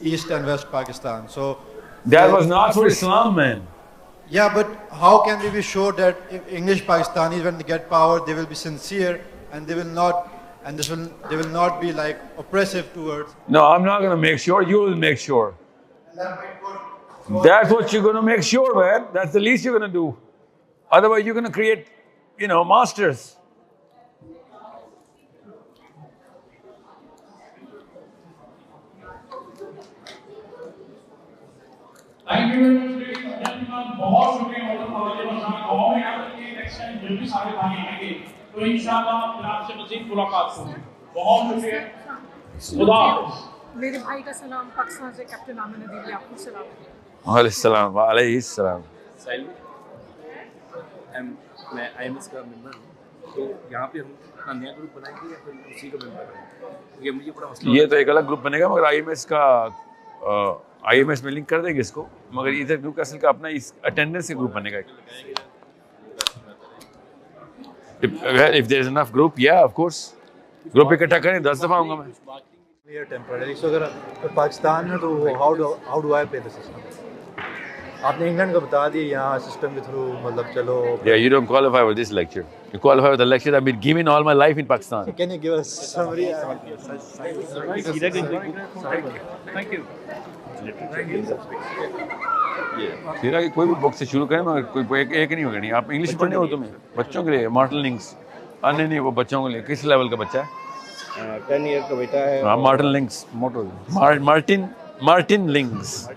East and West Pakistan. So that was not for Islam, man. Yeah, but how can we be sure that if English Pakistanis, when they get power, they will be sincere and they will not and they will not be like oppressive towards. No, I'm not going to make sure. You will make sure. That's what you're going to make sure, man. That's the least you're going to do. Otherwise, you're going to create, monsters. Thank you very much, ladies and gentlemen. बहुत शुक्रिया गाँव में यहाँ तक कि next time जब भी सारे भाई आएंगे तो इंशाल्लाह फिर आपसे मज़ीद मुलाकात होगी। बहुत शुक्रिया। खुदा मेरे भाई का सलाम पाकिस्तान से कैप्टन आमिर अदीम आपको सलाम। वालेकुम वालेकुम। साहिल, मैं IMS का मेंबर हूँ, तो यहाँ पे हम अपना नया ग्रुप बनाएंगे या फिर उसी का मेंबर रहेंगे? मुझे बड़ा मसला ये तो एक अलग ग्रुप बनेगा, मगर IMS में लिंक कर देंगे इसको, मगर इधर न्यूकासल का अपना इस अटेंडेंस का ग्रुप बनेगा। If there is enough group, yeah, of course. Group इकट्ठा करें, 10 दफा आऊँगा मैं। We are temporary. So अगर पाकिस्तान में तो how do I pay the system? आपने इंग्लैंड का बता दिया, यहाँ सिस्टम के थ्रू मतलब चलो। Yeah, you don't qualify for this lecture. You qualify for the lecture I've been given all my life in Pakistan. Can you give us summary? Thank you. सीरा की कोई भी बुक से शुरू करें, मगर कोई एक नहीं होगा। नहीं, आप इंग्लिश पढ़ने उर्दू में बच्चों के लिए मार्टिन लिंक्स। नहीं, वो बच्चों के लिए किस लेवल का बच्चा है? 10 ईयर का बेटा है। हाँ, मार्टिन लिंक्स, मार्टिन लिंक्स।